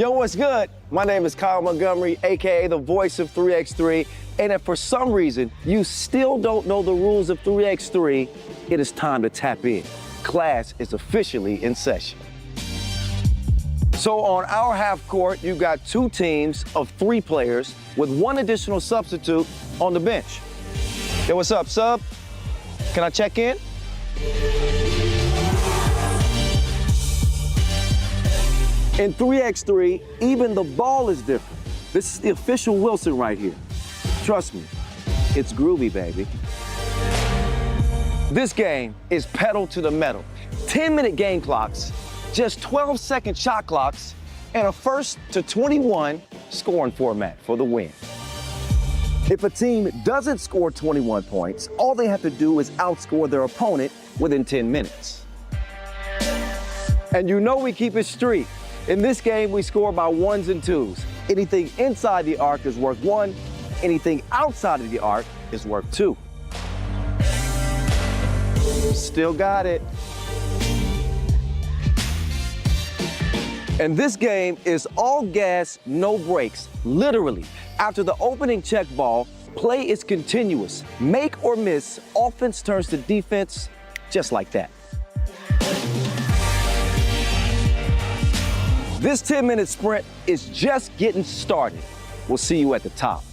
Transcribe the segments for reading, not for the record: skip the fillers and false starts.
Yo, what's good? My name is Kyle Montgomery, AKA the voice of 3x3. And if for some reason you still don't know the rules of 3x3, it is time to tap in. Class is officially in session. So on our half court, you've got two teams of 3 players with 1 additional substitute on the bench. Yo, what's up, sub? Can I check in? In 3x3, even the ball is different. This is the official Wilson right here. Trust me, it's groovy, baby. This game is pedal to the metal. 10-minute game clocks, just 12-second shot clocks, and a 1st to 21 scoring format for the win. If a team doesn't score 21 points, all they have to do is outscore their opponent within 10 minutes. And you know we keep it street. In this game, we score by 1s and 2s. Anything inside the arc is worth 1. Anything outside of the arc is worth 2. Still got it. And this game is all gas, no brakes. Literally, after the opening check ball, play is continuous. Make or miss, offense turns to defense just like that. This 10-minute sprint is just getting started. We'll see you at the top.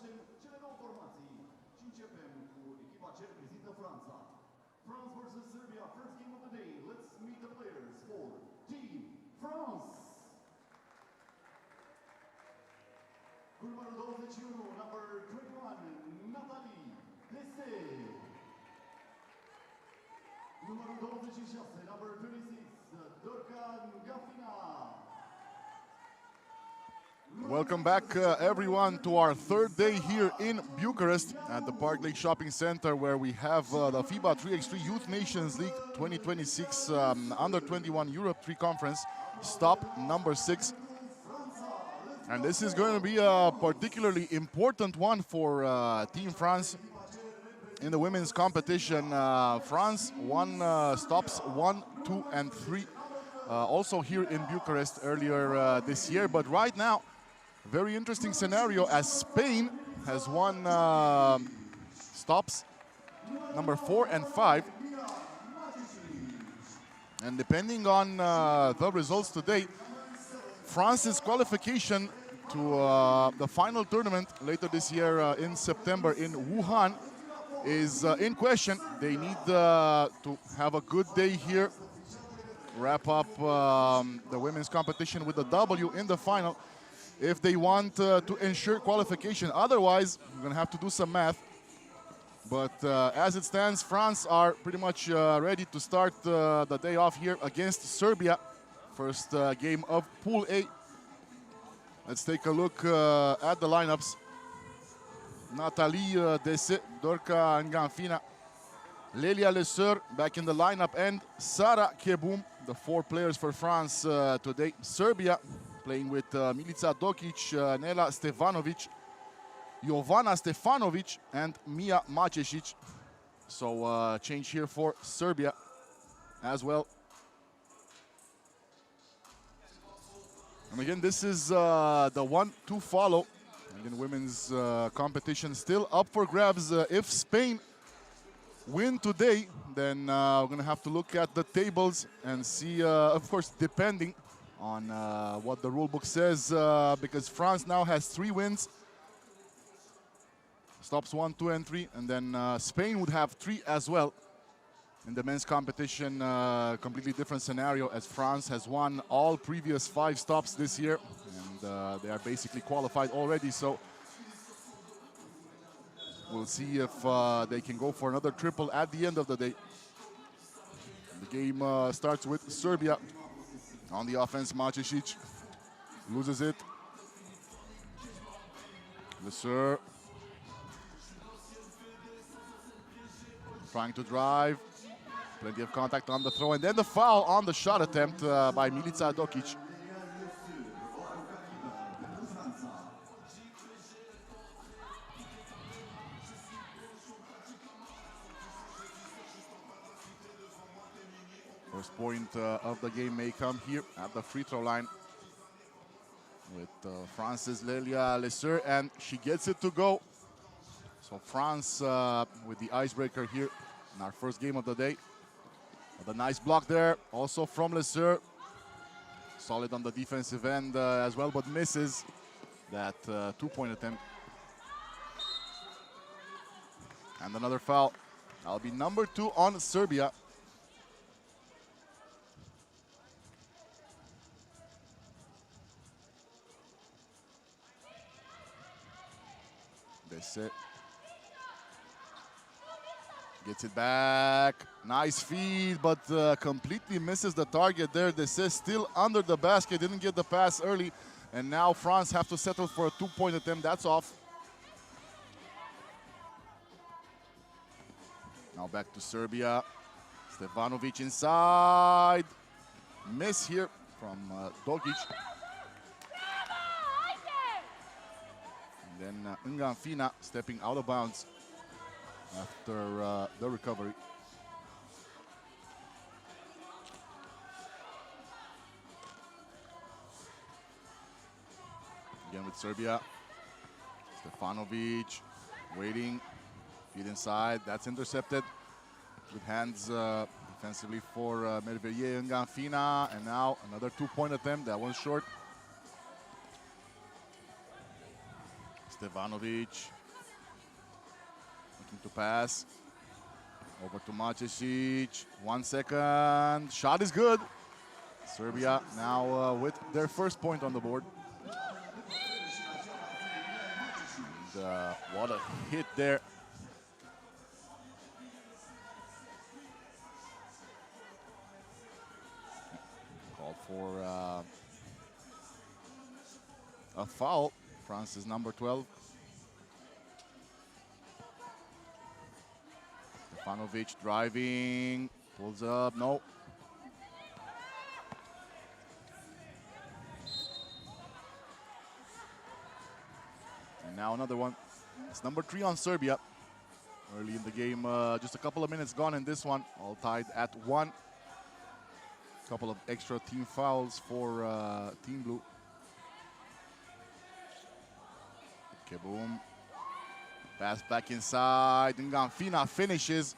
cunoaștem cele două formații și începem cu echipa ce reprezintă Franța. France versus Serbia, first game of the day. Let's meet the players for Team France. Cu numărul 21, number 21, Nathalie Dessé. Numărul 26, number 26, Dorcan Gafina. Welcome back, everyone, to our third day here in Bucharest at the Park Lake Shopping Center, where we have the FIBA 3x3 Youth Nations League 2026 Under-21 Europe 3 Conference, stop number 6. And this is going to be a particularly important one for Team France in the women's competition. France won stops 1, 2, and 3 also here in Bucharest earlier this year. But right now, very interesting scenario as Spain has won stops number 4 and 5. And depending on the results today, France's qualification to the final tournament later this year in September in Wuhan is in question. They need to have a good day here, wrap up the women's competition with a W in the final if they want to ensure qualification. Otherwise, we're going to have to do some math. But as it stands, France are pretty much ready to start the day off here against Serbia. First game of Pool A. Let's take a look at the lineups. Nathalie Dessé, Dorca Nganfina, Lelia Leseur back in the lineup, and Sara Keboum, the 4 players for France today. Serbia playing with Milica Dokic, Nela Stevanovic, Jovana Stefanovic, and Mia Macesic. So change here for Serbia as well. And again, this is the one to follow. Again, women's competition still up for grabs. If Spain win today, then we're going to have to look at the tables and see, of course, depending on what the rule book says, because France now has 3 wins, stops 1, 2, and 3, and then Spain would have 3 as well. In the men's competition, completely different scenario, as France has won all previous 5 stops this year, and they are basically qualified already. So we'll see if they can go for another triple at the end of the day. The game starts with Serbia on the offense. Macesic loses it. Leseur trying to drive. Plenty of contact on the throw, and then the foul on the shot attempt by Milica Dokic. First point of the game may come here at the free throw line with France's Lelia Leseur, and she gets it to go. So France with the icebreaker here in our first game of the day. But a nice block there, also from Leseur. Solid on the defensive end as well, but misses that 2-point attempt. And another foul. That'll be number 2 on Serbia. Dessé gets it back. Nice feed, but completely misses the target there. Dessé still under the basket, didn't get the pass early, and now France have to settle for a 2-point attempt. That's off. Now back to Serbia. Stevanovic inside. Miss here from Dokic. And then Nganfina stepping out of bounds after the recovery. Again with Serbia. Stefanovic waiting, feed inside, that's intercepted. Good hands defensively for Merveille Nganfina, and now another 2-point attempt, that one's short. Stevanovic looking to pass. Over to Matisic. 1 second. Shot is good. Serbia now with their first point on the board. And, what a hit there. Called for a foul. France is number 12. Stefanovic driving, pulls up, no. And now another one. It's number 3 on Serbia. Early in the game, just a couple of minutes gone in this one, all tied at 1. Couple of extra team fouls for Team Blue. Keboom. Pass back inside, and Ngamfina finishes.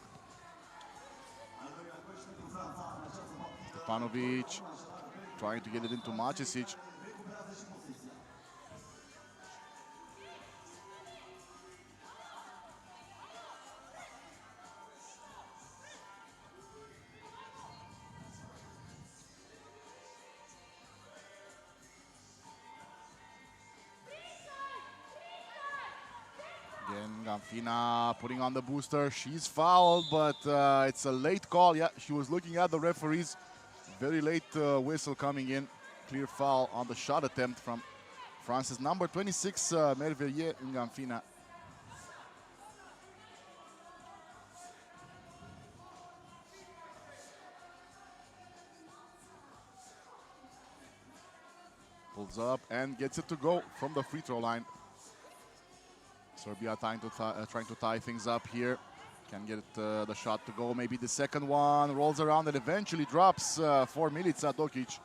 Stefanovic trying to get it into Matisic. Again, Ngamfina putting on the booster. She's fouled, but it's a late call. Yeah, she was looking at the referees. Very late whistle coming in. Clear foul on the shot attempt from France's number 26, Merveille Ngamfina. Pulls up and gets it to go from the free throw line. Serbia trying to tie things up here. Can get the shot to go. Maybe the second one rolls around and eventually drops for Milica Dokic.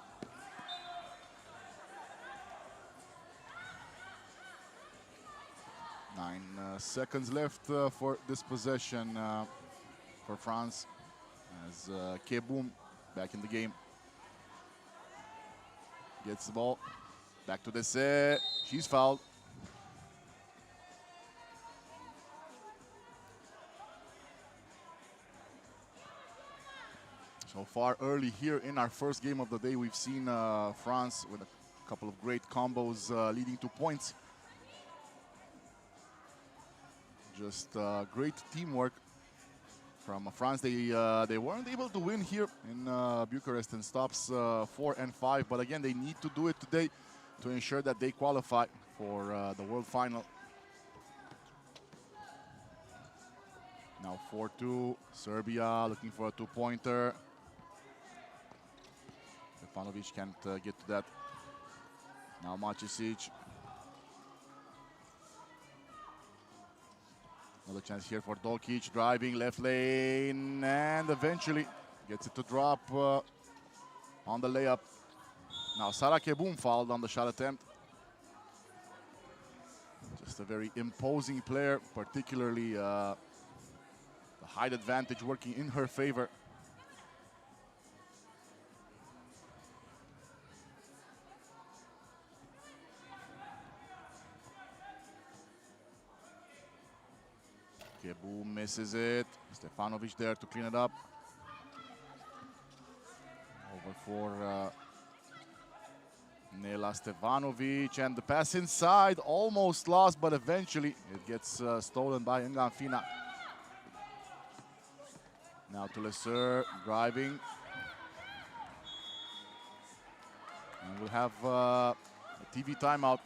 Nine seconds left for this possession for France. As Keboom back in the game. Gets the ball. Back to Dese. She's fouled. So far early here in our first game of the day, we've seen France with a couple of great combos leading to points. Just great teamwork from France. They weren't able to win here in Bucharest in stops 4 and 5, but again, they need to do it today to ensure that they qualify for the World Final. Now 4-2, Serbia looking for a two-pointer. Stefanovic can't get to that. Now Matisic. Another chance here for Dokic, driving left lane, and eventually gets it to drop on the layup. Now Sara Keboom fouled on the shot attempt. Just a very imposing player, particularly the height advantage working in her favor. Keboom misses it. Stefanovic there to clean it up. Over for Nela Stevanovic, and the pass inside, almost lost, but eventually it gets stolen by Ngamfina. Now to Lesser, driving. And we'll have a TV timeout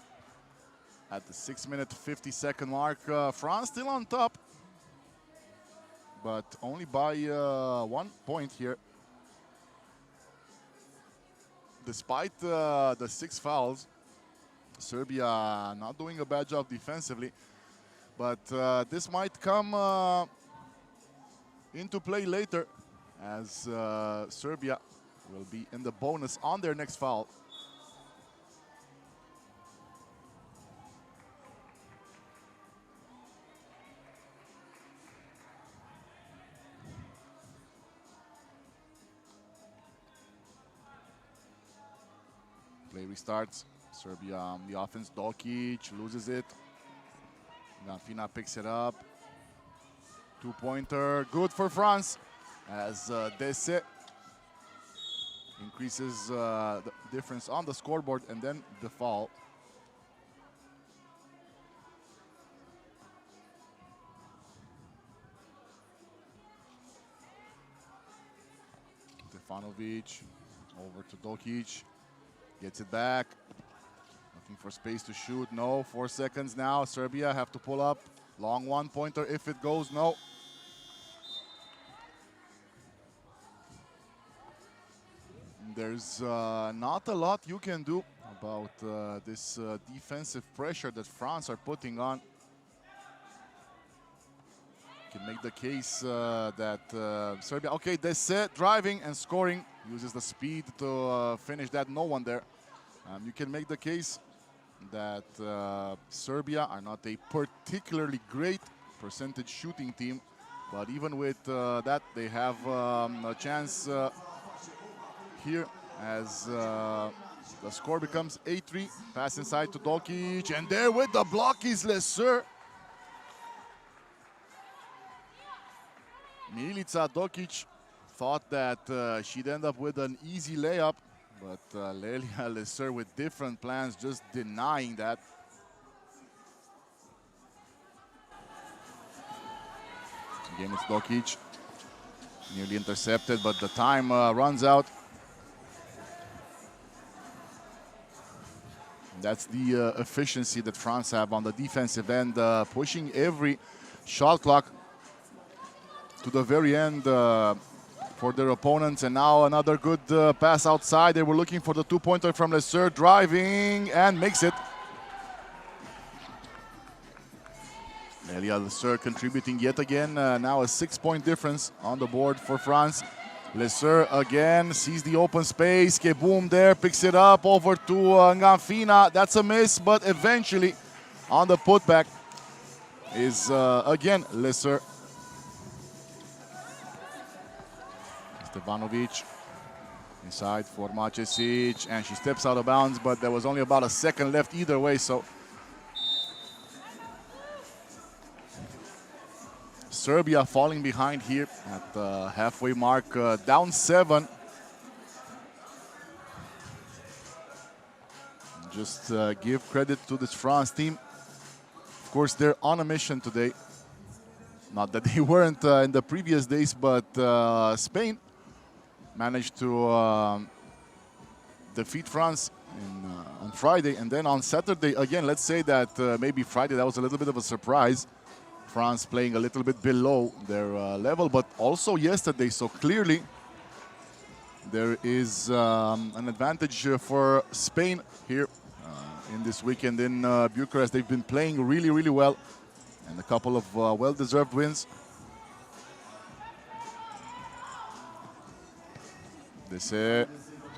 at the 6-minute 50-second mark. France still on top, but only by 1 point here. Despite the 6 fouls, Serbia not doing a bad job defensively, but this might come into play later as Serbia will be in the bonus on their next foul. Play restarts. Serbia on the offense. Dokic loses it. Nganfina picks it up. Two-pointer, good for France, as Dese increases the difference on the scoreboard, and then the foul. Stefanovic over to Dokic, gets it back, looking for space to shoot. No, 4 seconds now. Serbia have to pull up. Long one-pointer if it goes. No. There's not a lot you can do about this defensive pressure that France are putting on. You can make the case that Serbia, okay, Dese driving and scoring, uses the speed to finish that. No one there. You can make the case that Serbia are not a particularly great percentage shooting team, but even with that, they have a chance here as the score becomes 8-3. Pass inside to Dokic, and there with the block is Lesur. Milica Dokic thought that she'd end up with an easy layup, but Lelia Lesur with different plans, just denying that. Again, it's Dokic, nearly intercepted, but the time runs out. That's the efficiency that France have on the defensive end, pushing every shot clock to the very end for their opponents. And now another good pass outside. They were looking for the two-pointer from Lesur, driving and makes it. Lelia Lesur contributing yet again. Now a 6-point difference on the board for France. Lesur again sees the open space. Keboom there, picks it up over to Nganfina. That's a miss, but eventually on the putback is again Lesur. Stefanovic inside for Macesic, and she steps out of bounds, but there was only about a second left either way, so Serbia falling behind here at the halfway mark, down 7. Just give credit to this France team. Of course, they're on a mission today. Not that they weren't in the previous days, but Spain managed to defeat France on Friday, and then on Saturday, again, let's say that maybe Friday that was a little bit of a surprise. France playing a little bit below their level, but also yesterday, so clearly there is an advantage for Spain here in this weekend in Bucharest. They've been playing really, really well, and a couple of well-deserved wins. Dese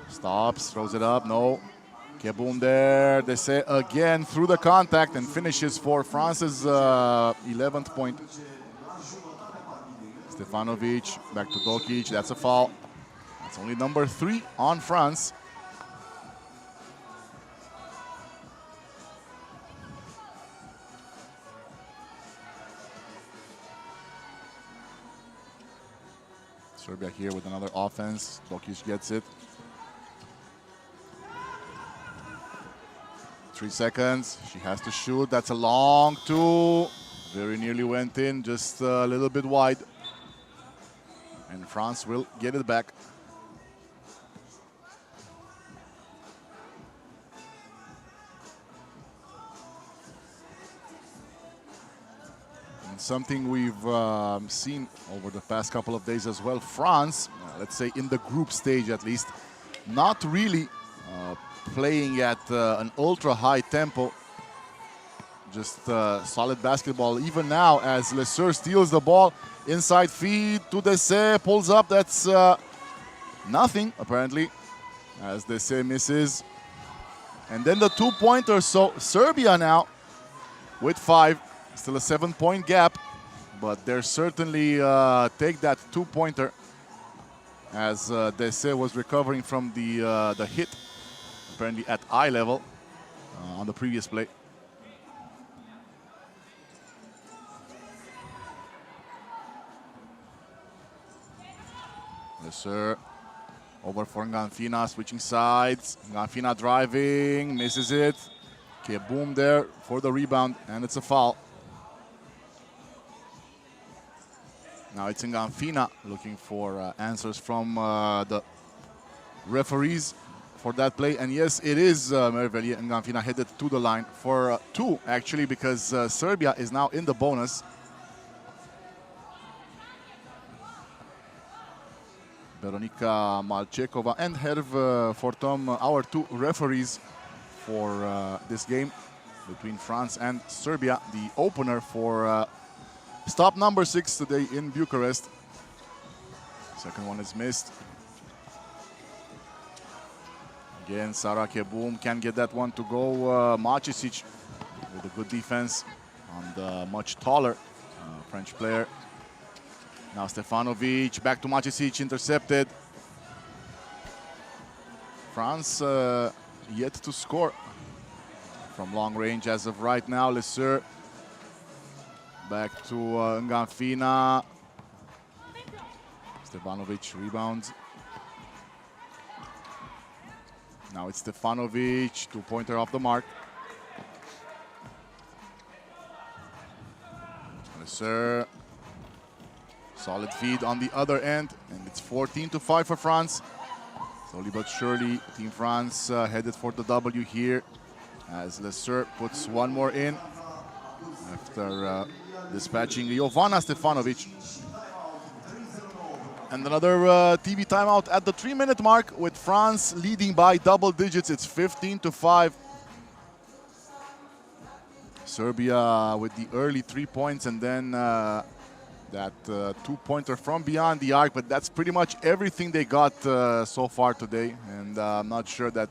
stops, throws it up, no. Keboom there, Dese again through the contact and finishes for France's 11th point. Stefanovic back to Dokic, that's a foul. That's only number 3 on France. Serbia here with another offense. Dokic gets it. 3 seconds. She has to shoot. That's a long 2. Very nearly went in, just a little bit wide. And France will get it back. And something we've seen over the past couple of days as well. France, let's say in the group stage at least, not really playing at an ultra-high tempo. Just solid basketball. Even now, as Lesur steals the ball, inside feed to Dese, pulls up. That's nothing, apparently, as Dese misses. And then the two-pointer. So Serbia now with 5. Still a 7-point gap, but they're certainly take that two-pointer as Dese was recovering from the hit, apparently at eye level on the previous play. Sir. Over for Nganfina, switching sides. Nganfina driving, misses it. Okay, boom there for the rebound, and it's a foul. Now it's Nganfina looking for answers from the referees for that play. And yes, it is Mervelia Nganfina headed to the line for 2, actually, because Serbia is now in the bonus. Veronika Malchekova and Herv Fortom, our 2 referees for this game between France and Serbia, the opener for stop number 6 today in Bucharest. Second one is missed. Again, Sara Keboum can get that one to go. Macisic with a good defense on the much taller French player. Now Stefanovic, back to Macisic, intercepted. France yet to score from long range as of right now. Lesser back to Nganfina. Stefanovic rebounds. Now it's Stefanovic, 2-pointer off the mark. Lesser, solid feed on the other end, and it's 14-5 for France. Slowly but surely, Team France headed for the W here, as Lesser puts one more in after dispatching Jovana Stefanovic. And another TV timeout at the 3-minute mark, with France leading by double digits. It's 15-5. Serbia with the early 3 points, and then that 2-pointer from beyond the arc, but that's pretty much everything they got so far today, and I'm not sure that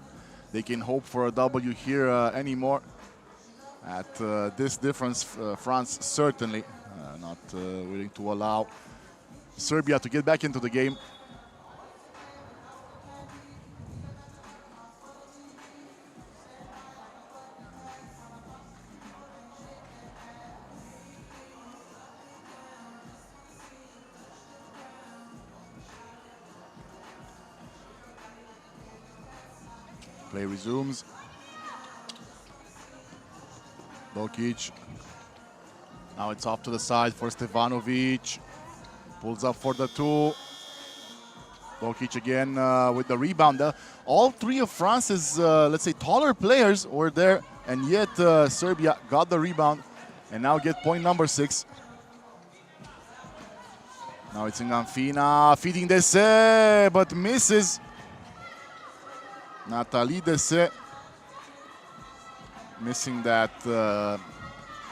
they can hope for a W here anymore. At this difference, France certainly not willing to allow Serbia to get back into the game. Play resumes. Dokic. Now it's off to the side for Stefanovic. Pulls up for the 2. Dokic again with the rebound. All 3 of France's, let's say, taller players were there, and yet Serbia got the rebound and now get point number 6. Now it's Nganfina feeding Dese, but misses. Nathalie Dese missing that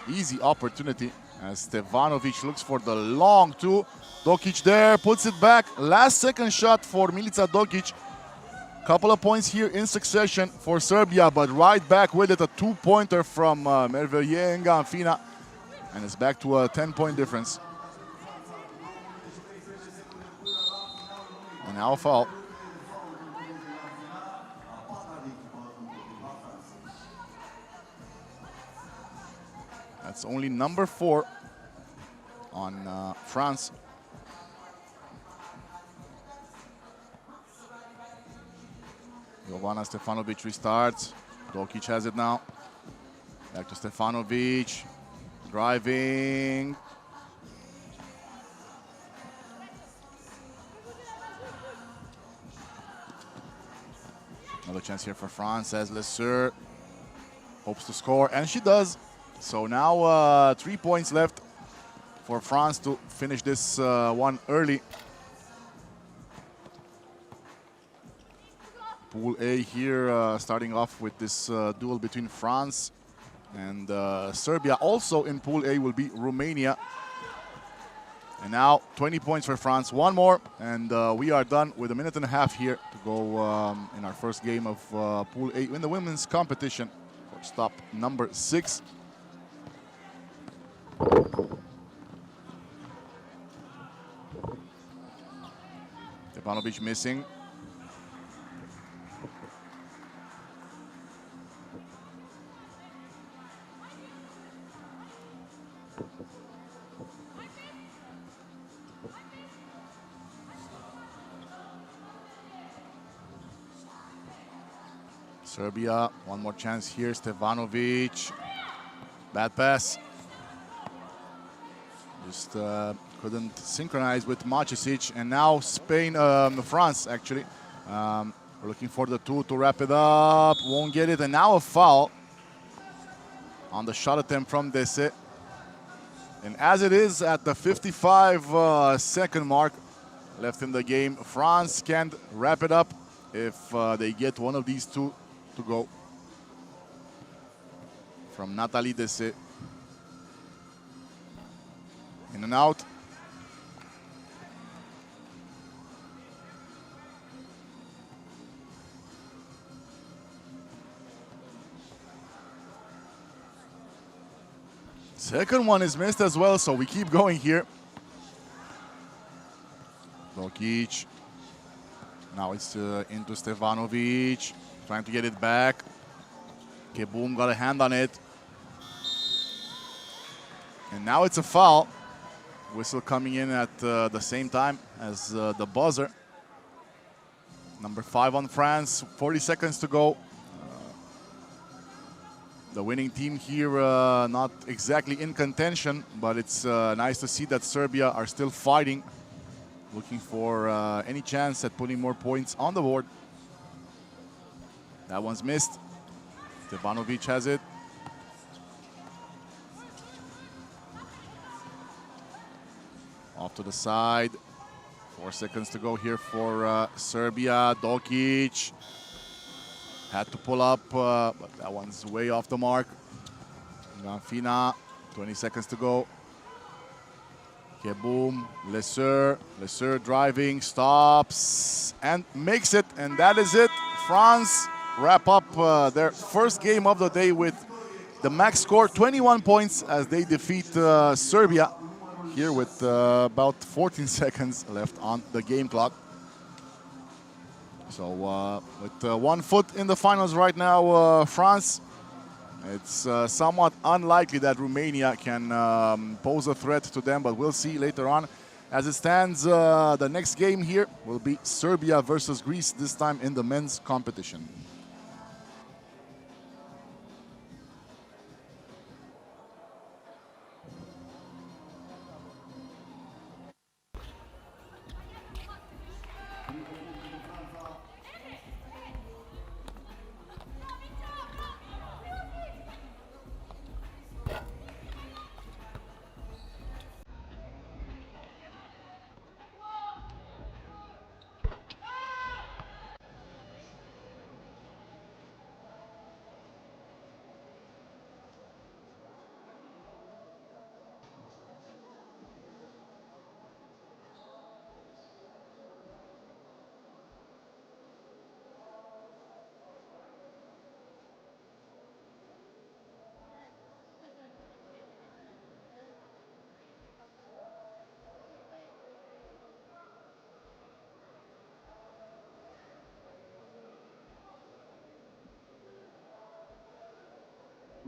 easy opportunity as Stefanovic looks for the long 2. Dokic there, puts it back. Last second shot for Milica Dokic. Couple of points here in succession for Serbia, but right back with it, a 2-pointer from Mervelia Nganfina. And it's back to a 10-point difference. And now a foul. That's only number 4 on France. Jovana Stefanovic restarts. Dokic has it now. Back to Stefanovic. Driving. Another chance here for France as Lesser hopes to score, and she does. So now 3 points left for France to finish this one early. Pool A here starting off with this duel between France and Serbia. Also in Pool A will be Romania. And now 20 points for France. One more, and we are done with a minute and a half here to go in our first game of Pool A in the women's competition for stop number 6. Stefanovic missing. Serbia, one more chance here. Stevanovic, bad pass. Just couldn't synchronize with Mačisic. And now Spain, France actually. We're looking for the two to wrap it up. Won't get it. And now a foul on the shot attempt from Dese. And as it is at the 55-second mark left in the game, France can't wrap it up if they get one of these two to go. From Nathalie Dese. In and out. Second one is missed as well, so we keep going here. Dokic. Now it's into Stevanovic. Trying to get it back. Keboom got a hand on it. And now it's a foul. Whistle coming in at the same time as the buzzer. Number 5 on France, 40 seconds to go. The winning team here not exactly in contention, but it's nice to see that Serbia are still fighting, looking for any chance at putting more points on the board. That one's missed. Stevanovic has it. Off to the side. 4 seconds to go here for Serbia. Dokic had to pull up, but that one's way off the mark. Ganfina, 20 seconds to go. Keboom, Lesser driving, stops, and makes it, and that is it. France wrap up their first game of the day with the max score, 21 points, as they defeat Serbia here with about 14 seconds left on the game clock. So with 1 foot in the finals right now, France, it's somewhat unlikely that Romania can pose a threat to them, but we'll see later on. As it stands, the next game here will be Serbia versus Greece, this time in the men's competition.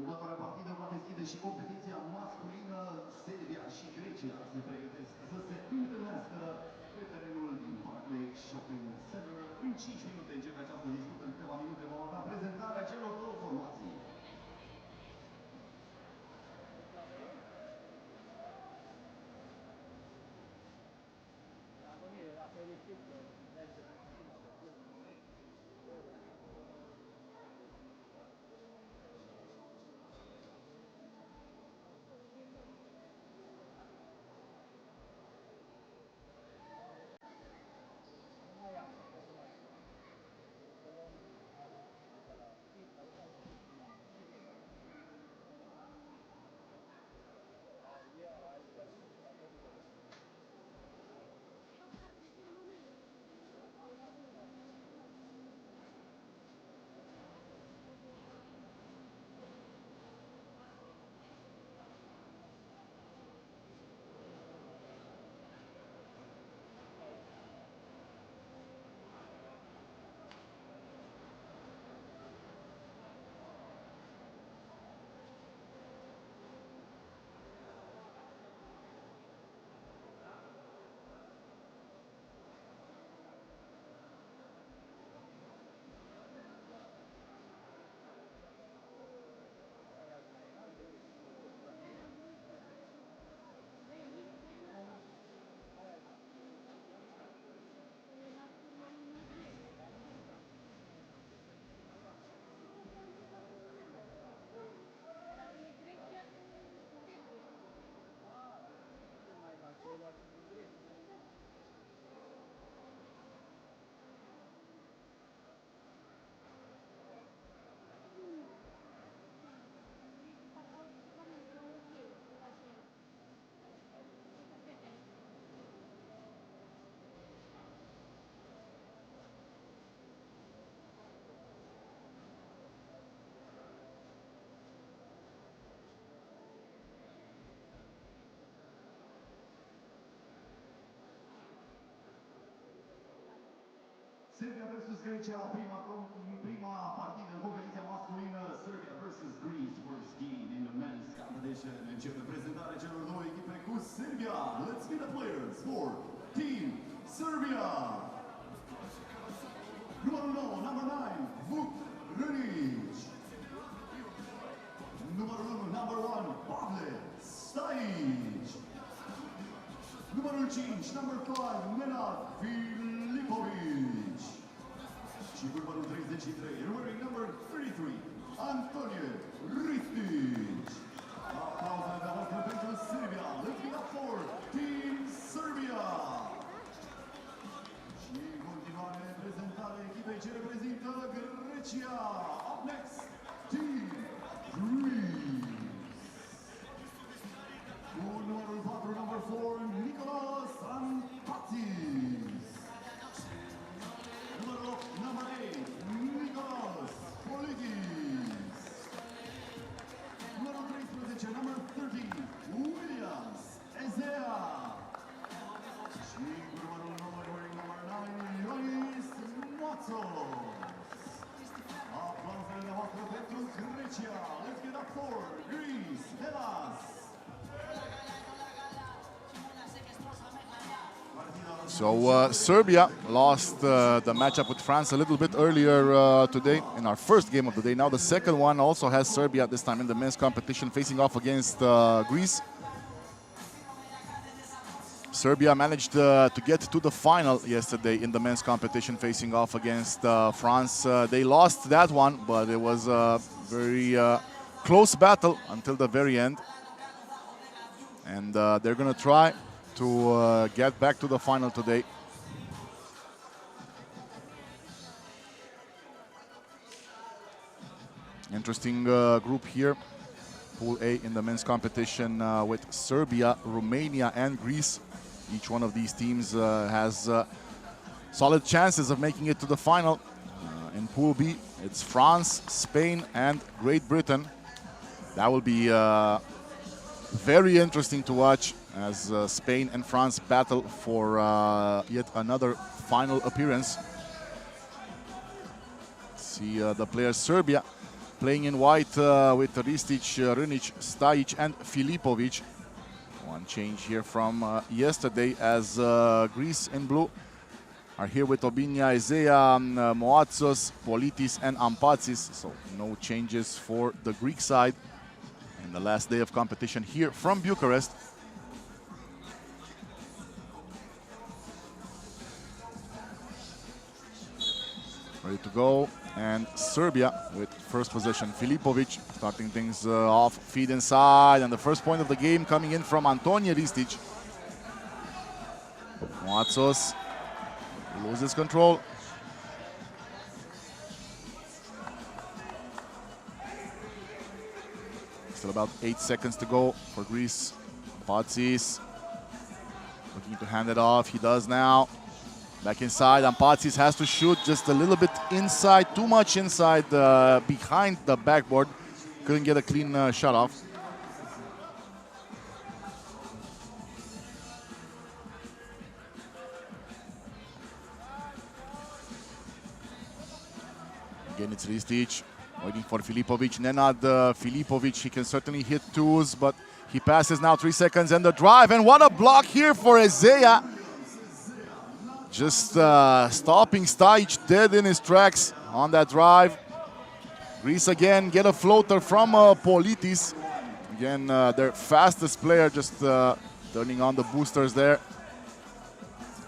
Următoarea partidă va deschide și competiția masculină. Serbia și Grecia se pregătesc să se întâlnească pe terenul din Barclays Shopping Center. În 5 minute începe această dispută. În câteva minute vom avea prezentarea celor două formații. Serbia versus Grecia, prima partidă în competiția masculină. Serbia versus Greece, first game in the men's competition. Începe prezentarea celor două echipe cu Serbia. Let's meet the players for Team Serbia. Numărul 9, number 9, Vuk Rânici. Numărul 1, number 1, Pavle Stajic. Numărul 5, number 5, Nenad Filipovic. Și cu numărul 33, wearing number 33, Antonio Ristic. Aplauze de voastră pentru Serbia. Let's give up for Team Serbia. Și în continuare prezentarea echipei ce reprezintă Grecia. Up next, Team Greece. Cu numărul 4, number 4, Nicolas Ampatsis. Numărul 8, number 8, Nicolas Polidis. Numărul 13, number 30, Williams Ezea. Și cu numărul 9, wearing number 9, Ionis Moțos. Aplauzele de voastră pentru Grecia. Let's get up for Greece, Hellas. So Serbia lost the matchup with France a little bit earlier today in our first game of the day. Now the second one also has Serbia, this time in the men's competition, facing off against Greece. Serbia managed to get to the final yesterday in the men's competition, facing off against France. They lost that one, but it was a very close battle until the very end. And they're going to try to get back to the final today. Interesting group here. Pool A in the men's competition with Serbia, Romania, and Greece. Each one of these teams has solid chances of making it to the final. In Pool B, it's France, Spain, and Great Britain. That will be very interesting to watch as Spain and France battle for yet another final appearance. See the players Serbia playing in white with Ristic, Rânic, Stajic, and Filipovic. One change here from yesterday as Greece in blue are here with Obinia, Ezea, Moatsos, Politis, and Ampatsis. So no changes for the Greek side in the last day of competition here from Bucharest. Ready to go, and Serbia with first possession. Filipovic starting things off, feed inside, and the first point of the game coming in from Antonio Ristic. Moatsos loses control. Still about 8 seconds to go for Greece. Patsis looking to hand it off. He does now. Back inside, and Patsis has to shoot just a little bit inside, too much inside, behind the backboard. Couldn't get a clean shot off. Again, it's Ristic waiting for Filipovic. Nenad Filipovic, he can certainly hit twos, but he passes now. 3 seconds and the drive, and what a block here for Ezea. Just stopping Stajic dead in his tracks on that drive. Greece again get a floater from Politis. Again, their fastest player just turning on the boosters there.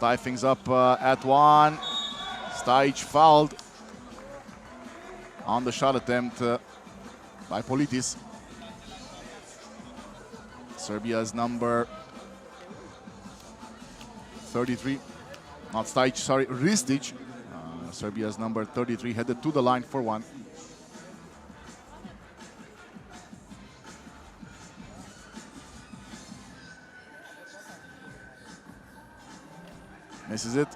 Tie things up at one. Stajic fouled on the shot attempt by Politis. Serbia's number 33. Not Stajic, sorry, Ristic. Serbia's number 33 headed to the line for one. Misses it.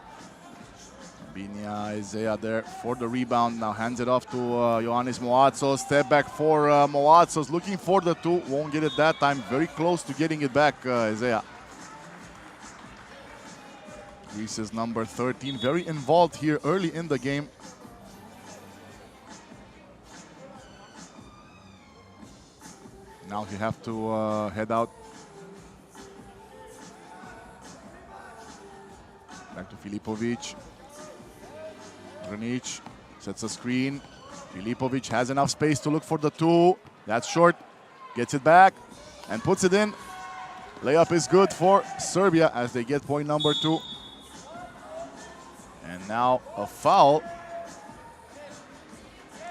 Binia Ezea there for the rebound. Now hands it off to Ioannis Moatsos. Step back for Moatsos. Looking for the two. Won't get it that time. Very close to getting it back, Ezea. Greece's number 13, very involved here early in the game. Now he have to head out. Back to Filipovic. Granic sets a screen. Filipovic has enough space to look for the two. That's short. Gets it back and puts it in. Layup is good for Serbia as they get point number 2. And now a foul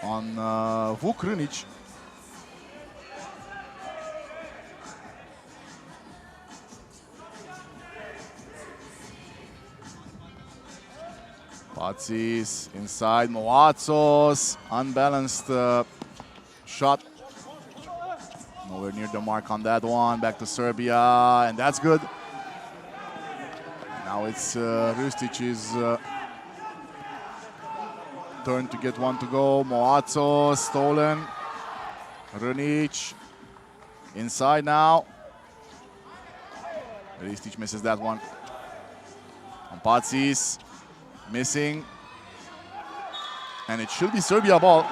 on Vuk Granic. Patsis inside, Moatsos, unbalanced shot. Nowhere near the mark on that one. Back to Serbia, and that's good. Now it's Rustic's turn to get one to go. Moatsos, stolen. Granic inside now. Ristic misses that one. And Patsis missing, and it should be Serbia ball.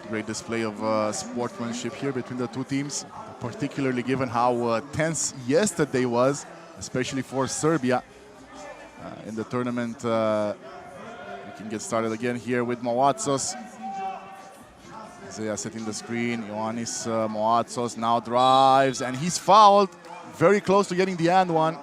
Great display of sportsmanship here between the two teams, particularly given how tense yesterday was, especially for Serbia in the tournament. We can get started again here with Moatsos. Isaiah setting the screen. Ioannis Moatsos now drives, and he's fouled. Very close to getting the and one.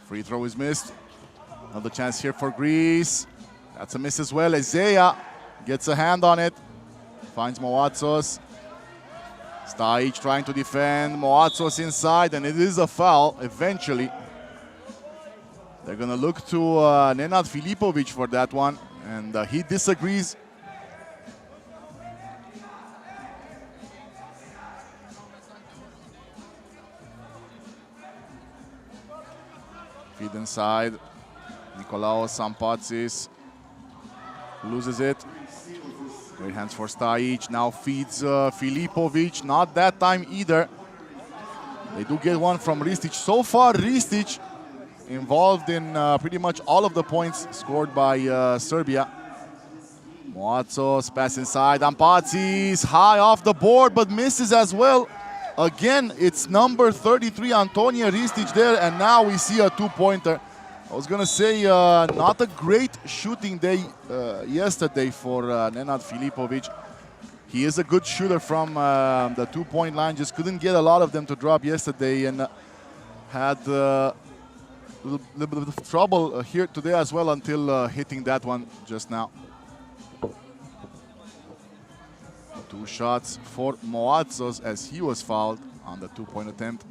Free throw is missed. Another chance here for Greece. That's a miss as well. Isaiah gets a hand on it. Finds Moatsos. Stajic trying to defend. Moatsos inside, and it is a foul eventually. They're going to look to Nenad Filipovic for that one, and he disagrees. Feed inside. Nikolaos Sampatsis loses it. Great hands for Stajic. Now feeds Filipovic. Not that time either. They do get one from Ristic. So far, Ristic involved in pretty much all of the points scored by Serbia. Moatsos pass inside. Ampatsis high off the board, but misses as well. Again, it's number 33, Antonija Ristic there, and now we see a two-pointer. I was going to say, not a great shooting day yesterday for Nenad Filipovic. He is a good shooter from the two-point line, just couldn't get a lot of them to drop yesterday, and had a little bit of trouble here today as well until hitting that one just now. 2 shots for Moatsos as he was fouled on the two-point attempt.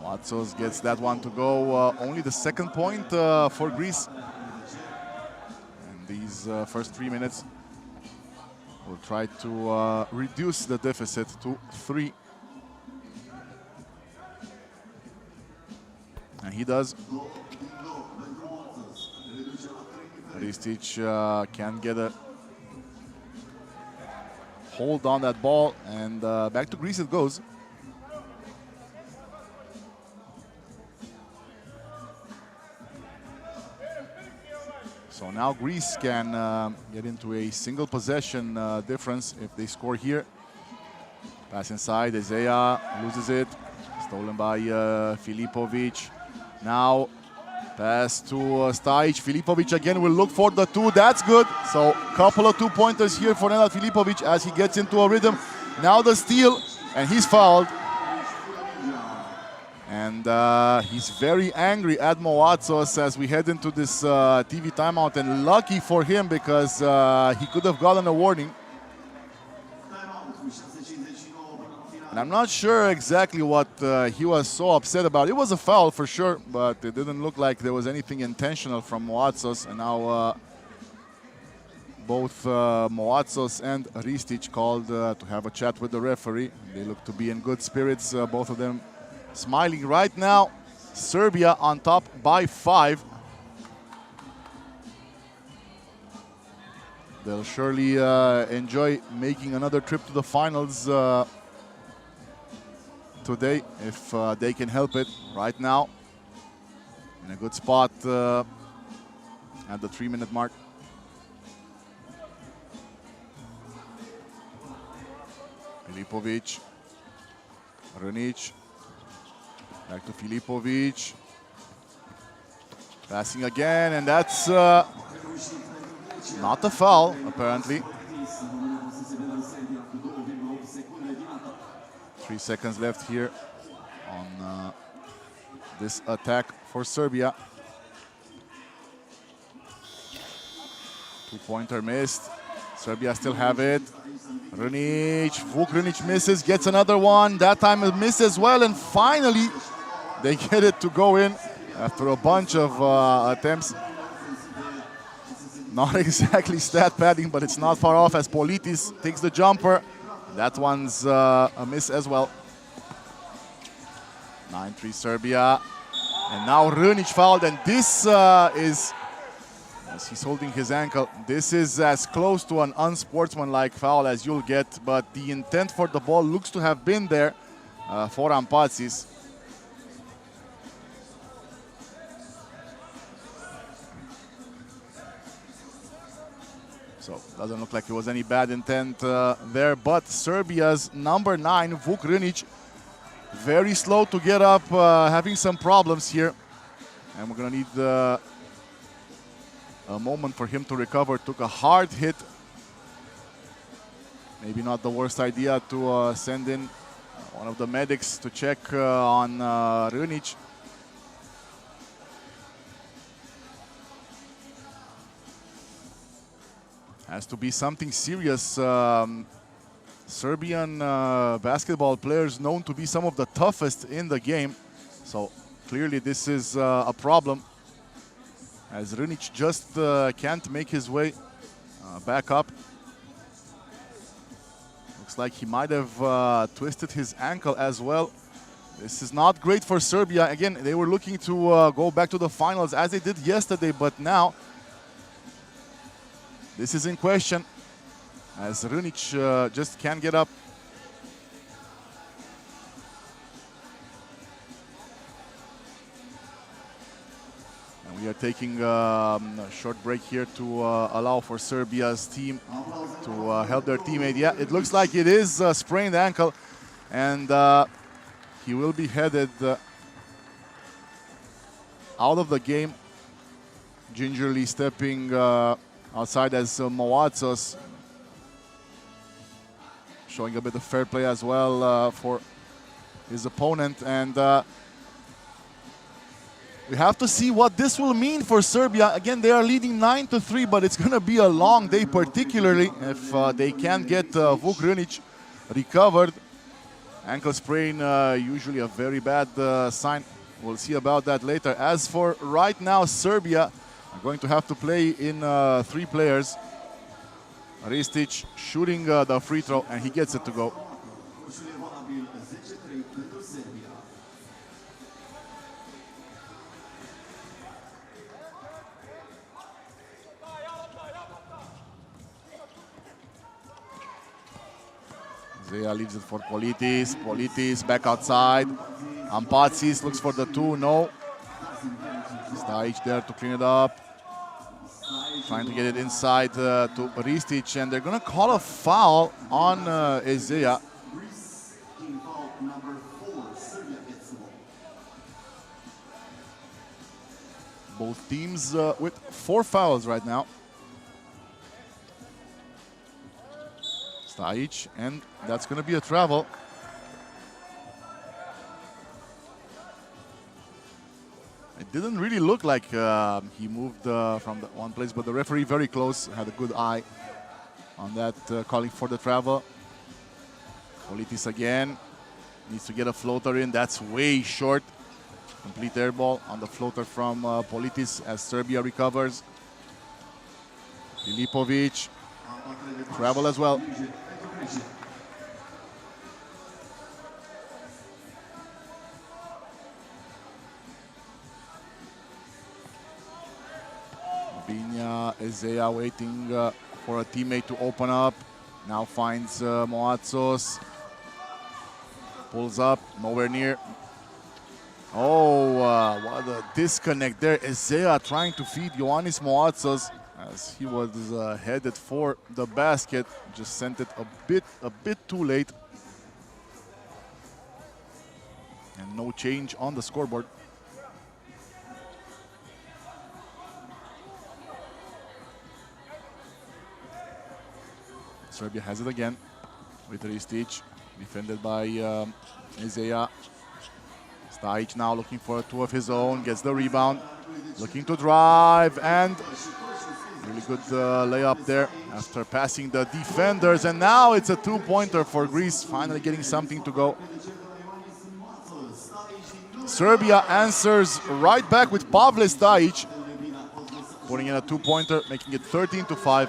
Moatsos gets that one to go. Only the second point for Greece. And these first 3 minutes will try to reduce the deficit to 3. And he does. Ristic can get a hold on that ball, and back to Greece it goes. So now Greece can get into a single possession difference if they score here. Pass inside, Isaiah loses it. Stolen by Filipovic. Now pass to Stajic. Filipovic again will look for the 2. That's good. So couple of 2-pointers here for Nenad Filipovic as he gets into a rhythm. Now the steal, and he's fouled. And he's very angry at Moatsos as we head into this TV timeout. And lucky for him because he could have gotten a warning. And I'm not sure exactly what he was so upset about. It was a foul for sure, but it didn't look like there was anything intentional from Moatsos. And now both Moatsos and Ristic called to have a chat with the referee. They look to be in good spirits, both of them smiling right now. Serbia on top by 5. They'll surely enjoy making another trip to the finals today if they can help it. Right now, in a good spot at the 3-minute mark. Filipovic, Rnic, back to Filipovic, passing again, and that's not a foul, apparently. 3 seconds left here on this attack for Serbia. 2-pointer missed. Serbia still have it. Rnic, Vuk Rnic misses, gets another one. That time a miss as well, and finally they get it to go in after a bunch of attempts. Not exactly stat padding, but it's not far off as Politis takes the jumper. That one's a miss as well. 9-3 Serbia. And now Rnic fouled, and this is, as he's holding his ankle, this is as close to an unsportsmanlike foul as you'll get, but the intent for the ball looks to have been there for Ampatsis. So doesn't look like it was any bad intent there, but Serbia's number 9, Vuk Rnic, very slow to get up, having some problems here. And we're gonna need a moment for him to recover. Took a hard hit. Maybe not the worst idea to send in one of the medics to check on Rnic. Has to be something serious. Serbian basketball players known to be some of the toughest in the game. So clearly this is a problem, as Rnic just can't make his way back up. Looks like he might have twisted his ankle as well. This is not great for Serbia. Again, they were looking to go back to the finals as they did yesterday, but now this is in question, as Rnic just can't get up. And we are taking a short break here to allow for Serbia's team to help their teammate. Yeah, it looks like it is a sprained ankle, and he will be headed out of the game, gingerly stepping outside as Moatsos, showing a bit of fair play as well for his opponent. And we have to see what this will mean for Serbia. Again, they are leading 9-3, but it's going to be a long day, particularly if they can't get Vuk Rnic recovered. Ankle sprain, usually a very bad sign. We'll see about that later. As for right now, Serbia are going to have to play in 3 players. Ristic shooting the free throw, and he gets it to go. Zea leaves it for Politis. Politis back outside. Ampatsis looks for the 2, no. Stajic there to clean it up. Trying to get it inside to Ristic, and they're going to call a foul on Ezea. Both teams with 4 fouls right now. Stajic, and that's going to be a travel. It didn't really look like he moved from the one place, but the referee very close, had a good eye on that, calling for the travel. Politis again. needs to get a floater in. That's way short. Complete air ball on the floater from Politis as Serbia recovers. Filipovic, travel as well. Binia Ezea waiting for a teammate to open up. Now finds Moatsos. Pulls up, nowhere near. Oh, what a disconnect there. Ezea trying to feed Ioannis Moatsos as he was headed for the basket. Just sent it a bit too late. And no change on the scoreboard. Serbia has it again with Ristic, defended by Ezea. Stajic now looking for two of his own, gets the rebound, looking to drive, and really good layup there after passing the defenders. And now it's a two-pointer for Greece, finally getting something to go. Serbia answers right back with Pavle Stajic, putting in a two-pointer, making it 13-5.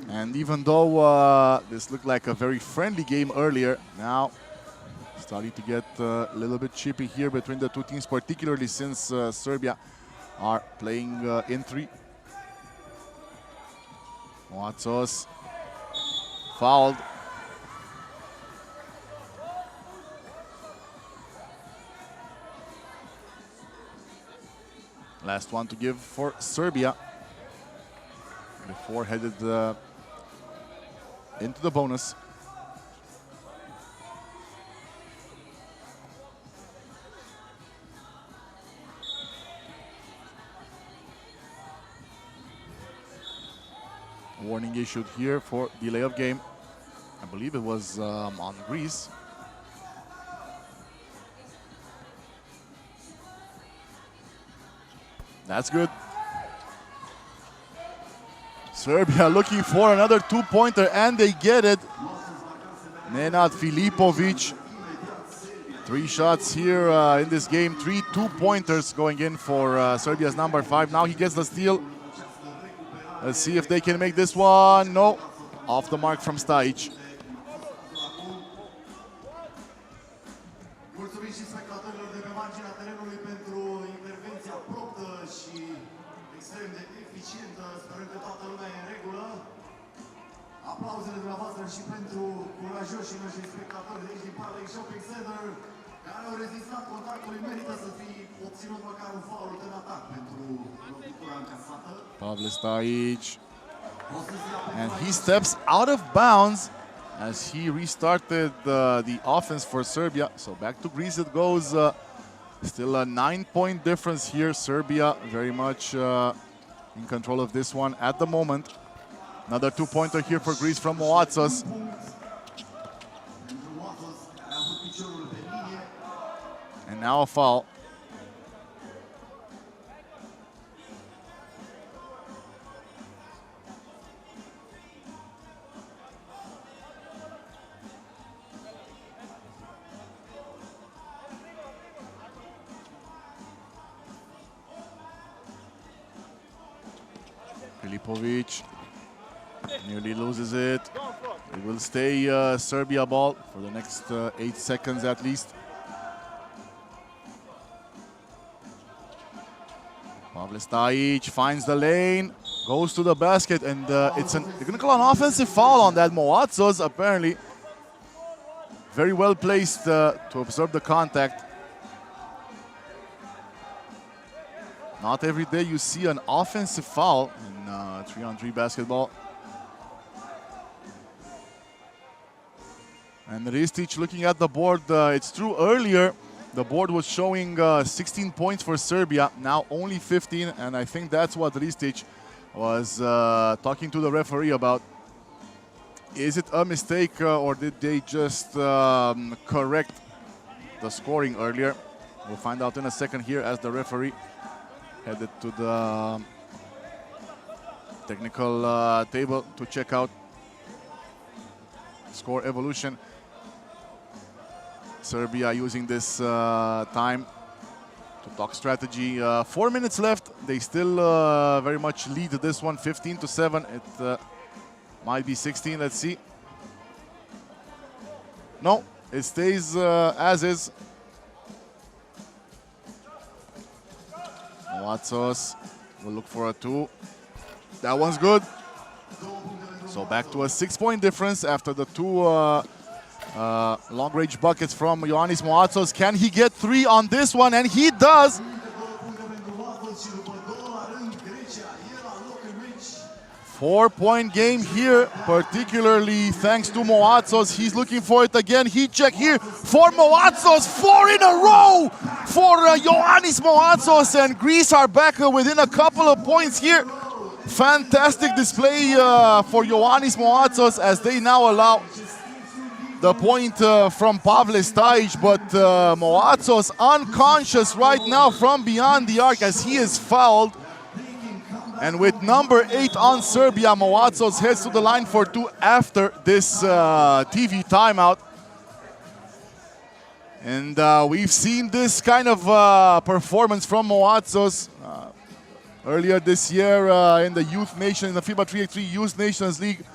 And even though this looked like a very friendly game earlier, now starting to get a little bit chippy here between the two teams, particularly since Serbia are playing in three. Moatsos fouled. Last one to give for Serbia before headed into the bonus. Warning issued here for delay of game. I believe it was on Greece. That's good. Serbia looking for another two-pointer, and they get it. Nenad Filipovic. 3 shots here in this game. 3 two-pointers going in for Serbia's number 5. Now he gets the steal. Let's see if they can make this one. No, off the mark from Stajic. Mulțumim și spectatorilor de pe marginea terenului pentru intervenția promptă și extrem de eficientă. Sperăm că toată lumea e în regulă. Aplauzele dumneavoastră și pentru curajoșii noștri spectatori de aici din Parley Shopping Center, care au rezistat contactului. Merită să fi obținut măcar un faul în atac pentru lovitura încasată. Pavle Stajic. And he steps out of bounds as he restarted the offense for Serbia. So back to Greece it goes. Still a 9-point difference here. Serbia very much in control of this one at the moment. Another two-pointer here for Greece from Moatsos. And now a foul. Filipovic nearly loses it. It will stay Serbia ball for the next 8 seconds at least. Pavle Stajic finds the lane, goes to the basket, and they're going to call an offensive foul on that. Moatsos apparently very well placed to observe the contact. Not every day you see an offensive foul in 3-on-3 basketball. And Ristic looking at the board. It's true, earlier the board was showing 16 points for Serbia, now only 15, and I think that's what Ristic was talking to the referee about. Is it a mistake or did they just correct the scoring earlier? We'll find out in a second here as the referee headed to the technical table to check out score evolution. Serbia using this time to talk strategy. 4 minutes left. They still very much lead this one, 15-7. It might be 16. Let's see. No, it stays as is. Moatsos will look for a 2. That one's good. So back to a 6-point difference after the 2 long-range buckets from Ioannis Moatsos. Can he get 3 on this one? And he does. 4-point game here, particularly thanks to Moatsos. He's looking for it again. Heat check here for Moatsos. 4 in a row for Ioannis Moatsos, and Greece are back within a couple of points here. Fantastic display for Ioannis Moatsos as they now allow the point from Pavle Stajic, but Moatsos unconscious right now from beyond the arc as he is fouled. And with number 8 on Serbia, Moatsos heads to the line for 2 after this TV timeout. And we've seen this kind of performance from Moatsos earlier this year in the Youth Nation, in the FIBA 3x3 Youth Nations League.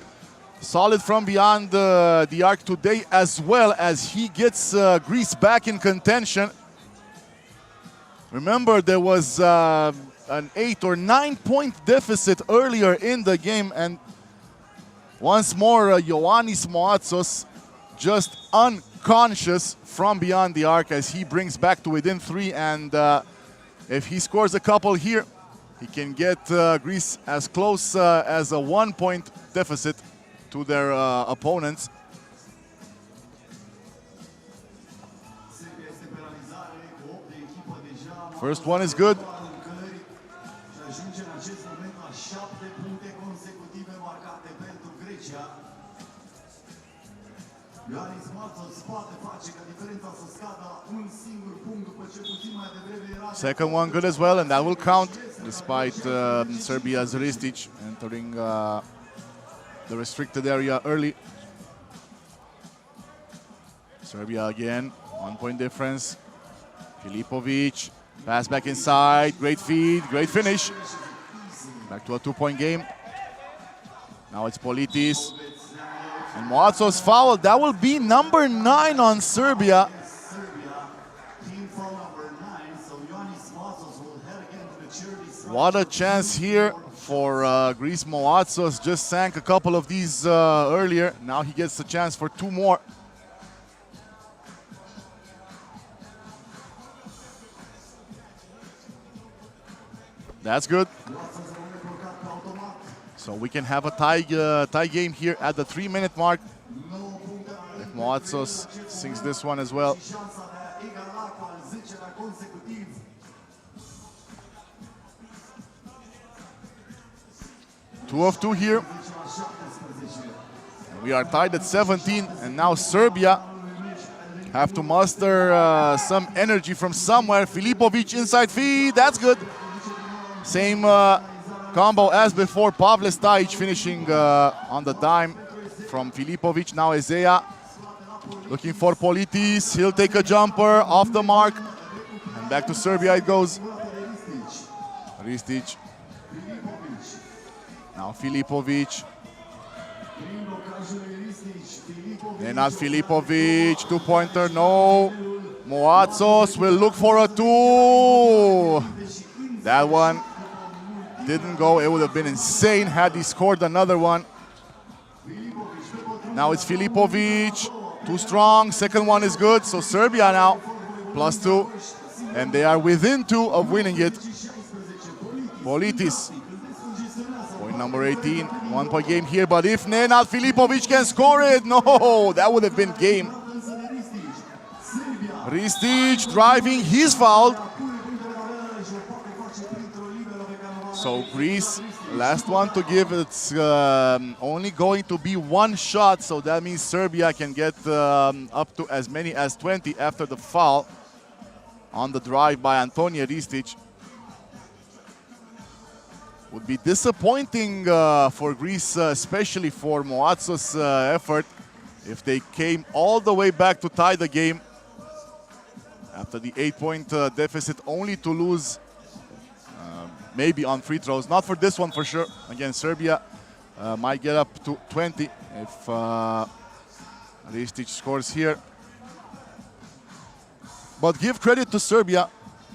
Solid from beyond the arc today, as well as he gets Greece back in contention. Remember, there was an 8 or 9 point deficit earlier in the game, and once more Ioannis Moatsos just unconscious from beyond the arc as he brings back to within 3, and if he scores a couple here, he can get Greece as close as a 1-point deficit to their opponents. First one is good. Second one good as well, and that will count despite Serbia's Ristic entering the restricted area early. Serbia again, 1-point difference. Filipovic, pass back inside, great feed, great finish. Back to a 2-point game. Now it's Politis. And Moatsos foul, that will be number 9 on Serbia. What a chance here for Greece. Moatsos just sank a couple of these earlier. Now he gets the chance for 2 more. That's good. So we can have a tie game here at the 3-minute mark. If Moatsos sinks this one as well. Two of two here. We are tied at 17, and now Serbia have to muster some energy from somewhere. Filipovic inside feed, that's good. Same combo as before. Pavle Stajic finishing on the dime from Filipovic. Now Ezea looking for Politis. He'll take a jumper off the mark. And back to Serbia it goes. Ristic. Now Filipovic. Nenad Filipovic, 2-pointer, no. Moatsos will look for a 2. That one didn't go. It would have been insane had he scored another one. Now it's Filipovic, too strong. Second one is good, so Serbia now +2. And they are within 2 of winning it. Politis. Point number 18, 1-point game here, but if Nenad Filipovic can score it, no, that would have been game. Ristic driving, he's fouled. So Greece, last one to give, it's only going to be 1 shot, so that means Serbia can get up to as many as 20 after the foul on the drive by Antonije Ristic. Would be disappointing for Greece, especially for Moatsos' effort. if they came all the way back to tie the game after the 8-point deficit, only to lose maybe on free throws. Not for this one for sure. Again, Serbia might get up to 20 if Ristic scores here. But give credit to Serbia.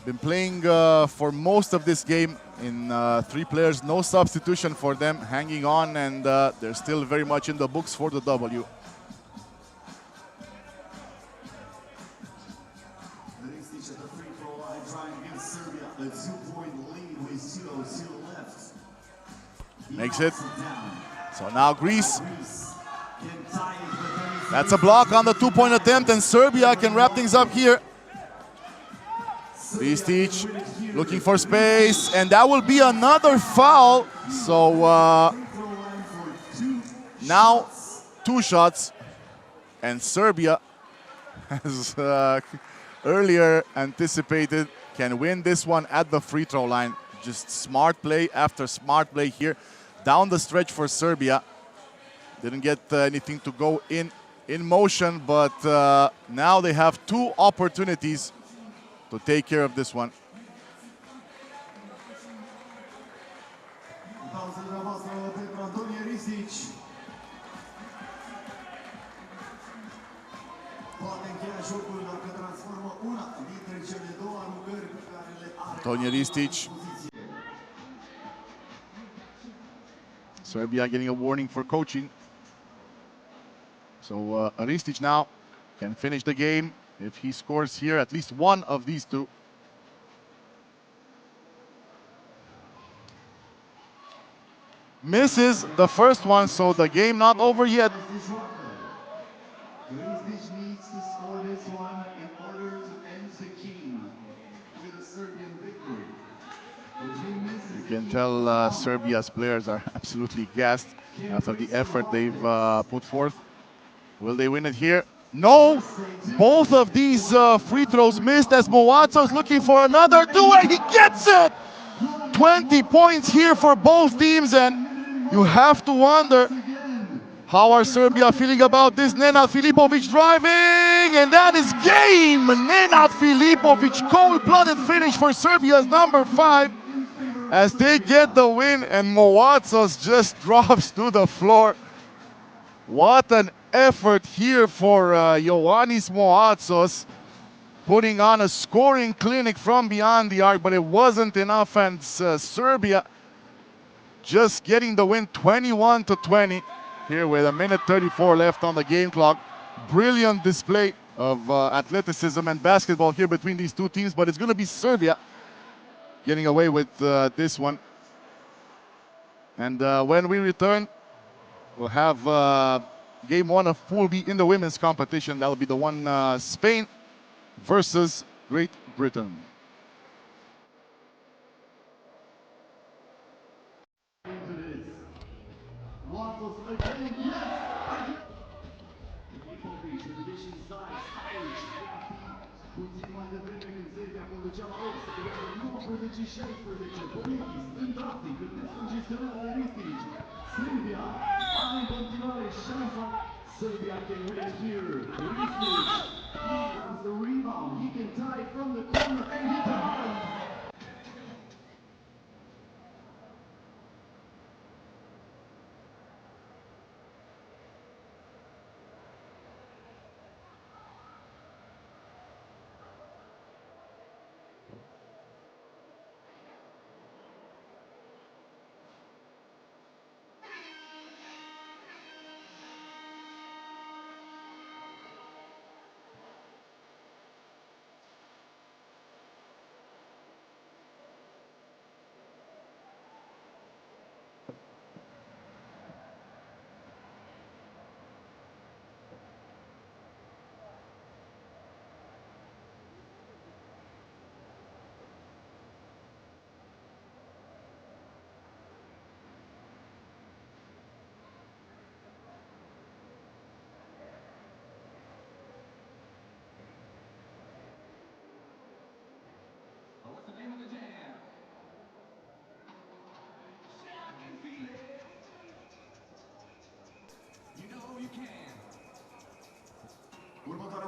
Been playing for most of this game in 3 players, no substitution for them, hanging on, and they're still very much in the books for the W. Ristic at the free throw line trying to give Serbia a 2-point lead with 2:02 left. Makes it. So now Greece. That's a block on the 2-point attempt, and Serbia can wrap things up here. Ristic looking for space, and that will be another foul. So now 2 shots, and Serbia, as earlier anticipated, can win this one at the free throw line. Just smart play after smart play here. Down the stretch for Serbia. Didn't get anything to go in motion, but now they have 2 opportunities to take care of this one. Antonio Ristic. Serbia getting a warning for coaching. So Ristic now can finish the game if he scores here at least one of these 2. Misses the first one, so the game not over yet. Ristic needs to score this one in order to end the game with a Serbian victory. You can tell Serbia's players are absolutely gassed after the effort they've put forth. Will they win it here? No! Both of these free throws missed as Moatsos looking for another 2, and he gets it! 20 points here for both teams, and you have to wonder how are Serbia feeling about this. Nenad Filipovic driving, and that is game! Nenad Filipovic, cold-blooded finish for Serbia's number 5 as they get the win, and Moatsos just drops to the floor. What an effort here for Ioannis Moatsos, putting on a scoring clinic from beyond the arc, but it wasn't enough, and Serbia just getting the win 21-20 here with 1:34 left on the game clock. Brilliant display of athleticism and basketball here between these 2 teams, but it's going to be Serbia getting away with this one. And when we return, we'll have game 1 of Pool B in the women's competition. That'll be the one Spain versus Great Britain. Puțin mai devreme când Serbia conducea la 18-16, Politis în trafic, în congestionat de Ristic. Serbia are în continuare șansa. Serbia can win it here. Ristic, he wants the rebound. He can tie from the corner and hit the bottom.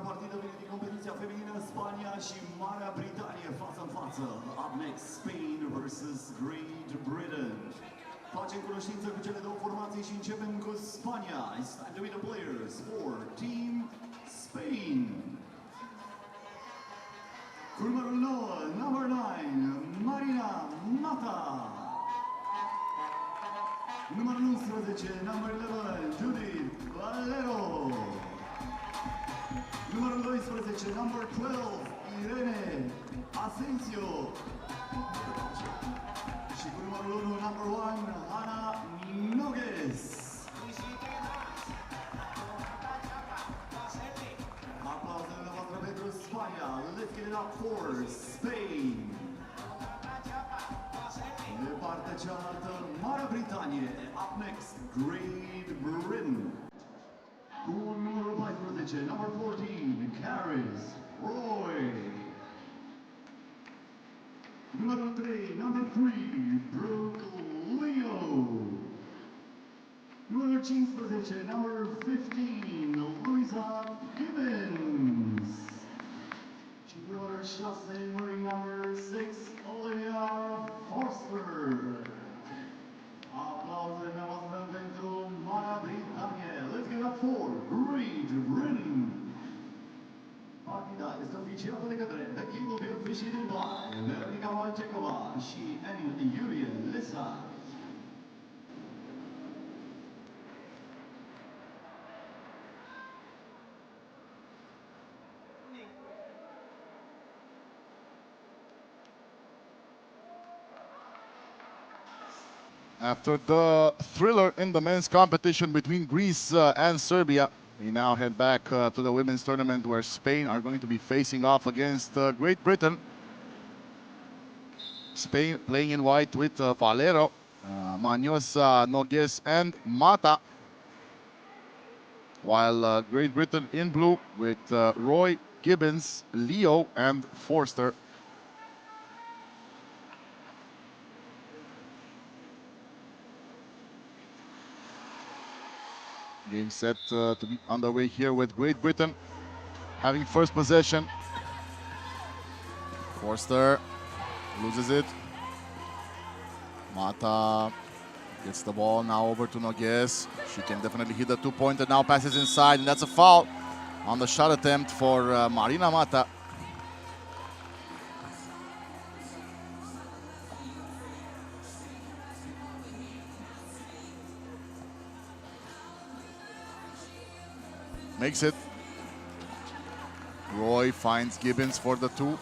Următoarea partidă vine din competiția feminină, Spania și Marea Britanie față în față. Up next, Spain versus Great Britain. Facem cunoștință cu cele două formații și începem cu Spania. It's time to meet the players for Team Spain. Cu numărul 9, number 9, Marina Mata. Numărul 11, number 11, Judith Valero. Numărul 12, number 12, Irene Asensio. Și cu numărul 1, number 1, Ana Nogues. Aplauzele voastre pentru Spania. Let's get it up for Spain. De partea cealaltă, Marea Britanie. Up next, Great Britain. Cu numărul 14, number 14, Caris Roy. Numărul 3, number 3, Brooke Leo. Numărul 15, number 15, Louisa Gibbons. Și numărul 6, wearing number 6, Olivia Foster. Aplauze noastre pentru Marea Britanie. Let's get up for Great Britain. Partida este oficiată de către The King will be officiated by Veronica Wojciechova și Julian Lisa. After the thriller in the men's competition between Greece and Serbia, we now head back to the women's tournament where Spain are going to be facing off against Great Britain. Spain playing in white with Valero, Maniosa, Nogues and Mata. While Great Britain in blue with Roy, Gibbons, Leo and Forster. Game set to be underway here with Great Britain having first possession. Forster loses it. Mata gets the ball now over to Nogues. She can definitely hit the two-pointer, now passes inside, and that's a foul on the shot attempt for Marina Mata. Makes it. Roy finds Gibbons for the two.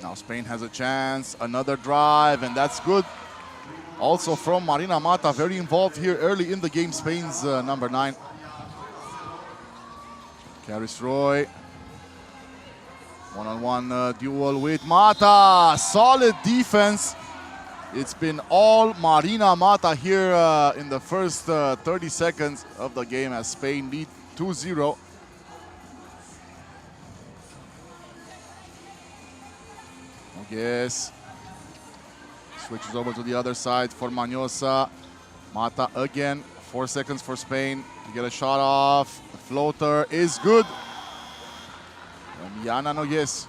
Now Spain has a chance, another drive, and that's good. Also from Marina Mata, very involved here early in the game, Spain's number 9. Caris Roy. One-on-one duel with Mata. Solid defense. It's been all Marina Mata here in the first 30 seconds of the game as Spain lead 2-0. Nogues switches over to the other side for Maniosa. Mata again, 4 seconds for Spain to get a shot off. The floater is good. And Yana Nogues.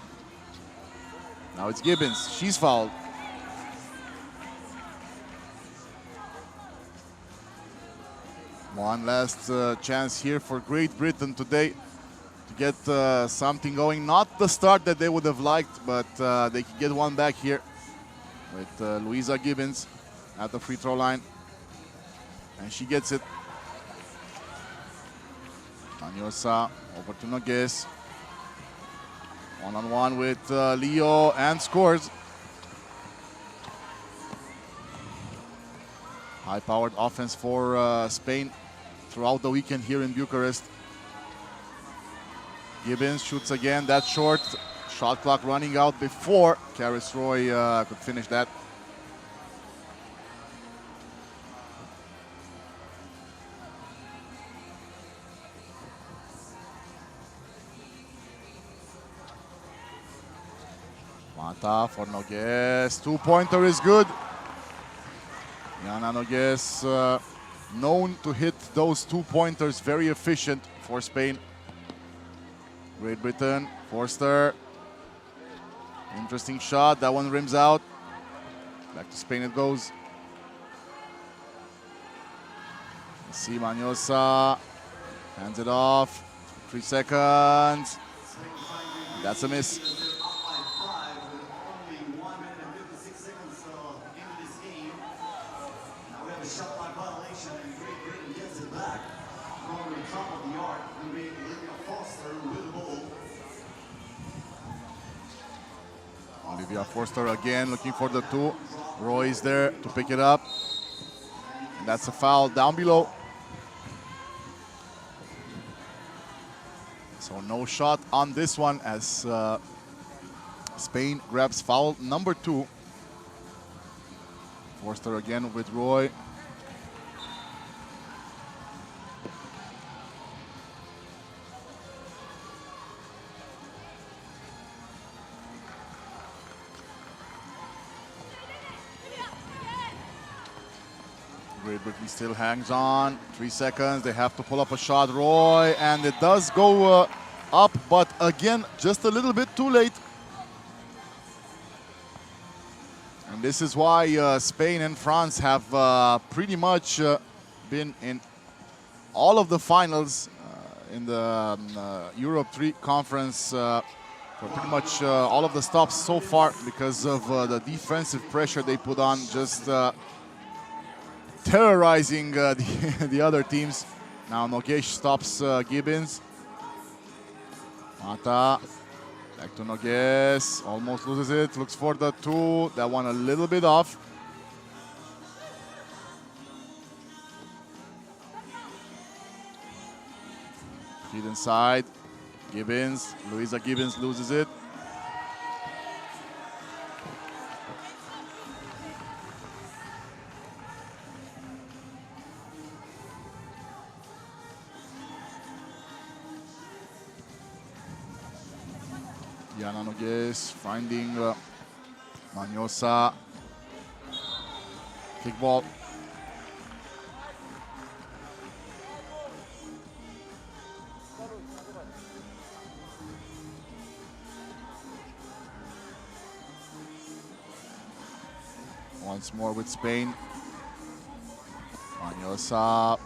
Now it's Gibbons, she's fouled. One last chance here for Great Britain today to get something going. Not the start that they would have liked, but they can get one back here with Louisa Gibbons at the free throw line. And she gets it. Maniosa over to Nogues. One-on-one with Leo and scores. High-powered offense for Spain throughout the weekend here in Bucharest. Gibbons shoots again, that's short. Shot clock running out before Caris Roy could finish that. Mata for Nogues, two-pointer is good. Yana Nogues known to hit those two-pointers, very efficient for Spain. Great Britain, Forster. Interesting shot, that one rims out. Back to Spain it goes. See Maniosa, hands it off, 3 seconds. That's a miss. Olivia Forster again looking for the 2. Roy is there to pick it up. And that's a foul down below. So no shot on this one as Spain grabs foul number 2. Forster again with Roy. Great Britain still hangs on. 3 seconds. They have to pull up a shot. Roy, and it does go up, but again, just a little bit too late. And this is why Spain and France have pretty much been in all of the finals in the Europe 3 conference for pretty much all of the stops so far because of the defensive pressure they put on, just terrorizing the other teams. Now Noguesh stops Gibbons. Mata, back to Nogues, almost loses it, looks for the 2, that one a little bit off. Feed inside, Gibbons, Louisa Gibbons loses it. Yana Nogues finding Maniosa. Kick ball. Once more with Spain. Maniosa.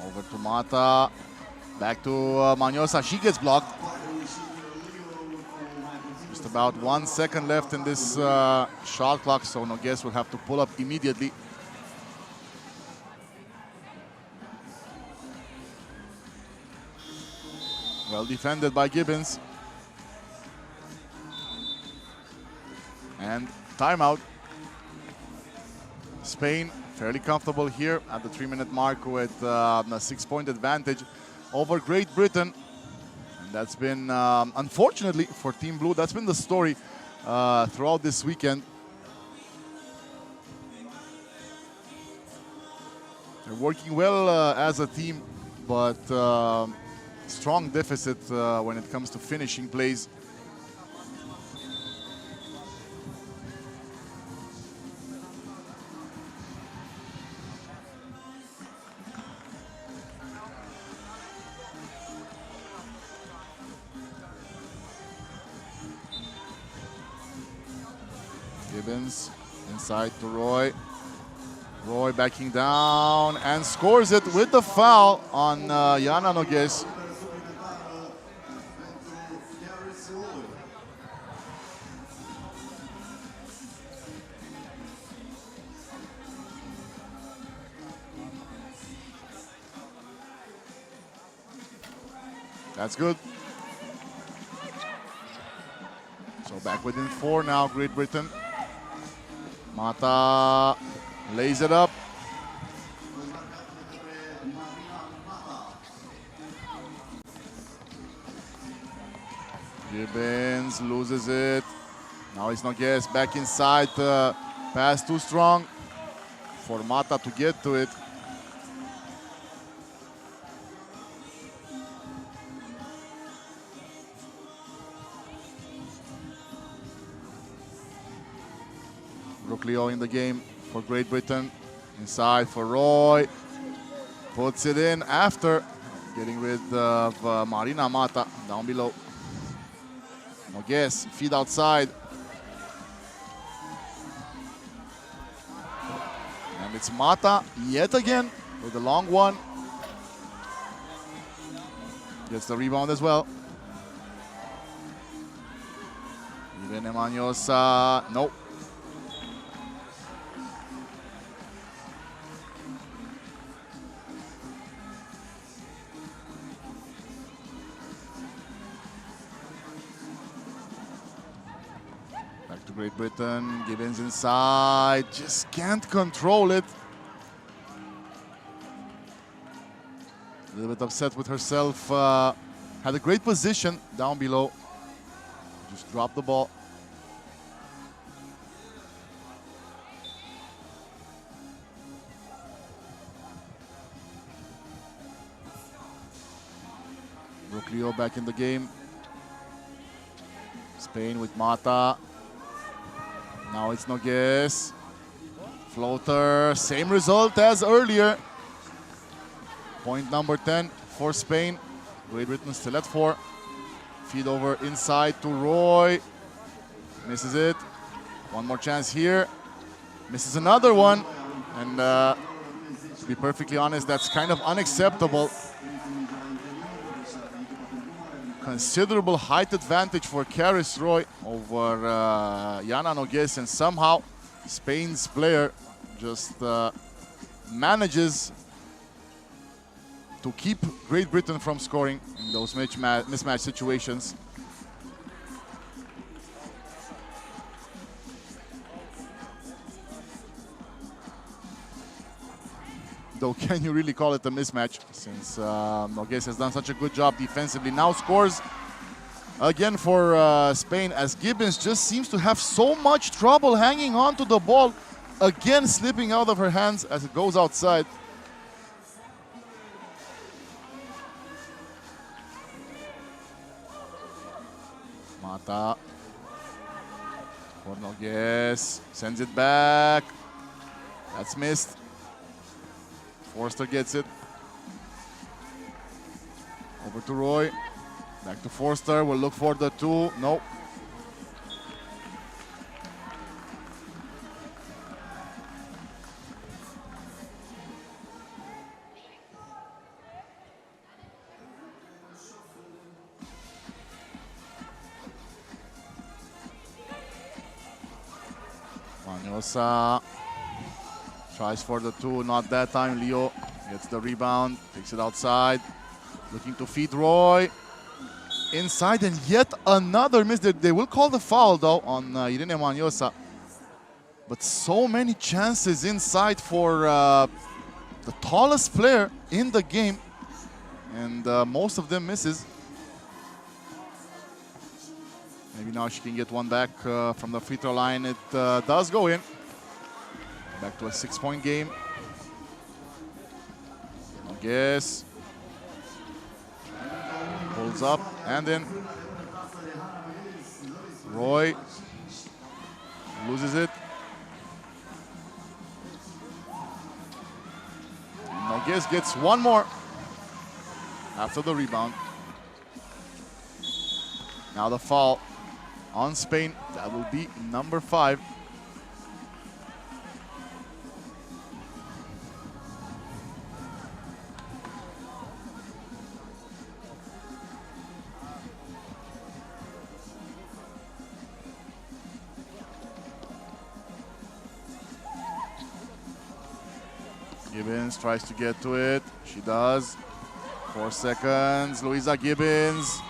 Over to Mata. Back to Maniosa. She gets blocked. Just about 1 second left in this shot clock, so Nogues will have to pull up immediately. Well defended by Gibbons. And timeout. Spain fairly comfortable here at the 3-minute mark with a 6-point advantage over Great Britain. And that's been, unfortunately for Team Blue, that's been the story throughout this weekend. They're working well as a team, but strong deficit when it comes to finishing plays. Gibbons inside to Roy. Roy backing down and scores it with the foul on Yana Nogues. That's good. So back within 4 now, Great Britain. Mata lays it up. Gibbons loses it. Now it's Nogues back inside. Pass too strong for Mata to get to it. Leo in the game for Great Britain. Inside for Roy. Puts it in after getting rid of Marina Mata down below. Nogues, feed outside. And it's Mata yet again with the long one. Gets the rebound as well. Irene Maniosa, nope. Back to Great Britain, Gibbons inside, just can't control it. A little bit upset with herself, had a great position down below. Just dropped the ball. Brooklyn back in the game. Spain with Mata. Now it's Nogues. Floater, same result as earlier. Point number 10 for Spain. Great Britain still at 4. Feed over inside to Roy. Misses it. One more chance here. Misses another one. And to be perfectly honest, that's kind of unacceptable. Considerable height advantage for Karis Roy over Jana Nogues, and somehow Spain's player just manages to keep Great Britain from scoring in those mismatch situations. Though, can you really call it a mismatch since Nogues has done such a good job defensively? Now scores again for Spain as Gibbons just seems to have so much trouble hanging on to the ball. Again slipping out of her hands as it goes outside. Mata for Nogues, sends it back. That's missed. Forster gets it. Over to Roy. Back to Forster. We'll look for the 2. Nope. Maniosa tries for the 2, not that time. Leo gets the rebound, takes it outside, looking to feed Roy. Inside, and yet another miss. They will call the foul though on Irene Maniosa. But so many chances inside for the tallest player in the game, and most of them misses. Maybe now she can get one back from the free throw line. It does go in. Back to a 6-point game. Nogues pulls up and in. Roy loses it. Nogues gets one more after the rebound. Now the foul on Spain. That will be number 5. Gibbons tries to get to it. She does. 4 seconds. Louisa Gibbons.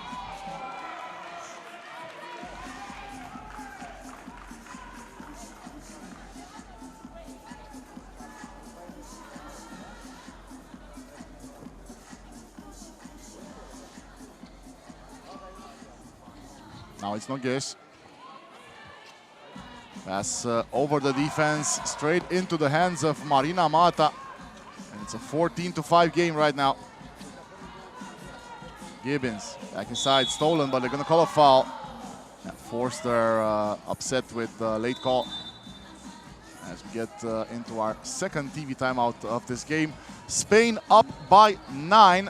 Now it's Nogues. Pass over the defense, straight into the hands of Marina Mata. And it's a 14-5 game right now. Gibbons back inside, stolen, but they're going to call a foul. That Forster upset with the late call. as we get into our second TV timeout of this game. Spain up by 9.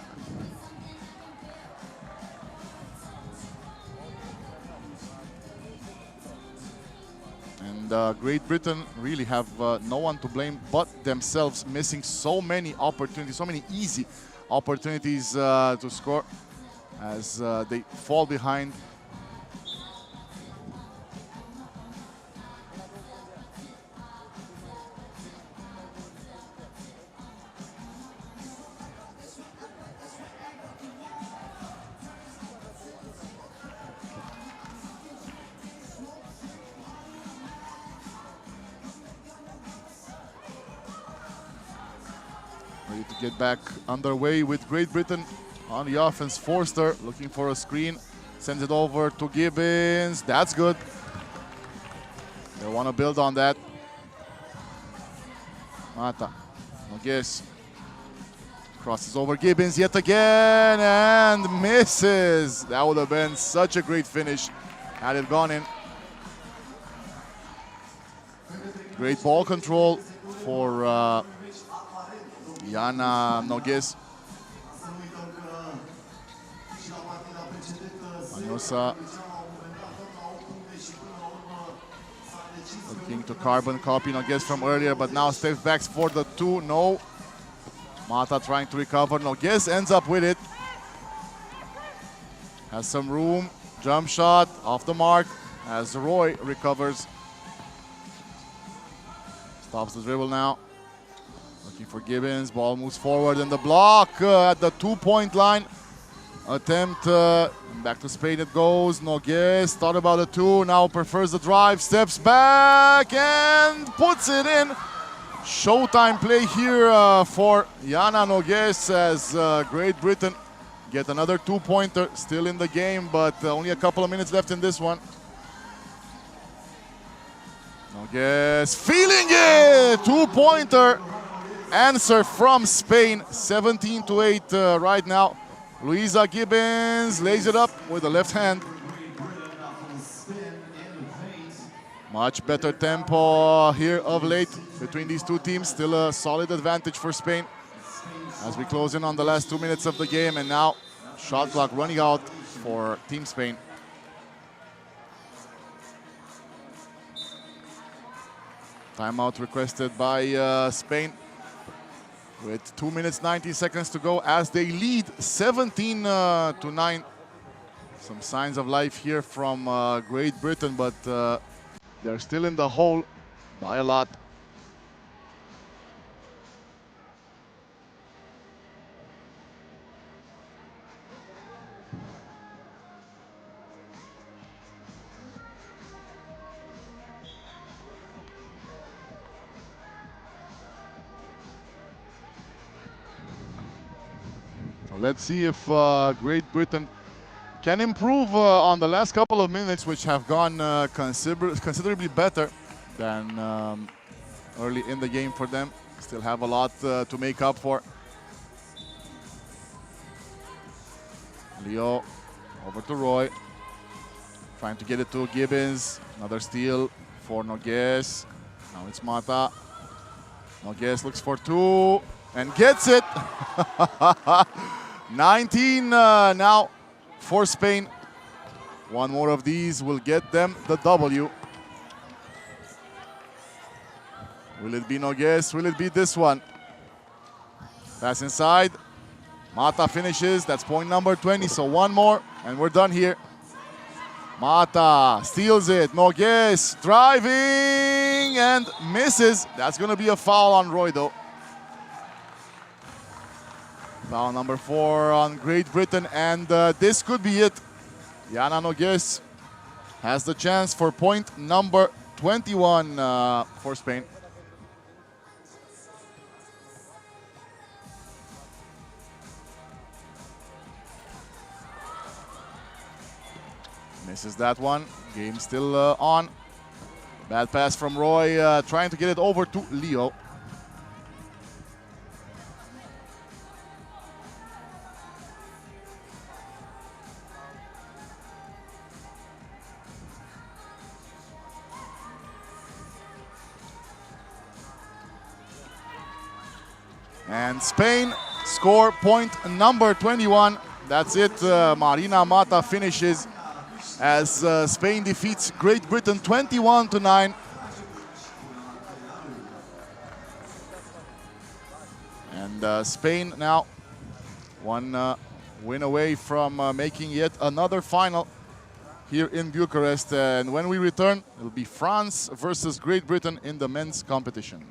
And Great Britain really have no one to blame but themselves, missing so many opportunities, so many easy opportunities to score as they fall behind. Ready to get back underway with Great Britain on the offense. Forster looking for a screen, sends it over to Gibbons. That's good. They want to build on that. Mata, Nogues crosses over Gibbons yet again and misses. That would have been such a great finish had it gone in. Great ball control for Iana Nogues. Aniosa looking to carbon copy Nogues from earlier, but now steps back for the 2. No. Mata trying to recover. Nogues ends up with it. Has some room. Jump shot off the mark as Roy recovers. Stops the dribble now. Looking for Gibbons. Ball moves forward and the block at the 2-point line. Attempt back to Spain it goes. Nogues thought about a 2. Now prefers the drive. Steps back and puts it in. Showtime play here for Iana Nogues as Great Britain get another 2-pointer. Still in the game, but only a couple of minutes left in this one. Nogues feeling it! 2-pointer answer from Spain. 17-8 right now. Luisa Gibbons lays it up with the left hand. Much better tempo here of late between these two teams. Still a solid advantage for Spain as we close in on the last 2 minutes of the game. And now shot clock running out for Team Spain. Timeout requested by Spain with 2 minutes 90 seconds to go as they lead 17-9. Some signs of life here from Great Britain, but they're still in the hole by a lot. Let's see if Great Britain can improve on the last couple of minutes, which have gone considerably better than early in the game for them. Still have a lot to make up for. Leo over to Roy. Trying to get it to Gibbons. Another steal for Nogues. Now it's Mata. Nogues looks for 2 and gets it. 19 now for Spain. One more of these will get them the W. Will it be Nogues? Will it be this one? Pass inside. Mata finishes. That's point number 20. So one more and we're done here. Mata steals it. Nogues driving and misses. That's going to be a foul on Roy though. Foul number 4 on Great Britain, and this could be it. Iana Nogues has the chance for point number 21 for Spain. Misses that one. Game still on. Bad pass from Roy, trying to get it over to Leo. And Spain score point number 21. That's it. Marina Mata finishes as Spain defeats Great Britain 21-9. And Spain now one win away from making yet another final here in Bucharest. And when we return, it'll be France versus Great Britain in the men's competition.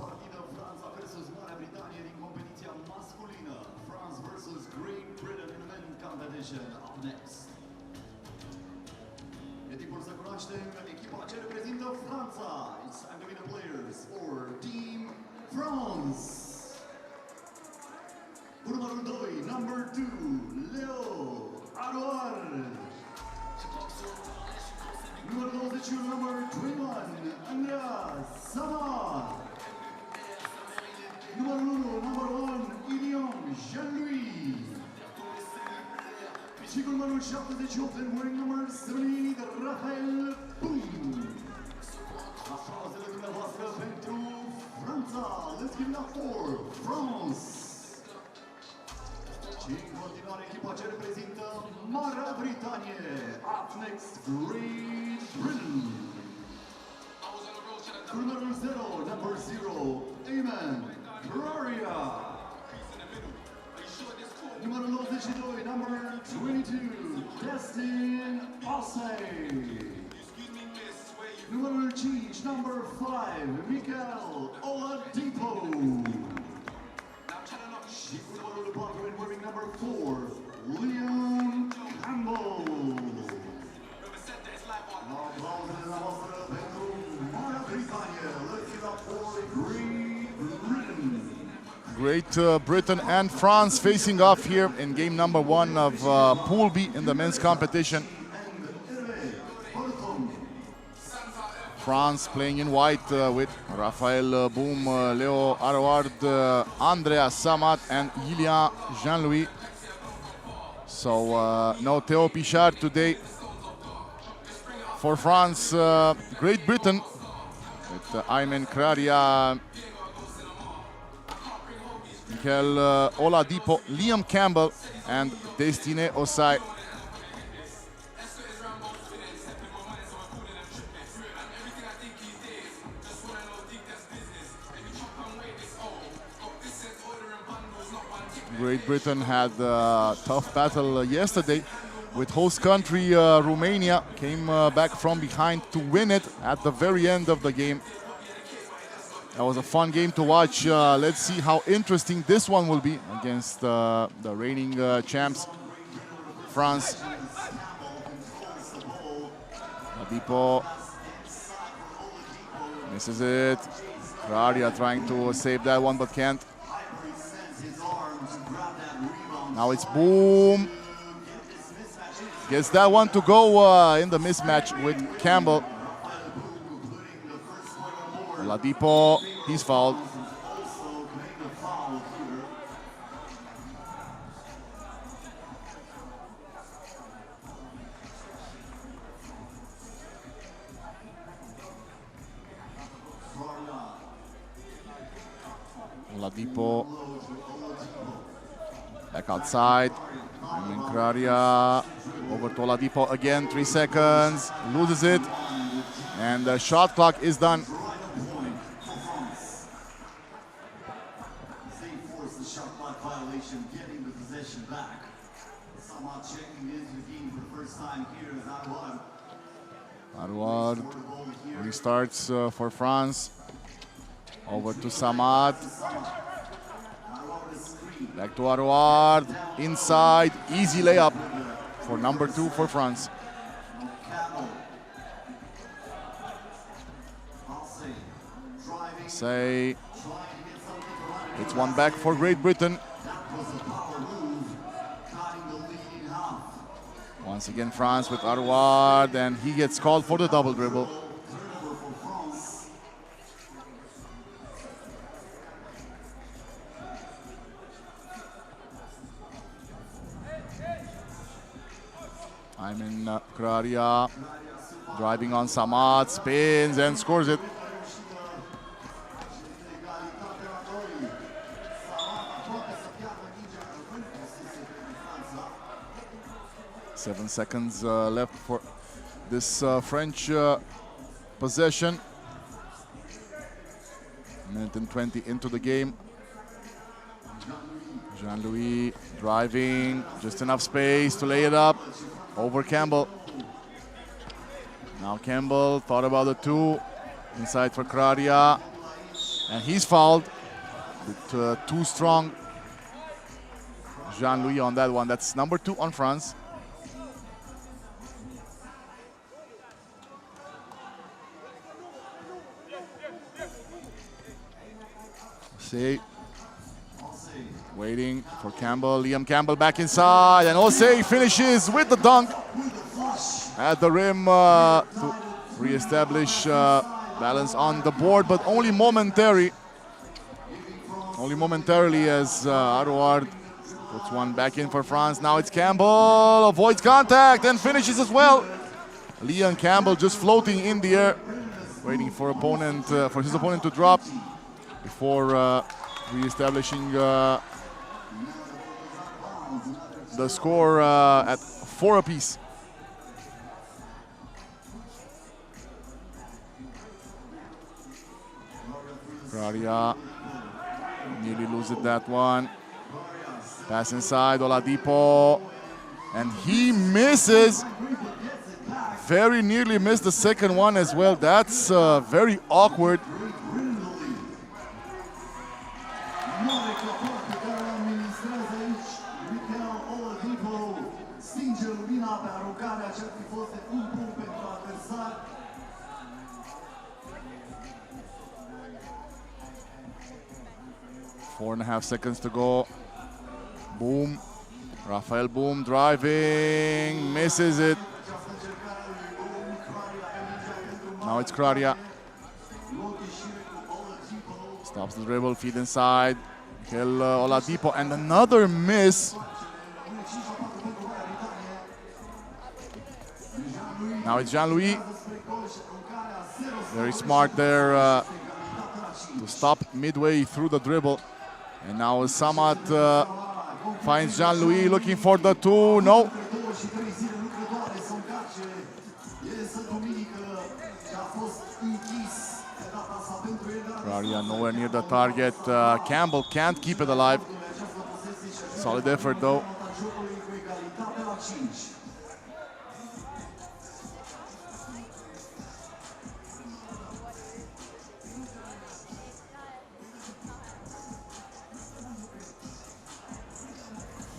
Partidă Franța versus Marea Britanie din competiția masculină. France versus Great Britain in the men's competition. Up next. E timpul să cunoaștem echipa ce reprezintă Franța. It's time to be the players for Team France. Cu numărul 2, number 2, Leo Aroar. Numărul 21, number 21, Andrea Samar. Numărul 1, number 1, Ilion Jean-Louis. Și cu numărul 78, and wearing number 70, Rafael Boum. Aplauzele dumneavoastră pentru Franța. Let's give it up for France. Și în continuare echipa ce reprezintă Marea Britanie. Up next, Great Britain. Cu numărul 0, number 0, Amen Gloria. Numărul 92, number 22, Destin Osei. Numărul 5, number 5, Michael Oladipo. Și cu numărul 4, and wearing number 4, Liam Campbell. Aplauzele noastre pentru Marea Britanie. Let's give it up for Great Britain. Great Britain and France facing off here in game number 1 of Pool B in the men's competition. France playing in white with Rafael Boum, Leo Arouard, Andrea Samat and Ilian Jean-Louis. So no Theo Pichard today for France. Great Britain with Aymen Kraria, Mikel Oladipo, Liam Campbell, and Destine Osai. Great Britain had a tough battle yesterday with host country Romania. Came back from behind to win it at the very end of the game. That was a fun game to watch. Let's see how interesting this one will be against the reigning champs, France. Oladipo misses it. Kraria trying to save that one but can't. Now it's Boom. Gets that one to go in the mismatch with Campbell. Oladipo, he's fouled. Oladipo back outside. Aymen Kraria over to Oladipo again. 3 seconds. Loses it. And the shot clock is done. They force the shot clock violation, getting the possession back. Somehow checking into the game for the first time here is Arwad. Arwad restarts for France. Over to Samad. Back to Arwad. Inside. Easy layup for number 2 for France. Say it's one back for Great Britain. Once again, France with Arwad, and he gets called for the double dribble. Aymen Kraria driving on Samad, spins and scores it. Seven seconds left for this French possession. Minute and 20 into the game. Jean-Louis driving, just enough space to lay it up over Campbell. Now Campbell thought about the 2, inside for Kraria, and he's fouled with too strong. Jean-Louis on that one. That's number 2 on France. See, waiting for Campbell. Liam Campbell back inside, and Osei finishes with the dunk at the rim to re-establish balance on the board, but only momentarily. Only momentarily as Arwad puts one back in for France. Now it's Campbell, avoids contact and finishes as well. Liam Campbell just floating in the air, waiting for his opponent to drop before re-establishing the score at 4 apiece. Kraria nearly loses that one. Pass inside, Oladipo, and he misses. Very nearly missed the second one as well. That's very awkward. Four and a half seconds to go. Boom. Rafael Boom driving, misses it. Now it's Kraria. Stops the dribble, feed inside. Mikel Oladipo, and another miss. Now it's Jean-Louis. Very smart there to stop midway through the dribble. And now Samat finds Jean-Louis looking for the two. No. Kraria nowhere near the target. Campbell can't keep it alive. Solid effort though.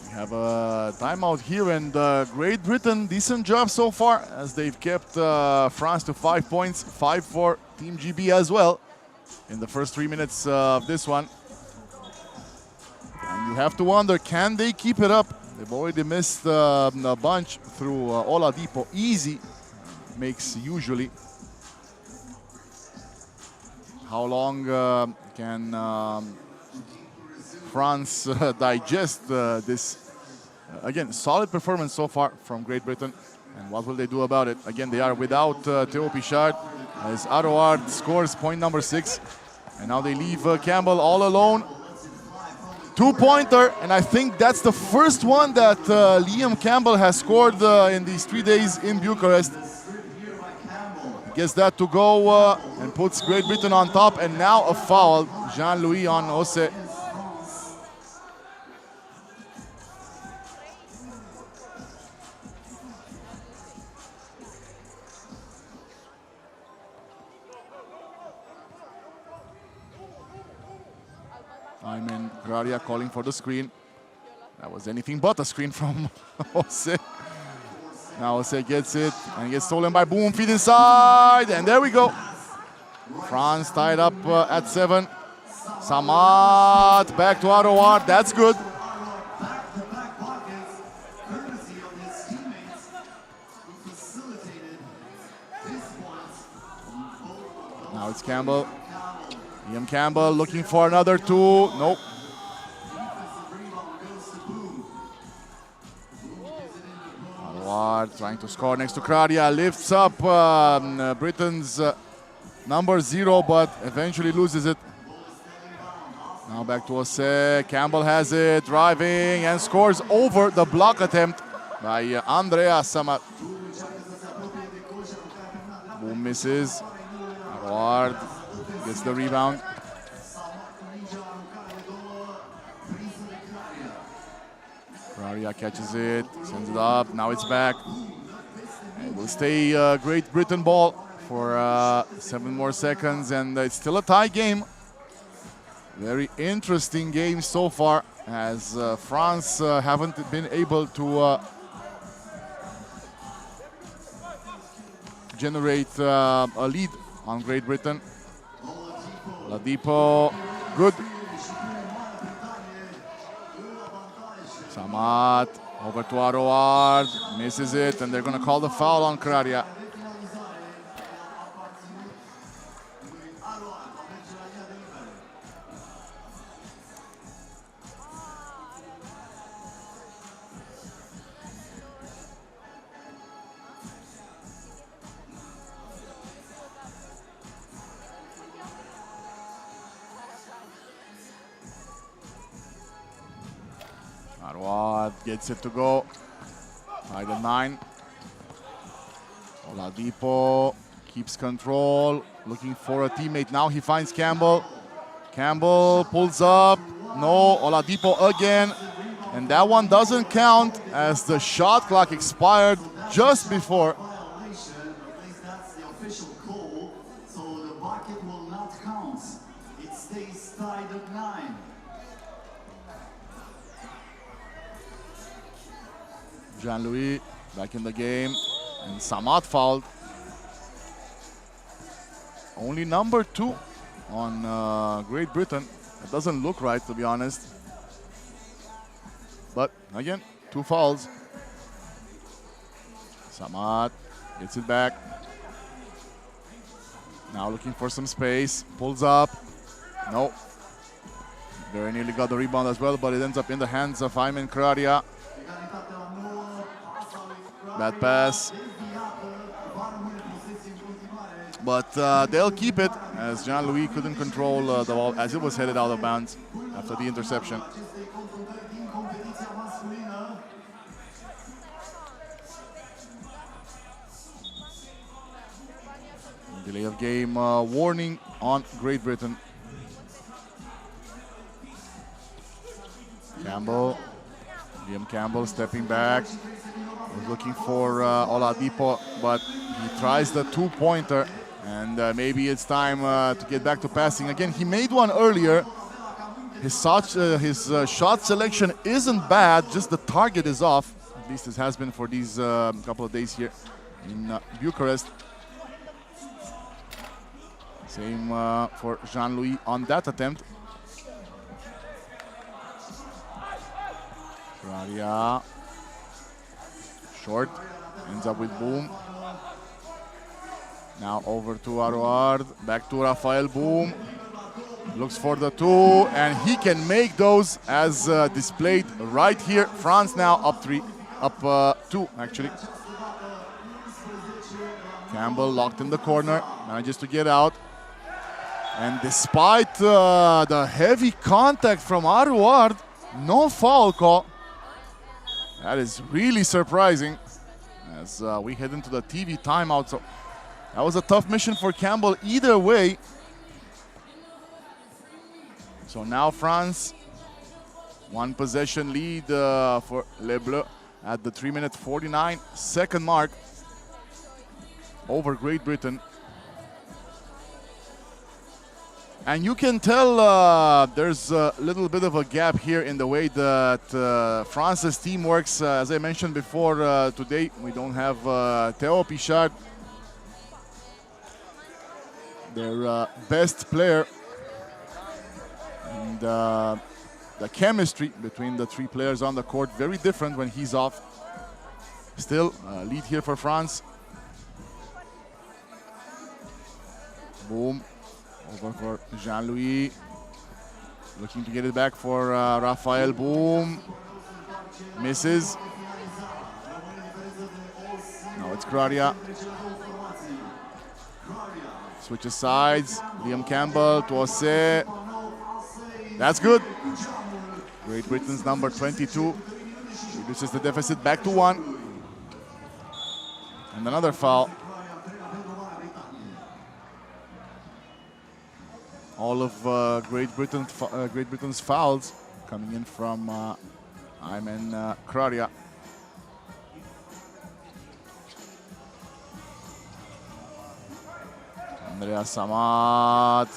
We have a timeout here, and Great Britain, decent job so far as they've kept France to 5 points, 5 for Team GB as well in the first 3 minutes of this one. And you have to wonder, can they keep it up? They've already missed a bunch through Oladipo. Easy makes usually. How long can France digest this? Again, solid performance so far from Great Britain. And what will they do about it? Again, they are without Theo Pichard as Arouard scores point number 6. And now they leave Campbell all alone. Two-pointer, and I think that's the first one that Liam Campbell has scored in these 3 days in Bucharest. Gets that to go and puts Great Britain on top, and now a foul. Jean-Louis on Ose. Ayman Graria calling for the screen. That was anything but a screen from Ose. Now Ose gets it and gets stolen by Boom. Feed inside, and there we go. France tied up at 7. Samat back to Arouard. That's good. Now it's Campbell. Liam Campbell looking for another two. Nope. Arouard trying to score next to Kraria. Lifts up Britain's number 0, but eventually loses it. Now back to Ose. Campbell has it, driving, and scores over the block attempt by Andrea Samat. Boom misses. Arouard gets the rebound. Kraria catches it, sends it up, now it's back. It will stay Great Britain ball for 7 more seconds, and it's still a tie game. Very interesting game so far, as France haven't been able to generate a lead on Great Britain. Oladipo, good. Samat over to Arouard, misses it, and they're going to call the foul on Kraria. Arouard gets it to go. Tied at 9. Oladipo keeps control, looking for a teammate. Now he finds Campbell. Campbell pulls up. No, Oladipo again. And that one doesn't count as the shot clock expired just before. That's the official call, so the bucket will not count. It stays tied at 9. Jean-Louis back in the game, and Samat fouled. Only number 2 on Great Britain. It doesn't look right, to be honest. But again, 2 fouls. Samat gets it back. Now looking for some space, pulls up. No. Very nearly got the rebound as well, but it ends up in the hands of Ayman Kraria. Bad pass. But they'll keep it, as Jean-Louis couldn't control the ball as it was headed out of bounds after the interception. Delay of game warning on Great Britain. Liam Campbell stepping back. Was looking for Oladipo, but he tries the two-pointer, and maybe it's time to get back to passing. Again, he made one earlier. His shot selection isn't bad, just the target is off. At least it has been for these couple of days here in Bucharest. Same for Jean-Louis on that attempt. Raria. Short, ends up with Boom. Now over to Arouard, back to Rafael Boom. Looks for the two, and he can make those as displayed right here. France now up two actually. Campbell locked in the corner, manages to get out. And despite the heavy contact from Arouard, no foul call. That is really surprising as we head into the TV timeout. So that was a tough mission for Campbell either way. So now France, one possession lead for Les Bleus at the 3-minute 49-second mark over Great Britain. And you can tell there's a little bit of a gap here in the way that France's team works. As I mentioned before, today we don't have Theo Pichard, their best player. And the chemistry between the three players on the court, very different when he's off. Still, lead here for France. Boom. Over for Jean-Louis. Looking to get it back for Rafael Boom. Misses. Now it's Kraria. Switches sides. Liam Campbell to Ose. That's good. Great Britain's number 22 reduces the deficit back to 1. And another foul. All of Great Britain's fouls coming in from Ayman Kraria. Andrea Samat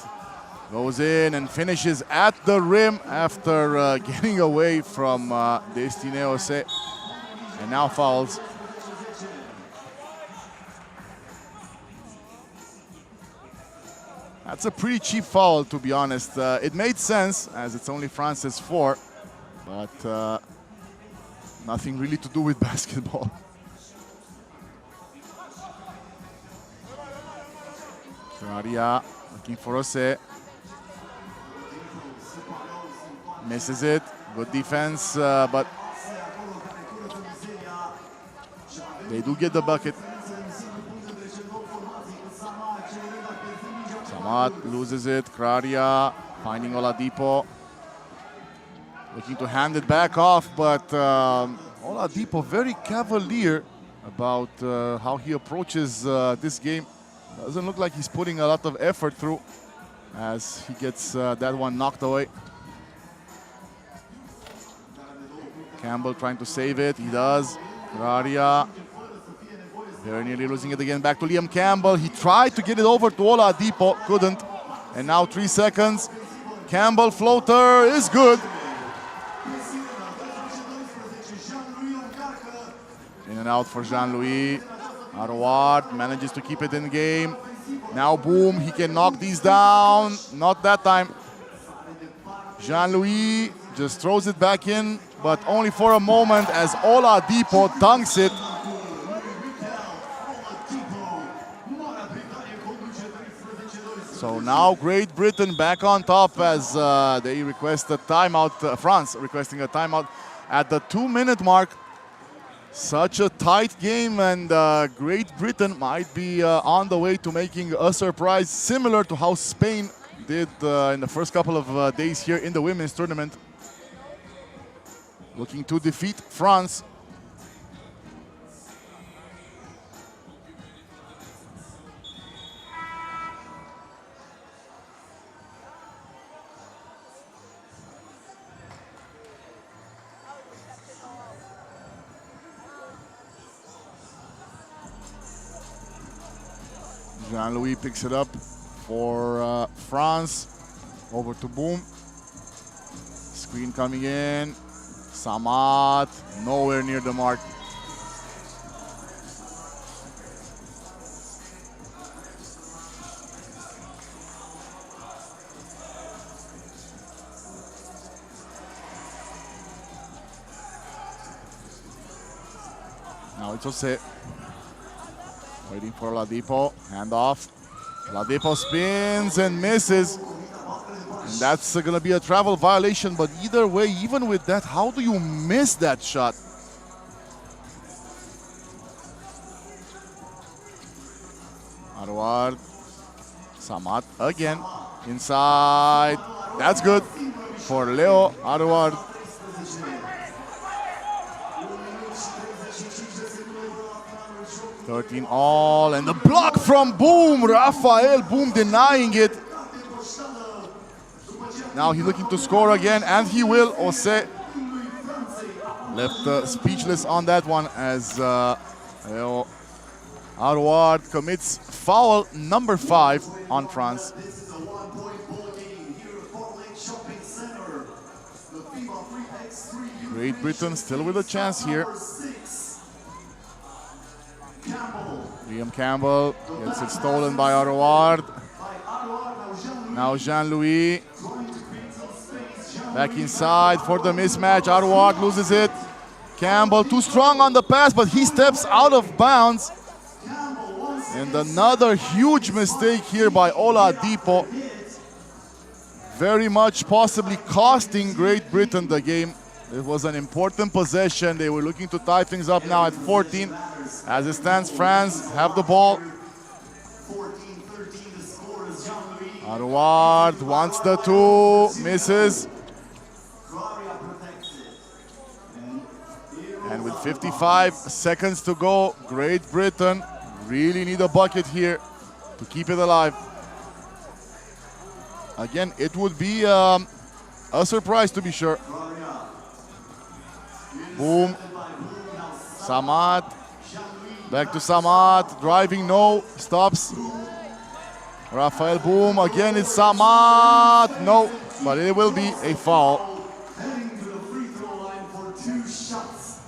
goes in and finishes at the rim after getting away from Destine Ose, and now fouls. That's a pretty cheap foul, to be honest. It made sense, as it's only France's 4, but nothing really to do with basketball. Kraria looking for Ose. Misses it. Good defense, but they do get the bucket. Samat loses it. Kraria finding Oladipo. Looking to hand it back off, but Oladipo very cavalier about how he approaches this game. Doesn't look like he's putting a lot of effort through as he gets that one knocked away. Campbell trying to save it. He does. Kraria very nearly losing it again. Back to Liam Campbell. He tried to get it over to Oladipo. Couldn't. And now 3 seconds. Campbell floater is good. In and out for Jean-Louis. Arouard manages to keep it in game. Now Boom. He can knock these down. Not that time. Jean-Louis just throws it back in, but only for a moment as Oladipo dunks it. So now Great Britain back on top as they request a timeout. France requesting a timeout at the 2-minute mark. Such a tight game, and Great Britain might be on the way to making a surprise, similar to how Spain did in the first couple of days here in the women's tournament. Looking to defeat France. Jean-Louis picks it up for France. Over to Boom. Screen coming in. Samat, nowhere near the mark. Now it's Jose. Waiting for Ladipo, hand off. Ladipo spins and misses. And that's gonna be a travel violation, but either way, even with that, how do you miss that shot? Arward, Samat again, inside. That's good for Leo Arward. $13 all, and the block from Boom. Rafael Boom denying it. Now he's looking to score again, and he will. Jose left speechless on that one as Leo Arward commits foul number 5 on France. This is a one-point ball game here at Ball Lake Shopping Center. The FIBA 3x3. Great Britain still with a chance here. Liam Campbell gets it stolen by Arward. Now Jean-Louis back inside for the mismatch. Arward loses it. Campbell too strong on the pass, but he steps out of bounds. And another huge mistake here by Oladipo. Very much possibly costing Great Britain the game. It was an important possession. They were looking to tie things up now at 14. As it stands, France have the ball. Arward wants the two, misses. And with 55 seconds to go, Great Britain really need a bucket here to keep it alive. Again, it would be a surprise to be sure. Boom. Samat. Back to Samat. Driving, no. Stops. Rafael Boom. Again, it's Samat. No, but it will be a foul. Heading to the free throw line for 2 shots.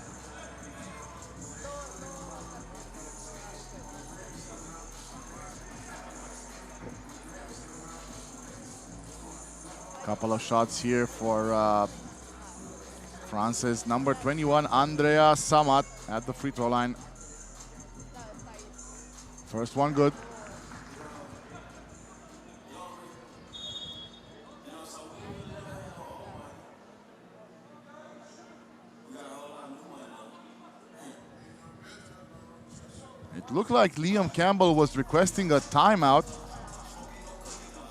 Couple of shots here for France's number 21, Andrea Samat, at the free throw line. First one good. It looked like Liam Campbell was requesting a timeout.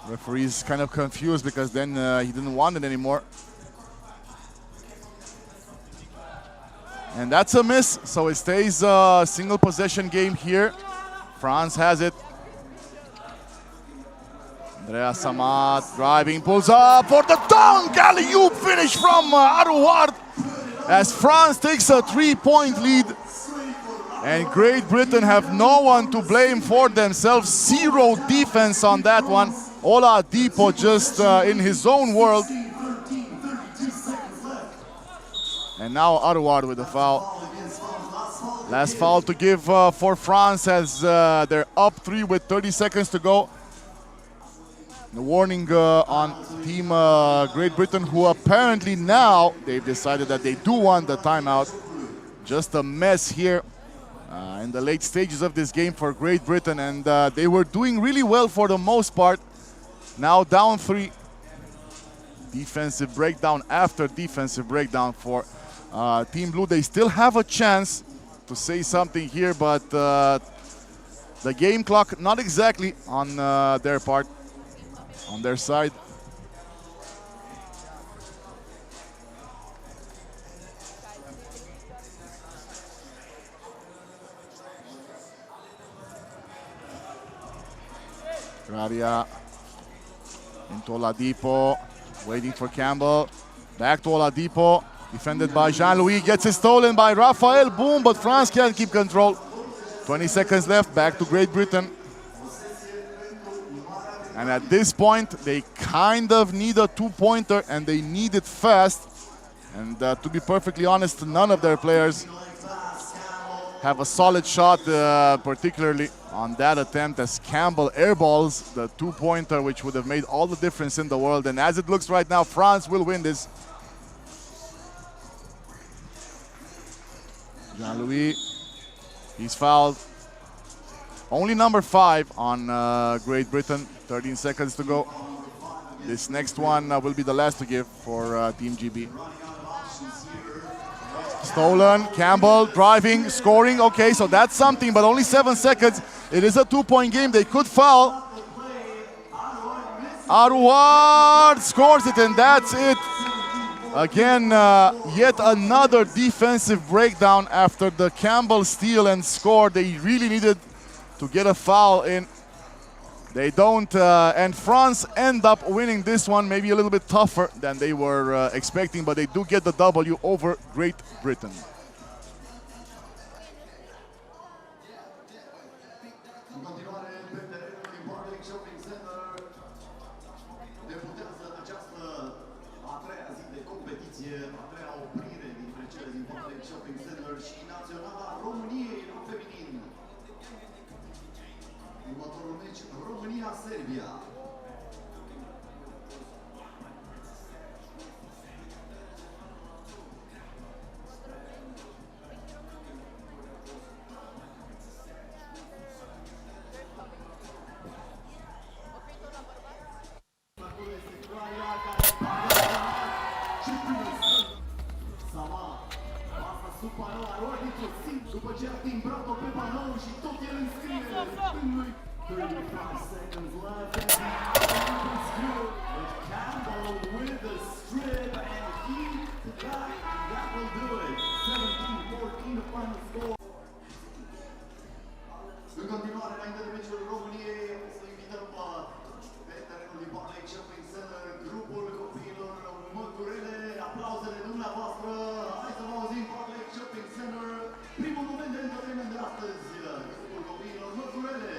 Referee's kind of confused because then he didn't want it anymore. And that's a miss, so it stays a single possession game here. France has it. Andrea Samat driving, pulls up for the dunk. Alley-oop finish from Arward as France takes a 3-point lead. And Great Britain have no one to blame for themselves. Zero defense on that one. Oladipo just in his own world. And now Arward with the foul. Last foul to give for France as they're up 3 with 30 seconds to go. The warning on Team Great Britain, who apparently now they've decided that they do want the timeout. Just a mess here in the late stages of this game for Great Britain, and they were doing really well for the most part. Now down 3. Defensive breakdown after defensive breakdown for Team Blue. They still have a chance to say something here, but the game clock not exactly on their part, on their side. Gradia into Oladipo, waiting for Campbell. Back to Oladipo, defended by Jean-Louis, gets it stolen by Raphael. Boom, but France can't keep control. 20 seconds left, back to Great Britain. And at this point, they kind of need a two-pointer, and they need it fast. And to be perfectly honest, none of their players have a solid shot, particularly on that attempt, as Campbell airballs the two-pointer, which would have made all the difference in the world. And as it looks right now, France will win this. Jean-Louis, he's fouled. Only number 5 on Great Britain. 13 seconds to go. This next one will be the last to give for Team GB. Stolen, Campbell driving, scoring. Okay, so that's something, but only 7 seconds. It is a 2-point game. They could foul. Arouard scores it, and that's it. Again, yet another defensive breakdown after the Campbell steal and score. They really needed to get a foul in. They don't, and France end up winning this one, maybe a little bit tougher than they were expecting, but they do get the W over Great Britain. Următorul meci, România-Serbia. După ce a timbrat-o pe panou și tot el înscrie stângului. 35 seconds left and the end is good. But Campbell with the strip and he got it, and that will do it. 17-14 the final score. În continuare, înainte de meciul României, să invităm pe terenul din Barley Shopping Center grupul copiilor Măgurele. Aplauzele dumneavoastră. Hai să vă auzim Barley Shopping Center. Primul moment de entertainment de astăzi, grupul copiilor Măgurele.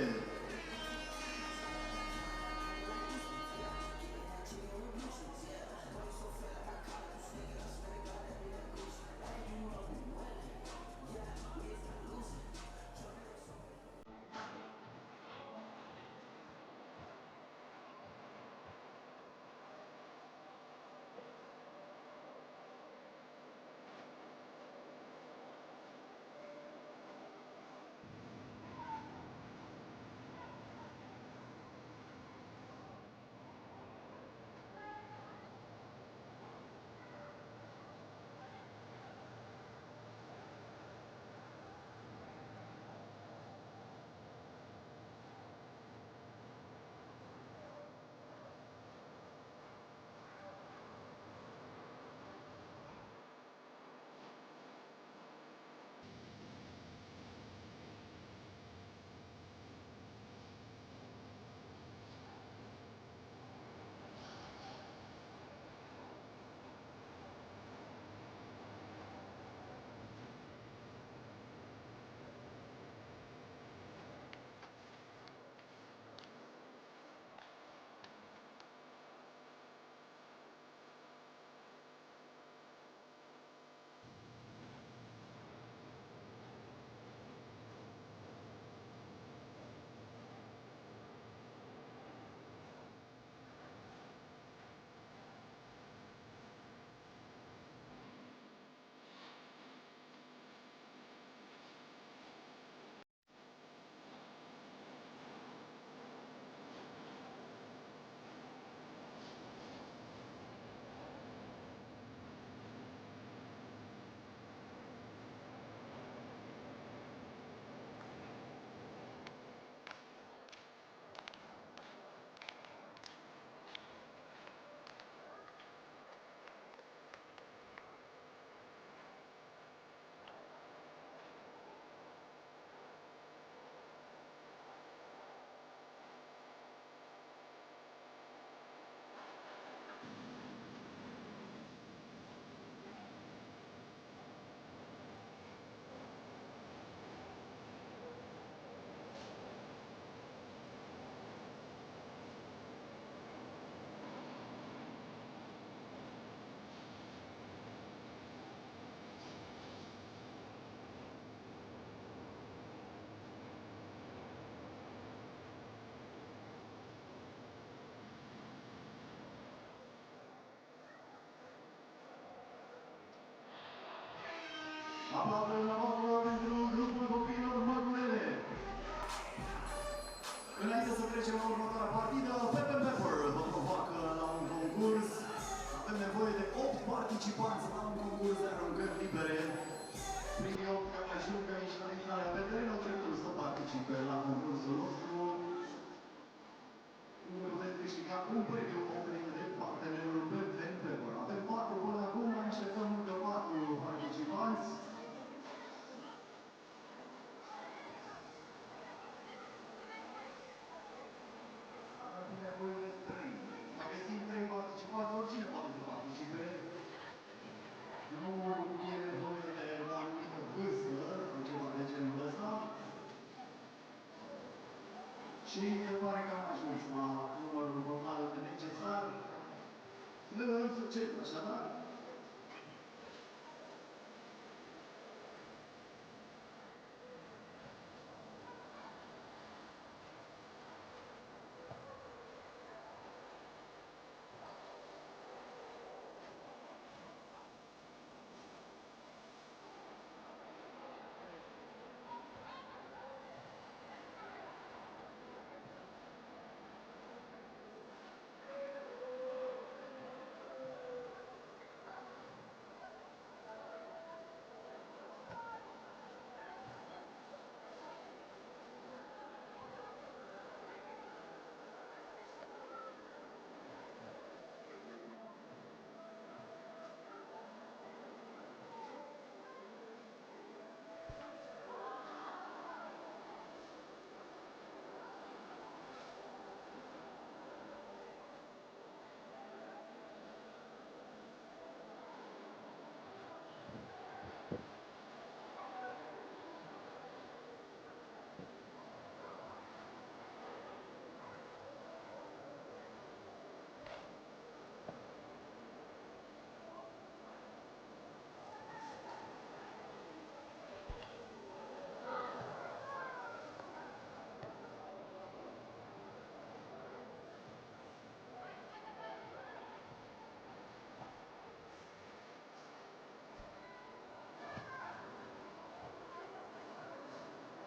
Aplauze la mână pentru grupul copiilor Măgurele. Înainte să trecem la următoarea partidă, Pepper Pepper vă provoacă la un concurs. Avem nevoie de 8 participanți la un concurs de aruncări libere. Primii 8 care ajung aici la intrarea pe teren au dreptul să participe la concursul nostru. Unde puteți câștiga un premiu oferit de partenerul Pepper Pepper. Avem 4 până acum, mai așteptăm încă 4 participanți. Avem nevoie de 3. Dacă găsim 3 participanți, oricine poate să participe. Nu e nevoie de o anumită vârstă sau ceva de genul ăsta. Și se pare că am ajuns la numărul total de necesar. Ne dăm succes, așadar.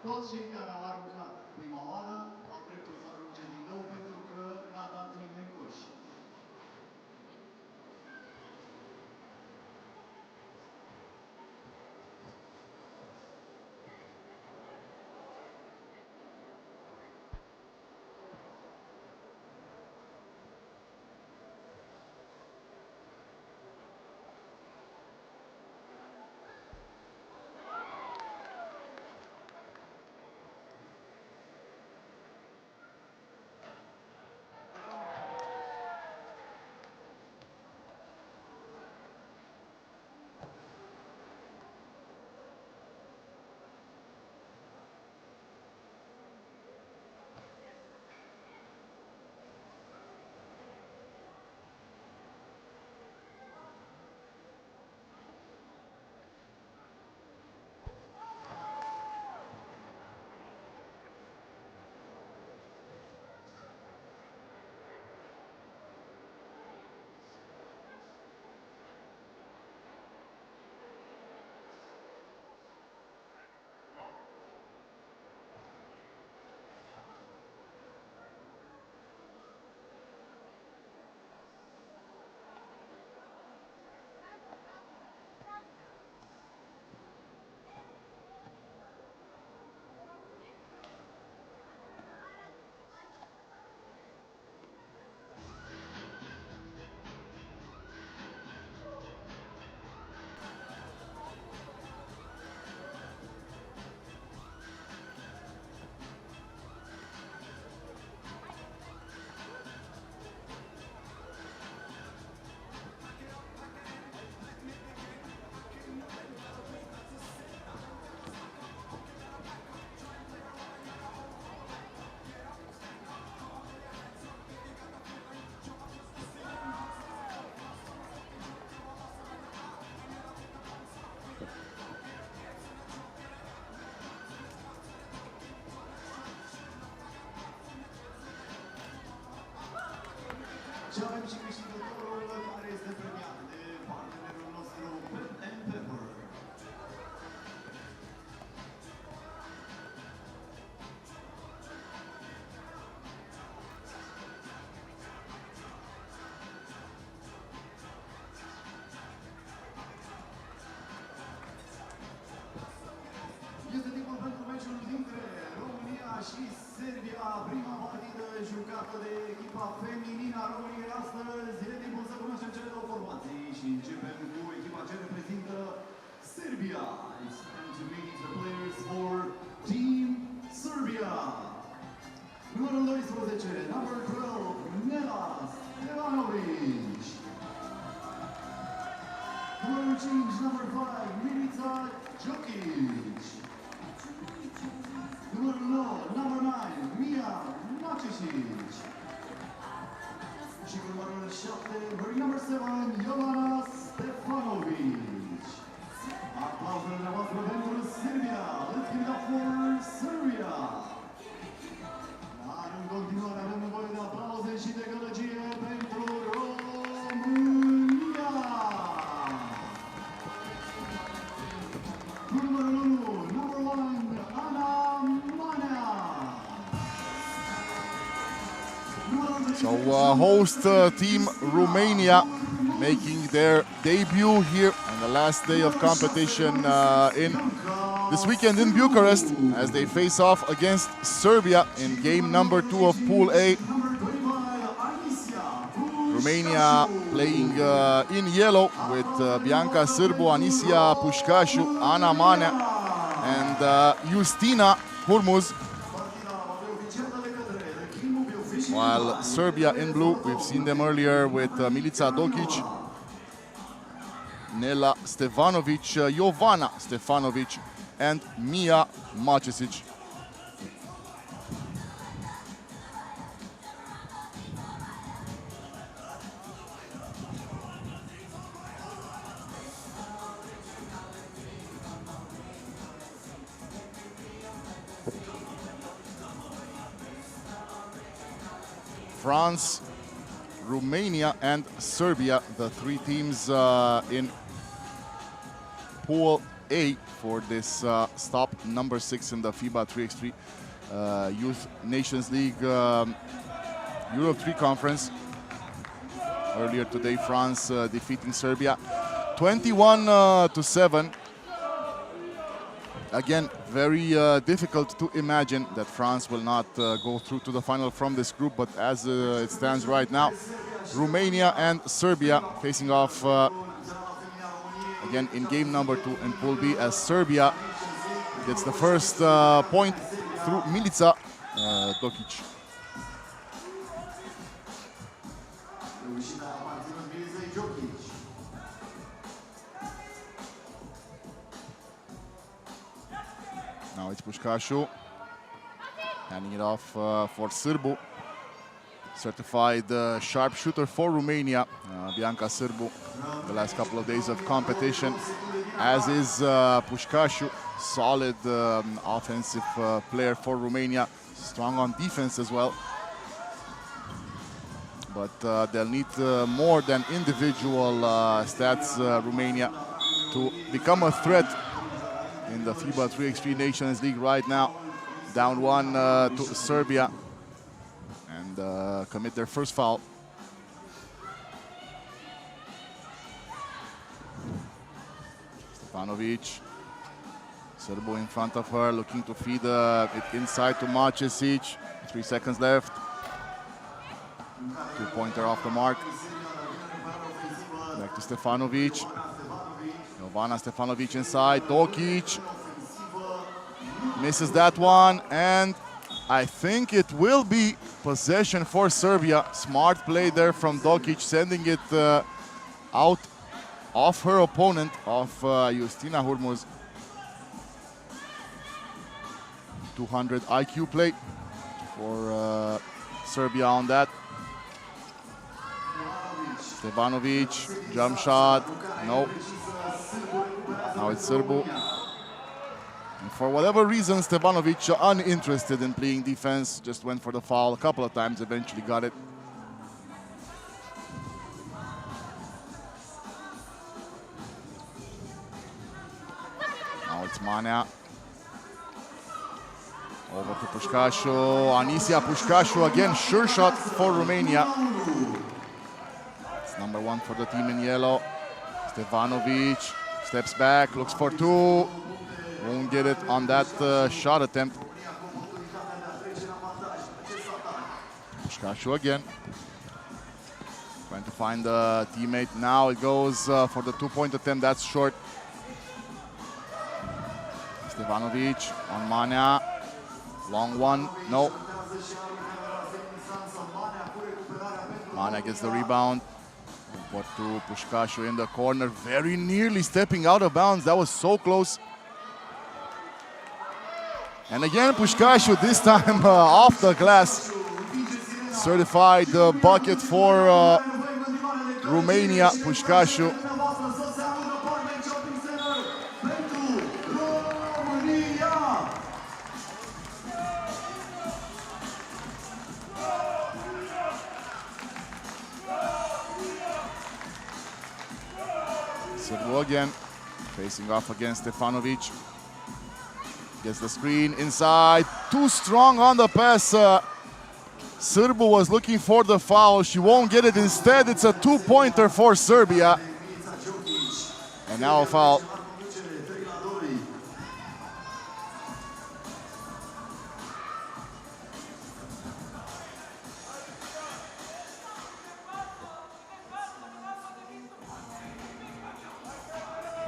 Toți cei care au aruncat prima oară au dreptul să arunce din nou pentru că n-a dat nimeni coș. Și avem și câștigătorul care este premiat de partenerul nostru Pepper Pepper. 5, Milica Jokic. Numărul 9, number 9, Mia Macesic. Și cu numărul 7, her number 7, Jovana Stefanovic. Aplauzele voastre pentru Serbia. Let's give it up for Serbia. Dar în continuare avem nevoie de aplauze și de gălăgie pentru România. Cu numărul 1, number 1, Ana Manea. So host team Romania making their debut here on the last day of competition in this weekend in Bucharest as they face off against Serbia in game number 2 of Pool A. Romania playing in yellow with Bianca Sârbu, Anisia Pușcașu, Ana Manea and Justina Hurmuz. While Serbia in blue, we've seen them earlier with Milica Dokic, Nela Stefanovic, Jovana Stefanovic, and Mia Macesic. France, Romania, and Serbia, the three teams in Pool A for this stop, number 6 in the FIBA 3x3 Youth Nations League Europe 3 conference. Earlier today, France defeating Serbia 21-7. Again, very difficult to imagine that France will not go through to the final from this group, but as it stands right now, Romania and Serbia facing off again in game number 2 in Pool B, as Serbia gets the first point through Milica Dokic. Now it's Pușcașu handing it off for Sârbu. Certified sharpshooter for Romania, Bianca Sârbu, the last couple of days of competition, as is Pușcașu, solid offensive player for Romania, strong on defense as well. But they'll need more than individual stats, Romania, to become a threat in the FIBA 3x3 Nations League right now. Down 1 to Serbia, and commit their first foul. Stefanovic, Sârbu in front of her, looking to feed it inside to Macesic. 3 seconds left. 2-pointer off the mark. Back to Stefanovic. Jovana Stefanovic inside. Dokic misses that one, and I think it will be possession for Serbia. Smart play there from Dokic, sending it out of her opponent, of Justina Hurmuz. 200 IQ play for Serbia on that. Stefanovic, jump shot, no. Now it's Sârbu. And for whatever reason, Stefanovic, uninterested in playing defense, just went for the foul a couple of times, eventually got it. Now it's Manea. Over to Pușcașu. Anisia Pușcașu again, sure shot for Romania. It's number 1 for the team in yellow. Stefanovic steps back, looks for 2. Won't get it on that shot attempt. Pușcașu again. Trying to find the teammate. Now it goes for the 2-point attempt. That's short. Stefanovic on Manea. Long one. No. Manea gets the rebound. But to Pușcașu in the corner, very nearly stepping out of bounds. That was so close. And again, Pușcașu, this time off the glass. Certified bucket for Romania, Pușcașu. Sârbu again, facing off against Stefanovic. Gets the screen inside, too strong on the pass. Sârbu was looking for the foul, she won't get it. Instead, it's a two-pointer for Serbia. And now a foul.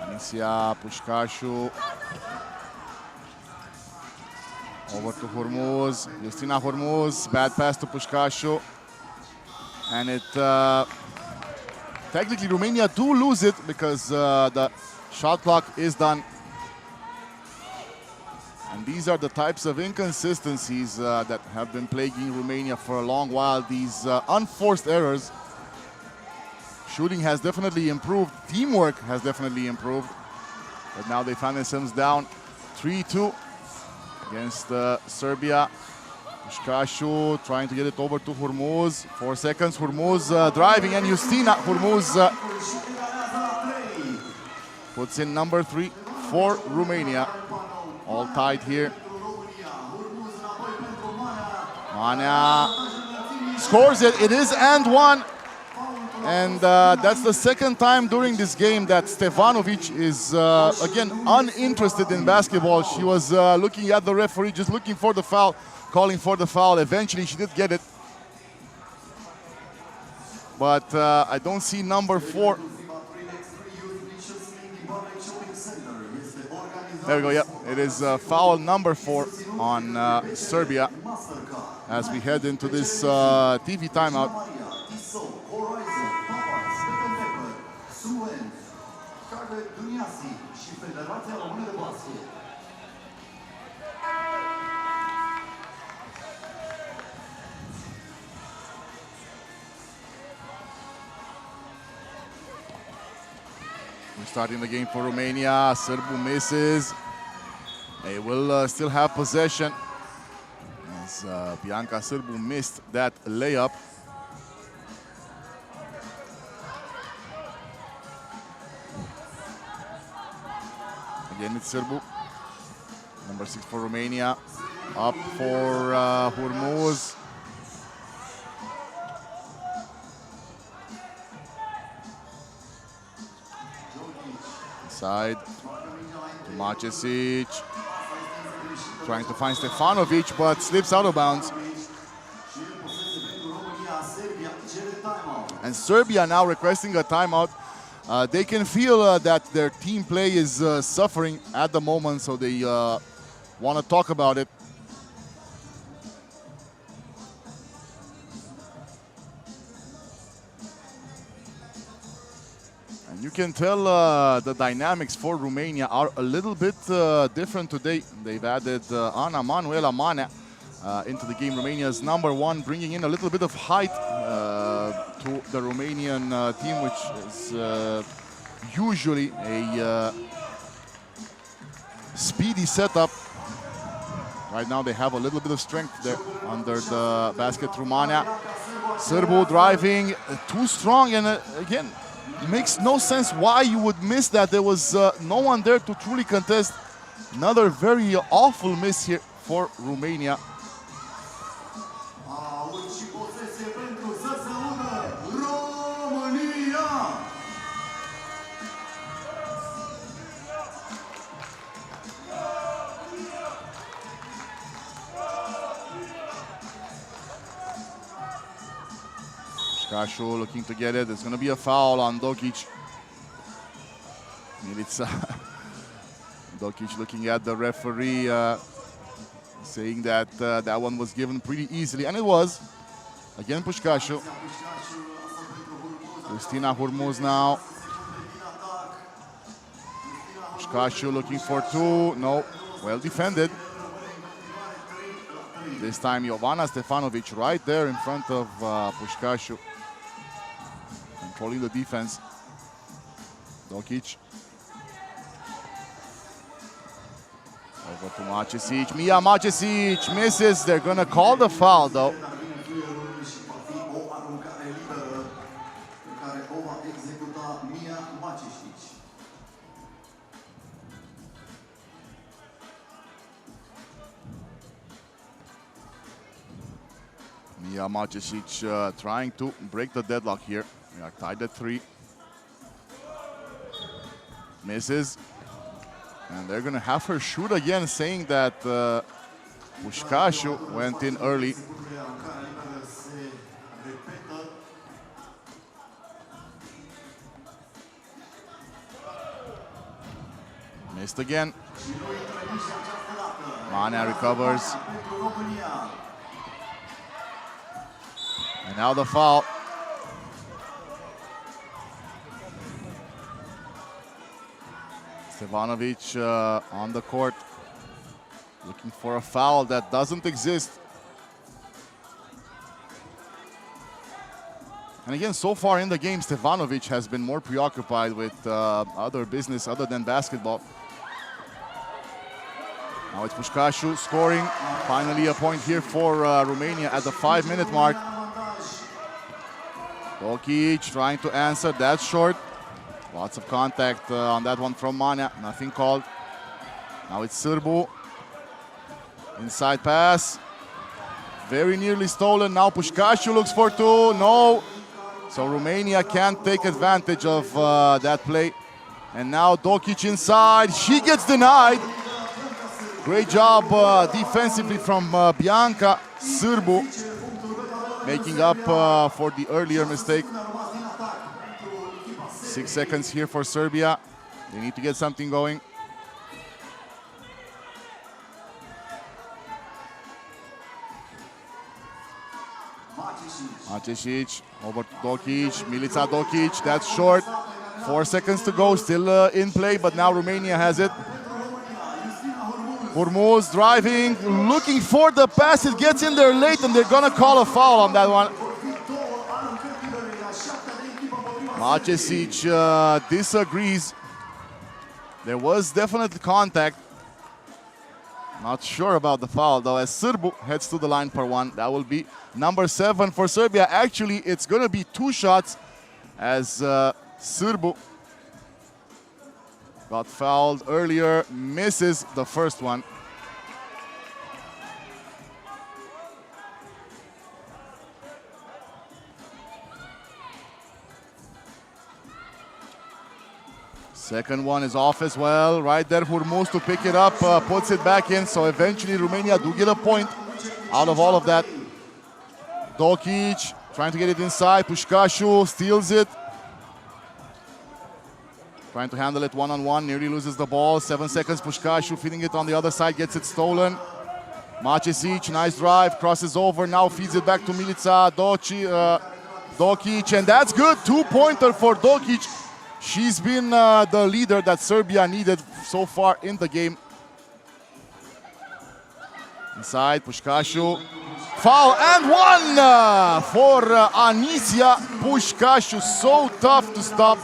Anicia Pușcașu. Over to Hormuz, Justina Hormuz, bad pass to Pușcașu. And it, technically Romania do lose it because the shot clock is done. And these are the types of inconsistencies that have been plaguing Romania for a long while. These unforced errors. Shooting has definitely improved, teamwork has definitely improved. But now they find themselves down 3-2. Against Serbia. Pușcașu trying to get it over to Hormuz. 4 seconds. Hormuz driving, and Justina Hormuz puts in number 3 for Romania. All tied here. Manea scores it. It is and one. And that's the second time during this game that Stefanovic is, again, uninterested in basketball. She was looking at the referee, just looking for the foul, calling for the foul. Eventually, she did get it. But I don't see number 4. There we go, yep. It is foul number 4 on Serbia as we head into this TV timeout. We're starting the game for Romania. Sârbu misses. They will still have possession as Bianca Sârbu missed that layup. Again, it's Sârbu, number 6 for Romania. Up for Hormuz. Inside to Macesic. Trying to find Stefanovic, but slips out of bounds. And Serbia now requesting a timeout. They can feel that their team play is suffering at the moment, so they want to talk about it. And you can tell the dynamics for Romania are a little bit different today. They've added Ana Manuela Manea into the game. Romania's number 1, bringing in a little bit of height to the Romanian team, which is usually a speedy setup. Right now they have a little bit of strength there under the basket. Romania. Sârbu driving, too strong, and again, it makes no sense why you would miss that. There was no one there to truly contest. Another very awful miss here for Romania. Pușcașu looking to get it. There's going to be a foul on Dokic. Milica. Dokic looking at the referee, saying that that one was given pretty easily, and it was. Again, Pușcașu. Cristina Hurmuz now. Pușcașu looking for two. No, well defended. This time Jovana Stefanovic right there in front of Pușcașu. Controlling the defense. Dokic. Over to Macesic. Mia Macesic misses. They're gonna call the foul though. Mia Macesic trying to break the deadlock here. We are tied at 3. Misses. And they're going to have her shoot again, saying that Pușcașu went in early. Missed again. Manea recovers. And now the foul. Stefanovic on the court, looking for a foul that doesn't exist. And again, so far in the game, Stefanovic has been more preoccupied with other business other than basketball. Now it's Pușcașu scoring. Finally a point here for Romania at the 5-minute mark. Dokic trying to answer, that's short. Lots of contact on that one from Manea, nothing called. Now it's Sârbu. Inside pass. Very nearly stolen. Now Pușcașu looks for two. No. So Romania can't take advantage of that play. And now Dokic inside. She gets denied. Great job defensively from Bianca Sârbu, making up for the earlier mistake. 6 seconds here for Serbia. They need to get something going. Macesic over to Dokic. Milica Dokic, that's short. 4 seconds to go, still in play, but now Romania has it. Hurmuz driving, looking for the pass. It gets in there late, and they're gonna call a foul on that one. Macesic disagrees. There was definitely contact. Not sure about the foul though, as Sârbu heads to the line for one. That will be number 7 for Serbia. Actually, it's going to be 2 shots as Sârbu got fouled earlier, misses the first one. Second one is off as well. Right there, Hurmuz to pick it up, puts it back in. So eventually Romania do get a point out of all of that. Dokic trying to get it inside. Pușcașu steals it. Trying to handle it one-on-one, nearly loses the ball. 7 seconds, Pușcașu feeding it on the other side, gets it stolen. Macesic, nice drive, crosses over, now feeds it back to Milica Dokic, and that's good. 2-pointer for Dokic. She's been the leader that Serbia needed so far in the game. Inside, Pușcașu. Foul and one for Anisia Pușcașu. So tough to stop.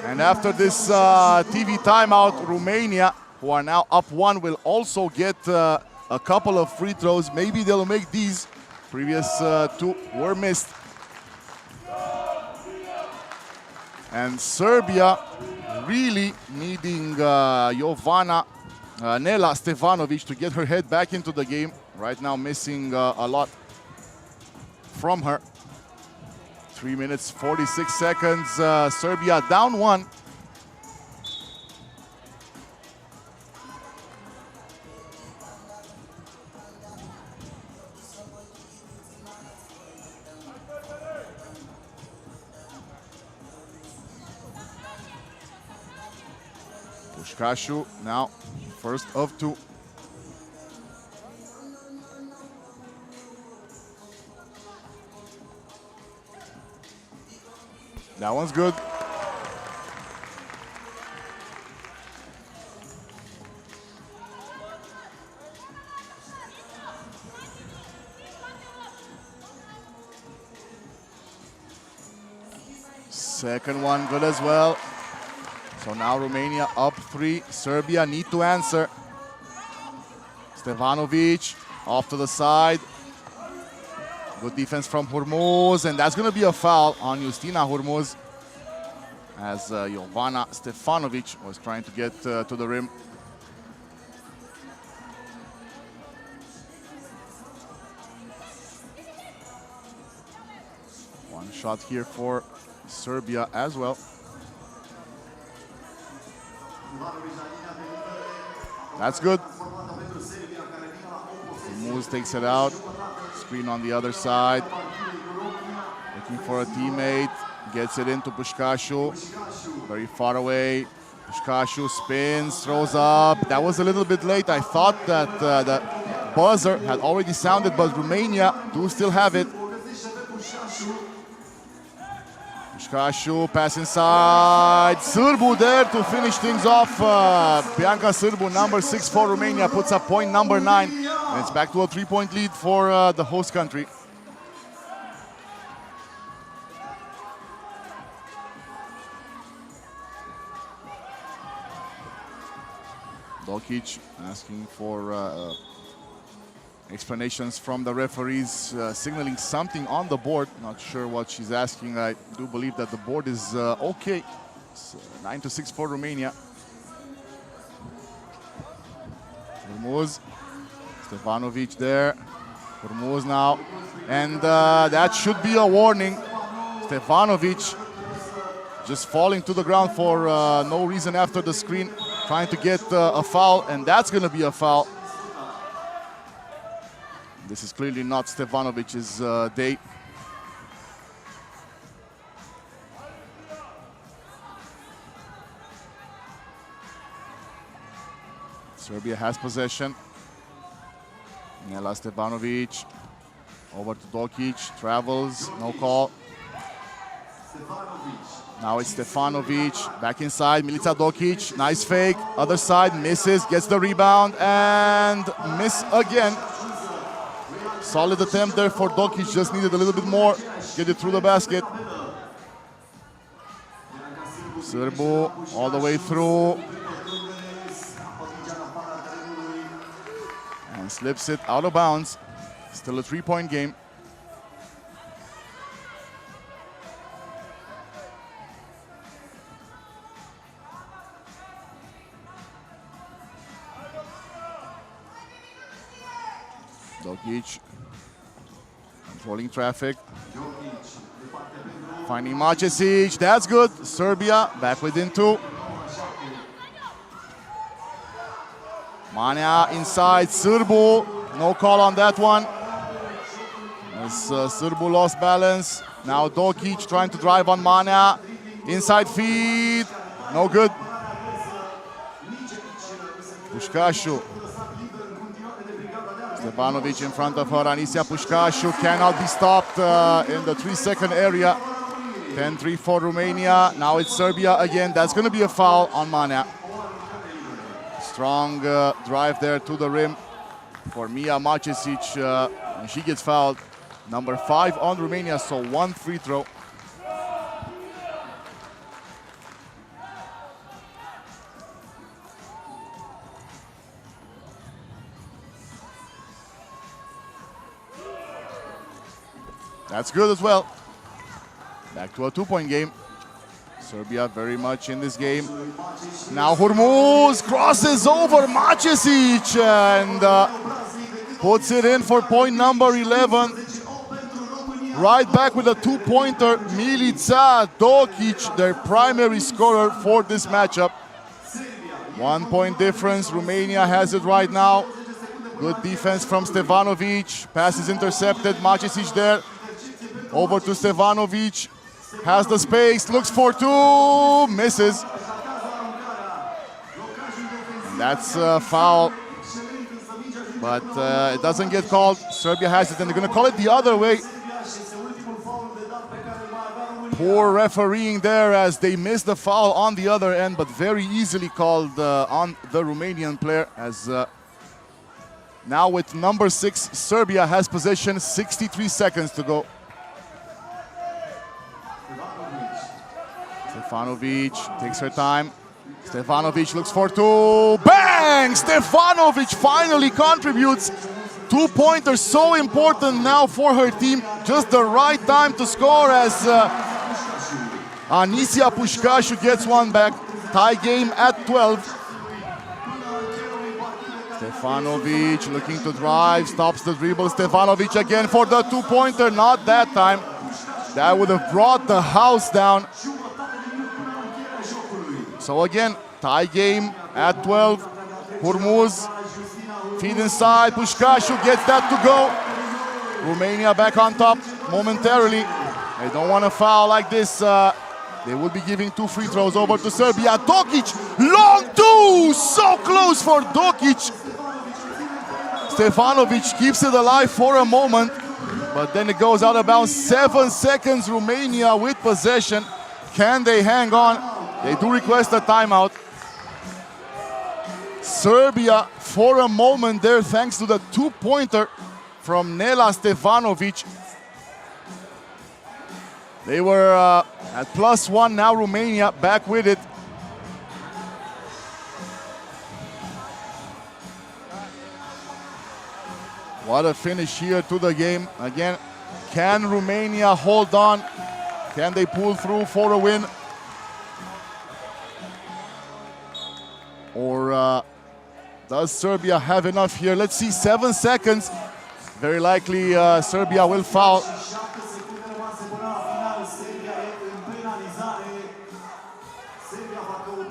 And after this TV timeout, Romania, who are now up 1, will also get a couple of free throws. Maybe they'll make these. Previous 2 were missed. And Serbia really needing Jovana Nela Stefanovic to get her head back into the game. Right now missing a lot from her. 3 minutes, 46 seconds. Serbia down 1. Pușcașu now first of 2. That one's good. Second one good as well. So now Romania up 3. Serbia need to answer. Stevanovic off to the side. Good defense from Hormuz, and that's going to be a foul on Justina Hormuz as Jovana Stefanovic was trying to get to the rim. One shot here for Serbia as well. That's good. Hormuz takes it out. Screen on the other side. Looking for a teammate. Gets it into Pușcașu. Very far away. Pușcașu spins, throws up. That was a little bit late. I thought that the buzzer had already sounded, but Romania do still have it. Pușcașu, pass inside. Sârbu there to finish things off. Bianca Sârbu, number 6 for Romania, puts up point number 9. And it's back to a 3-point lead for the host country. Dokic asking for explanations from the referees, signaling something on the board. Not sure what she's asking. I do believe that the board is okay. It's 9-6 for Romania. Hormuz, Stefanovic there. Hormuz now. And that should be a warning. Stefanovic just falling to the ground for no reason after the screen, trying to get a foul, and that's going to be a foul. This is clearly not Stefanovic's day. Serbia has possession. Nela Stefanovic over to Dokic, travels, no call. Now it's Stefanovic, back inside, Milica Dokic, nice fake, other side, misses, gets the rebound, and miss again. Solid attempt there for Dokic, just needed a little bit more, get it through the basket. Sârbu all the way through. And slips it out of bounds. Still a 3-point game. Dokic controlling traffic. Finding Macesic, that's good. Serbia back within 2. Mania inside, Sârbu, no call on that one. As Sârbu lost balance. Now Dokic trying to drive on Mania. Inside feed, no good. Pușcașu. Stefanovic in front of her. Anisia Pușcașu cannot be stopped in the 3-second area. 10-3 for Romania. Now it's Serbia again. That's going to be a foul on Mania. Strong drive there to the rim for Mia Macesic, and she gets fouled. Number 5 on Romania, so 1 free throw. That's good as well. Back to a 2-point game. Serbia very much in this game. Now Hormuz crosses over Macesic and puts it in for point number 11. Right back with a 2-pointer. Milica Dokic, their primary scorer for this matchup. 1-point difference. Romania has it right now. Good defense from Stefanovic. Pass is intercepted. Macesic there. Over to Stefanovic. Has the space, looks for 2, misses. And that's a foul, but it doesn't get called. Serbia has it, and they're going to call it the other way. Poor refereeing there as they missed the foul on the other end, but very easily called on the Romanian player as now with number 6, Serbia has possession, 63 seconds to go. Stefanovic takes her time. Stefanovic looks for two. Bang! Stefanovic finally contributes. 2-pointer, so important now for her team. Just the right time to score as Anisia Pușcașu gets one back. Tie game at 12. Stefanovic looking to drive, stops the dribble. Stefanovic again for the 2-pointer, not that time. That would have brought the house down. So again, tie game at 12. Hurmuz, feed inside, Pușcașu gets that to go. Romania back on top momentarily. They don't want to foul like this. They will be giving 2 free throws over to Serbia. Dokic, long two, so close for Dokic. Stefanovic keeps it alive for a moment, but then it goes out of bounds. 7 seconds, Romania with possession. Can they hang on? They do request a timeout. Serbia for a moment there, thanks to the 2-pointer from Nela Stefanovic. They were at +1, now Romania back with it. What a finish here to the game. Again, can Romania hold on? Can they pull through for a win? Or does Serbia have enough here? Let's see, 7 seconds. Very likely Serbia will foul.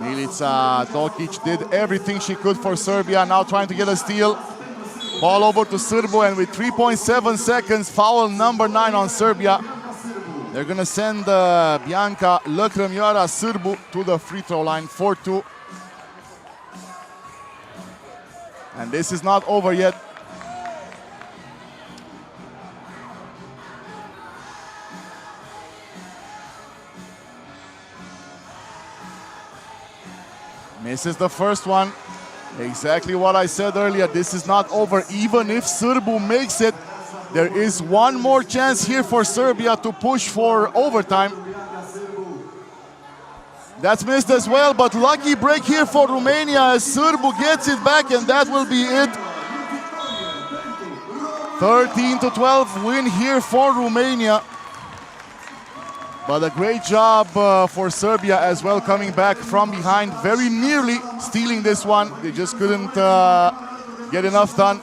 Milica Dokic did everything she could for Serbia, now trying to get a steal. Ball over to Sârbu, and with 3.7 seconds, foul number 9 on Serbia. They're gonna send Bianca Lăcrămioara Sârbu to the free throw line, 4-2. And this is not over yet. Misses the first one. Exactly what I said earlier. This is not over. Even if Sârbu makes it, there is one more chance here for Serbia to push for overtime. That's missed as well, but lucky break here for Romania as Sârbu gets it back, and that will be it. 13-12 win here for Romania. But a great job for Serbia as well, coming back from behind, very nearly stealing this one. They just couldn't get enough done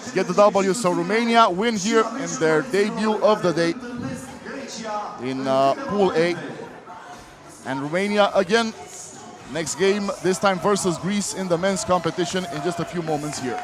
to get the W. So Romania win here in their debut of the day in Pool A. And Romania again, next game, this time versus Greece in the men's competition in just a few moments here.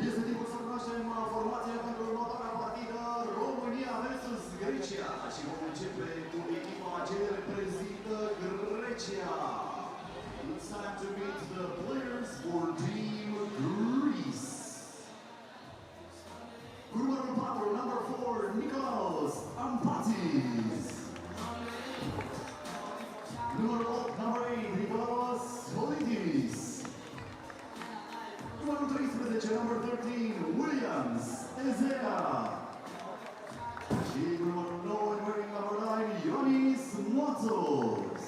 Este timpul să cunoaștem formațiile pentru următoarea partidă, România versus Grecia. Și vom începe cu echipa ce reprezintă Grecia. It's time to meet the players for Team Greece. Numărul 4, number 4, Nikolaos Ampatis. Numărul 8, number 8, Nikolaos Politis. Numărul 13, number 13, Williams Ezea. Și numărul 9, wearing number 9, Ionis Moțos.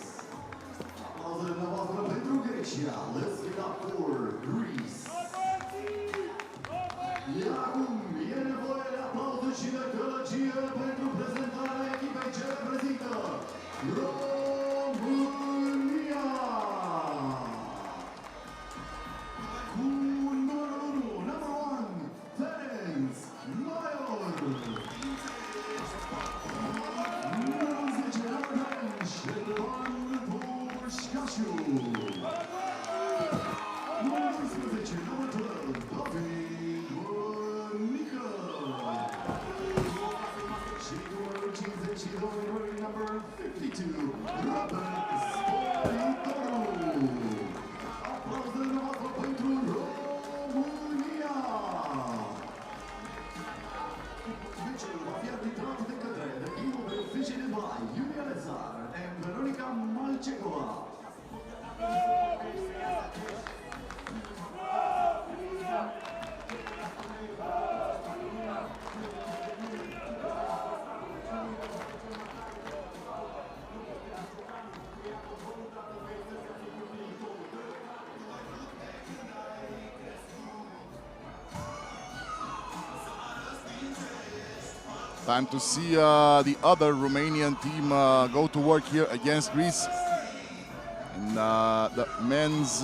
Aplauzele dumneavoastră pentru Grecia. Let's get up for Greece. Iar acum e nevoie de aplauze și de gălăgie pentru prezentarea echipei ce reprezintă România. Cu numărul 1, number 1, Ferenc Maior. Numărul 10, number 10, Șerban Pușcașu. Numărul 11, number 12, David Bănică. Și numărul 52, number 52, Robert Spoitoru. Aplauzele noastre pentru România. Meciul va fi arbitrat de către The Team of Officiated by Iulia Lezar and Veronica Malcegova. Time to see the other Romanian team go to work here against Greece in the men's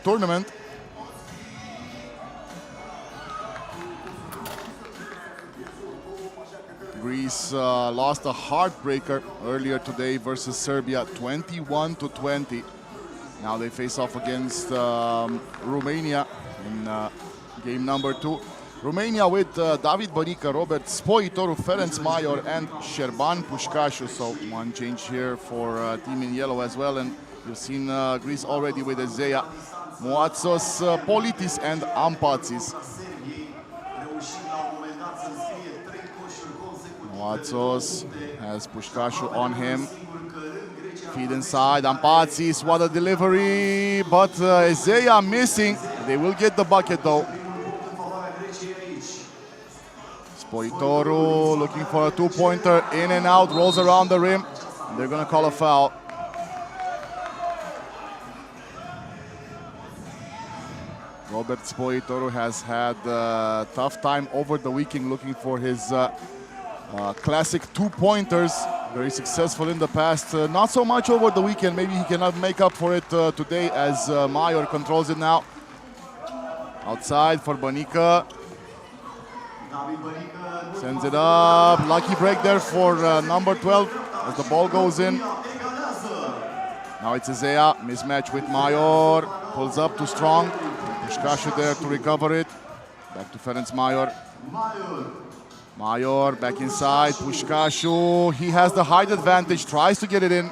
tournament. Greece lost a heartbreaker earlier today versus Serbia, 21-20. Now they face off against Romania in game number 2. Romania with David Bănică, Robert Spoitoru, Ferenc Maior, and Șerban Pușcașu. So one change here for team in yellow as well. And you've seen Greece already with Ezea, Moatsos, Politis, and Ampatis. Moatsos has Pușcașu on him. Feed inside, Ampatis, what a delivery, but Ezea missing. They will get the bucket though. Spoitoru looking for a two-pointer, in and out, rolls around the rim. They're gonna call a foul. Robert Spoitoru has had a tough time over the weekend looking for his classic two-pointers. Very successful in the past. Not so much over the weekend. Maybe he cannot make up for it today as Maior controls it now. Outside for Bănică. Sends it up. Lucky break there for number 12 as the ball goes in. Now it's Ezea. Mismatch with Maior. Pulls up too strong. Pușcașu there to recover it. Back to Ferenc Maior. Maior back inside. Pușcașu. He has the height advantage. Tries to get it in.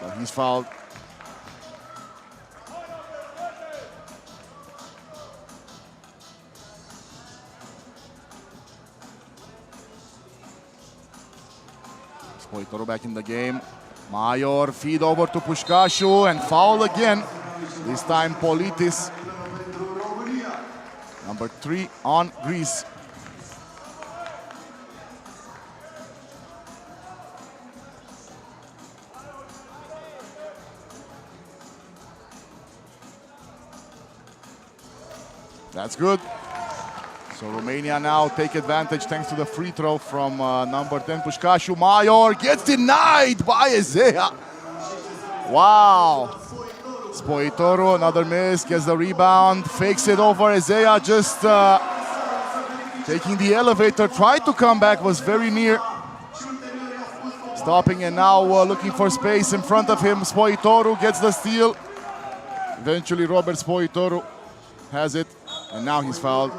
But he's fouled. Spoitoru back in the game. Maior feed over to Pușcașu and foul again. This time Politis. Number 3 on Greece. That's good. So Romania now take advantage thanks to the free throw from number 10, Pușcașu. Maior gets denied by Ezea. Wow. Spoitoru, another miss, gets the rebound, fakes it over. Ezea just taking the elevator, tried to come back, was very near. Stopping and now looking for space in front of him. Spoitoru gets the steal. Eventually Robert Spoitoru has it, and now he's fouled.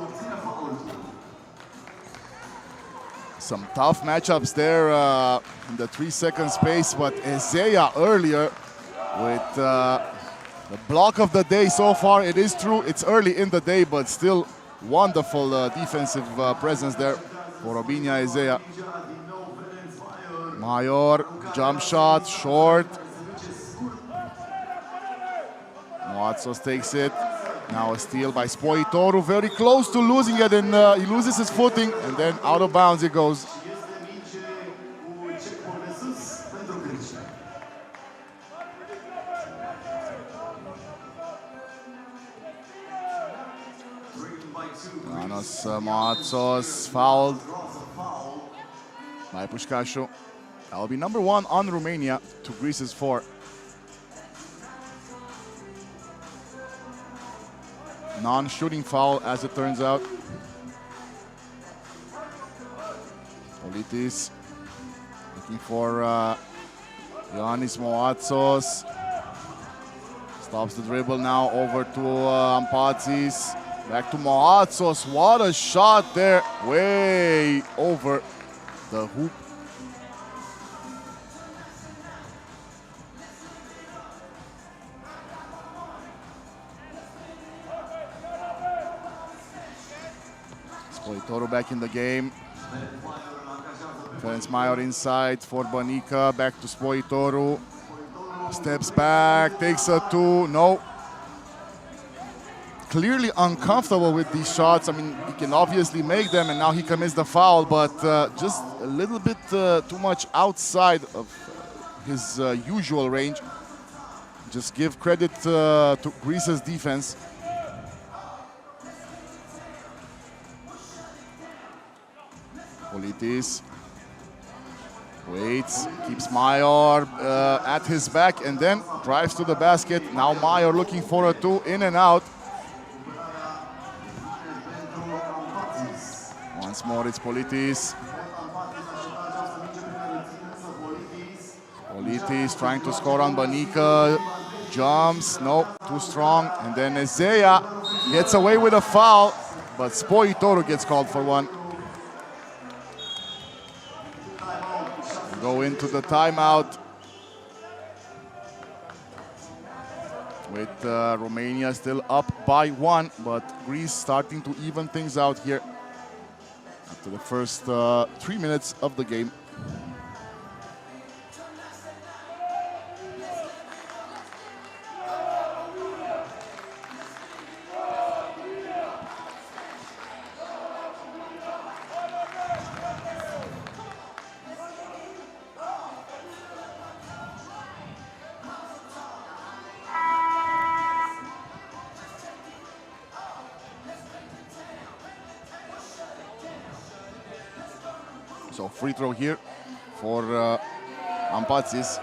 Some tough matchups there in the 3-second space, but Ezea earlier with the block of the day so far. It is true, it's early in the day, but still wonderful defensive presence there for Romania. Ezea. Maior, jump shot, short. Moatsos takes it. Now a steal by Spoitoru, very close to losing it, and he loses his footing, and then out of bounds it goes. Janos Moatsos fouled by Pușcașu. That will be number 1 on Romania to Greece's 4. Non-shooting foul, as it turns out. Politis looking for Ioannis Moatsos. Stops the dribble now over to Ampatsis. Back to Moatsos. What a shot there, way over the hoop. Spoitoru back in the game. Ferenc Maior inside for Bănică. Back to Spoitoru. Steps back, takes a 2. No. Clearly uncomfortable with these shots. I mean, he can obviously make them, and now he commits the foul, but just a little bit too much outside of his usual range. Just give credit to Greece's defense. Politis waits, keeps Maior at his back, and then drives to the basket. Now Maior looking for a 2, in and out. Once more it's Politis. Politis trying to score on Bănică. Jumps, no, too strong. And then Ezea gets away with a foul, but Spoitoru gets called for one. Go into the timeout with Romania still up by 1, but Greece starting to even things out here after the first 3 minutes of the game. So free throw here for Ampatsis.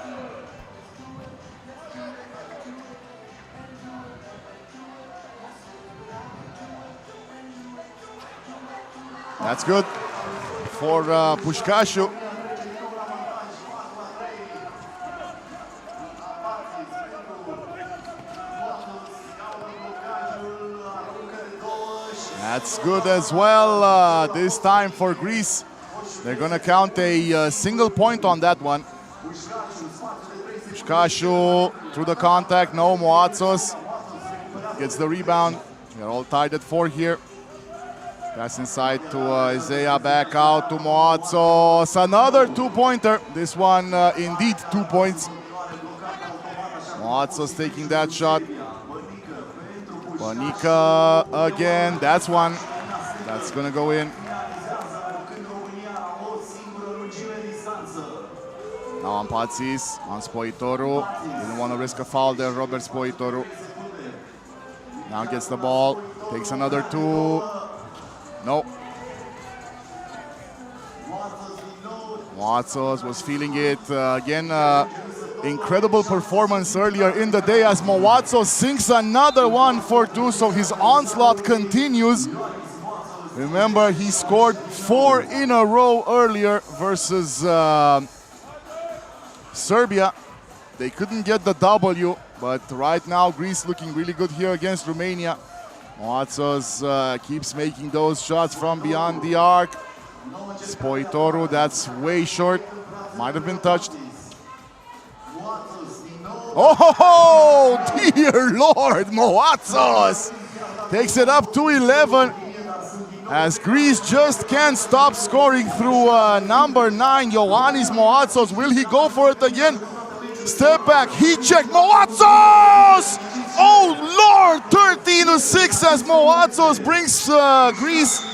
That's good for Pușcașu. That's good as well, this time for Greece. They're going to count a single point on that one. Pușcașu through the contact, no. Moatsos gets the rebound. They're all tied at 4 here. Pass inside to Ezea, back out to Moatsos. Another 2-pointer. This one indeed 2 points. Moatsos taking that shot. Bănică again, that's one. That's going to go in. Now Ampatsis on Spoitoru. Didn't want to risk a foul there, Robert Spoitoru. Now gets the ball, takes another 2. No. Moatsos was feeling it. Again, incredible performance earlier in the day as Moatsos sinks another one for 2, so his onslaught continues. Remember, he scored 4 in a row earlier versus Serbia. They couldn't get the W, but right now Greece looking really good here against Romania. Moatsos keeps making those shots from beyond the arc. Spoitoru, that's way short. Might have been touched. Oh, dear Lord, Moatsos takes it up to 11 as Greece just can't stop scoring through number 9, Ioannis Moatsos. Will he go for it again? Step back, heat check, Moatsos! Oh Lord, 13-6 as Moatsos brings Greece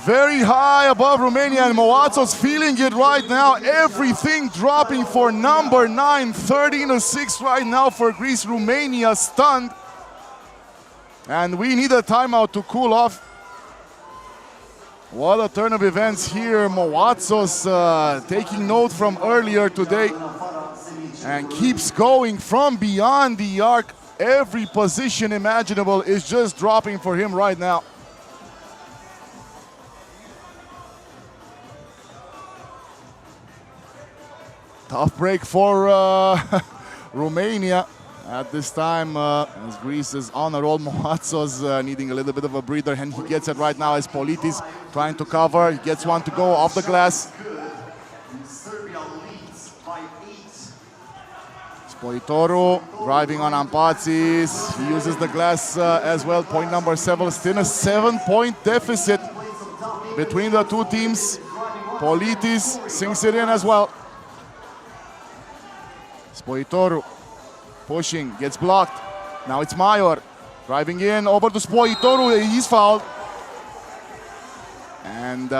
very high above Romania, and Moatsos feeling it right now. Everything dropping for number 9, 13-6 right now for Greece. Romania stunned. And we need a timeout to cool off. What a turn of events here. Moatsos taking note from earlier today and keeps going from beyond the arc. Every position imaginable is just dropping for him right now. Tough break for Romania at this time as Greece is on a roll. Moatsos needing a little bit of a breather, and he gets it right now as Politis trying to cover. He gets one to go off the glass. Spoitoru driving on Ampatsis. He uses the glass as well. Point number 7, still a 7-point deficit between the two teams. Politis sinks it in as well. Spoitoru pushing, gets blocked. Now it's Major driving in over to Spoitoru. He's fouled. And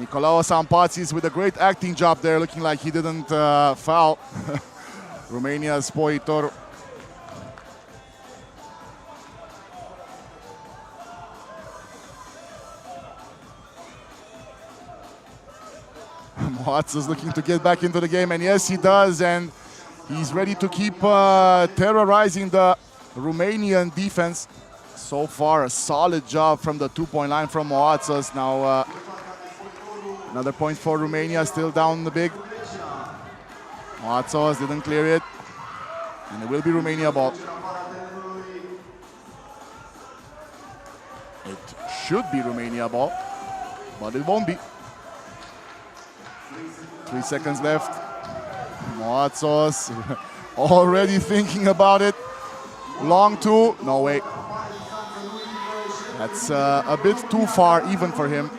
Nicolaos Ampatsis with a great acting job there, looking like he didn't foul Romania's Spoitoru. Moatsos looking to get back into the game, and yes, he does, and he's ready to keep terrorizing the Romanian defense. So far, a solid job from the two-point line from Moatsos. Now, another point for Romania, still down the big. Moatsos didn't clear it, and it will be Romania ball. It should be Romania ball, but it won't be. 3 seconds left. Moatsos already thinking about it. Long two, no way. That's a bit too far even for him.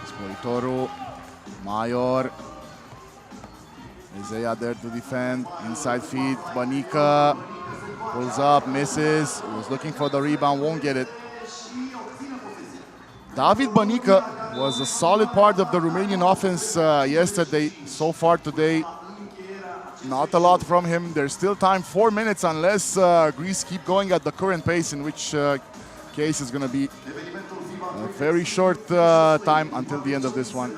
Spoitoru, Major. Isaiah there to defend. Inside feed, Banica. Pulls up, misses, was looking for the rebound, won't get it. David Banica was a solid part of the Romanian offense yesterday. So far today, not a lot from him. There's still time, 4 minutes, unless Greece keep going at the current pace, in which case is going to be a very short time until the end of this one.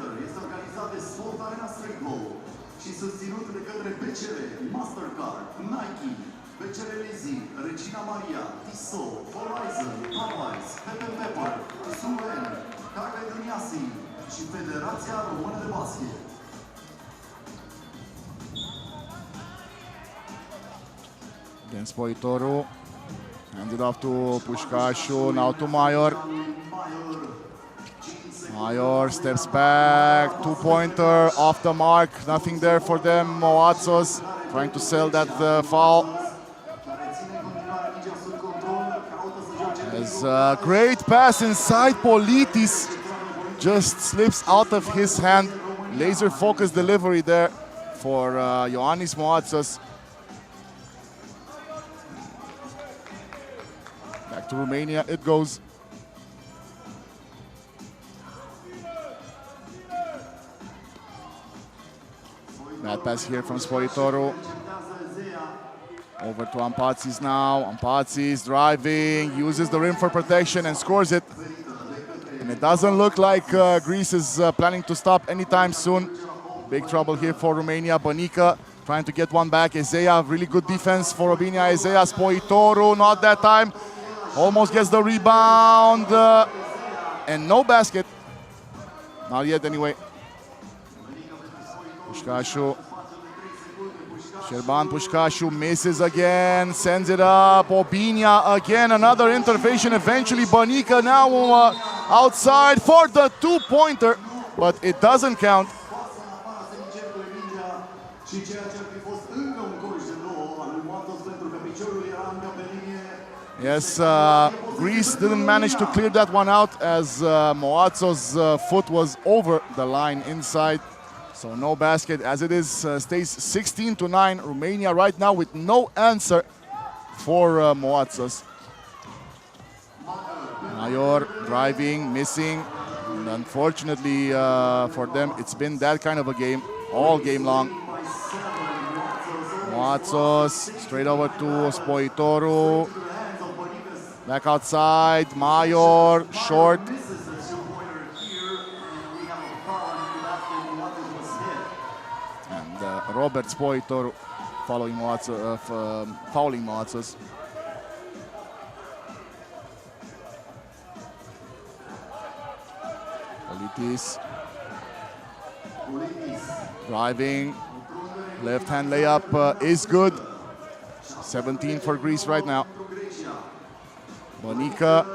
Again, Spoitoru handed off to Pușcașu, now to Major. Major steps back, two-pointer off the mark, nothing there for them. Moatsos trying to sell that foul. There's a great pass inside. Politis just slips out of his hand. Laser focused delivery there for Ioannis Moatsos. Back to Romania it goes. Bad pass here from Spoitoru. Over to Ampatsis now. Ampatsis driving, uses the rim for protection and scores it. And it doesn't look like Greece is planning to stop anytime soon. Big trouble here for Romania. Banica trying to get one back. Isaiah, really good defense for Romania. Isaiah, Spoitoru, not that time. Almost gets the rebound. And no basket. Not yet anyway. Pușcașu Șerban Pușcașu misses again, sends it up. Obinia again, another intervention. Eventually, Bănică now outside for the two-pointer, but it doesn't count. Yes, Greece didn't manage to clear that one out as Moatso's foot was over the line inside. So no basket as it is, stays 16-9. Romania right now with no answer for Moatsos. Major driving, missing. And unfortunately for them, it's been that kind of a game all game long. Moatsos straight over to Spoitoru. Back outside, Major, short. And Robert Spoitoru fouling Moatsos. Politis. Driving. Left hand layup is good. 17 for Greece right now. Bănică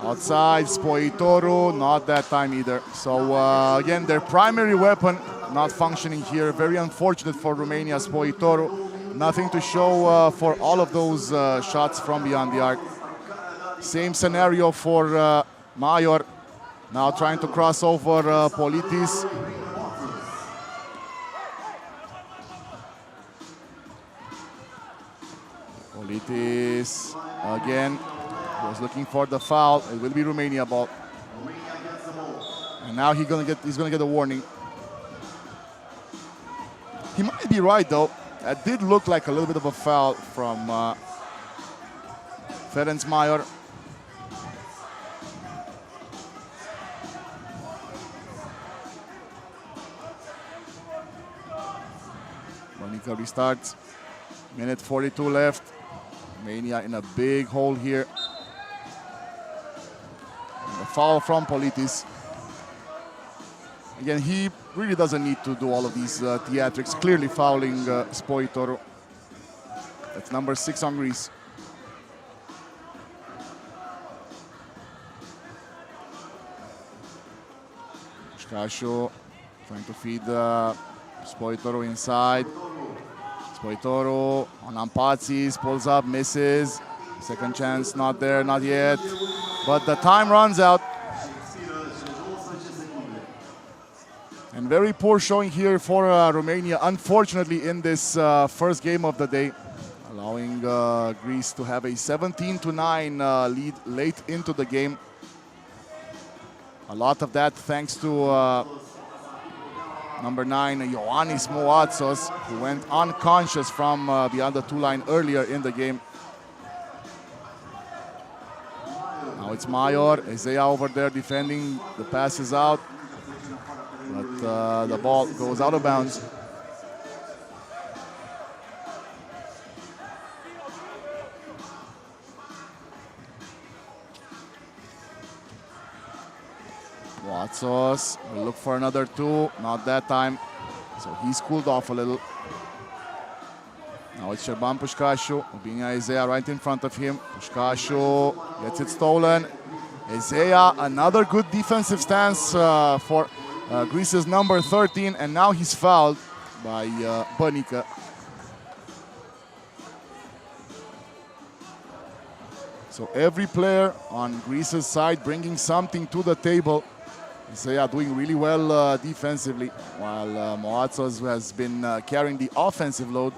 outside, Spoitoru, not that time either. So again, their primary weapon not functioning here. Very unfortunate for Romania, Spoitoru. Nothing to show for all of those shots from beyond the arc. Same scenario for Major. Now trying to cross over Politis. Politis again. Was looking for the foul. It will be Romania ball. And now he's gonna get a warning. He might be right though. That did look like a little bit of a foul from Ferenc Major. Bănică restarts. Minute 42 left. Romania in a big hole here. A foul from Politis. Again, he really doesn't need to do all of these theatrics. Clearly fouling Spoitoru. That's number 6 on Greece. Pușcașu trying to feed Spoitoru inside. Spoitoru on Ampatsis, pulls up, misses. Second chance, not there, not yet. But the time runs out. And very poor showing here for Romania, unfortunately, in this first game of the day. Allowing Greece to have a 17-9 lead late into the game. A lot of that thanks to number 9, Ioannis Moatsos, who went unconscious from beyond the two-line earlier in the game. Now it's Major, Isaiah over there defending, the pass is out, but the ball goes out of bounds. Moatsos will look for another two, not that time, so he's cooled off a little. Now it's Șerban Pușcașu, Obinia Isaiah right in front of him. Pușcașu gets it stolen. Isaiah, another good defensive stance for Greece's number 13, and now he's fouled by Bănică. So every player on Greece's side bringing something to the table. Isaiah doing really well defensively, while Moatsos has been carrying the offensive load.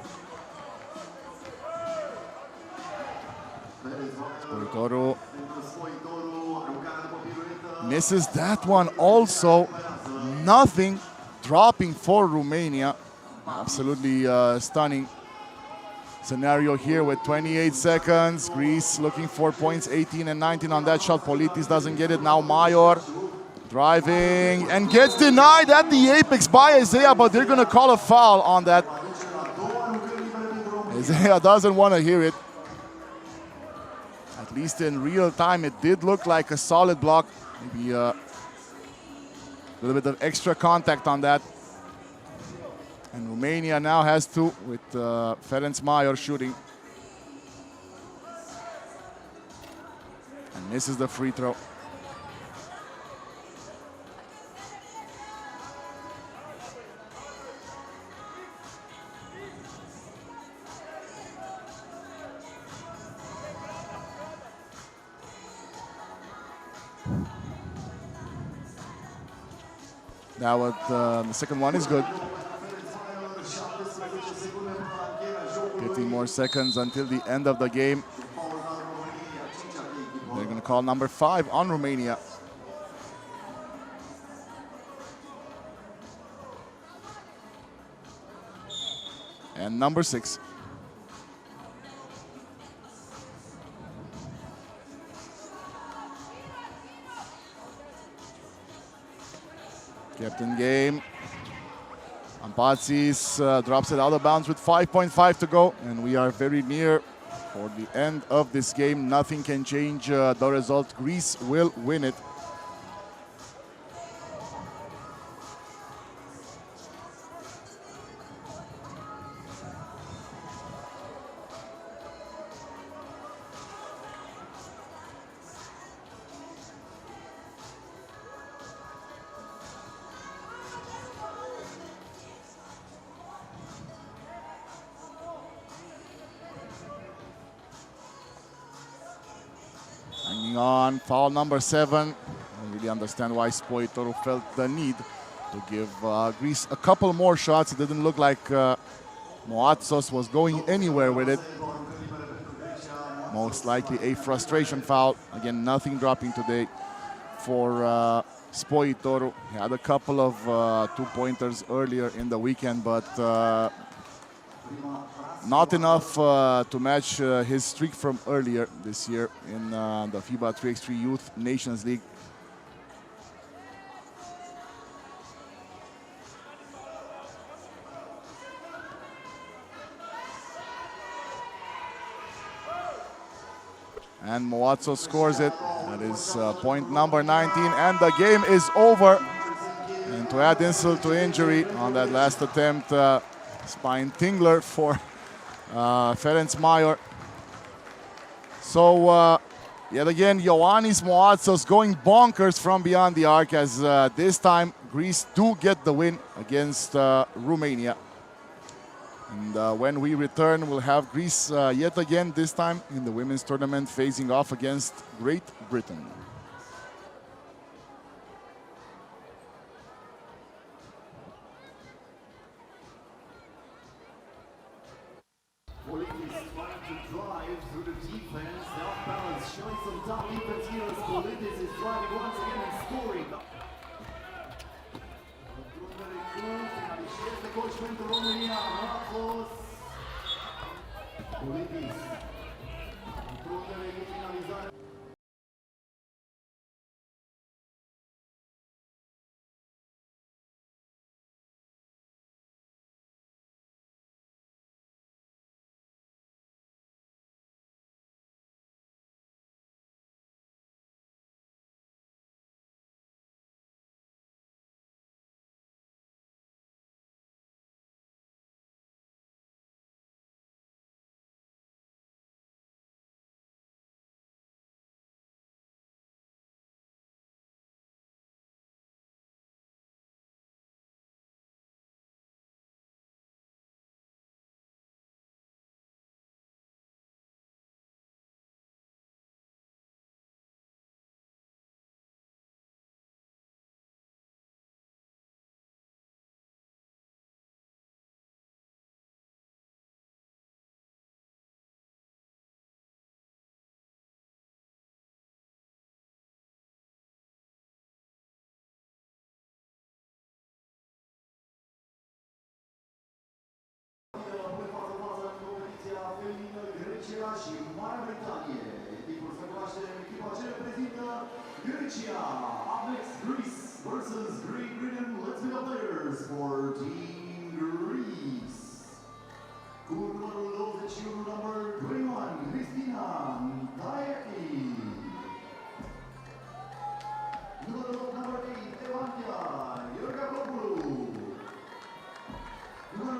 Spoitoru misses that one also. Nothing dropping for Romania. Absolutely stunning scenario here with 28 seconds. Greece looking for points, 18 and 19 on that shot. Politis doesn't get it. Now Major driving and gets denied at the apex by Isaiah, but they're going to call a foul on that. Isaiah doesn't want to hear it. At least in real time, it did look like a solid block. Maybe a little bit of extra contact on that. And Romania now has two with Ferenc Major shooting. And misses the free throw. Now the second one is good. 15 more seconds until the end of the game. They're going to call number 5 on Romania. And number 6. Kept in game. Ampatsis drops it out of bounds with 5.5 to go, and we are very near for the end of this game. Nothing can change the result. Greece will win it. Hanging on, foul number 7. I really understand why Spoitoru felt the need to give Greece a couple more shots. It didn't look like Moatsos was going anywhere with it. Most likely a frustration foul. Again, nothing dropping today for Spoitoru. He had a couple of two-pointers earlier in the weekend, but not enough to match his streak from earlier this year in the FIBA 3x3 Youth Nations League. And Moatsos scores it. That is point number 19, and the game is over. And to add insult to injury on that last attempt, spine tingler for Ferenc Major. So yet again, Ioannis Moatsos going bonkers from beyond the arc, as this time Greece do get the win against Romania. And when we return, we'll have Greece yet again, this time in the women's tournament, facing off against Great Britain. Politis trying to drive through the defense, off balance, showing some top defense here as Politis is driving once again and scoring. Finalizează coach pentru România, Marcos Politis. Întrunere de finalizare. Grecia și Marea Britanie. Echipul se cunoaște echipa ce reprezintă Grecia. Up next, Greece versus Great Britain. Let's meet the players for Team Greece. Cu numărul 21, number 21, Cristina Daiaki. Numărul 8, number 8, Evantia Iorgacopoulos. Numărul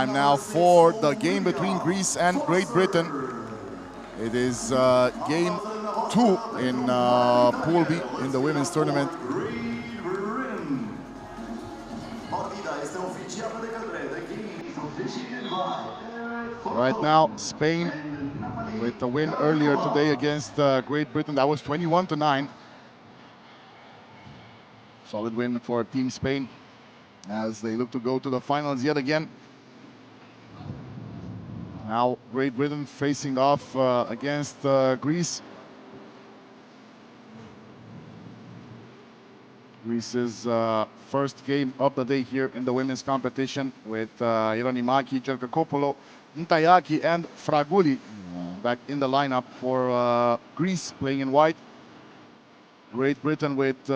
time now for the game between Greece and Great Britain. It is game 2 in Pool B in the women's tournament. Right now, Spain with the win earlier today against Great Britain. That was 21-9. Solid win for Team Spain as they look to go to the finals yet again. Now Great Britain facing off against Greece. Greece's first game of the day here in the women's competition with Ieronimaki, Cercacopoulos, Ntayaki and Fraguli back in the lineup for Greece playing in white. Great Britain with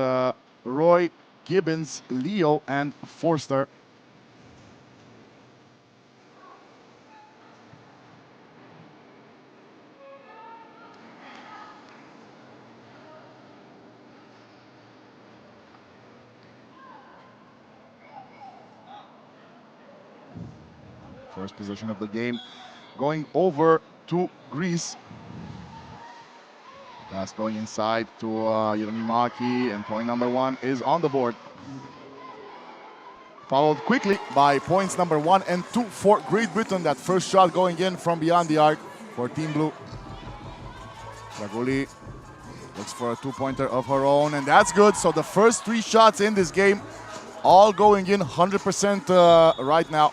Roy, Gibbons, Leo and Forster. First possession of the game going over to Greece. Pass going inside to Ieronimaki, and point number 1 is on the board. Followed quickly by points number 1 and 2 for Great Britain. That first shot going in from beyond the arc for Team Blue. Fraguli looks for a 2-pointer of her own, and that's good. So the first 3 shots in this game all going in 100% right now.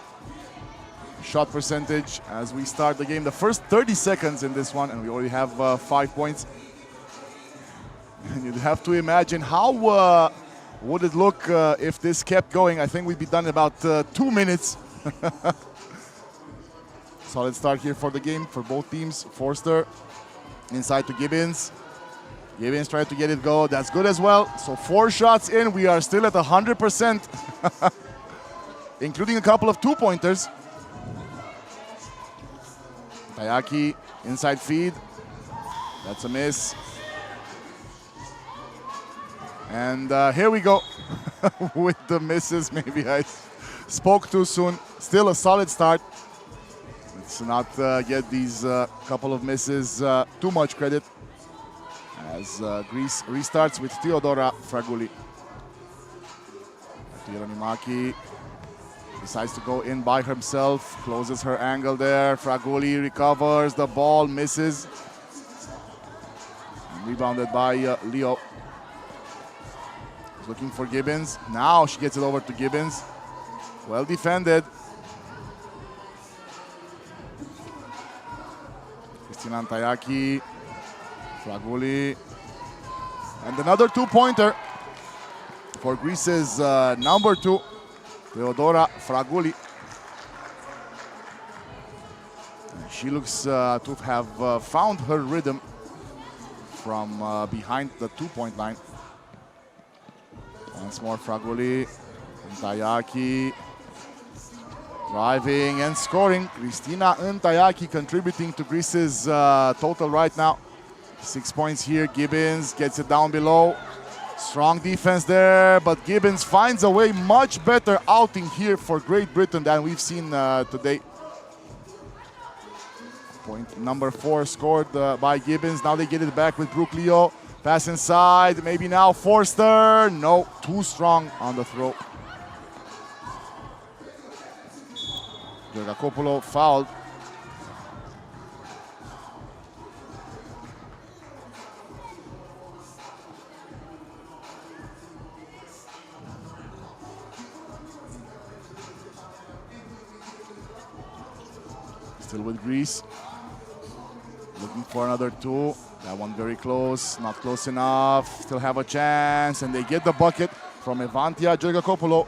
Shot percentage as we start the game. The first 30 seconds in this one, and we already have 5 points. And you'd have to imagine how would it look if this kept going. I think we'd be done in about 2 minutes. Solid start here for the game for both teams. Forster inside to Gibbons. Gibbons tried to get it go. That's good as well. So 4 shots in. We are still at 100%, including a couple of 2-pointers. Ntayaki inside feed. That's a miss. And here we go with the misses. Maybe I spoke too soon. Still a solid start. Let's not get these couple of misses too much credit as Greece restarts with Theodora Fraguli. Ieronimaki decides to go in by himself, closes her angle there. Fraguli recovers the ball, misses. And rebounded by Leo. He's looking for Gibbons. Now she gets it over to Gibbons. Well defended. Cristina Ntayaki, Fraguli. And another 2-pointer for Greece's number 2. Theodora Fraguli. She looks to have found her rhythm from behind the 2-point line. Once more Fraguli. Ntayaki driving and scoring. Cristina Ntayaki contributing to Greece's total right now. 6 points here. Gibbons gets it down below. Strong defense there, but Gibbons finds a way. Much better outing here for Great Britain than we've seen today. Point number 4 scored by Gibbons. Now they get it back with Brooke Leo. Pass inside, maybe now Forster. No, too strong on the throw. Cercacopoulos fouled. Still with Greece. Looking for another 2. That one very close, not close enough. Still have a chance, and they get the bucket from Evantia Cercacopoulos.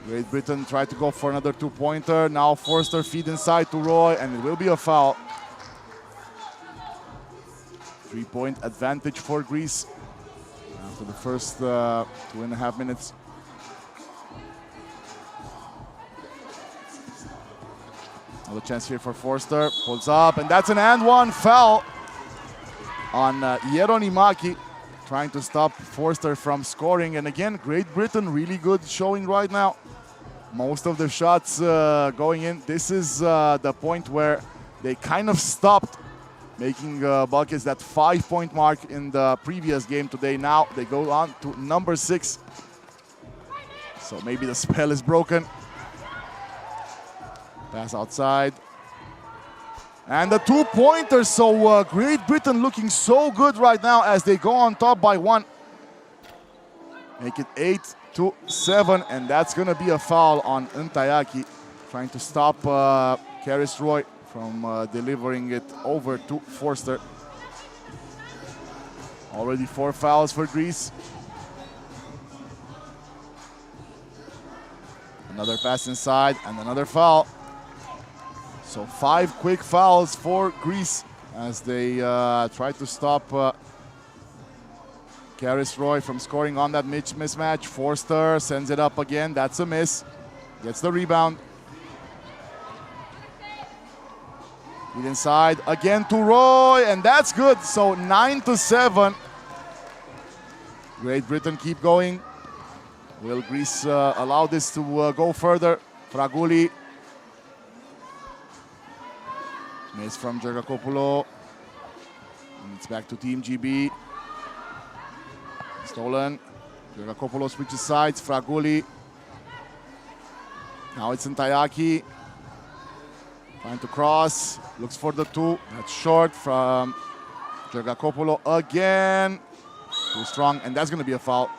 Great Britain tried to go for another 2-pointer. Now Forster feed inside to Roy, and it will be a foul. 3-point advantage for Greece after the first 2.5 minutes. Another chance here for Forster. Pulls up, and that's an and-one foul on Ieronimaki, trying to stop Forster from scoring. And again, Great Britain really good showing right now. most of the shots going in. This is the point where they kind of stopped making buckets. That 5-point mark in the previous game today. Now they go on to number 6. So maybe the spell is broken. Pass outside. And the 2-pointer. So Great Britain looking so good right now as they go on top by 1. Make it 8-7, and that's going to be a foul on Ntayaki, trying to stop Karis Roy from delivering it over to Forster. Already 4 fouls for Greece. Another pass inside and another foul. So 5 quick fouls for Greece as they try to stop Karis Roy from scoring on that mismatch. Forster sends it up again. That's a miss. Gets the rebound. Feed inside again to Roy, and that's good. So 9-7. Great Britain keep going. Will Greece allow this to go further? Fraguli. Miss from Georgakopoulos. And it's back to Team GB. Stolen. Georgakopoulos switches sides. Fraguli. Now it's Ntayaki. Trying to cross. Looks for the 2. That's short from Georgakopoulos again. Too strong, and that's going to be a foul.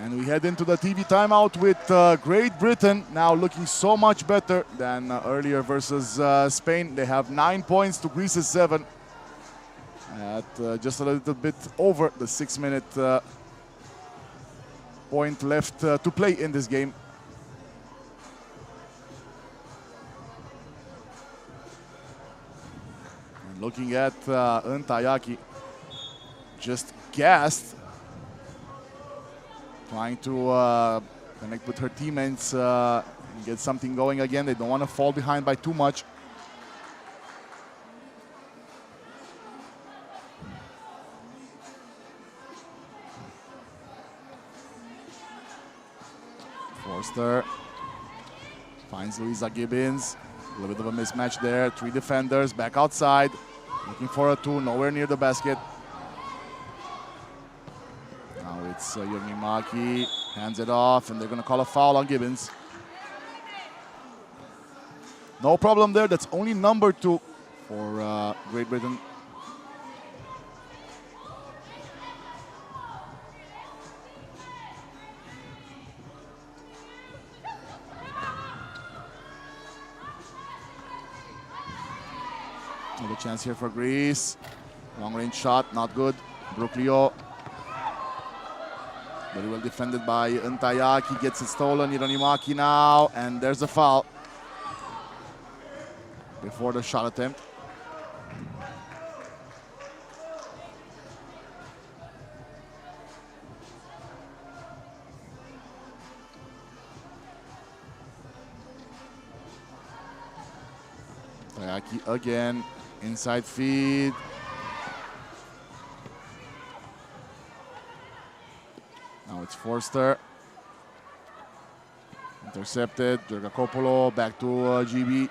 And we head into the TV timeout with Great Britain now looking so much better than earlier versus Spain. They have 9 points to Greece's 7 at just a little bit over the 6-minute point left to play in this game. And looking at Ntayaki, just gassed. Trying to connect with her teammates and get something going again. They don't want to fall behind by too much. Forster finds Louisa Gibbons. A little bit of a mismatch there. 3 defenders back outside. Looking for a 2, nowhere near the basket. Now it's Yurmi Maki, hands it off, and they're going to call a foul on Gibbons. No problem there, that's only number 2 for Great Britain. Another chance here for Greece. Long range shot, not good. Bruklio. Very well defended by Ntayaki, gets it stolen. Hieronimaki now, and there's a foul before the shot attempt. Ntayaki again, inside feed. Now it's Forster. Intercepted. Georgakopoulos back to GB.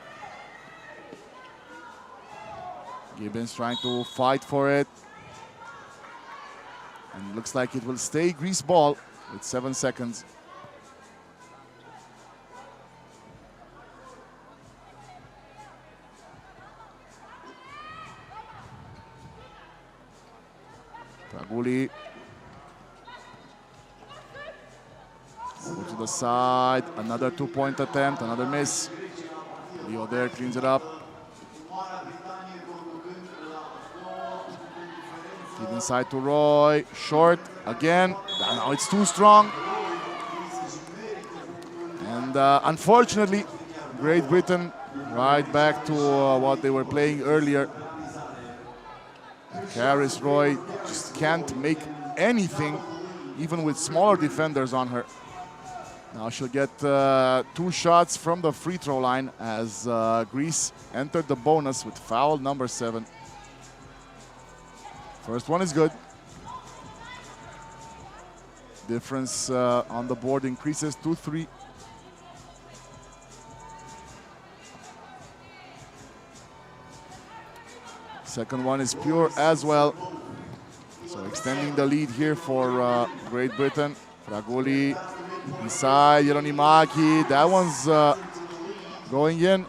Gibbons trying to fight for it. And looks like it will stay Greece ball with 7 seconds. Fraguli. Over to the side, another 2-point attempt, another miss. Leo there cleans it up. Feed inside to Roy, short again. Now it's too strong. And unfortunately, Great Britain right back to what they were playing earlier. Karis Roy just can't make anything, even with smaller defenders on her. Now she'll get 2 shots from the free throw line as Greece entered the bonus with foul number 7. First one is good. Difference on the board increases to 3. Second one is pure as well. So extending the lead here for Great Britain. Fraguli inside, Yeronimaki. That one's going in.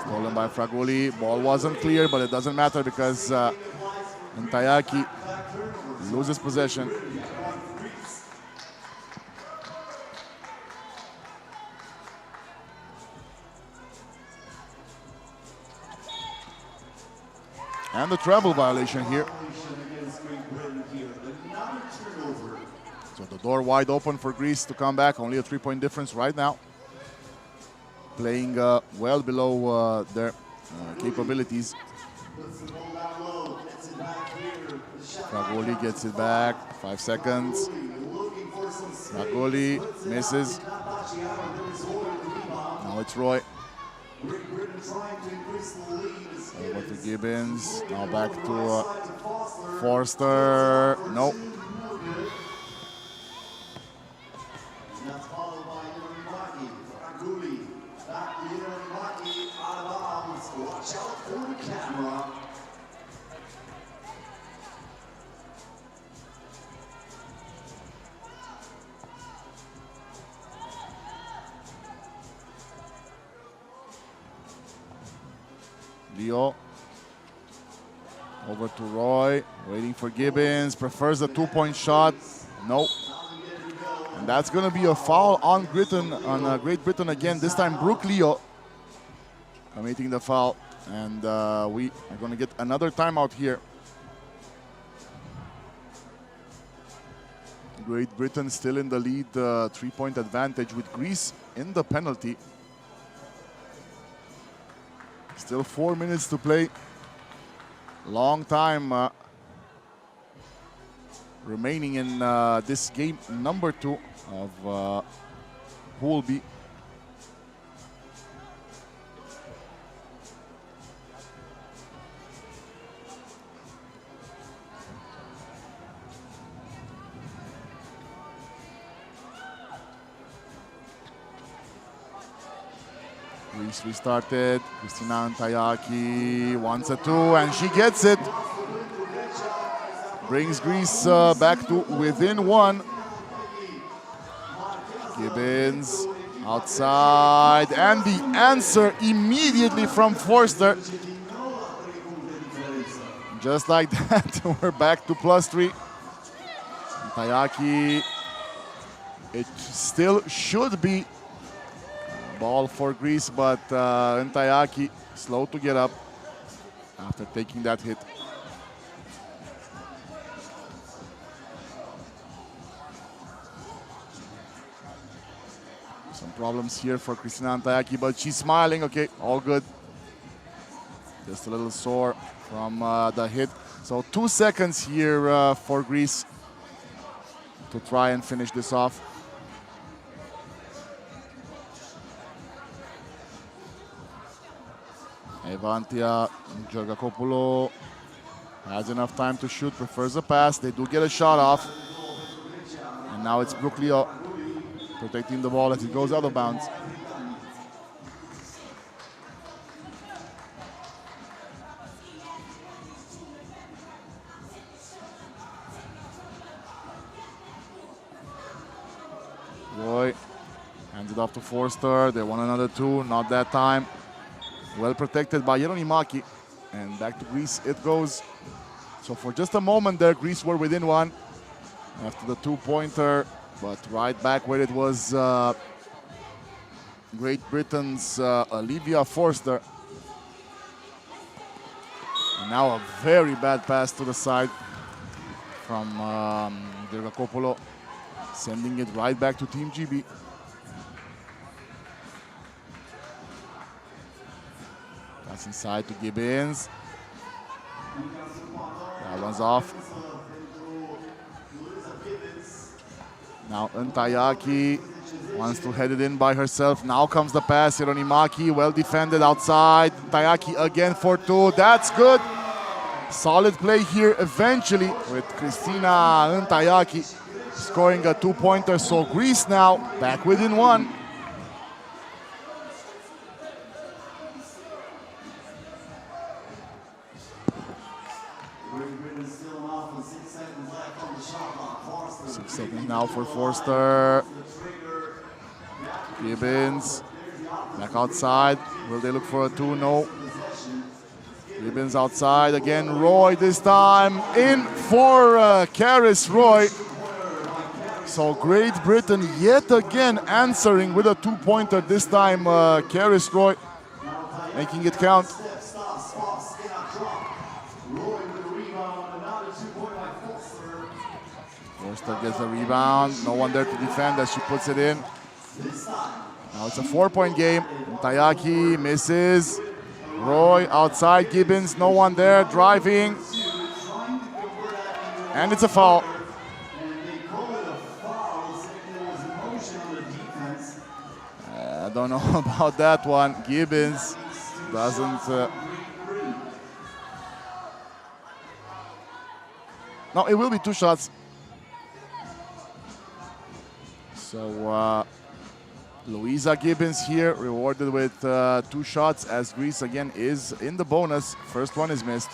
Stolen by Fraguli. Ball wasn't clear, but it doesn't matter because Ntayaki loses possession. And the travel violation here. So the door wide open for Greece to come back. Only a 3-point difference right now. Playing well below their capabilities. Fragoli gets it back. 5 seconds. Fragoli misses. Now it's Roy. Over to Gibbons. Now back to Forster. No. That's followed by Yeronimaki. Fraguli. Back to Yeronimaki. Out of bounds. Watch out for the camera. Leo. Over to Roy. Waiting for Gibbons. Prefers a 2-point shot. Nope. And that's going to be a foul on Great Britain again. This time Brooke Leo committing the foul. And we are going to get another timeout here. Great Britain still in the lead, 3-point advantage with Greece in the penalty. Still 4 minutes to play. Long time remaining in this game number 2 of Pool B. Greece restarted. Christina Ntayaki wants a 2 and she gets it. Brings Greece back to within 1. Gibbons outside and the answer immediately from Forster. Just like that, we're back to +3. Ntayaki, it still should be ball for Greece, but Ntayaki slow to get up after taking that hit. Some problems here for Christina Ntayaki, but she's smiling. Okay, all good. Just a little sore from the hit. So 2 seconds here for Greece to try and finish this off. Evantia Georgakopoulos has enough time to shoot, prefers a pass. They do get a shot off. And now it's Brooke Leo protecting the ball as it goes out of bounds. Roy hands it off to Forster. They want another 2, not that time. Well protected by Yeronimaki. And back to Greece it goes. So for just a moment there, Greece were within 1 after the 2-pointer. But right back where it was Great Britain's Olivia Forster. And now a very bad pass to the side from Georgakopoulos, sending it right back to Team GB. Pass inside to Gibbons. That one's off. Now Ntayaki Wants to head it in by herself. Now comes the pass. Hieronimaki, well defended outside. Ntayaki again for two. That's good. Solid play here eventually with Cristina Ntayaki scoring a two-pointer. So Greece now back within one. Seconds now for Forster. Gibbons back outside. Will they look for a two? No. Gibbons outside again. Roy this time in for Karis Roy. So Great Britain yet again answering with a two-pointer. This time Karis Roy making it count. Forster gets the rebound. No one there to defend as she puts it in. Now it's a 4-point game. Ntayaki misses. Roy outside. Gibbons, no one there. Driving. And it's a foul. I don't know about that one. Gibbons doesn't... No, it will be two shots. So Louisa Gibbons here rewarded with two shots as Greece again is in the bonus. First one is missed.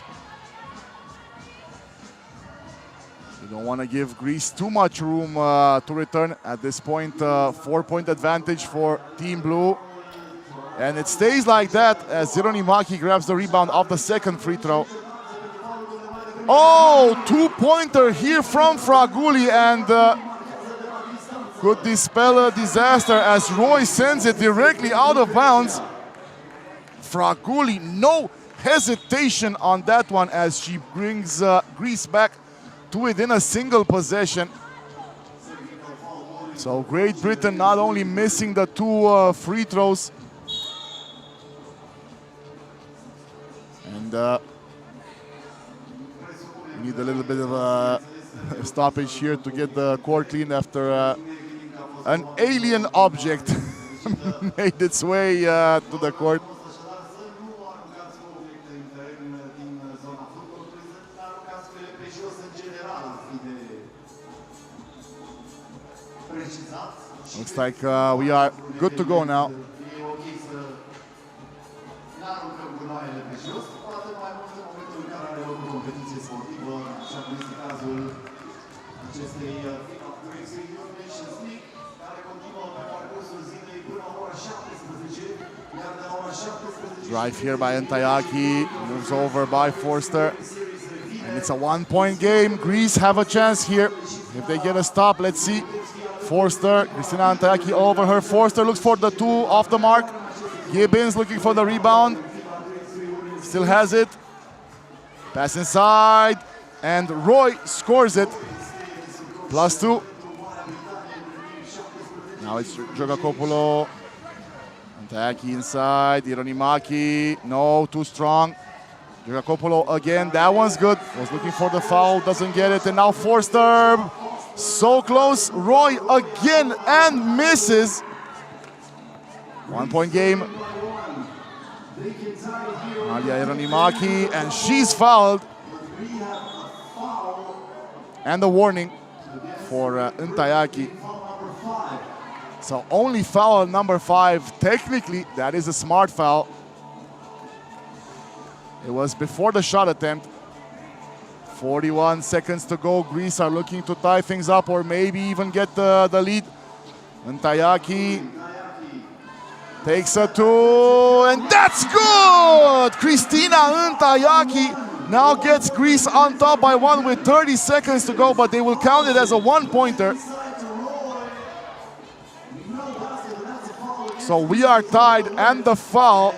You don't want to give Greece too much room to return at this point. 4-point advantage for Team Blue. And it stays like that as Hieronimaki grabs the rebound off the second free throw. Oh, two-pointer here from Fraguli and could dispel a disaster as Roy sends it directly out of bounds. Fraguli, no hesitation on that one as she brings Greece back to within a single possession. So Great Britain not only missing the two free throws, and we need a little bit of a stoppage here to get the court clean after an alien object made its way to the court. Looks like we are good to go now. Drive here by Ntayaki, moves over by Forster. And it's a 1-point game. Greece have a chance here. If they get a stop, let's see. Forster, Cristina Ntayaki over her. Forster looks for the two off the mark. Gibbons looking for the rebound. Still has it. Pass inside. And Roy scores it. +2. Now it's Giogacopoulos. Ntayaki inside, Hieronimaki, no, too strong. Giogacopoulos again, that one's good. Was looking for the foul, doesn't get it, and now Forster, so close. Roy again and misses. 1-point game. Nadia Hieronimaki, and she's fouled. And the warning for Ntayaki. So only foul number 5. Technically, that is a smart foul. It was before the shot attempt. 41 seconds to go. Greece are looking to tie things up or maybe even get the lead. Ntayaki takes a two, and that's good! Cristina Ntayaki now gets Greece on top by 1 with 30 seconds to go, but they will count it as a 1-pointer. So we are tied, and the foul.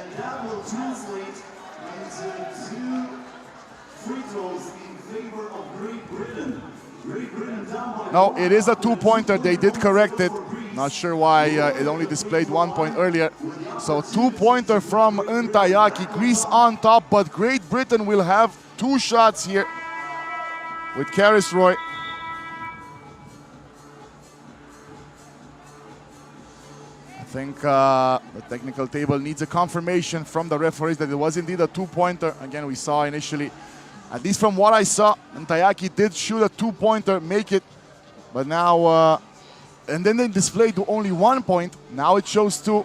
No, it is a 2-pointer. They did correct it. Not sure why it only displayed 1 point earlier. So 2-pointer from Ntayaki. Greece on top, but Great Britain will have 2 shots here with Karis Roy. think the technical table needs a confirmation from the referees that it was indeed a two-pointer. Again, we saw initially, at least from what I saw, Ntayaki did shoot a two-pointer, make it, but now, and then they displayed to only 1 point. Now it shows two.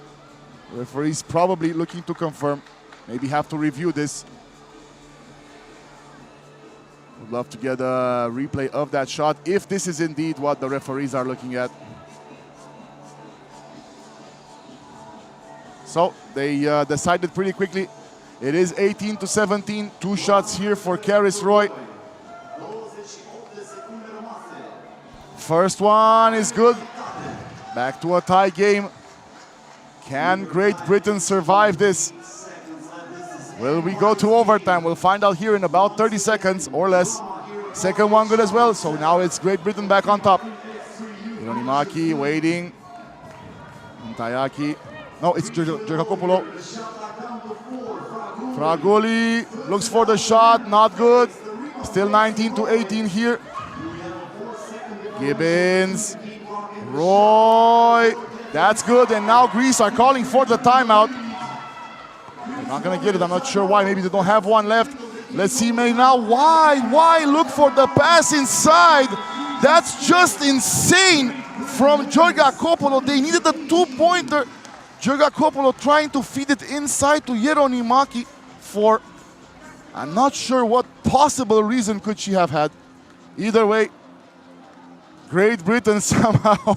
Referees probably looking to confirm. Maybe have to review this. Would love to get a replay of that shot if this is indeed what the referees are looking at. So they decided pretty quickly. It is 18-17. 2 shots here for Karis Roy. First one is good. Back to a tie game. Can Great Britain survive this? Will we go to overtime? We'll find out here in about 30 seconds or less. Second one good as well. So now it's Great Britain back on top. Ironimaki waiting. Ntayaki. No, it's Giacopulo. Fragoli looks for the shot. Not good. Still 19-18 here. Gibbons. Roy. That's good. And now Greece are calling for the timeout. They're not going to get it. I'm not sure why. Maybe they don't have one left. Let's see maybe now. Why look for the pass inside? That's just insane from Giacopulo. They needed a two-pointer. Giacopulo trying to feed it inside to Ironimaki for, I'm not sure what possible reason could she have had. Either way, Great Britain somehow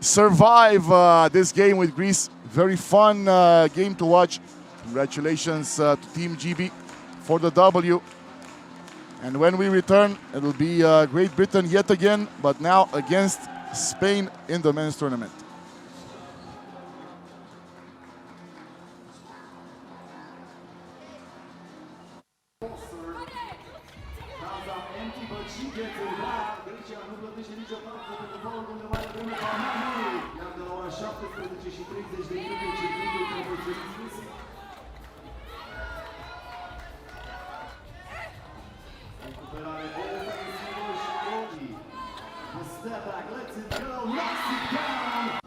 survive this game with Greece. Very fun game to watch. Congratulations to Team GB for the W. And when we return, it'll be Great Britain yet again, but now against Spain in the men's tournament. Step back, lets it go, knocks it down.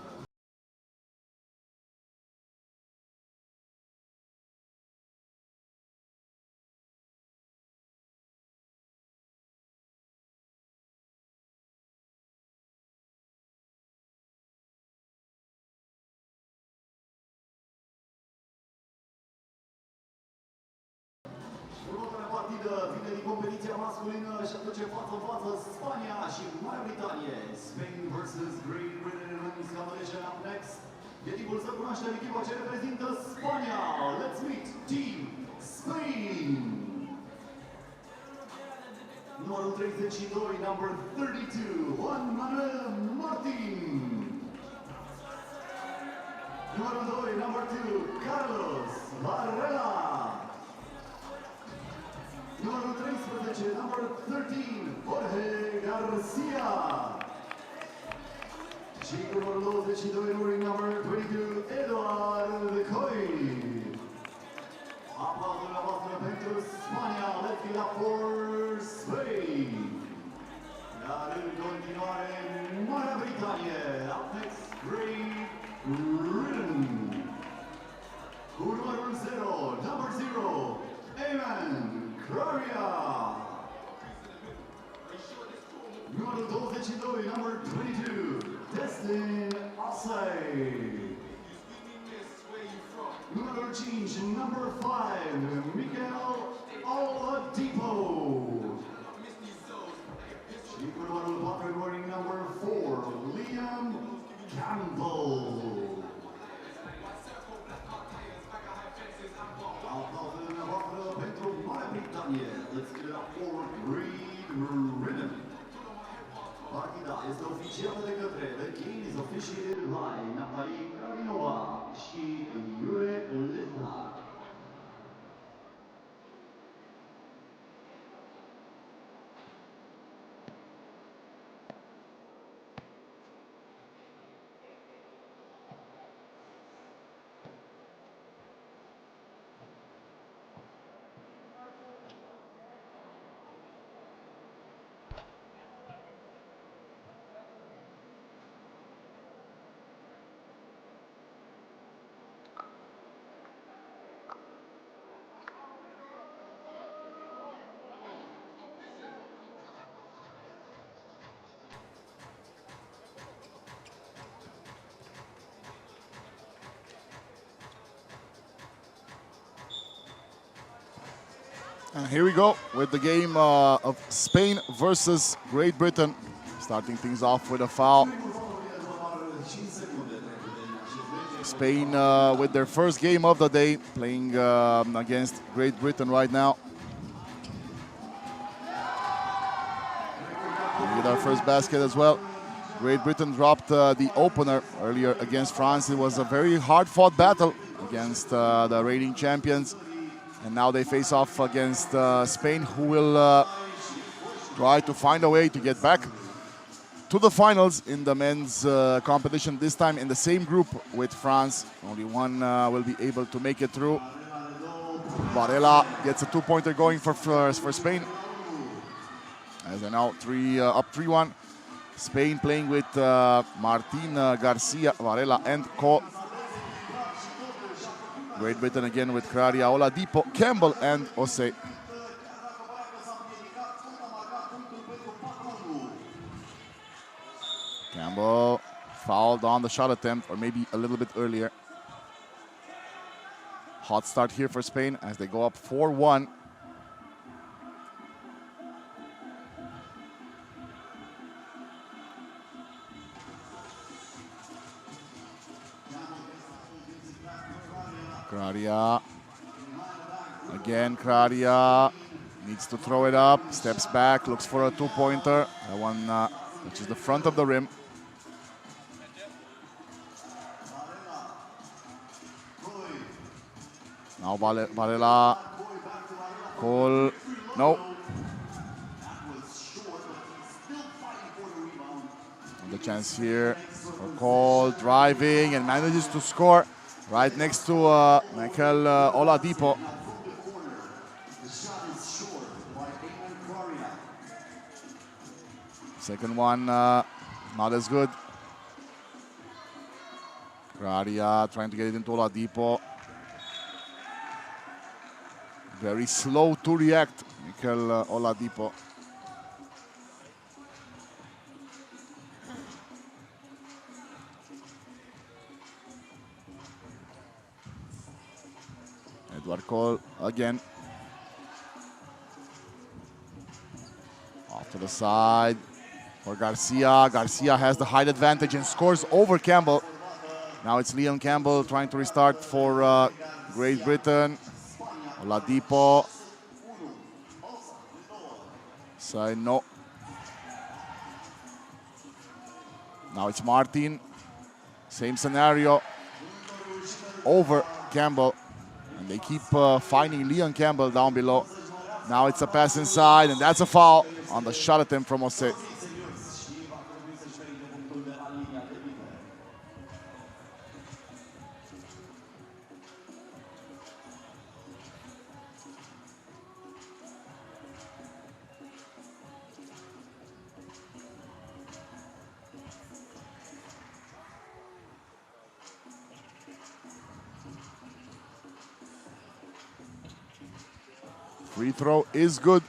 Următoarea partidă vine din competiția masculină și aduce față în față Spania și Marea Britanie. Spain versus Great Britain in women's competition. Up next, e timpul să cunoaștem echipa ce reprezintă Spania. Let's meet Team Spain. Numărul 32, number 32, Juan Manuel Martin. Numărul 2, number 2, Carlos Varela. Numărul 13, number 13, Jorge Garcia. Și cu numărul 22, number 22, Eduard Coy. Aplausul dumneavoastră pentru Spania. Let's give it up for Spain. Iar în continuare, Marea Britanie. Up next, Great Britain. Cu numărul 0, number 0, Amen Gloria. Numărul 22, number 22, Destin Osei. Numărul 5, number 5, Miguel Oladipo. Și cu numărul 4, wearing number 4, Liam Campbell. Aplauze dumneavoastră pentru Marea Britanie. Let's give it up for Great Britain. Partida este oficiată de către The Game is officiated by Natalie Kravinova și Iure Lezna. And here we go with the game of Spain versus Great Britain. Starting things off with a foul. Spain with their first game of the day, playing against Great Britain right now. We get our first basket as well. Great Britain dropped the opener earlier against France. It was a very hard-fought battle against the reigning champions. And now they face off against Spain, who will try to find a way to get back to the finals in the men's competition, this time in the same group with France. Only one will be able to make it through. Varela gets a two-pointer going for Spain. As they're now up 3-1. Spain playing with Martin, Garcia, Varela, and Cole. Great Britain again with Kraria, Oladipo, Campbell, and Osei. Campbell fouled on the shot attempt, or maybe a little bit earlier. Hot start here for Spain as they go up 4-1. Kraria. Again, Kraria needs to throw it up, steps back, looks for a two-pointer. That one touches the front of the rim. Now Varela. Cole. No. The chance here for Cole, driving and manages to score right next to Michael Oladipo. Second one, not as good. Kraria trying to get it into Oladipo. Very slow to react, Michael Oladipo. Edward Cole again. Off to the side for Garcia. Garcia has the height advantage and scores over Campbell. Now it's Liam Campbell trying to restart for Great Britain. Oladipo. Side no. Now it's Martin. Same scenario. Over Campbell. And they keep finding Leon Campbell down below. Now it's a pass inside, and that's a foul on the shot attempt from Osei. Free throw is good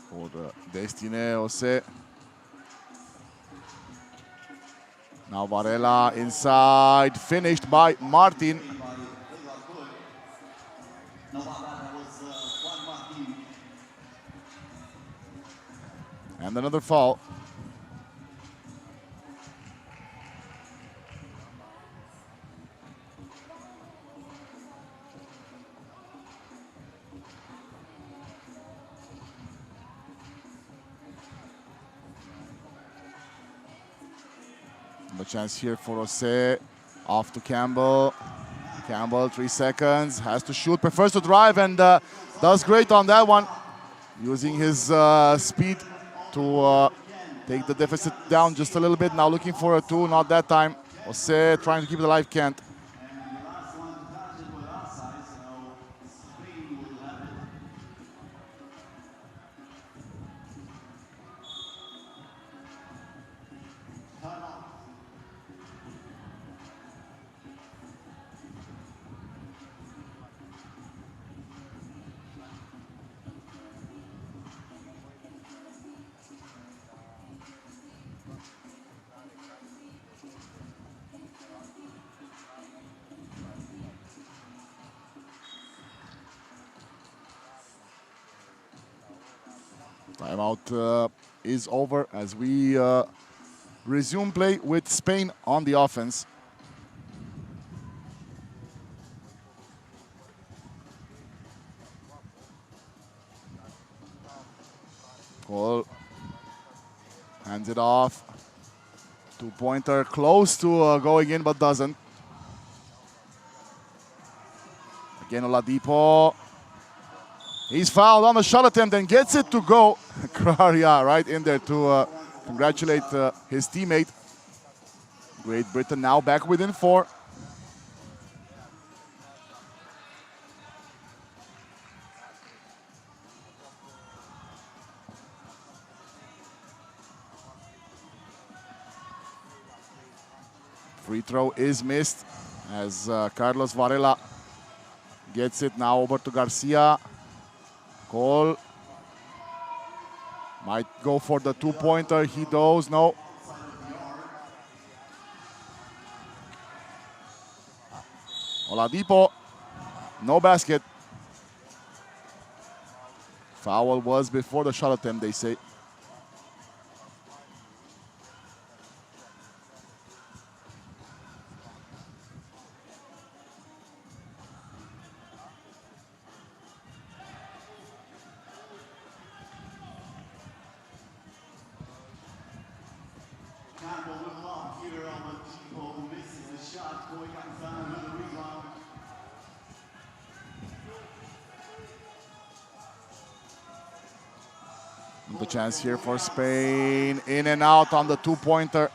for Destine Osei. Now Varela inside, finished by Martin. And another foul. The chance here for Osei. Off to Campbell. Campbell, 3 seconds, has to shoot, prefers to drive, and does great on that one. Using his speed to take the deficit down just a little bit. Now looking for a two, not that time. Osei trying to keep it alive, can't. Timeout is over as we resume play with Spain on the offense. Cole hands it off. Two-pointer close to going in, but doesn't. Again, Oladipo. He's fouled on the shot attempt and gets it to go. Kraria right in there to congratulate his teammate. Great Britain now back within 4. Free throw is missed as Carlos Varela gets it now over to Garcia. Cole might go for the two-pointer. He does, no. Oladipo, no basket. Foul was before the shot attempt, they say. The chance here for Spain. In and out on the two-pointer.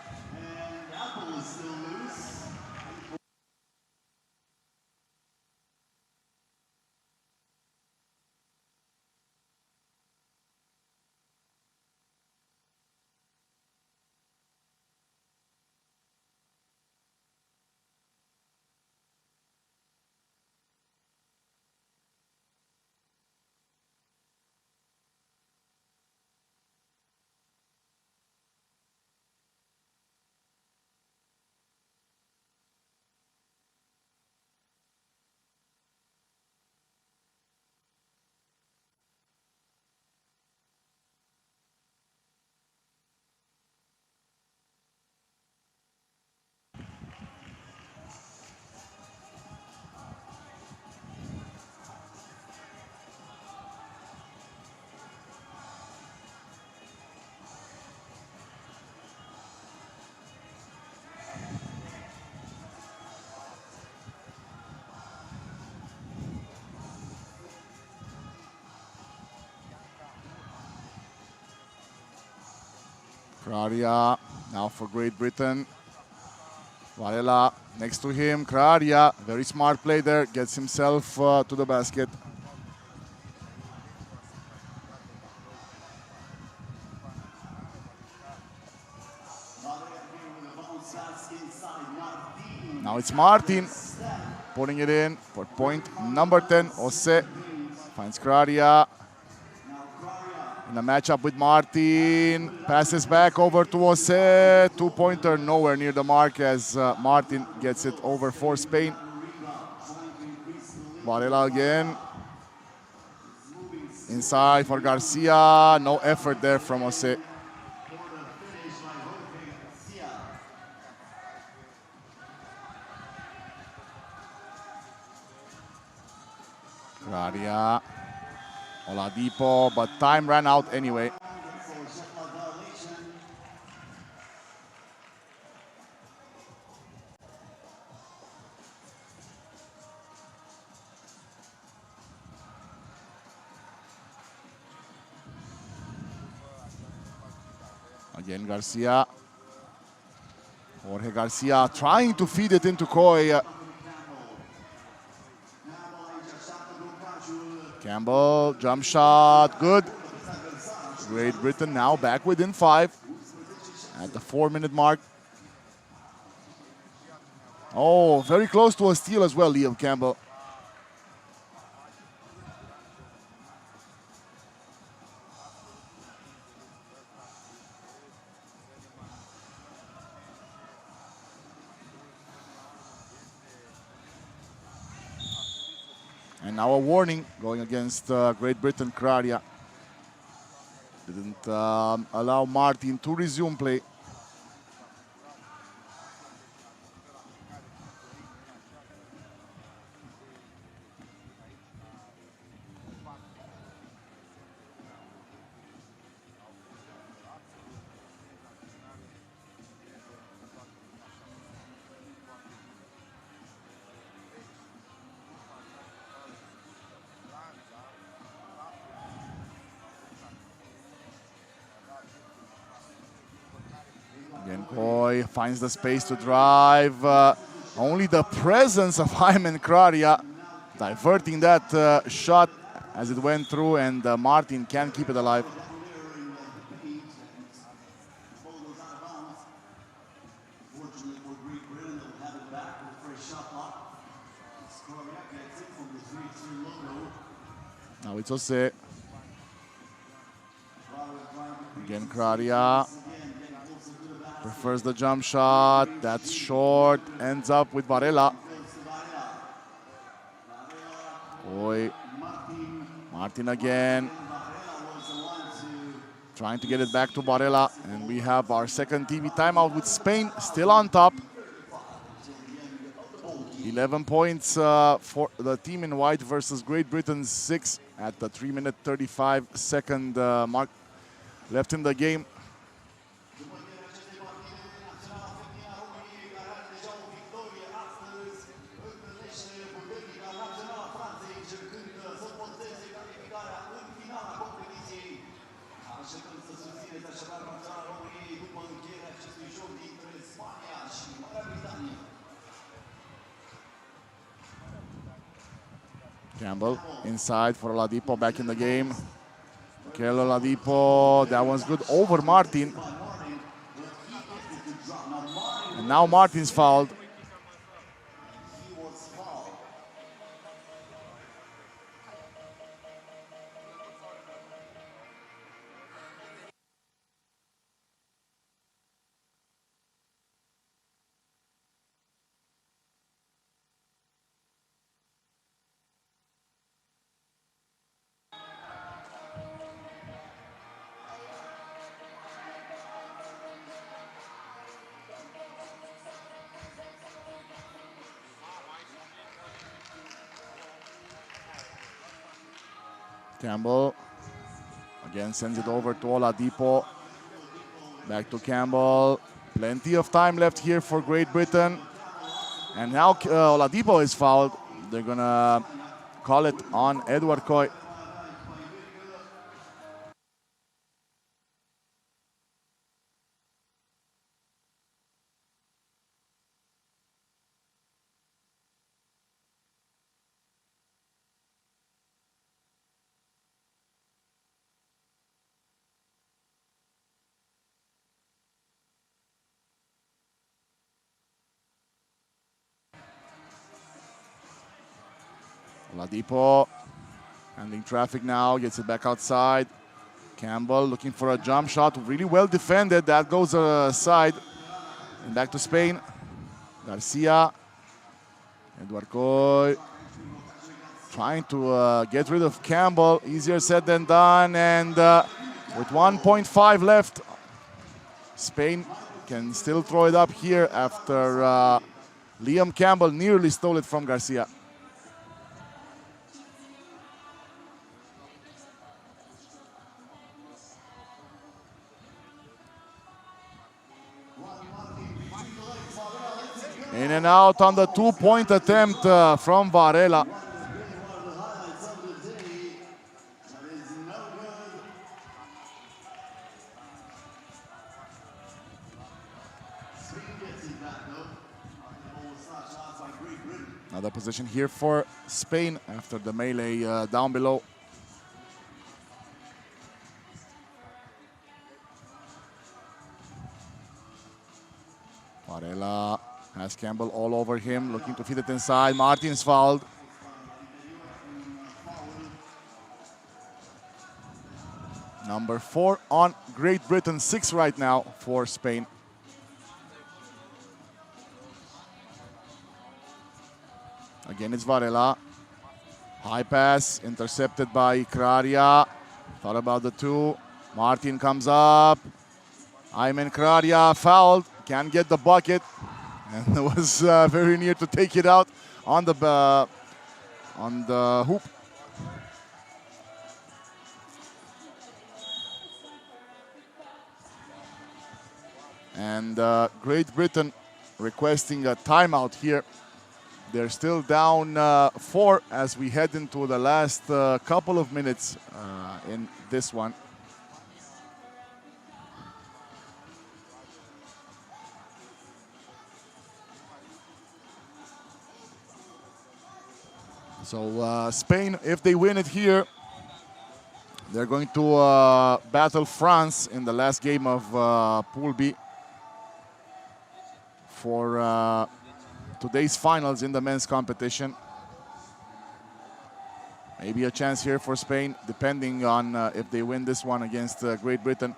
Kraria now for Great Britain. Varela next to him. Kraria, very smart play there, gets himself to the basket. Now it's Martin putting it in for point number 10. Jose finds Kraria. In a matchup with Martin, passes back over to Jose. Two-pointer nowhere near the mark as Martin gets it over for Spain. Varela again. Inside for Garcia. No effort there from Jose. Kraria. Oladipo, but time ran out anyway. Again, Garcia. Jorge Garcia trying to feed it into Koi. Campbell, jump shot, good. Great Britain now back within 5 at the 4-minute mark. Oh, very close to a steal as well, Liam Campbell. And now a warning going against Great Britain, Kraria. Didn't allow Martin to resume play. Again, Coy finds the space to drive. Only the presence of Hyman Kraria diverting that shot as it went through, and Martin can keep it alive. Now it's Jose. Again, Kraria prefers the jump shot. That's short. Ends up with Varela. Boy. Martin again. Trying to get it back to Varela. And we have our second TV timeout with Spain still on top. 11 points for the team in white versus Great Britain 6 at the 3-minute 35-second mark left in the game. Campbell inside for Oladipo, back in the game. Mikel Oladipo, that one's good over Martin. And now Martin's fouled. Campbell again sends it over to Oladipo. Back to Campbell. Plenty of time left here for Great Britain. And now Oladipo is fouled. They're gonna call it on Edward Coy. Oladipo handling traffic now, gets it back outside. Campbell looking for a jump shot, really well defended. That goes aside. And back to Spain. Garcia. Edward Coy trying to get rid of Campbell. Easier said than done. And with 1.5 left, Spain can still throw it up here after Liam Campbell nearly stole it from Garcia. In and out on the two-point attempt from Varela. Another position here for Spain after the melee down below. Varela has Campbell all over him, looking to feed it inside. Martin's fouled. Number 4 on Great Britain, 6 right now for Spain. Again, it's Varela. High pass, intercepted by Kraria. Thought about the two. Martin comes up. Aymen Kraria fouled. Can't get the bucket. And was very near to take it out on the hoop. And Great Britain requesting a timeout here. They're still down 4 as we head into the last couple of minutes in this one. So Spain, if they win it here, they're going to battle France in the last game of Pool B for today's finals in the men's competition. Maybe a chance here for Spain, depending on if they win this one against Great Britain.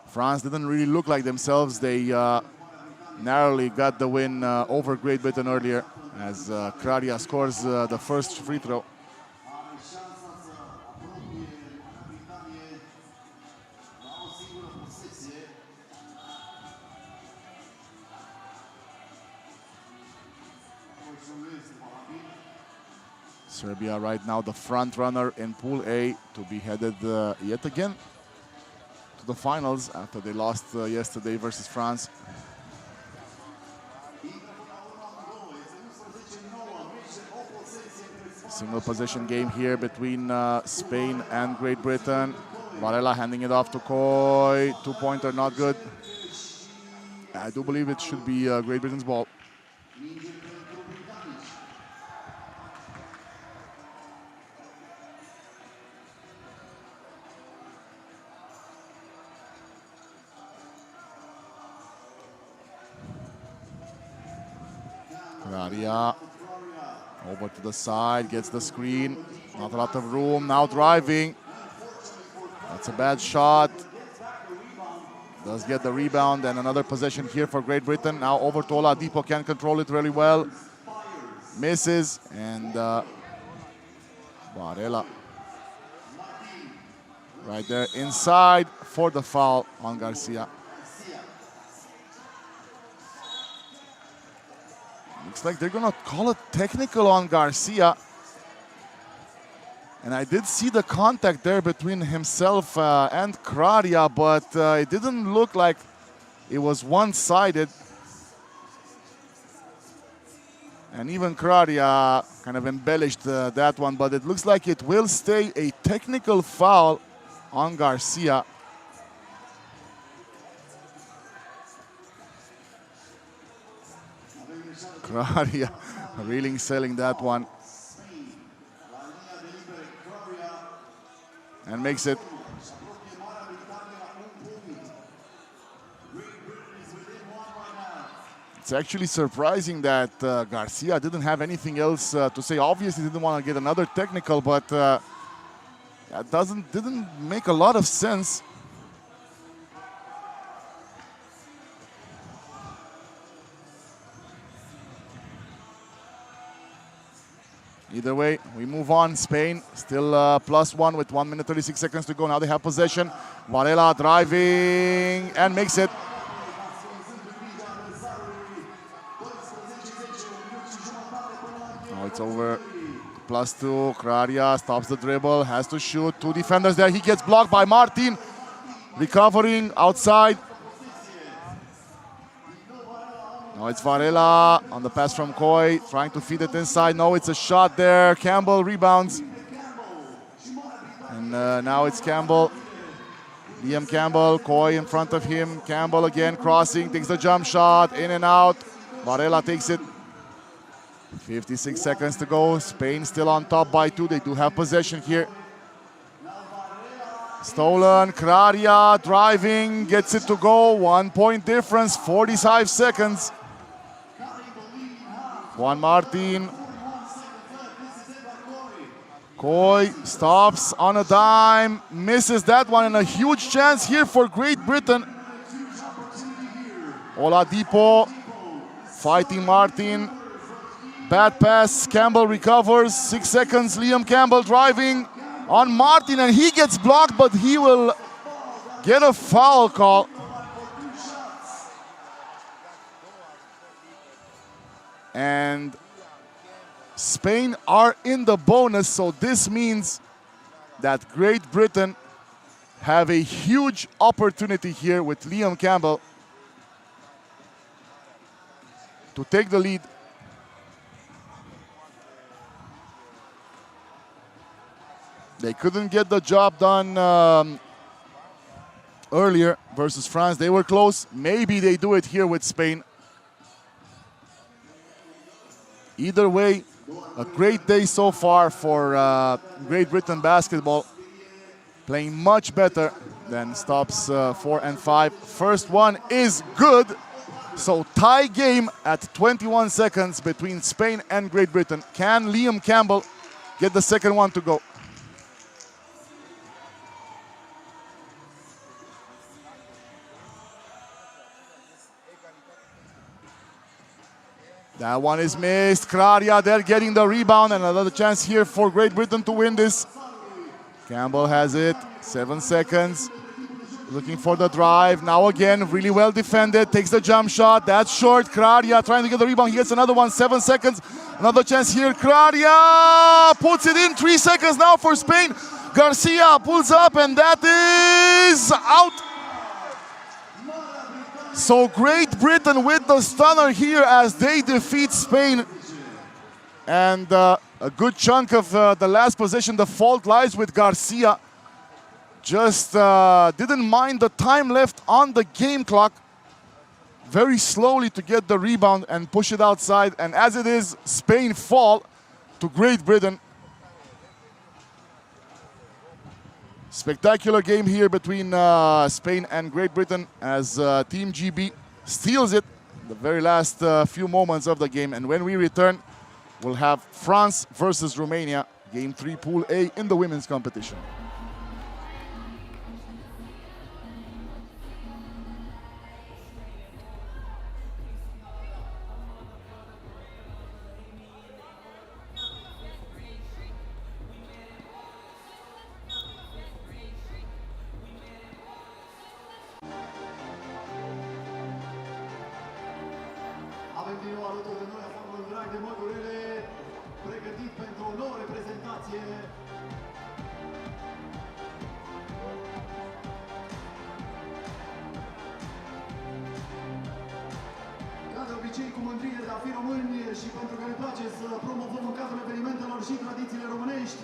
France didn't really look like themselves. They narrowly got the win over Great Britain earlier as Kraria scores the first free throw. Serbia right now the front runner in Pool A to be headed yet again to the finals after they lost yesterday versus France. Single possession game here between Spain and Great Britain. Varela handing it off to Coy. Two-pointer not good. I do believe it should be Great Britain's ball. Kraria over to the side, gets the screen, not a lot of room, now driving. That's a bad shot. Does get the rebound and another possession here for Great Britain. Now over to Oladipo, can control it really well. Misses and Varela right there inside for the foul on Garcia. Looks like they're gonna call it technical on Garcia. And I did see the contact there between himself and Kraria, but it didn't look like it was one-sided. And even Kraria kind of embellished that one, but it looks like it will stay a technical foul on Garcia. Kraria really selling that one. And makes it. It's actually surprising that Garcia didn't have anything else to say. Obviously didn't want to get another technical, but that didn't make a lot of sense. Either way, we move on. Spain still +1 with 1 minute 36 seconds to go. Now they have possession. Varela driving and makes it. Now it's over. +2. Kraria stops the dribble, has to shoot. 2 defenders there. He gets blocked by Martin. Recovering outside. Now it's Varela on the pass from Coy, trying to feed it inside. No, it's a shot there. Campbell rebounds. And now it's Campbell. Liam Campbell, Coy in front of him. Campbell again crossing, takes the jump shot, in and out. Varela takes it. 56 seconds to go. Spain still on top by 2. They do have possession here. Stolen, Kraria driving, gets it to go. 1 point difference, 45 seconds. Juan Martin. Coy stops on a dime, misses that one, and a huge chance here for Great Britain. Oladipo fighting Martin. Bad pass, Campbell recovers, 6 seconds. Liam Campbell driving on Martin, and he gets blocked, but he will get a foul call. And Spain are in the bonus, so this means that Great Britain have a huge opportunity here with Liam Campbell to take the lead. They couldn't get the job done earlier versus France. They were close. Maybe they do it here with Spain. Either way, a great day so far for Great Britain basketball. Playing much better than stops 4 and 5. First one is good. So tie game at 21 seconds between Spain and Great Britain. Can Liam Campbell get the second one to go? That one is missed. Kraria there getting the rebound, and another chance here for Great Britain to win this. Campbell has it, 7 seconds. Looking for the drive. Now again, really well defended. Takes the jump shot. That's short. Kraria trying to get the rebound. He gets another one, 7 seconds. Another chance here. Kraria puts it in, 3 seconds now for Spain. Garcia pulls up, and that is out. So Great Britain with the stunner here as they defeat Spain. And a good chunk of the last possession, the fault lies with Garcia. Just didn't mind the time left on the game clock. Very slowly to get the rebound and push it outside. And as it is, Spain fall to Great Britain. Spectacular game here between Spain and Great Britain as Team GB steals it the very last few moments of the game. And when we return, we'll have France versus Romania, Game 3, Pool A in the women's competition. Avem din nou alături de noi afarul drag de Măgurele, pregătit pentru o nouă reprezentație. Ca de obicei, cu mândrie de a fi români și pentru că ne place să promovăm în cadrul evenimentelor și tradițiile românești,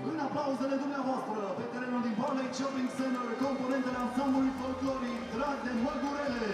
în aplauzele dumneavoastră, pe terenul din Barley Shopping Center, componentele ansamblului folcloric Drag de Măgurele.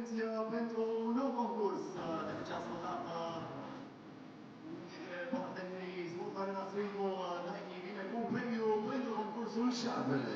atenție pentru un nou concurs de pe această dată. Dintre partenerii sportare la Swing-ul Nike vine cu premiu pentru concursul șarpele.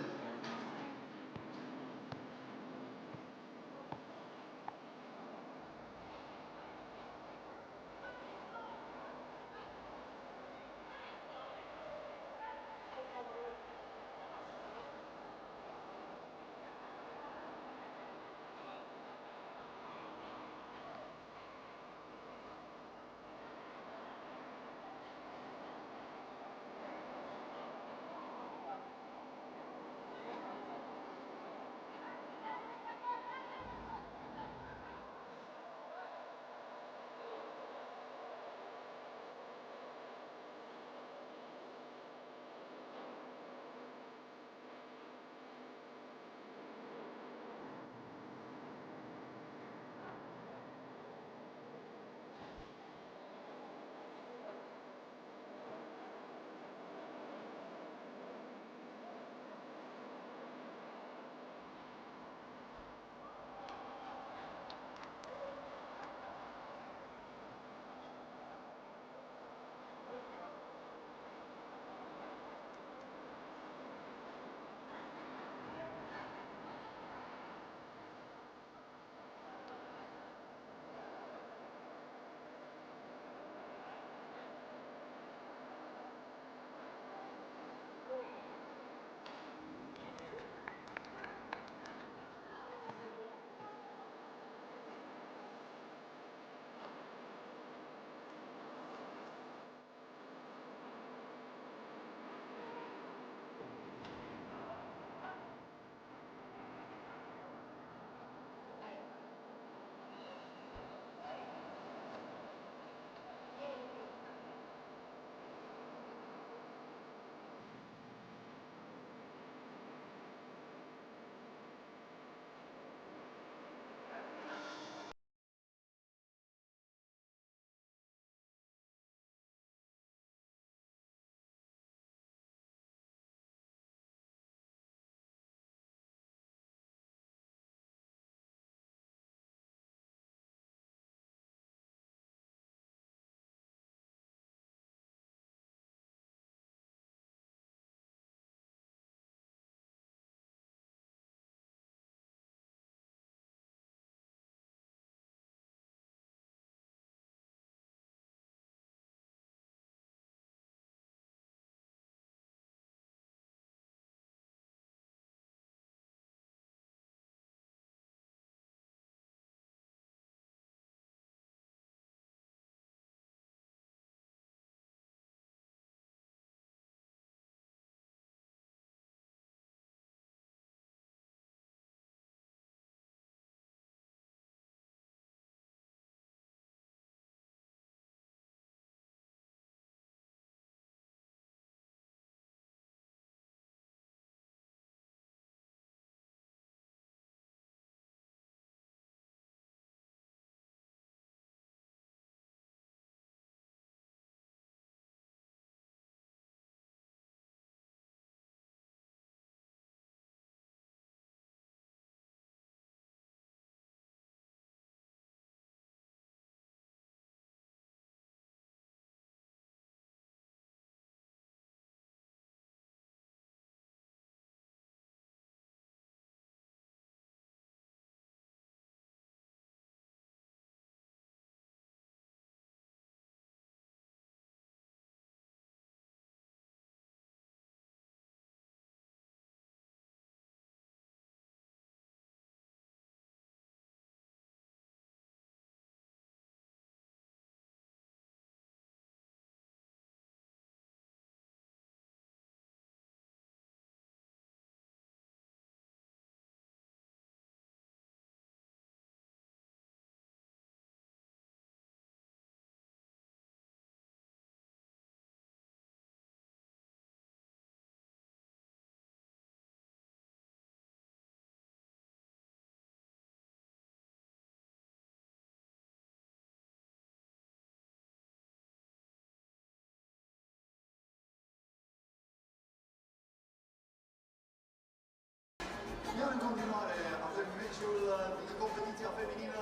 Iar în continuare avem meciul din competiția feminină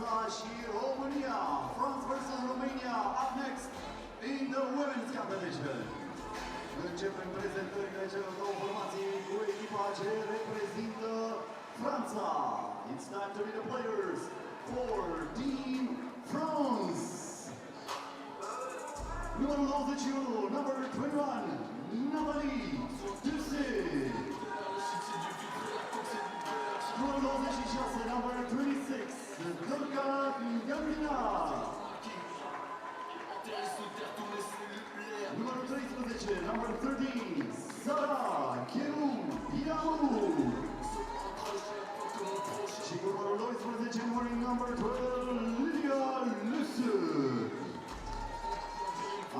Franța și România. France versus Romania up next in the women's competition. Începem prezentările celor două formații cu echipa ce reprezintă Franța. It's time to meet the players for Team France. Numărul 21, number 21, Natalie Duse. Numărul 26, number 26, Dorca Gambina. Numărul 13, number 13, Sara Chenu Iamu. Și cu numărul 12, number 12, Lilia Lusu.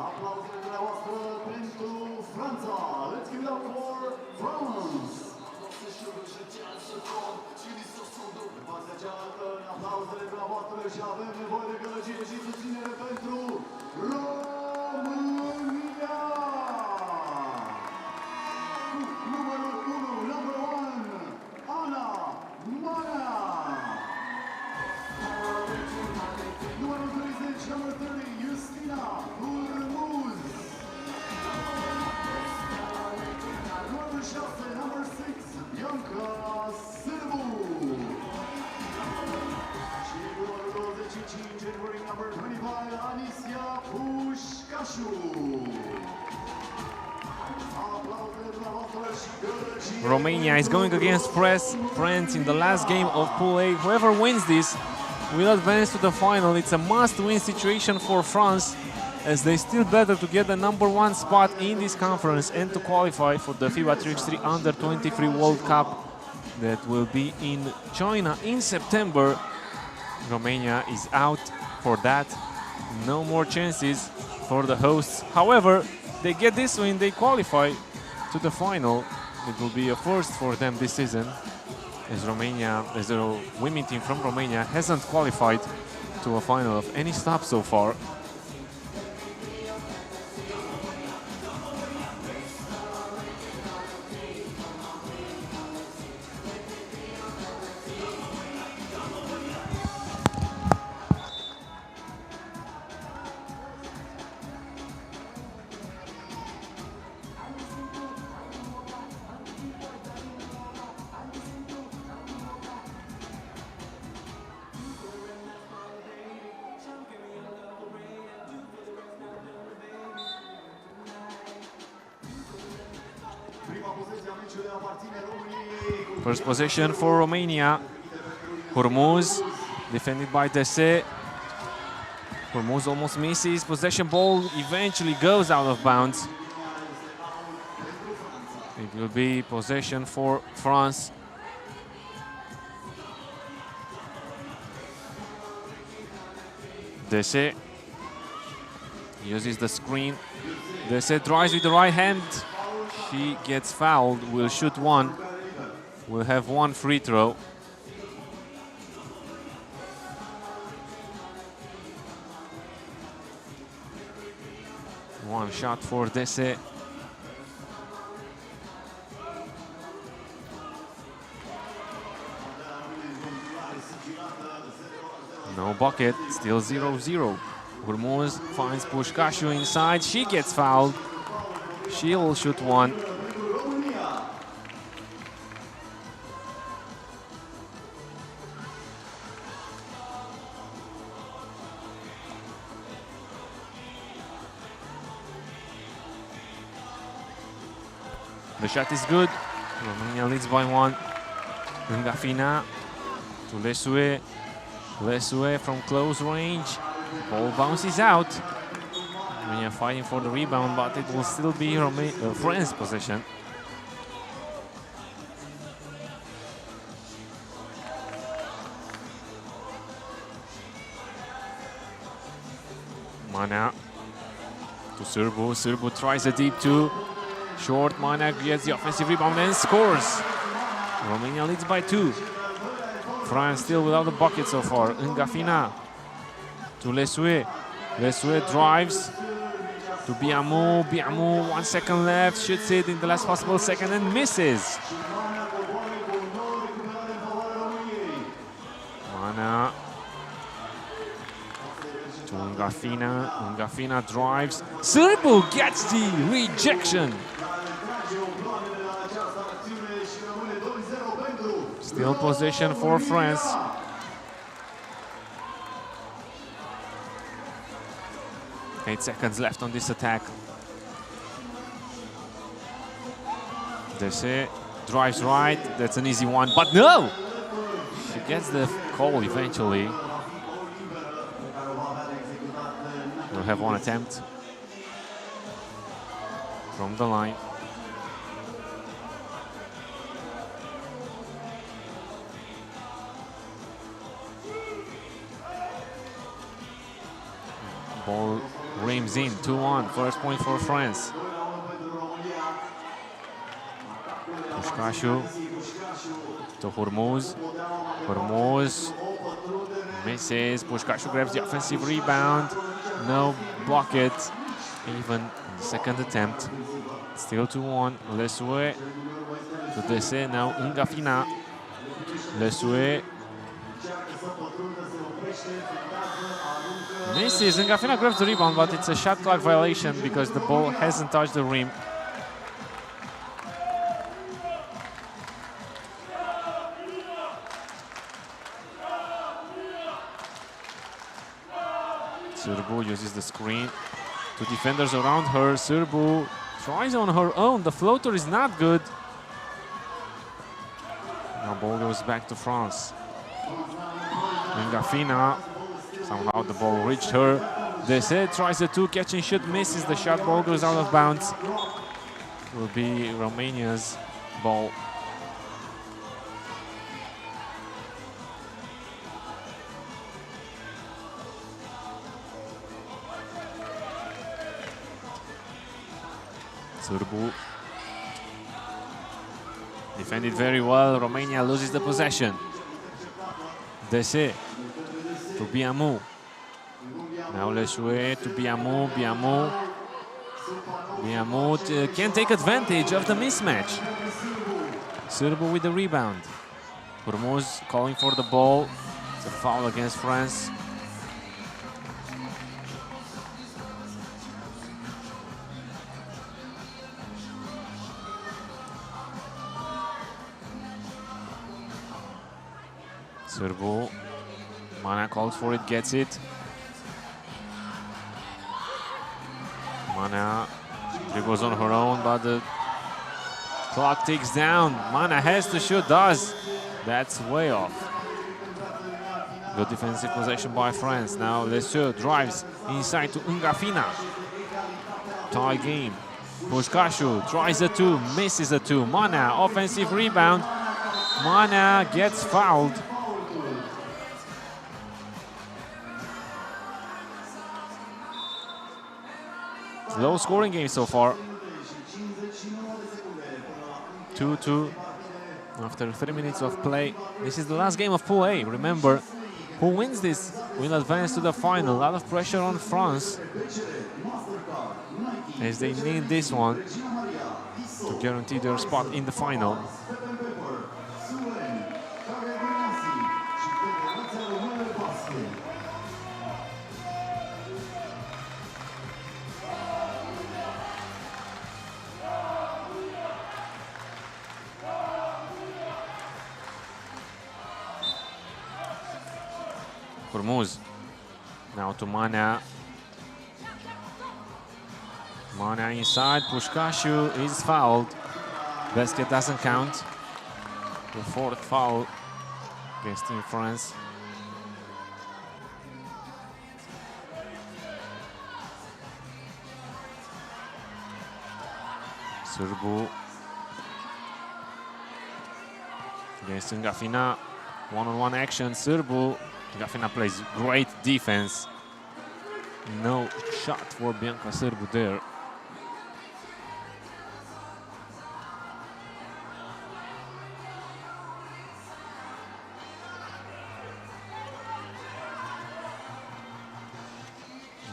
Aplauzele dumneavoastră pentru Franța. Let's give it up for France. În partea cealaltă, în aplauzele dumneavoastră și avem nevoie de gălăgie și susținere pentru România. Numărul 1, number 1, Ana Mana. Numărul 30, number 30, Justina Urmuz. Numărul 6, number 6, Bianca Sârbu. Și numărul 25, wearing number 25, Anisia Pușcașu. Romania is going against France in the last game of Pool A. Whoever wins this will advance to the final. It's a must-win situation for France, as they still better to get the #1 spot in this conference and to qualify for the FIBA 3x3 Under-23 World Cup that will be in China in September. Romania is out for that. No more chances for the hosts. However, they get this win, they qualify to the final. It will be a first for them this season, as the women team from Romania hasn't qualified to a final of any stop so far. First possession for Romania. Hormuz defended by Dese. Hormuz almost misses. Possession ball eventually goes out of bounds. It will be possession for France. Dese uses the screen. Dese drives with the right hand. She gets fouled. Will shoot one. We'll have one free throw. One shot for Dese. No bucket, still 0-0. Hormuz finds Pușcașu inside. She gets fouled. She will shoot one. The shot is good. Romania leads by one. Ngafina to Lesue. Lesue from close range. Ball bounces out. Romania fighting for the rebound, but it will still be France possession. Mana to Sârbu. Sârbu tries a deep two. Short. Mana gets the offensive rebound and scores. Romania leads by 2. France still without the bucket so far. Ngafina to Lesue. Lesue drives to Biamu. Biamu, 1 second left, shoots it in the last possible second and misses. Mana To Ungafina. Ungafina drives. Sârbu gets the rejection. Still possession for France. Eight seconds left on this attack. Dese drives right. That's an easy one, but no! She gets the call eventually. We'll have one attempt from the line. Ball rims in, 2-1, first point for France. Pușcașu to Hormuz. Hormuz misses. Pușcașu grabs the offensive rebound. No bucket, even in the second attempt. Still 2-1. Lesue to Dese. Now Ungafina. Lesue misses. Ungafina grabs the rebound, but it's a shot clock violation because the ball hasn't touched the rim. Sârbu uses the screen. Two defenders around her. Sârbu tries on her own. The floater is not good. Now ball goes back to France. Ungafina. Somehow the ball reached her. Dese tries the two, catch and shoot, misses. The shot, ball goes out of bounds. Will be Romania's ball. Sârbu defended very well. Romania loses the possession. Dese to Biamu. Now Lesue to Biamu. Biamu can take advantage of the mismatch. Sârbu with the rebound. Hormuz calling for the ball. It's a foul against France. Sârbu, Mana calls for it, gets it. Mana dribbles on her own, but the clock ticks down. Mana has to shoot, does. That's way off. Good defensive possession by France. Now Lesue drives inside to Ungafina. Tie game. Pușcașu tries a two, misses a two. Mana, offensive rebound. Mana gets fouled. Low scoring game so far. 2-2 after 3 minutes of play. This is the last game of Pool A. Remember, who wins this will advance to the final. A lot of pressure on France as they need this one to guarantee their spot in the final. Hormuz. Now to Mana. Mana inside. Pușcașu is fouled. Basket doesn't count. The fourth foul against Team France. Sârbu against Ungafina. One-on-one action. Sârbu. Ungafina plays great defense. No shot for Bianca Sârbu there.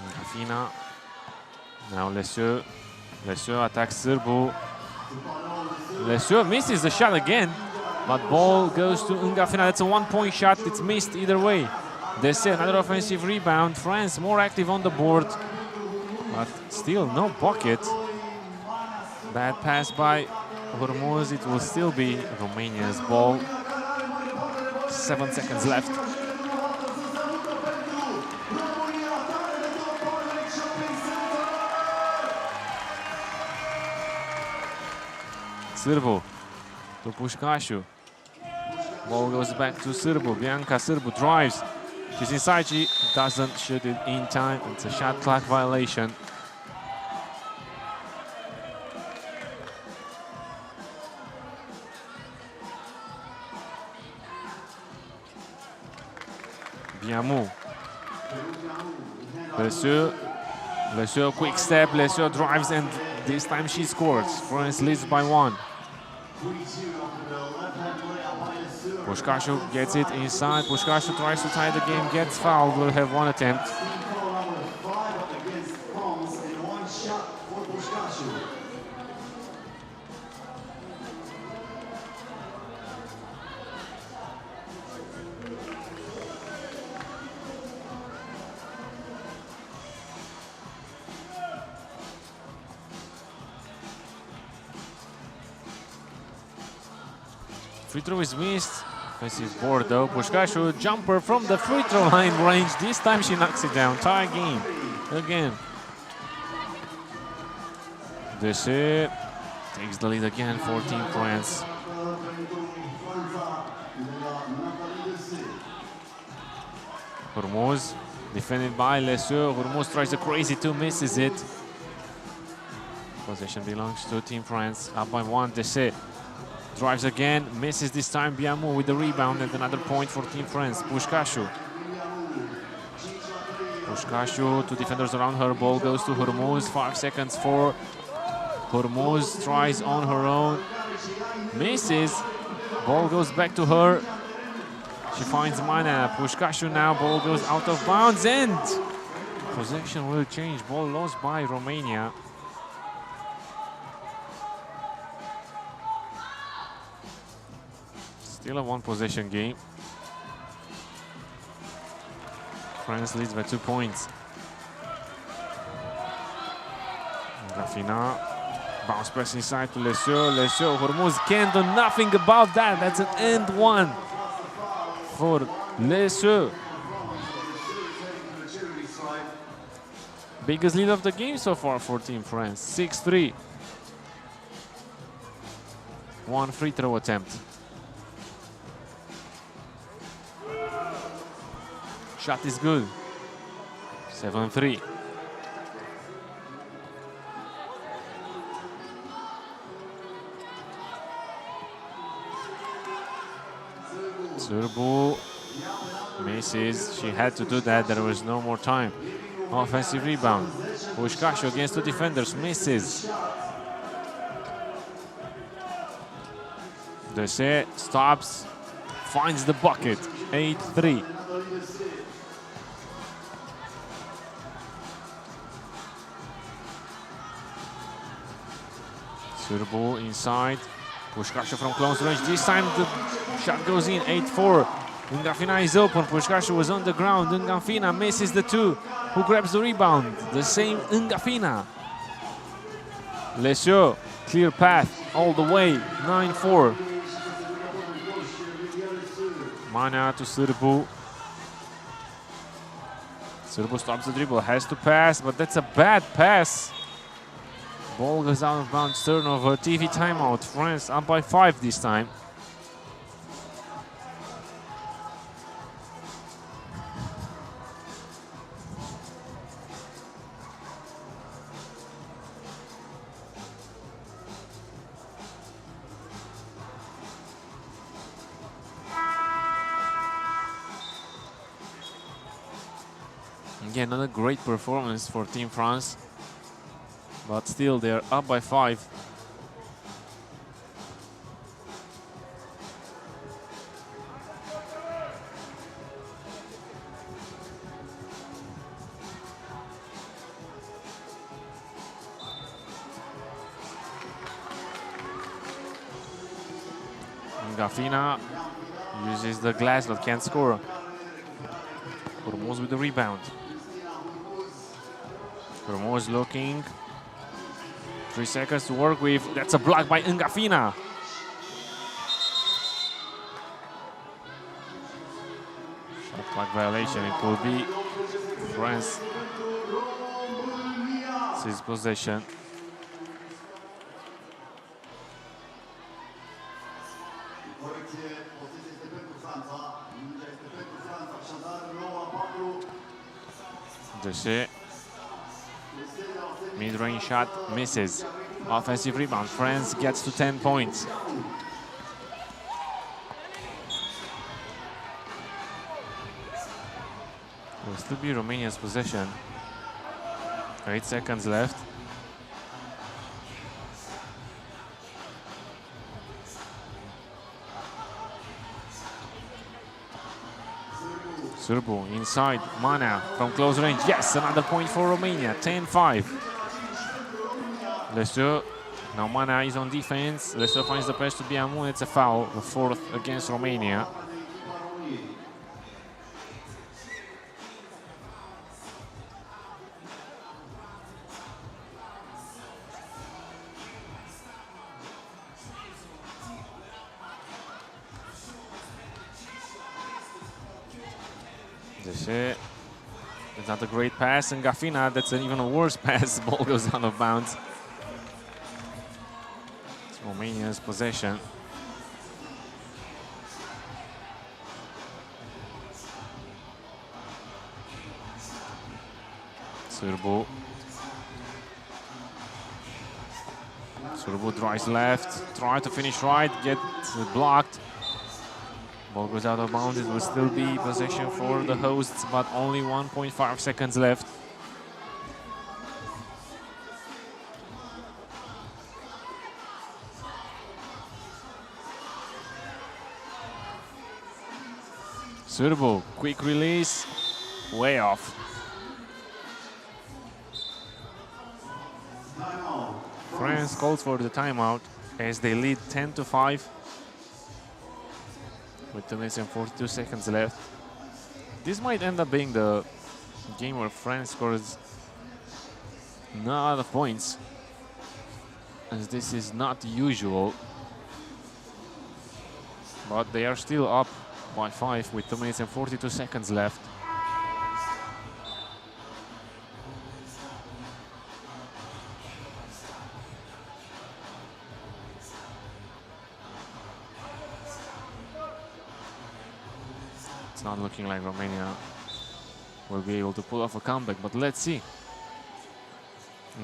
Ungafina. Now Lesue. Lesue attacks Sârbu. Lesue misses the shot again. But ball goes to Ungafina. That's a one-point shot. It's missed either way. Dessay, another offensive rebound. France more active on the board, but still no pocket. Bad pass by Hormuz. It will still be Romania's ball. 7 seconds left. Sârbu to Pușcașu. Ball goes back to Sârbu. Bianca Sârbu drives. She's inside. She doesn't shoot it in time. It's a shot clock violation. Biamu. Lesueur, quick step. Lesueur drives, and this time she scores. France leads by 1. Pușcașu gets it inside. Pușcașu tries to tie the game, gets fouled, will have 1 attempt. Free throw is missed. Offensive board though. Pușcașu jumper from the free throw line range. This time she knocks it down. Tie game again. Dessay takes the lead again for Team France. Hormuz defended by Lesueur. Hormuz tries a crazy 2, misses it. Possession belongs to Team France. Up by 1. Dessay drives again, misses this time. Biamu with the rebound and another point for Team France. Pușcașu. Pușcașu, 2 defenders around her. Ball goes to Hormuz. 5 seconds for Hormuz. Tries on her own. Misses. Ball goes back to her. She finds Mana. Pușcașu now. Ball goes out of bounds and possession will change. Ball lost by Romania. Still a 1 possession game. France leads by 2 points. Grafina. Bounce press inside to Lesueur. Lesueur. Hormuz can't do nothing about that. That's an end 1 for Lesueur. Biggest lead of the game so far for Team France. 6-3. 1 free throw attempt. Shot is good. 7-3. Sârbu misses. She had to do that. There was no more time. Offensive rebound. Pușcașu against 2 defenders. Misses. Dessay stops. Finds the bucket. 8-3. Sârbu inside. Pușcașu from close range. This time the shot goes in. 8-4. Ngafina is open. Pușcașu was on the ground. Ngafina misses the 2. Who grabs the rebound? The same Ngafina. Lesueur, clear path all the way. 9-4. Mana to Sârbu. Sârbu stops the dribble. Has to pass, but that's a bad pass. Ball goes out of bounds, turnover, TV timeout. France up by 5 this time. Again, another great performance for Team France. But still, they're up by 5. Ngafina uses the glass but can't score. Hormuz with the rebound. Hormuz looking. 3 seconds to work with. That's a block by Ngafina. Shot clock violation. It will be France's possession. Deshe. Mid-range shot misses. Offensive rebound. France gets to 10 points. It will still be Romania's possession. 8 seconds left. Sârbu inside, Mana from close range. Yes, another point for Romania, 10-5. Lesu, now Mana is on defense. Lesu finds the pass to Biamu. It's a foul, the 4th against Romania. It's not a great pass, and Ngafina, that's an even worse pass. Ball goes out of bounds. It's Romania's possession. Sârbu. Sârbu drives left, try to finish right, get blocked. Ball goes out of bounds. It will still be possession for the hosts, but only 1.5 seconds left. Sârbu, quick release, way off. France calls for the timeout as they lead 10-5. With 2 minutes and 42 seconds left. This might end up being the game where France scores not a lot of points, as this is not usual. But they are still up by 5 with 2 minutes and 42 seconds left. It's not looking like Romania will be able to pull off a comeback, but let's see.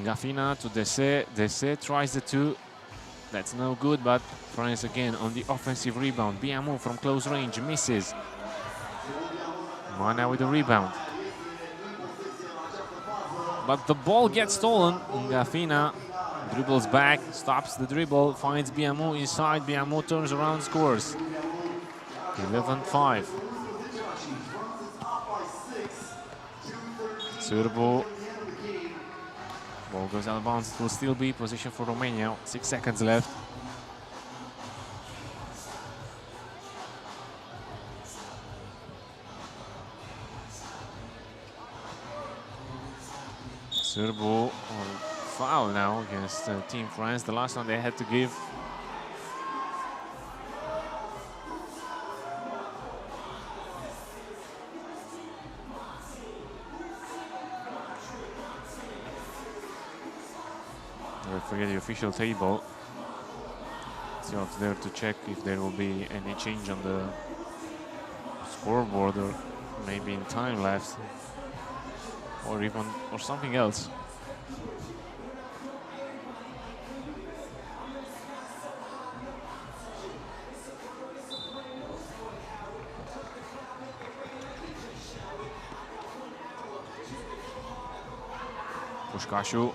Ngafina to Deshe. Deshe tries the 2. That's no good, but France again on the offensive rebound. Biamu from close range misses. Mana with the rebound. But the ball gets stolen. Ngafina dribbles back, stops the dribble, finds Biamu inside. Biamu turns around, scores. 11-5. Sârbu. Ball goes out of bounds. It will still be possession for Romania. 6 seconds left. Sârbu, foul now against Team France. The last one they had to give. Forget the official table. See what's there to check if there will be any change on the scoreboard, or maybe in time lapse, or even something else. Pușcașu.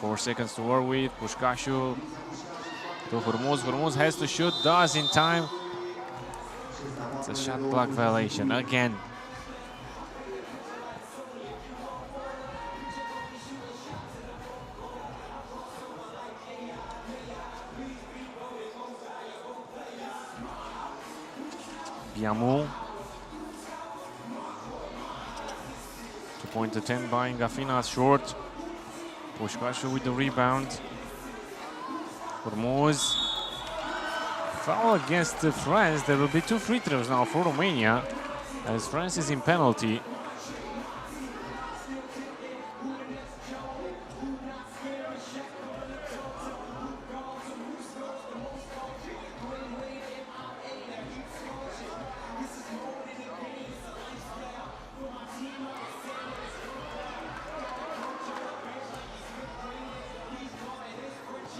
4 seconds to work with. Pușcașu to Hormuz. Hormuz has to shoot, does in time. It's a shot clock violation again. Biamu. Point attempt by Gafina short. Pușcașu with the rebound. Hormuz. Foul against France. There will be 2 free throws now for Romania, as France is in penalty.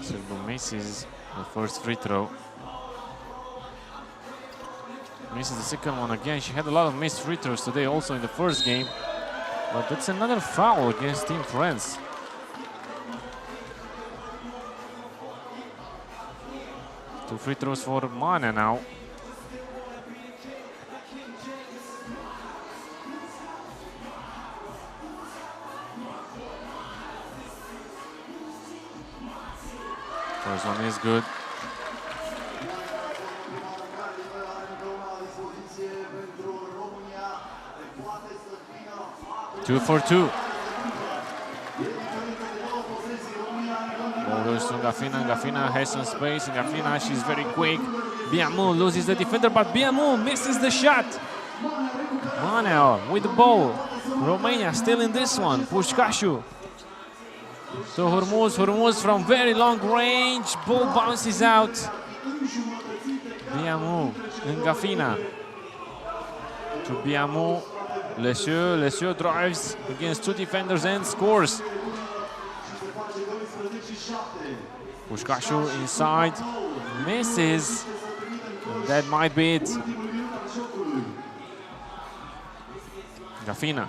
Serbia misses the first free throw. Misses the second one again. She had a lot of missed free throws today, also in the first game. But that's another foul against Team France. Two free throws for Mana now. First one is good. Two for two. Ball goes to Gafina. Gafina has some space. Gafina, she's very quick. Biamu loses the defender, but Biamu misses the shot. Manel with the ball. Romania still in this one. Pușcașu. So Hormuz. Hormuz from very long range. Ball bounces out. Biamu and Gafina. To Biamu. Lesieux drives against 2 defenders and scores. Pușcașu inside, misses. That might be it. Gafina.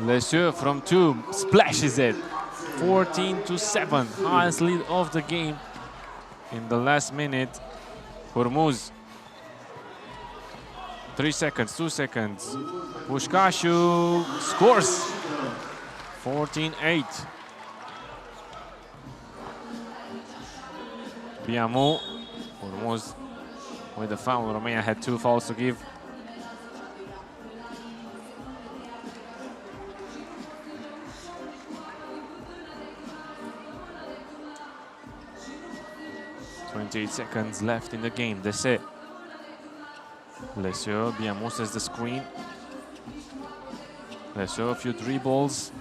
Lesieux from 2 splashes it. 14-7, highest lead of the game in the last minute. Hormuz. 3 seconds, 2 seconds. Pușcașu scores. 14-8. Biamu. Hormuz with the foul. Romania had 2 fouls to give. .28 seconds left in the game. That's it. Lesieux, Biamu sets the screen. Lesieux, a few dribbles.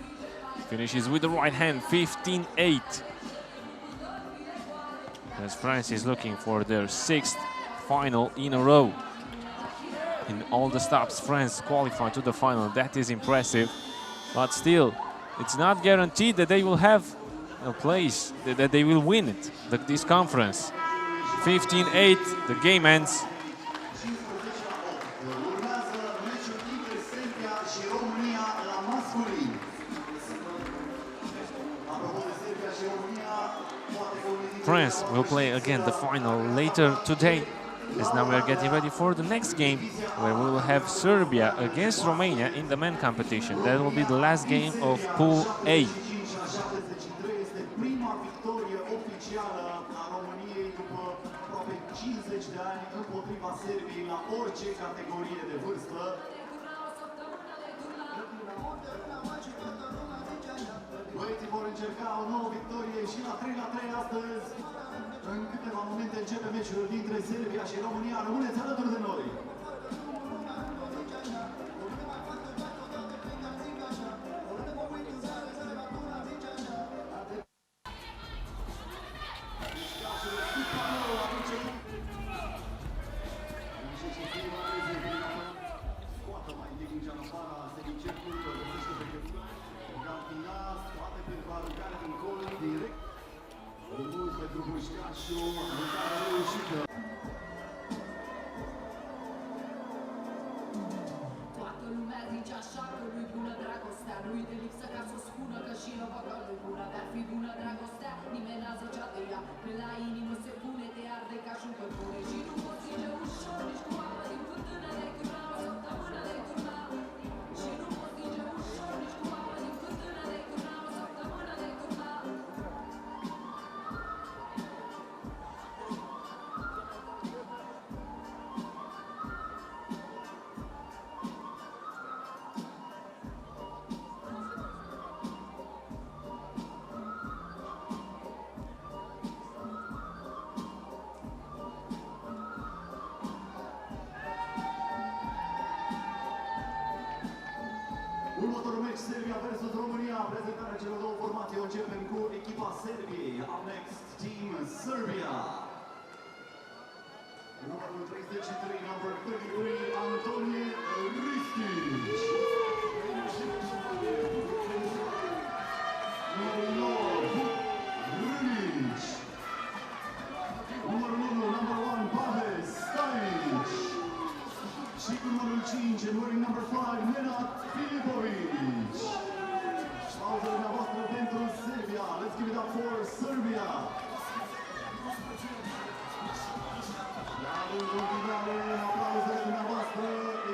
Finishes with the right hand, 15-8. As France is looking for their 6th final in a row. In all the stops, France qualified to the final. That is impressive. But still, it's not guaranteed that they will have a place, that they will win it, this conference. 15-8, the game ends. France will play again the final later today, as now we are getting ready for the next game, where we will have Serbia against Romania in the men competition. That will be the last game of Pool A. Băieții vor încerca o nouă victorie și la 3-3 astăzi. În câteva momente începe meciul dintre Serbia și România. Rămâneți alături de noi! Următorul meci, Serbia versus România. Prezentarea celor două formații o începem cu echipa Serbiei. Up next, Team Serbia. Numărul 33, number 33, Antonije Ristic. Numărul 9, Runic. Numărul 1, number 1, Pavel Stajic. Și cu numărul 5, and wearing number 5, Nenad Filipovic. Aplauzele dumneavoastră pentru Serbia. Let's give it up for Serbia. La rândul finale, aplauzele dumneavoastră,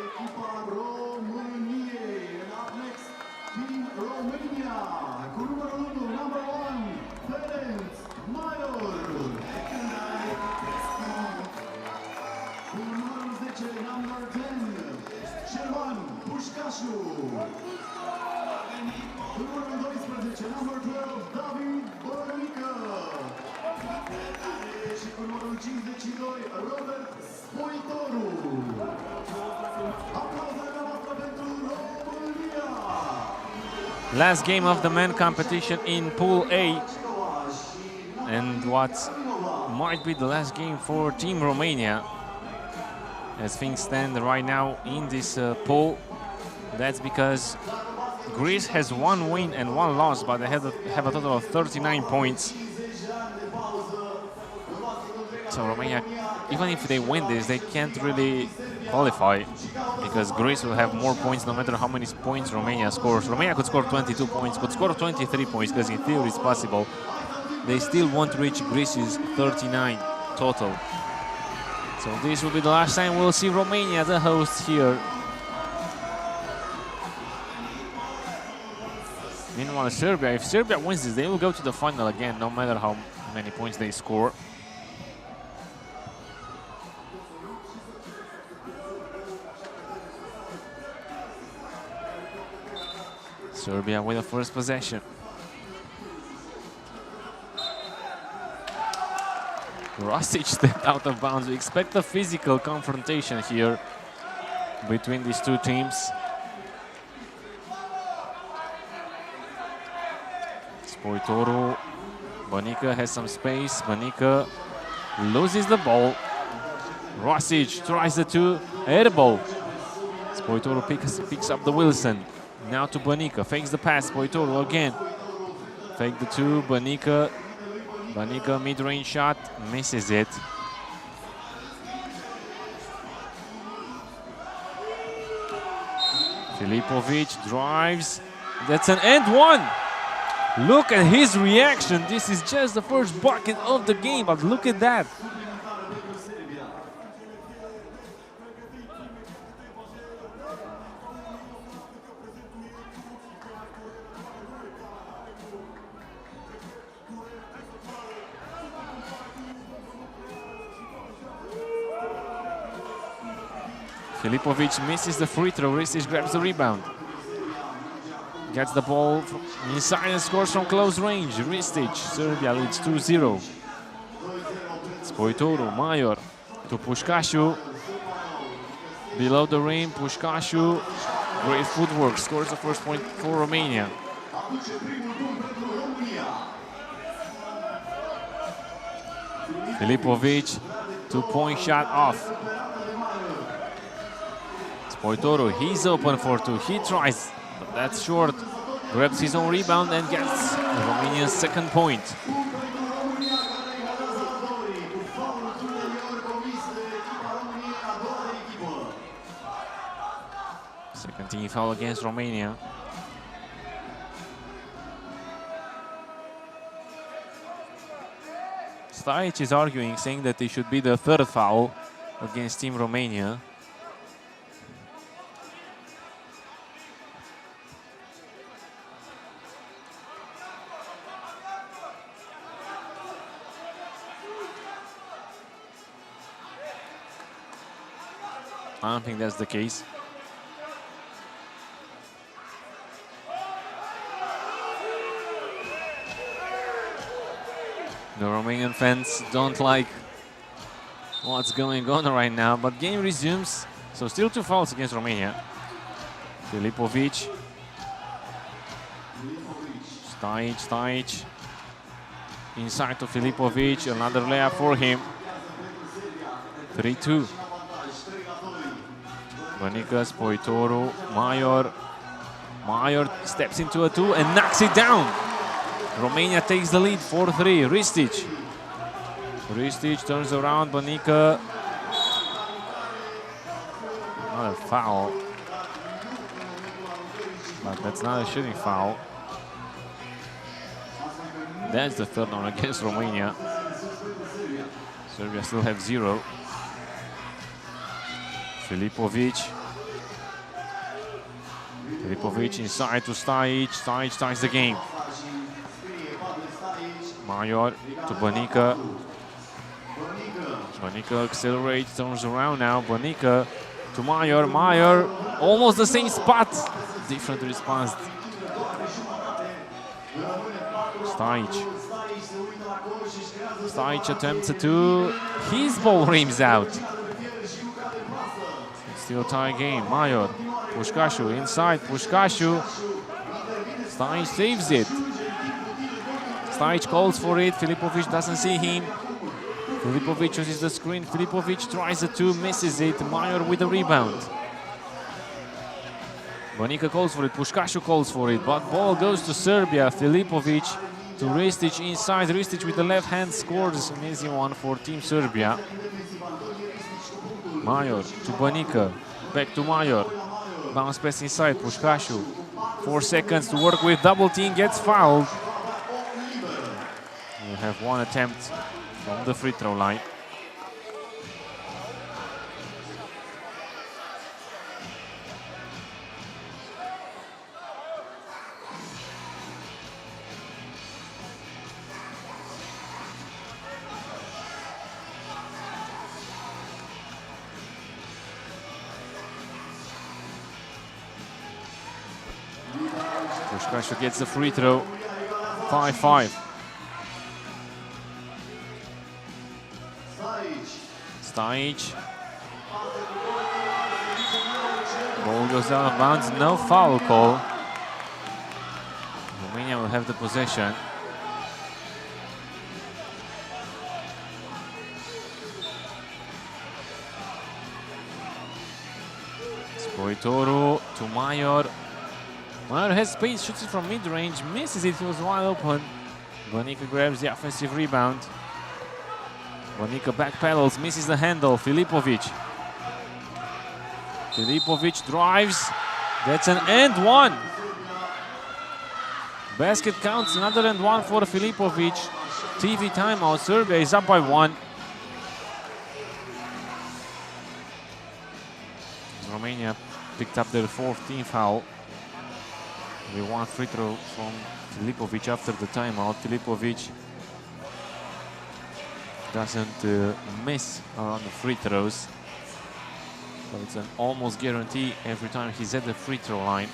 echipa României. And up next, Team Romania. Cu numărul 1, number 1, Ferenc Major. Cu numărul 10, number 10, Șerban Pușcașu. Cu numărul 12, number 12, David Bărnică. Și cu numărul 52, Robert Spoitoru. Aplauzele noastre pentru România. Last game of the men competition in Pool A, and what might be the last game for Team Romania. As things stand right now in this pool, that's because Greece has 1 win and 1 loss, but they have a total of 39 points. So Romania, even if they win this, they can't really qualify because Greece will have more points no matter how many points Romania scores. Romania could score 22 points, could score 23 points because in theory it's possible. They still won't reach Greece's 39 total. So this will be the last time we'll see Romania, the hosts, here. Meanwhile, Serbia, if Serbia wins this, they will go to the final again, no matter how many points they score. Serbia with the first possession. Rosic stepped out of bounds. We expect a physical confrontation here between these two teams. Spoitoru, Bănică has some space. Bănică loses the ball. Rosic tries the two, airball. Spoitoru picks up the Wilson. Now to Bănică, fakes the pass. Spoitoru again. Fake the two, Bănică. Bănică mid-range shot, misses it. Filipovic drives. That's an and one. Look at his reaction. This is just the first bucket of the game, but look at that. Filipovic misses the free throw. Ristic grabs the rebound. Gets the ball inside and scores from close range. Ristic, Serbia leads 2-0. Spoitoru, Major to Pușcașu. Below the rim, Pușcașu. Great footwork, scores the first point for Romania. Filipovic, 2-point shot off. Spoitoru, he's open for two. He tries, but that's short. Grabs his own rebound and gets Romania's second point. Second team foul against Romania. Stajic is arguing, saying that it should be the third foul against Team Romania. I don't think that's the case. The Romanian fans don't like what's going on right now, but game resumes. So still 2 fouls against Romania. Filipovic Stajic. Inside to Filipovic, another layup for him. 3-2. Banica, Spoitoru, Major steps into a 2 and knocks it down. Romania takes the lead, 4-3. Ristic turns around, Banica. Another foul. But that's not a shooting foul. That's the third one against Romania. Serbia still have 0. Filipovic inside to Stajic. Stajic ties the game. Major to Banica. Banica accelerates, turns around now. Banica to Major. Major, almost the same spot. Different response. Stajic attempts a 2. His ball rims out. Still tie game. Major. Pușcașu inside. Pușcașu. Stajic saves it. Stajic calls for it. Filipovic doesn't see him. Filipovic uses the screen. Filipovic tries a 2, misses it. Major with the rebound. Banica calls for it. Pușcașu calls for it. But ball goes to Serbia. Filipovic to Ristic inside. Ristic with the left hand scores an easy one for Team Serbia. Major to Banica. Back to Major. Bounce pass inside. Pușcașu. 4 seconds to work with. Double team, gets fouled. We have one attempt from the free throw line. Pușcașu gets the free throw. 5-5. Stajic. Ball goes out of bounds. No foul call. Romania will have the possession. Spoitoru to Major. Major has space, shoots it from mid-range, misses it, he was wide open. Banica grabs the offensive rebound. Banica backpedals, misses the handle. Filipovic drives. That's an and one. Basket counts, another and one for Filipovic. TV timeout. Serbia is up by 1. Romania picked up their 4th team foul. We want free throw from Filipovic after the timeout. Filipovic doesn't miss on the free throws. So it's an almost guarantee every time he's at the free throw line.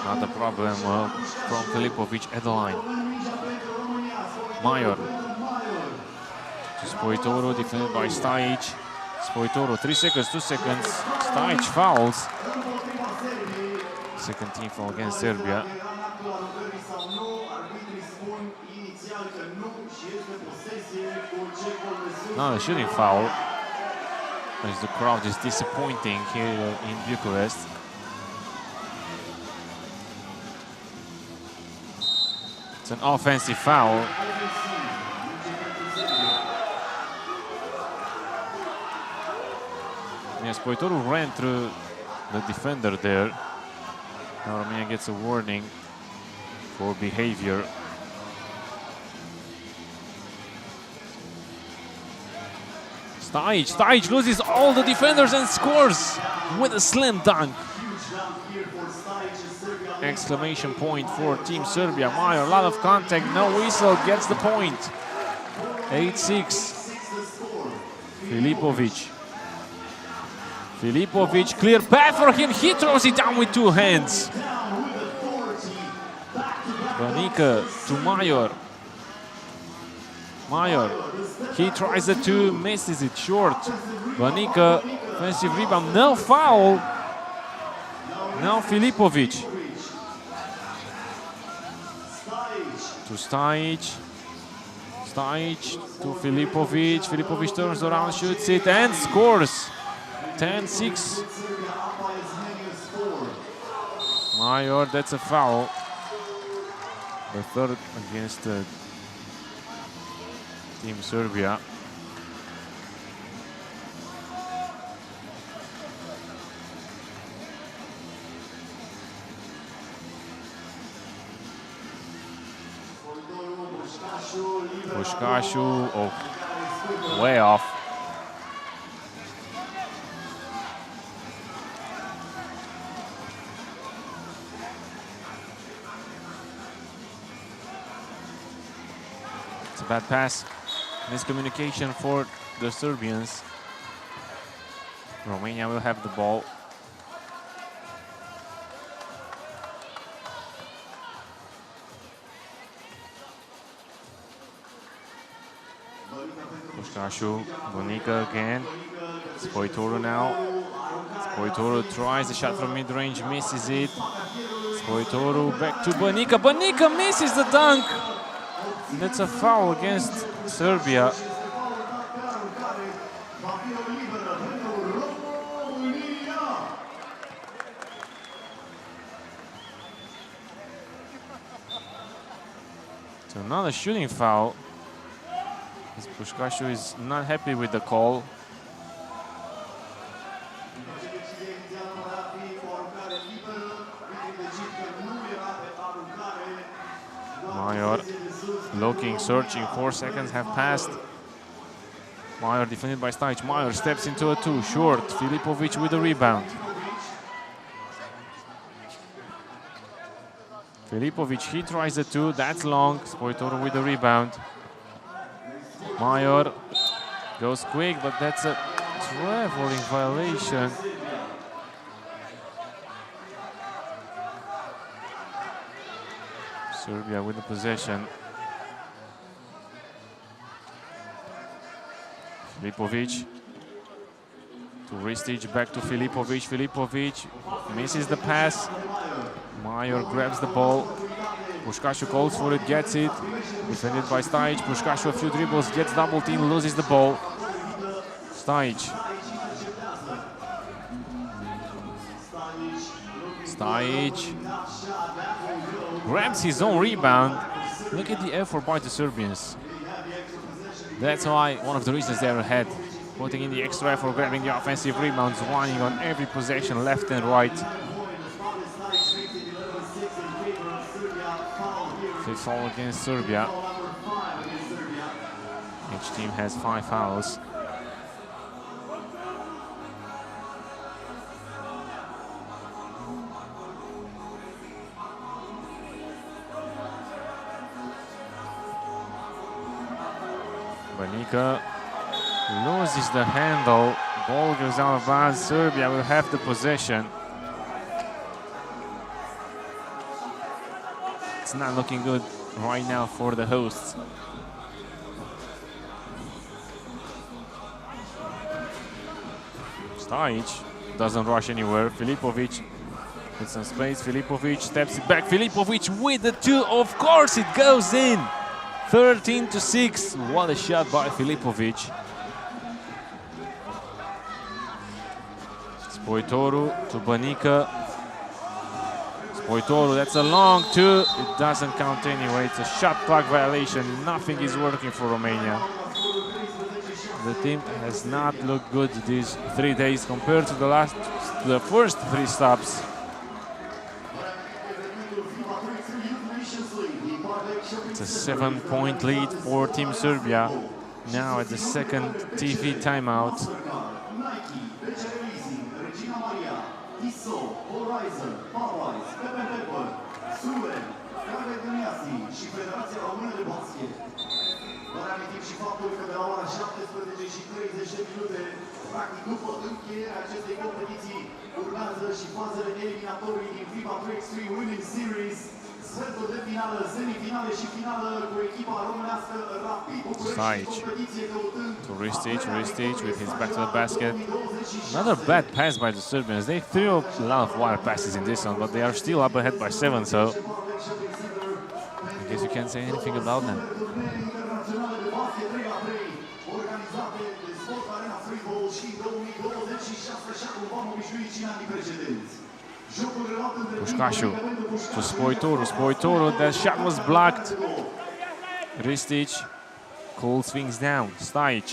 Not a problem from Filipovic at the line. Major to Spoitoru, defended by Stajic. Spoitoru, 3 seconds, 2 seconds. Stajic fouls. Second team foul against Serbia. Not a shooting foul, as the crowd is disappointing here in Bucharest. It's an offensive foul. Yes, Spoitoru ran through the defender there. Now Romania gets a warning for behavior. Stajic loses all the defenders and scores with a slam dunk. Exclamation point for Team Serbia. Major, a lot of contact, no whistle, gets the point. 8-6. Filipovic Filipovic, clear path for him. He throws it down with two hands. Banica to Mayor. Mayor, he tries the two, misses it short. Banica, offensive rebound, no foul. Now Filipovic. To Stajic. Stajic to Filipovic. Filipovic turns around, shoots it and scores. 10-6. Mayor, that's a foul. The third against Team Serbia. Pușcașu, oh, way off. It's a bad pass. Miscommunication for the Serbians. Romania will have the ball. Pușcașu, Banica again. Spoitorul now. Spoitorul tries the shot from mid-range, misses it. Spoitorul back to Banica. Banica misses the dunk. That's a foul against Serbia. So another shooting foul. Pușcașu is not happy with the call. Mayor looking, searching, 4 seconds have passed. Mayor defended by Stajic. Mayor steps into a two, short. Filipovic with the rebound. Filipovic, he tries the two, that's long. Spoitorul with the rebound. Mayor goes quick, but that's a traveling violation. Serbia with the possession. Filipovic to Ristic, back to Filipovic. Filipovic misses the pass. Mayor grabs the ball. Pușcașu calls for it, gets it. Defended by Stajic. Pușcașu a few dribbles, gets double team, loses the ball. Stajic. Stajic grabs his own rebound. Look at the effort by the Serbians. That's why one of the reasons they're ahead. Putting in the extra effort, grabbing the offensive rebounds, winning on every possession, left and right. Fifth foul against Serbia. Each team has 5 fouls. Banica loses the handle. Ball goes out of bounds. Serbia will have the possession. It's not looking good right now for the hosts. Stajic doesn't rush anywhere. Filipovic with some space. Filipovic steps it back. Filipovic with the two. Of course it goes in. 13-6. What a shot by Filipovic. Spoitorul to Banica. Spoitorul, that's a long two. It doesn't count anyway. It's a shot clock violation. Nothing is working for Romania. The team has not looked good these 3 days compared to the first 3 stops. It's a 7-point lead for Team Serbia. Now at the second TV timeout. Vă reamintim și faptul că de la ora 17:30 Practic, după încheierea acestei competiții, urmează și fazele eliminatorii din FIBA 3x3 Women's Series, sferturi de finală, semifinale și finală cu echipa românească Rapid Bucharest, competiție căutând To Ristic with his back to the basket. Another bad pass by the Serbians. They threw a lot of wild passes in this one, but they are still up ahead by 7, so I guess you can't say anything about them. internaționale de basket 3x3 organizate de Sport Arena Freeball și 2026, așa cum v-am obișnuit și în anii precedenți. Pușcașu to Spoitoru, that shot was blocked. Ristic, Cole swings down, Stajic.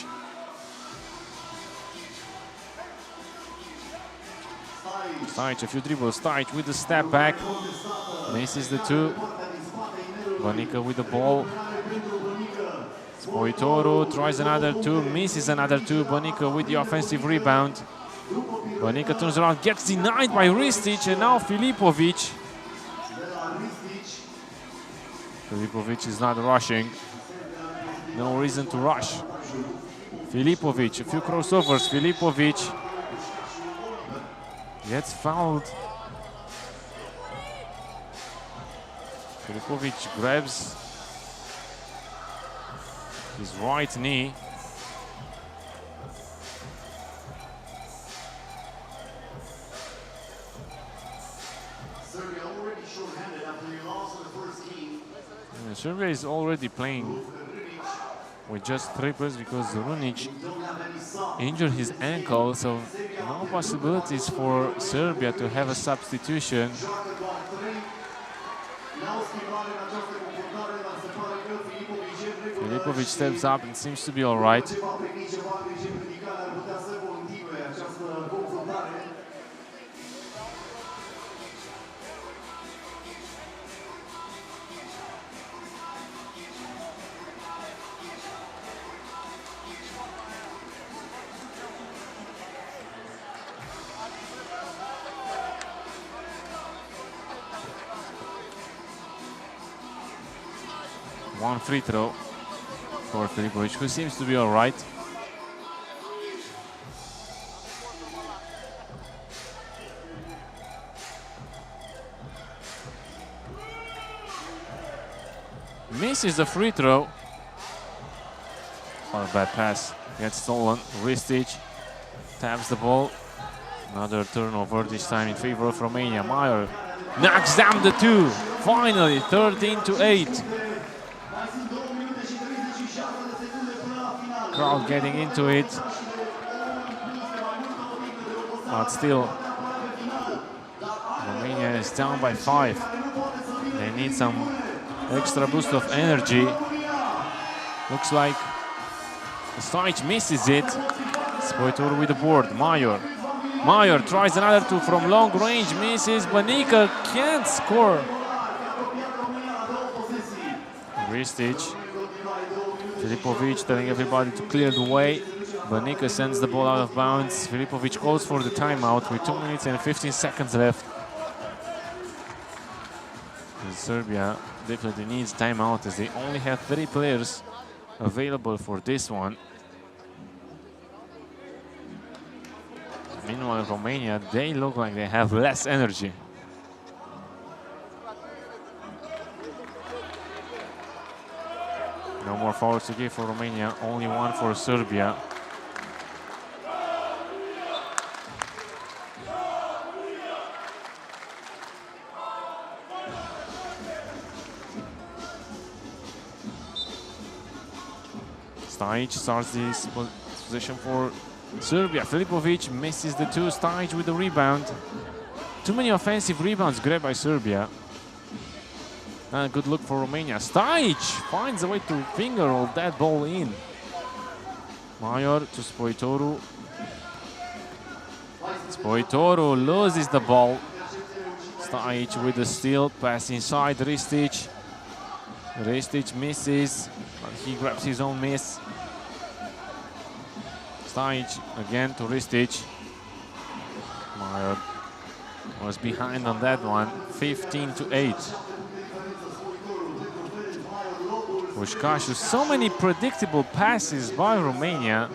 Stajic, a few dribbles, Stajic with the step back, misses the two. Bănică with the ball. Spoitoru tries another two, misses another two. Bănică with the offensive rebound. Bănică turns around, gets denied by Ristic, and now Filipovic. Filipovic is not rushing. No reason to rush. Filipovic, a few crossovers. Filipovic gets fouled. Filipovic grabs his right knee. Serbia is already playing with just 3 players because Runic injured his ankle, so no possibilities for Serbia to have a substitution. Filipovic steps up and seems to be all right. One free throw for Filipovic, who seems to be all right. Misses the free throw. What a bad pass. Gets stolen. Ristic taps the ball. Another turnover, this time in favor of Romania. Mayer knocks down the two. Finally, 13-8. Crowd getting into it, but still Romania is down by 5. They need some extra boost of energy. Looks like Stajic misses it. Spoitoru with the board. Mayer tries another two from long range, misses. Bănică can't score. Ristic. Filipovic telling everybody to clear the way. Bănică sends the ball out of bounds. Filipovic calls for the timeout with 2 minutes and 15 seconds left. And Serbia definitely needs timeout as they only have 3 players available for this one. Meanwhile, Romania, they look like they have less energy. No more fouls to give for Romania, only 1 for Serbia. Stajic starts this position for Serbia. Filipovic misses the two. Stajic with the rebound. Too many offensive rebounds grabbed by Serbia. And a good look for Romania. Stajic finds a way to finger all that ball in. Mayer to Spoitoru. Spoitoru loses the ball. Stajic with the steal. Pass inside Ristic. Ristic misses, but he grabs his own miss. Stajic again to Ristic. Mayer was behind on that one. 15-8. Pușcașu, so many predictable passes by Romania.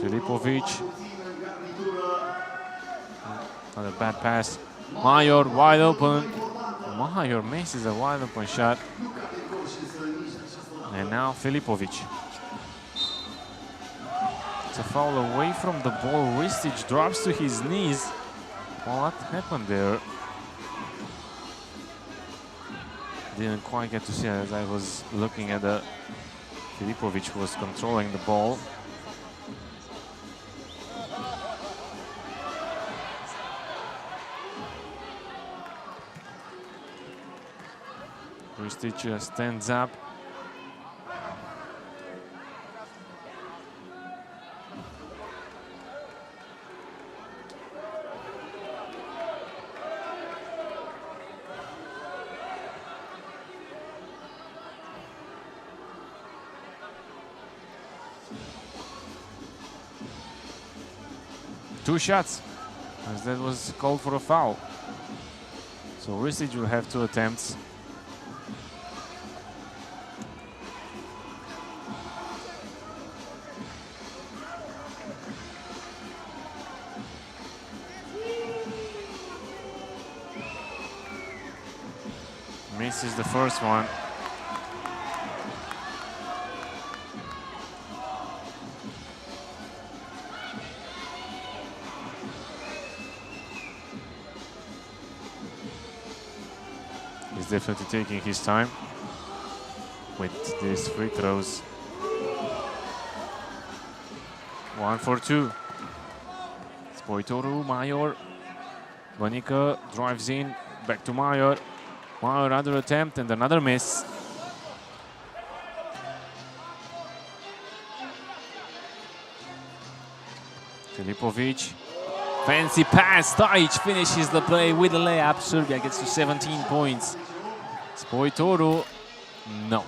Filipovic. Another bad pass. Major wide open. Major misses a wide open shot. And now Filipovic. It's a foul away from the ball. Ristic drops to his knees. What happened there? Didn't quite get to see it as I was looking at the Filipovic who was controlling the ball. Ristic stands up. Two shots, as that was called for a foul. So Ristic will have 2 attempts. Misses the first one. He's definitely taking his time with these free throws. 1 for 2. Spoitoru, Major. Vanica drives in, back to Major. Major, another attempt and another miss. Filipovic. Fancy pass. Stajic finishes the play with a layup. Serbia gets to 17 points. Spoitoru, no.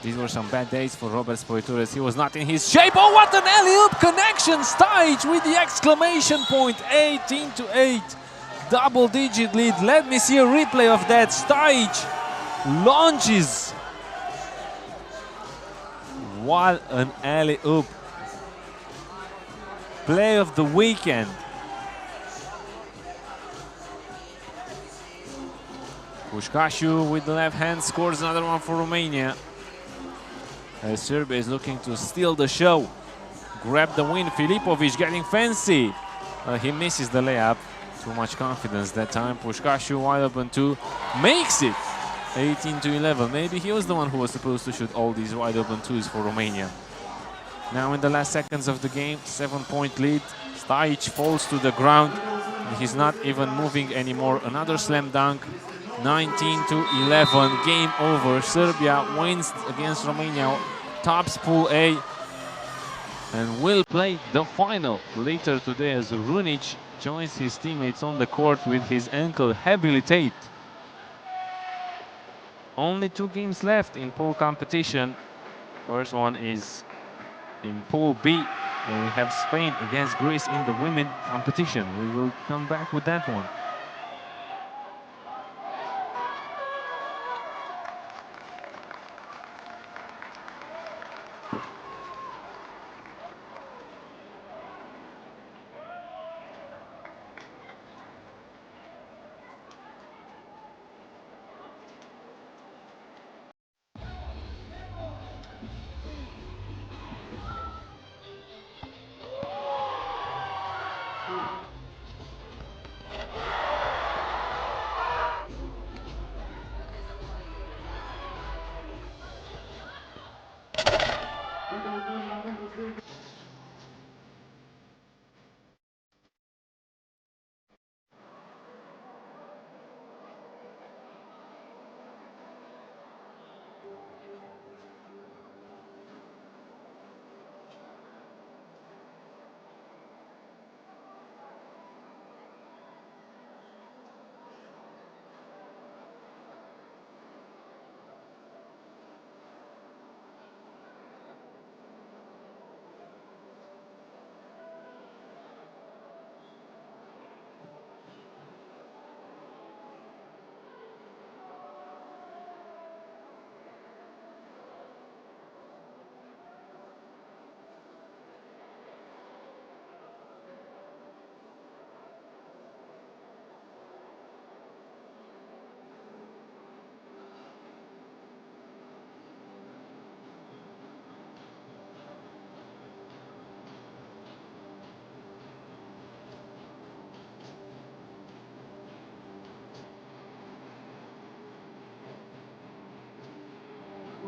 These were some bad days for Robert Spoitoru as he was not in his shape. Oh, what an alley-oop connection! Stajic with the exclamation point. 18-8. Double-digit lead. Let me see a replay of that. Stajic launches. What an alley-oop. Play of the weekend. Pușcașu with the left hand scores another one for Romania. As Serbia is looking to steal the show. Grab the win. Filipovic getting fancy. He misses the layup. Too much confidence that time. Pușcașu wide open 2. Makes it. 18-11. Maybe he was the one who was supposed to shoot all these wide open 2s for Romania. Now in the last seconds of the game, 7-point lead. Stajic falls to the ground. He's not even moving anymore. Another slam dunk. 19-11. Game over. Serbia wins against Romania. Tops Pool A. And will play the final later today as Runic joins his teammates on the court with his ankle rehabilitate. Only 2 games left in pool competition. First one is in Pool B, and we have Spain against Greece in the women competition. We will come back with that one.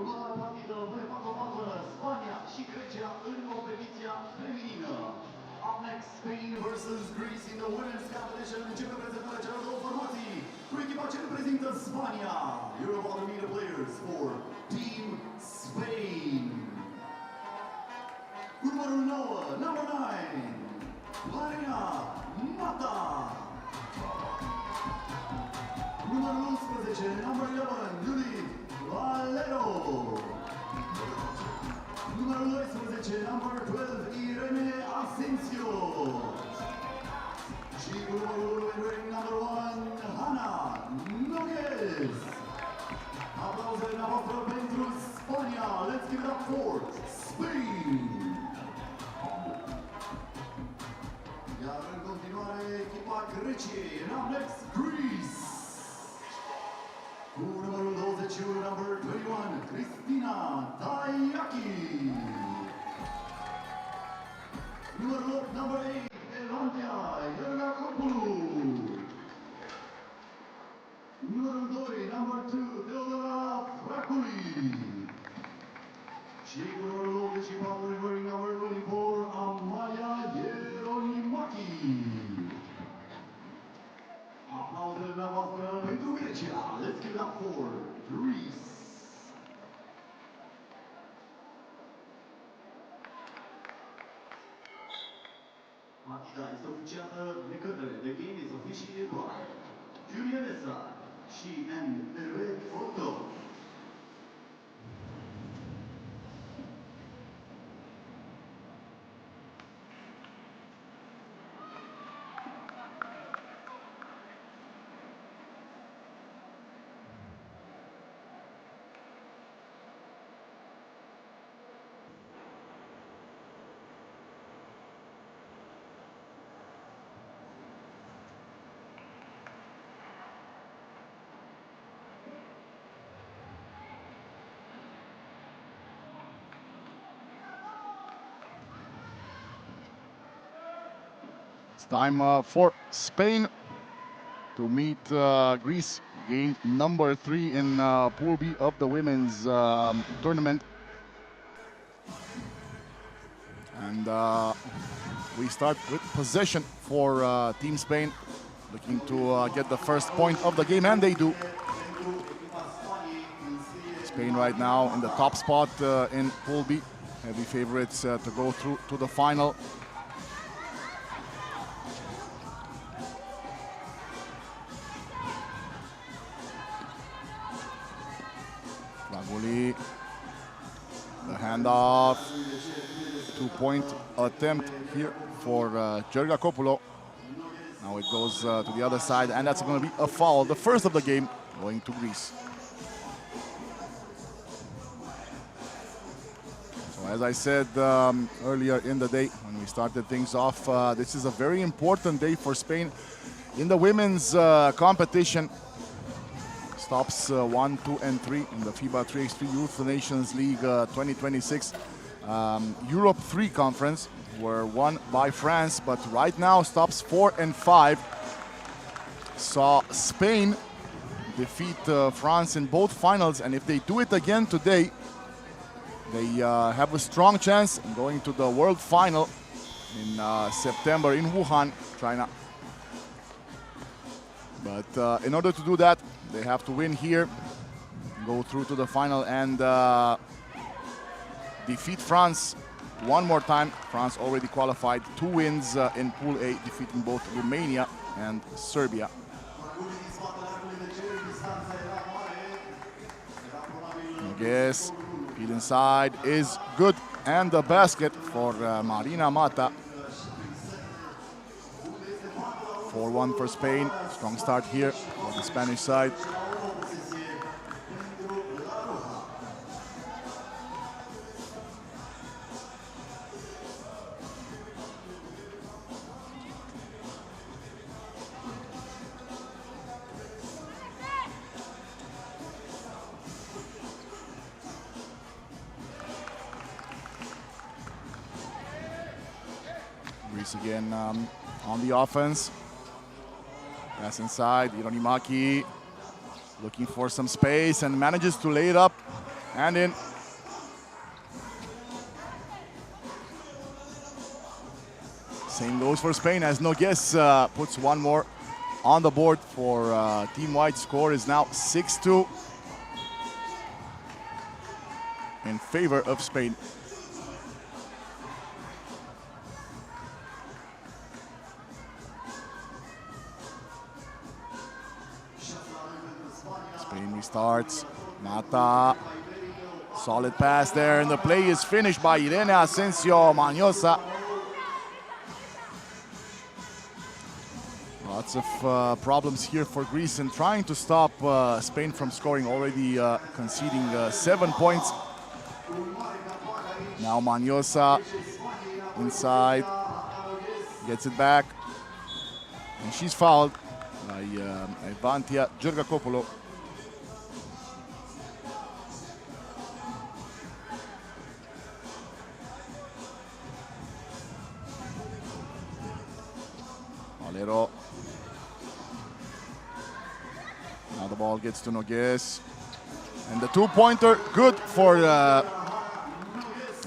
Următoarea partidă pe patru Spania și Grecia în competiția feminină. Up next, Spain versus Greece in the women's competition. Începe prezentarea celor două formații. Cu echipa ce reprezintă Spania. You're about to meet the players for Team Spain. Cu numărul 9, number 9, Marina Mata. Numărul 11, number 11, Judith Valero. Numărul 12, number 12, Irene Asensio. Și cu numărul 1, wearing number 1, Hana Noguez. Aplauzele dumneavoastră pentru Spania. Let's give it up for Spain. Iar în continuare, echipa Greciei, and up next, Greece. Cu numărul 21, number 21, Cristina Taiaki. Numărul 8, number 8, Elantia Iorgakopoulou. Numărul 2, number 2, Teodora Fraculi. Și cu numărul 84, wearing number 24, Amalia Ieronimaki. Aplauzele dumneavoastră pentru Grecia. Let's give it up for Greece. Partida este oficiată de către The Game is officiated by Julia Nessa și Hervé Otto. Time for Spain to meet Greece, game number 3 in Pool B of the women's tournament. And we start with possession for Team Spain, looking to get the first point of the game, and they do. Spain right now in the top spot in Pool B, heavy favorites to go through to the final. The handoff, 2-point attempt here for Georgakopoulou. Now it goes to the other side, and that's going to be a foul, the first of the game, going to Greece. So as I said earlier in the day, when we started things off, this is a very important day for Spain in the women's competition. Stops 1, 2, and 3 in the FIBA 3x3 Youth Nations League 2026 Europe 3 conference were won by France, but right now stops 4 and 5 saw Spain defeat France in both finals, and if they do it again today, they have a strong chance in going to the World Final in September in Wuhan, China. But in order to do that, they have to win here, go through to the final, and defeat France one more time. France already qualified, 2 wins in Pool A, defeating both Romania and Serbia. Yes, feed inside is good, and the basket for Marina Mata. 4-1 for Spain. Strong start here on the Spanish side. Greece again on the offense. Pass inside, Ironimaki looking for some space and manages to lay it up and in. Same goes for Spain as Nogues puts one more on the board for team-wide score is now 6-2 in favor of Spain. Spain restarts. Mata. Solid pass there, and the play is finished by Irene Asensio Maniosa. Lots of problems here for Greece in trying to stop Spain from scoring, already conceding 7 points. Now Maniosa inside, gets it back, and she's fouled by Evantia Georgakopoulos. Valero. Now the ball gets to Nogues. And the two-pointer, good for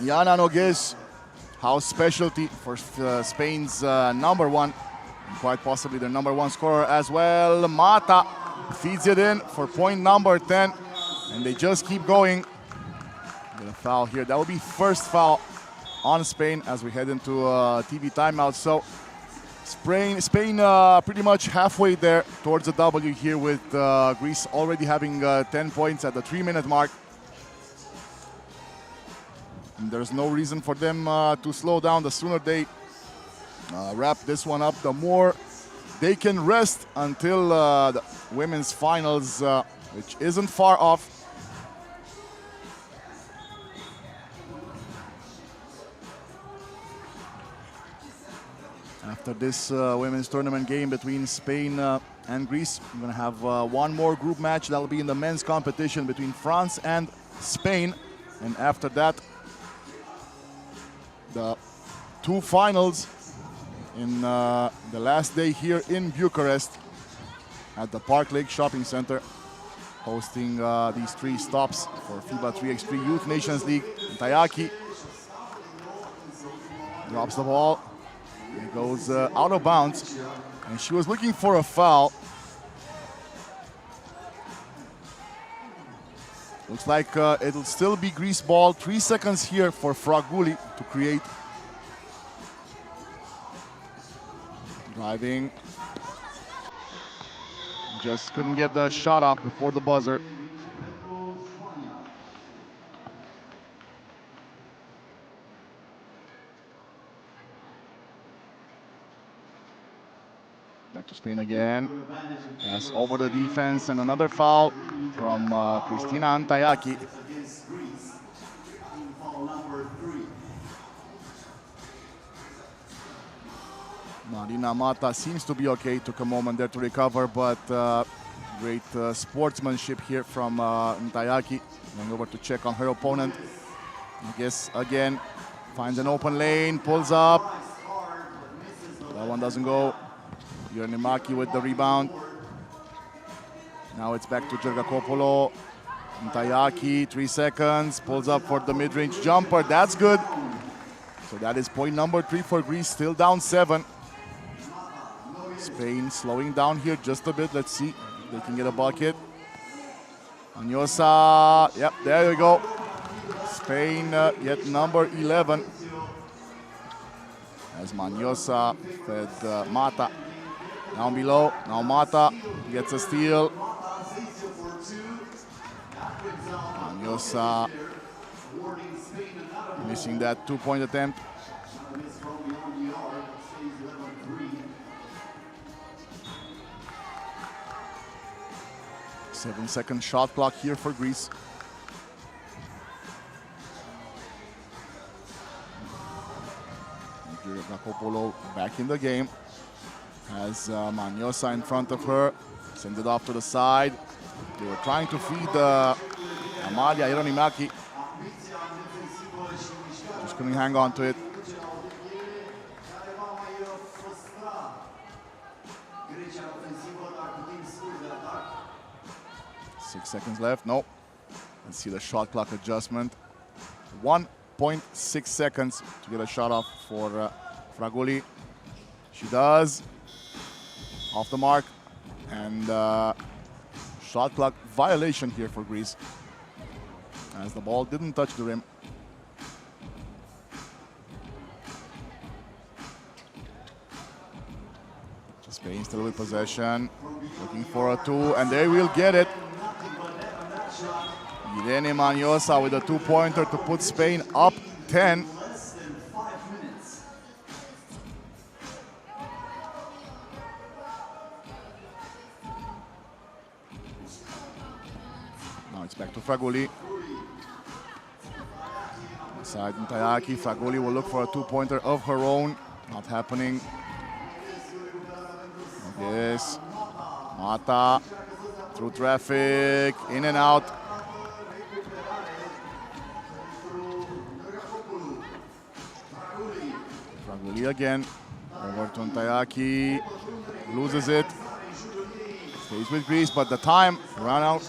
Jana Nogues. House specialty for Spain's number one, and quite possibly their number one scorer as well. Mata feeds it in for point number 10, and they just keep going. Get a foul here. That will be first foul on Spain as we head into TV timeout. So Spain pretty much halfway there towards a W here, with Greece already having 10 points at the 3-minute mark. And there's no reason for them to slow down. The sooner they wrap this one up, the more they can rest until the women's finals, which isn't far off. After this women's tournament game between Spain and Greece, we're going to have one more group match. That'll be in the men's competition between France and Spain. And after that, the two finals in the last day here in Bucharest at the Park Lake Shopping Center, hosting these three stops for FIBA 3x3 Youth Nations League. Tayaki drops the ball. It goes out of bounds, and she was looking for a foul. Looks like it'll still be Greece ball. 3 seconds here for Fraguli to create. Driving. Just couldn't get the shot off before the buzzer. Back to Spain again. Pass over the defense, and another foul from Cristina Antayaki. Marina Mata seems to be okay. Took a moment there to recover, but great sportsmanship here from Antayaki. Going over to check on her opponent. I guess again finds an open lane, pulls up. That one doesn't go. Yernimaki with the rebound. Now it's back to Georgakopoulos. Antayaki, 3 seconds, pulls up for the mid-range jumper. That's good. So that is point number 3 for Greece, still down 7. Spain slowing down here just a bit. Let's see if they can get a bucket. Maniosa, yep, there we go. Spain yet number 11. As Maniosa fed Mata. Down below, now Mata gets a steal. Maniosa missing that 2-point attempt. 7-second shot clock here for Greece. Georgakopoulos back in the game. Has Maniosa in front of her. Sends it off to the side. They were trying to feed Amalia Hieronimaki. Just couldn't hang on to it. Six seconds left. Nope. Let's see the shot clock adjustment. 1.6 seconds to get a shot off for Fraguli. She does. Off the mark. And shot clock violation here for Greece, as the ball didn't touch the rim. Spain still with possession, looking for a two, and they will get it. Irene Maniosa with a two-pointer to put Spain up 10. Now it's back to Fraguli. Inside Ntayaki, Fraguli will look for a two-pointer of her own. Not happening. Yes, Mata through traffic, in and out. Fraguli again, over to Ntayaki, loses it. Stays with Greece, but the time ran out.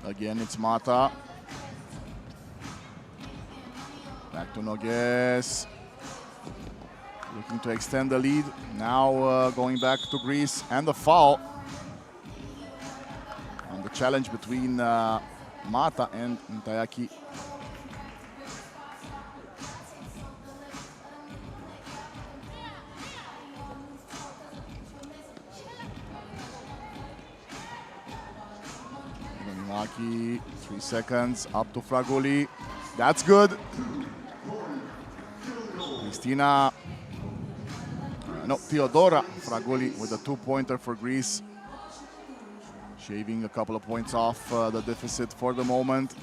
Again, it's Mata. Back to Nogues. Looking to extend the lead. Now going back to Greece, and the foul on the challenge between Mata and Ntayaki. Maki, 3 seconds, up to Fraguli. That's good. Theodora Fraguli with a two-pointer for Greece. Shaving a couple of points off the deficit for the moment.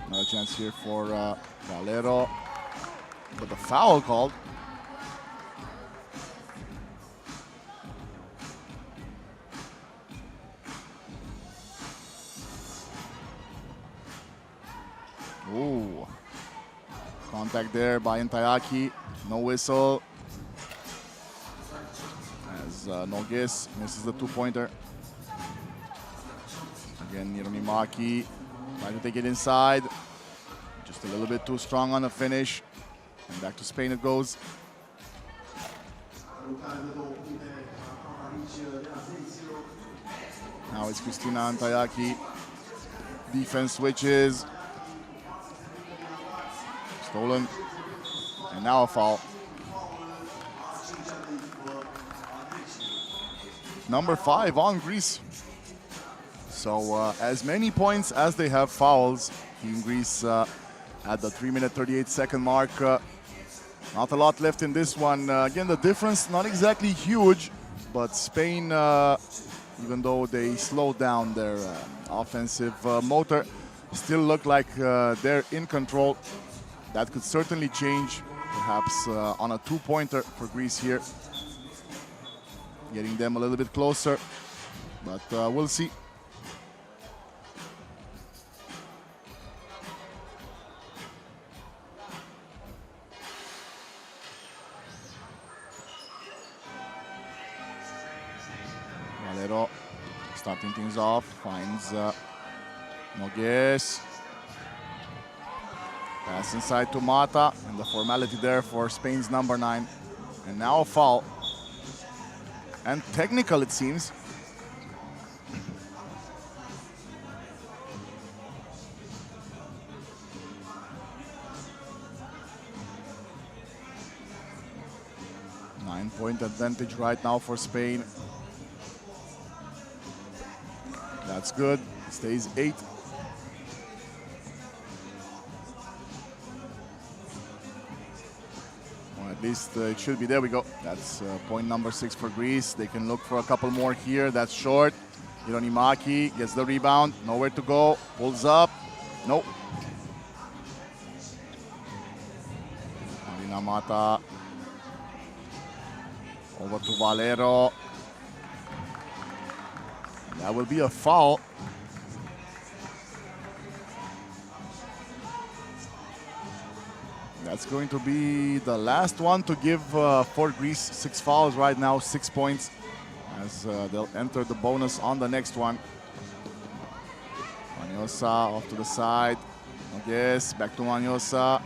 Another chance here for Valero, but the foul called. Ooh, contact there by Ntayaki, no whistle. As Nogues misses the two-pointer. Again, Nironimaki trying to take it inside. Just a little bit too strong on the finish. And back to Spain it goes. Now it's Cristina Ntayaki. Defense switches. Stolen, and now a foul. Number 5 on Greece. So as many points as they have fouls, Team Greece at the 3-minute 38-second mark. Not a lot left in this one. Again, the difference not exactly huge, but Spain, even though they slowed down their offensive motor, still look like they're in control. That could certainly change, perhaps on a two-pointer for Greece here. Getting them a little bit closer, but we'll see. Valero starting things off, finds Nogues. Pass inside to Mata, and the formality there for Spain's number 9. And now a foul. And technical, it seems. Nine-point advantage right now for Spain. That's good. Stays 8. At least it should be. There we go. That's point number 6 for Greece. They can look for a couple more here. That's short. Ironimaki gets the rebound. Nowhere to go. Pulls up. Nope. Marina Mata. Over to Valero. That will be a foul. That's going to be the last one to give for Greece. 6 fouls right now, 6 points, as they'll enter the bonus on the next one. Maniosa off to the side. Yes, back to Maniosa.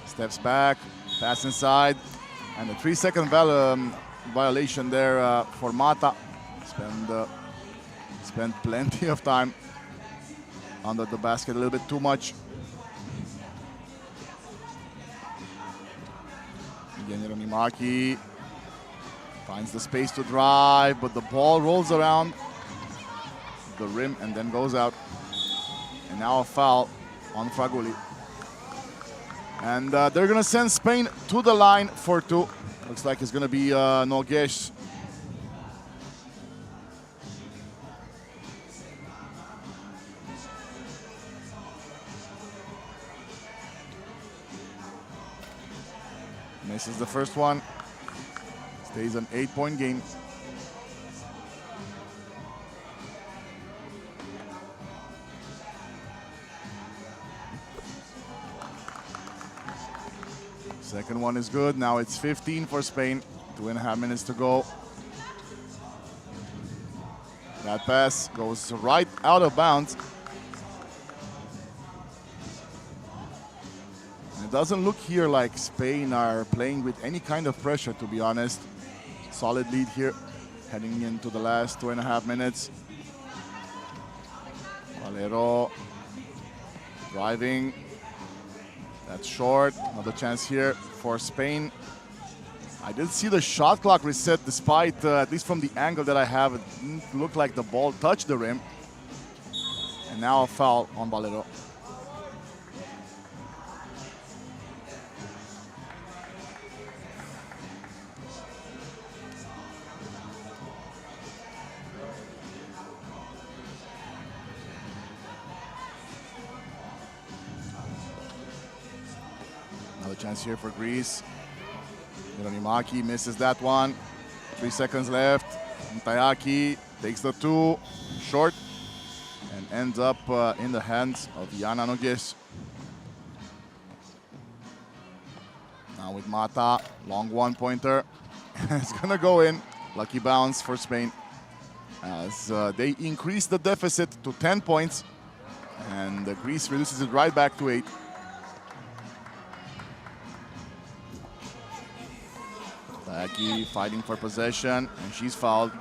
Steps back, pass inside. And a 3-second violation there for Mata. Spent plenty of time under the basket, a little bit too much. Again, Yeronimaki finds the space to drive, but the ball rolls around the rim and then goes out. And now a foul on Fraguli. And they're gonna send Spain to the line for 2. Looks like it's gonna be Noguesh. Misses the first one. Stays an 8-point game. Second one is good. Now it's 15 for Spain. 2.5 minutes to go. That pass goes right out of bounds. It doesn't look here like Spain are playing with any kind of pressure, to be honest. Solid lead here, heading into the last 2.5 minutes. Valero driving. That's short. Another chance here for Spain. I did see the shot clock reset, despite, at least from the angle that I have, it didn't look like the ball touched the rim. And now a foul on Valero. Chance here for Greece. Yeronimaki misses that one. 3 seconds left. Ntayaki takes the 2, short, and ends up in the hands of Yana Nogues. Now with Mata, long 1-pointer. It's gonna go in. Lucky bounce for Spain, as they increase the deficit to 10 points, and Greece reduces it right back to 8. Ntayaki fighting for possession, and she's fouled.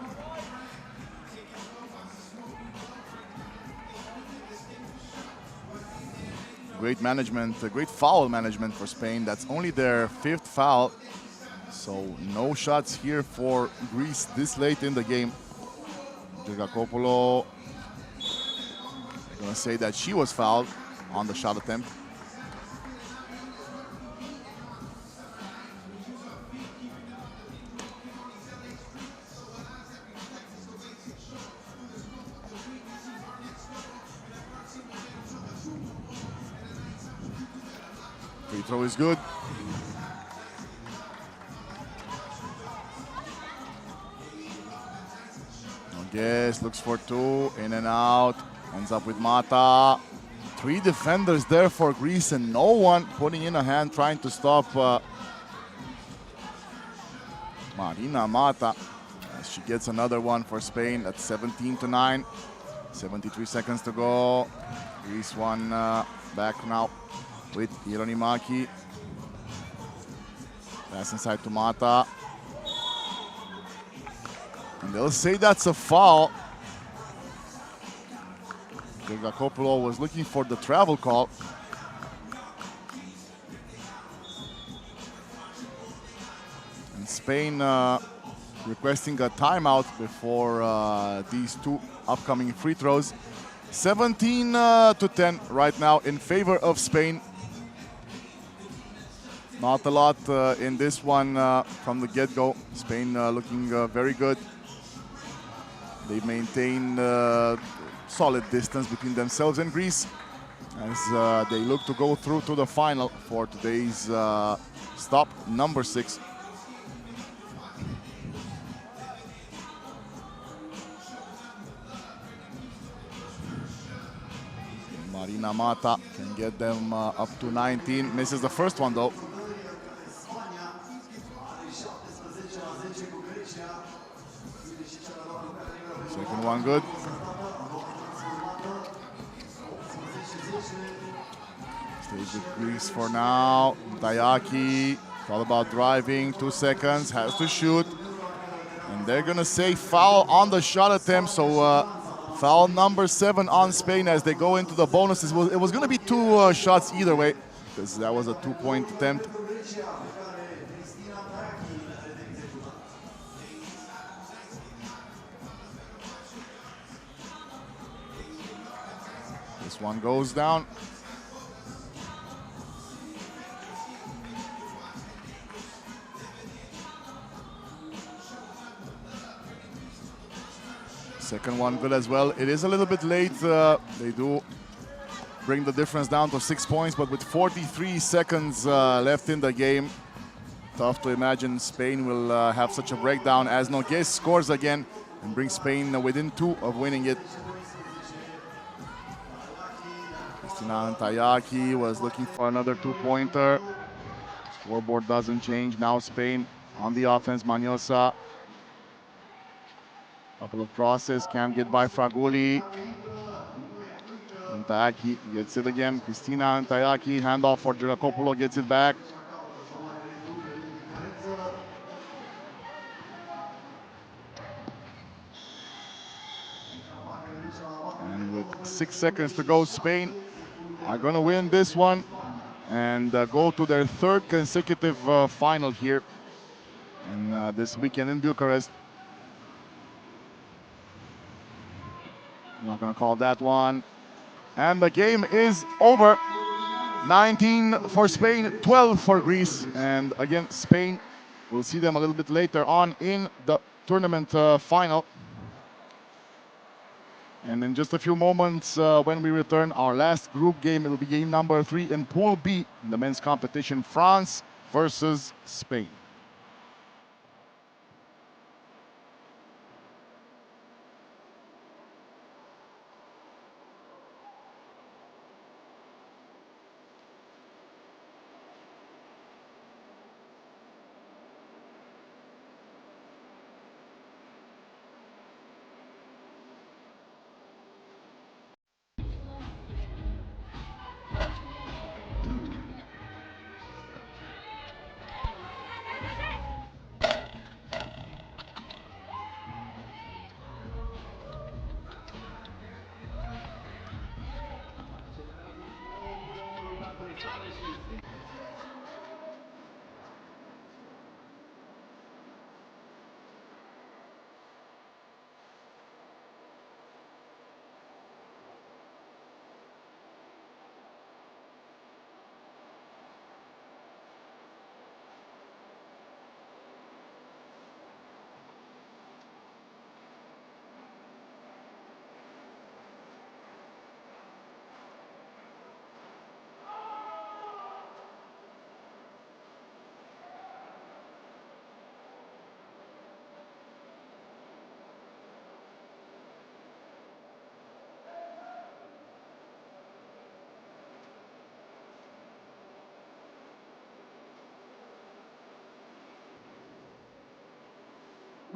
Great management, great foul management for Spain. That's only their 5th foul, so no shots here for Greece this late in the game. Giorgakopoulos, they're gonna say that she was fouled on the shot attempt. Free throw is good. Nogues looks for 2, in and out. Ends up with Mata. 3 defenders there for Greece, and no one putting in a hand trying to stop Marina Mata. As she gets another one for Spain. That's 17-9. 73 seconds to go. Greece one back now with Yeronimaki. Pass inside to Mata. And they'll say that's a foul. Giorgakopoulos was looking for the travel call. And Spain requesting a timeout before these 2 upcoming free throws. 17-10 right now in favor of Spain. Not a lot in this one from the get-go. Spain looking very good. They maintain solid distance between themselves and Greece as they look to go through to the final for today's stop number 6. Marina Mata can get them up to 19. Misses the first one though. Second one good. Stays with Greece for now. Tayaki, it's all about driving. 2 seconds, has to shoot. And they're gonna say foul on the shot attempt. So foul number 7 on Spain as they go into the bonuses. It was gonna be 2 shots either way, because that was a 2-point attempt. This one goes down. Second one good as well. It is a little bit late. They do bring the difference down to 6 points, but with 43 seconds left in the game, tough to imagine Spain will have such a breakdown as Nogues scores again and brings Spain within 2 of winning it. Cristina Tayaki was looking for another 2-pointer. Scoreboard doesn't change. Now Spain on the offense. Maniosa. Couple of crosses, can't get by Fraguli. Tayaki gets it again. Cristina Tayaki, handoff for Giacopulo, gets it back. And with 6 seconds to go, Spain are gonna win this one and go to their 3rd consecutive final here in, this weekend in Bucharest. I'm not gonna call that one. And the game is over. 19 for Spain, 12 for Greece. And again, Spain, we'll see them a little bit later on in the tournament final. And in just a few moments, when we return, our last group game, it will be game number 3 in Pool B in the men's competition, France versus Spain.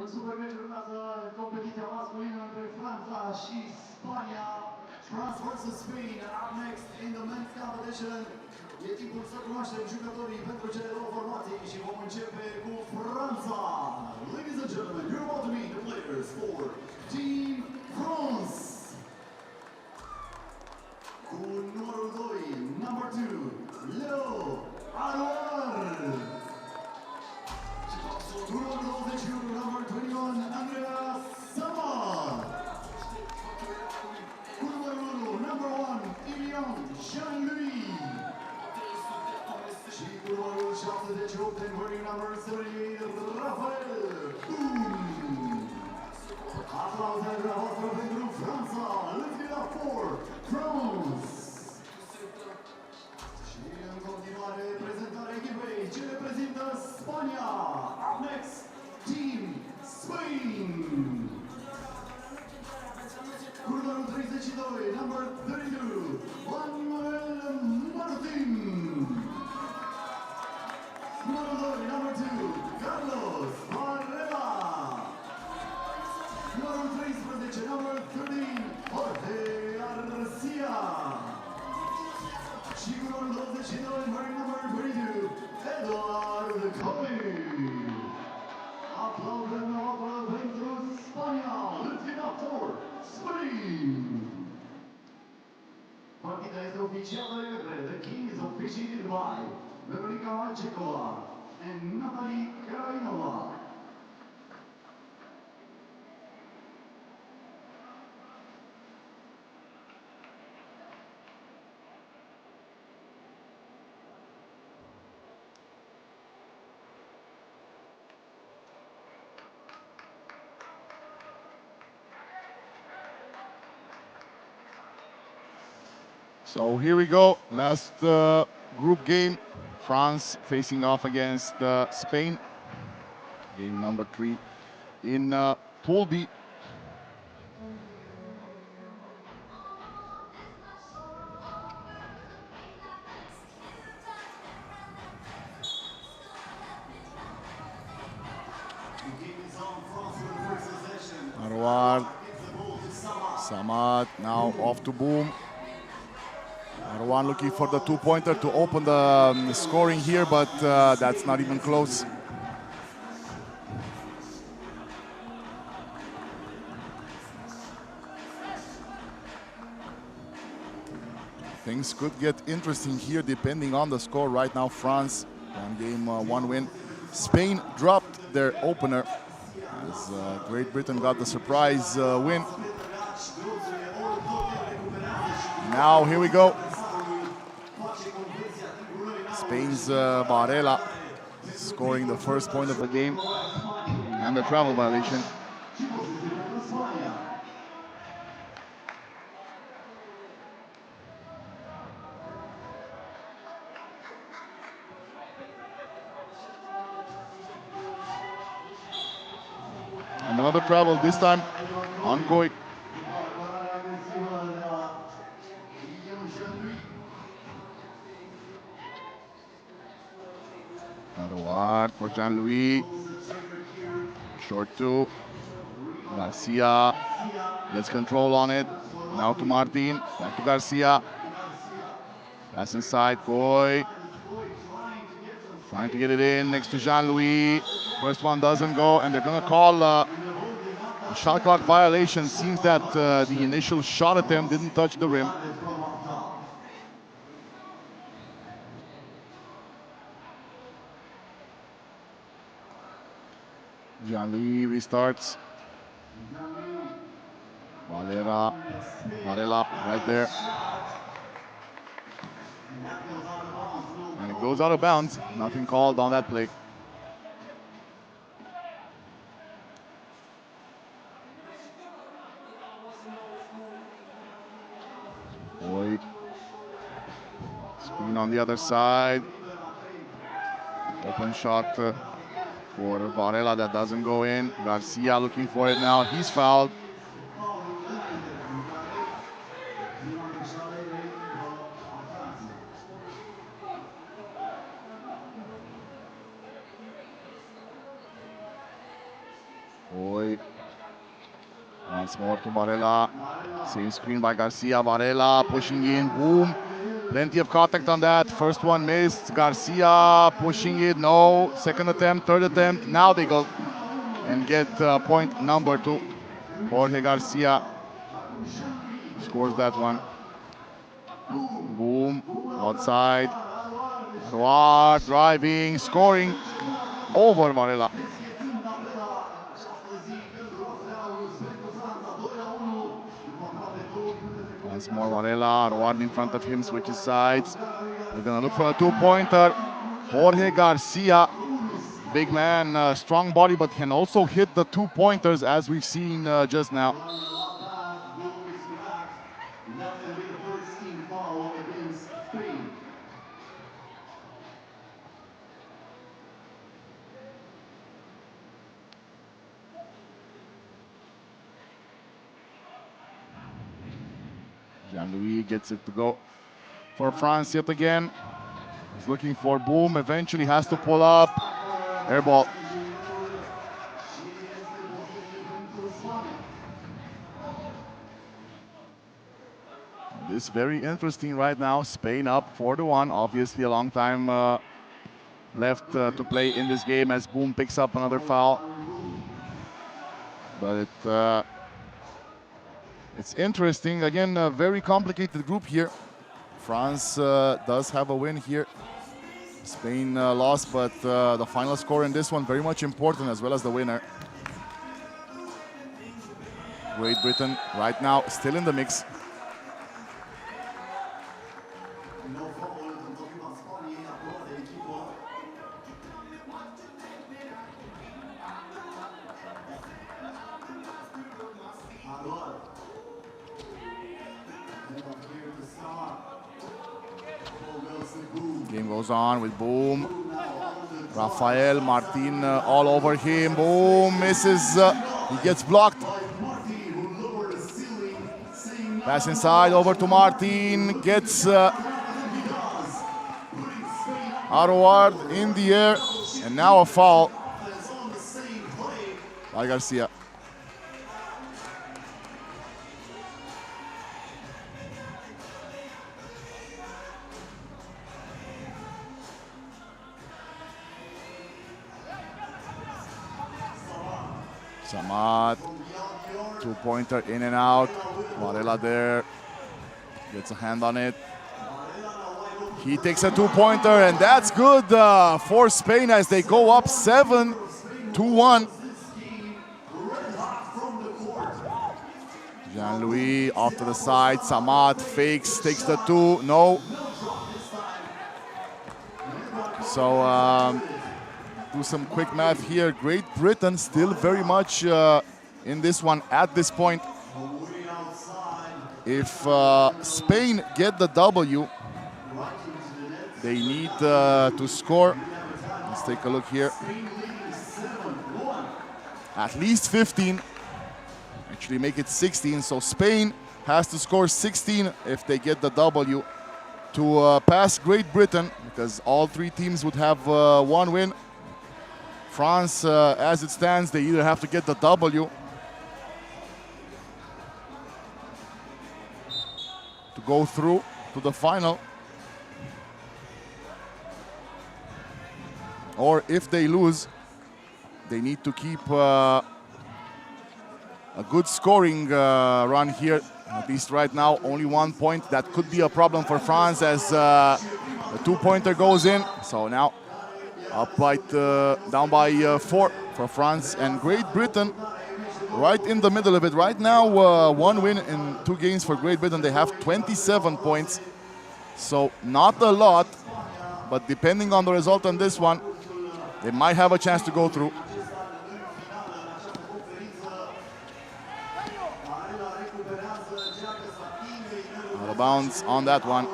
În Supermeci urmează competiția masculină între Franța și Spania. France versus Spain up next in the men's competition. E timpul să cunoaștem jucătorii pentru cele 2 formații și vom începe cu Franța. Ladies and gentlemen, you're about to meet the players for Team France. Cu numărul 2, number 2, Leo Arouar. Cu numărul 21, number 21, Andrea Sama. Cu numărul 1, number 1, Ilion Jean-Louis. Și cu numărul 78, and wearing number 78, Rafael Boum. Aplauze la voastră pentru Franța. Let's get up for France. Și în continuare prezentarea echipei ce reprezintă Spania. Up next, Team Spain. Cu numărul 32, number 32, Numărul 13, number 13, Jorge Garcia. Și cu numărul 22, number 22, Eduard Comi. Aplaudăm noapă pentru Spania, luptător Spain. Partida este oficială de către The King is officiated by Veronica Marcekova and Natalie Krajinova. So here we go, last group game. France facing off against Spain. Game number 3 in Pool B. Marwar, Samad now off to Boom. Marwan looking for the two-pointer to open the scoring here, but that's not even close. Things could get interesting here depending on the score. Right now, France, one game, one win. Spain dropped their opener as Great Britain got the surprise win. Now, here we go. Spain's Varela scoring the first point of the game and the travel violation. Another travel, this time on Goy. Another one for Jean-Louis. Short two. Garcia gets control on it. Now to Martin. Back to Garcia. Pass inside. Goy. Trying to get it in next to Jean-Louis. First one doesn't go, and they're going to call a shot clock violation. Seems that the initial shot attempt didn't touch the rim. Jean-Louis restarts. Varela right there. And it goes out of bounds. Nothing called on that play. Boy. Screen on the other side. Open shot for Varela that doesn't go in. Garcia looking for it now. He's fouled. Boy. Once more to Varela. Same screen by Garcia. Varela pushing in. Boom. Plenty of contact on that. First one missed. Garcia pushing it. No. Second attempt, third attempt. Now they go and get point number 2. Jorge Garcia scores that one. Boom. Outside. Marwar driving, scoring over Varela. Once more Varela, Marwar in front of him, switches sides. They're gonna look for a two-pointer. Jorge Garcia, big man, strong body, but can also hit the two-pointers as we've seen just now. Jean-Louis gets it to go for France yet again. He's looking for Boom, eventually has to pull up. Air ball. This is very interesting right now. Spain up 4-1. Obviously, a long time left to play in this game as Boom picks up another foul. But it's interesting. Again, a very complicated group here. France does have a win here. Spain lost, but the final score in this one very much important, as well as the winner. Great Britain right now still in the mix. Game goes on with Boom. Rafael Martin all over him. Boom misses. He gets blocked. Pass inside over to Martin. Gets Arward in the air. And now a foul by Garcia. Samad, two-pointer in and out. Varela there, gets a hand on it. He takes a two-pointer, and that's good for Spain as they go up 7-1. Jean-Louis off to the side. Samad fakes, takes the two. No. So do some quick math here. Great Britain still very much in this one at this point. If Spain get the W, they need to score. Let's take a look here. At least 15. Actually make it 16. So Spain has to score 16 if they get the W to pass Great Britain, because all three teams would have one win. France, as it stands, they either have to get the W to go through to the final, or if they lose, they need to keep a good scoring run here. At least right now, only 1 point. That could be a problem for France as the two-pointer goes in. So now up by down by 4 for France, and Great Britain right in the middle of it. Right now, one win in 2 games for Great Britain. They have 27 points. So not a lot, but depending on the result on this one, they might have a chance to go through. Out of bounds on that one.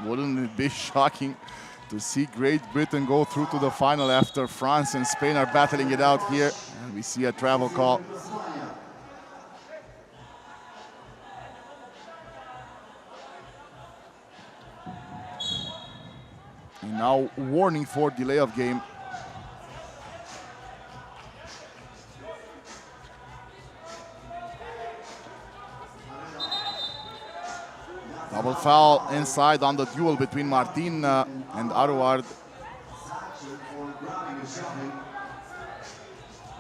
Wouldn't it be shocking to see Great Britain go through to the final after France and Spain are battling it out here? And we see a travel call. And now warning for delay of game. Double foul inside on the duel between Martin and Arouard.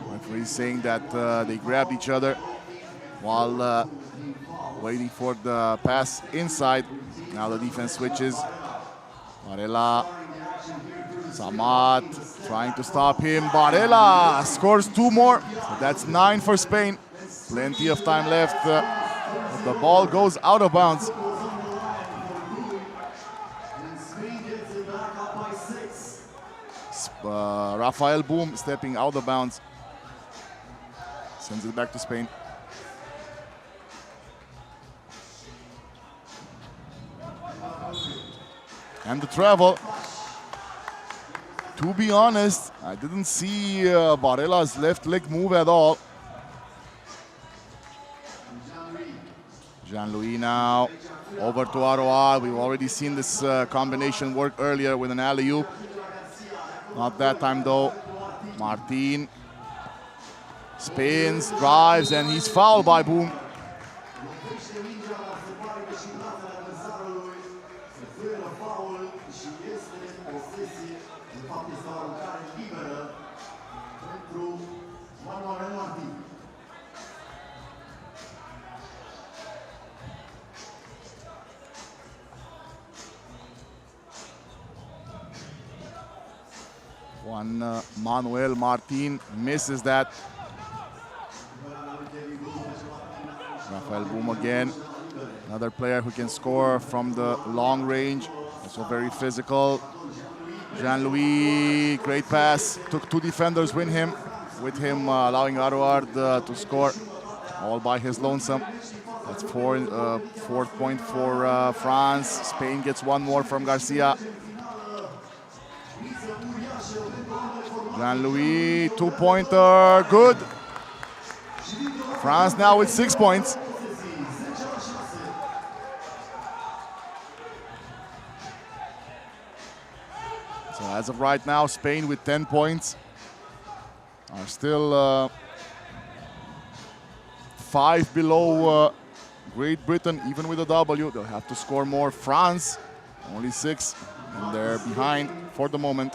Referee saying that they grabbed each other while waiting for the pass inside. Now the defense switches. Varela, Samad trying to stop him. Varela scores 2 more. So that's 9 for Spain. Plenty of time left. The ball goes out of bounds. Rafael Boom stepping out of bounds. Sends it back to Spain. And the travel. To be honest, I didn't see Varela's left leg move at all. Jean-Louis now over to Arouard. We've already seen this combination work earlier with an alley-oop. Not that time though. Martin spins, drives, and he's fouled by Boom. Lovește mingea, dar se pare că și brațele adversarului oferă faul și este posesie. De fapt, este o aruncare liberă pentru Manuel Martin. Manuel Martin misses that. Rafael Boom again. Another player who can score from the long range. Also very physical. Jean-Louis, great pass. Took two defenders with him allowing Arouard to score all by his lonesome. That's fourth point for France. Spain gets one more from Garcia. Jean-Louis, two-pointer, good. France now with 6 points. So as of right now, Spain with 10 points are still 5 below Great Britain, even with a W. They'll have to score more. France, only 6, and they're behind for the moment.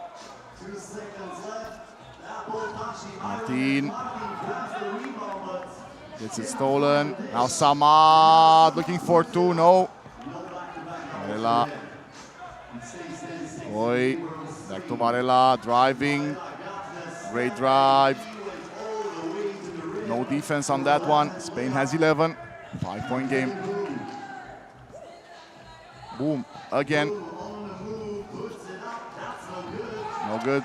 Martin gets it stolen. Now Samad looking for 2, no. Varela. Boy, back to Varela, driving. Great drive. No defense on that one. Spain has 11. 5-point game. Boom, again. No good.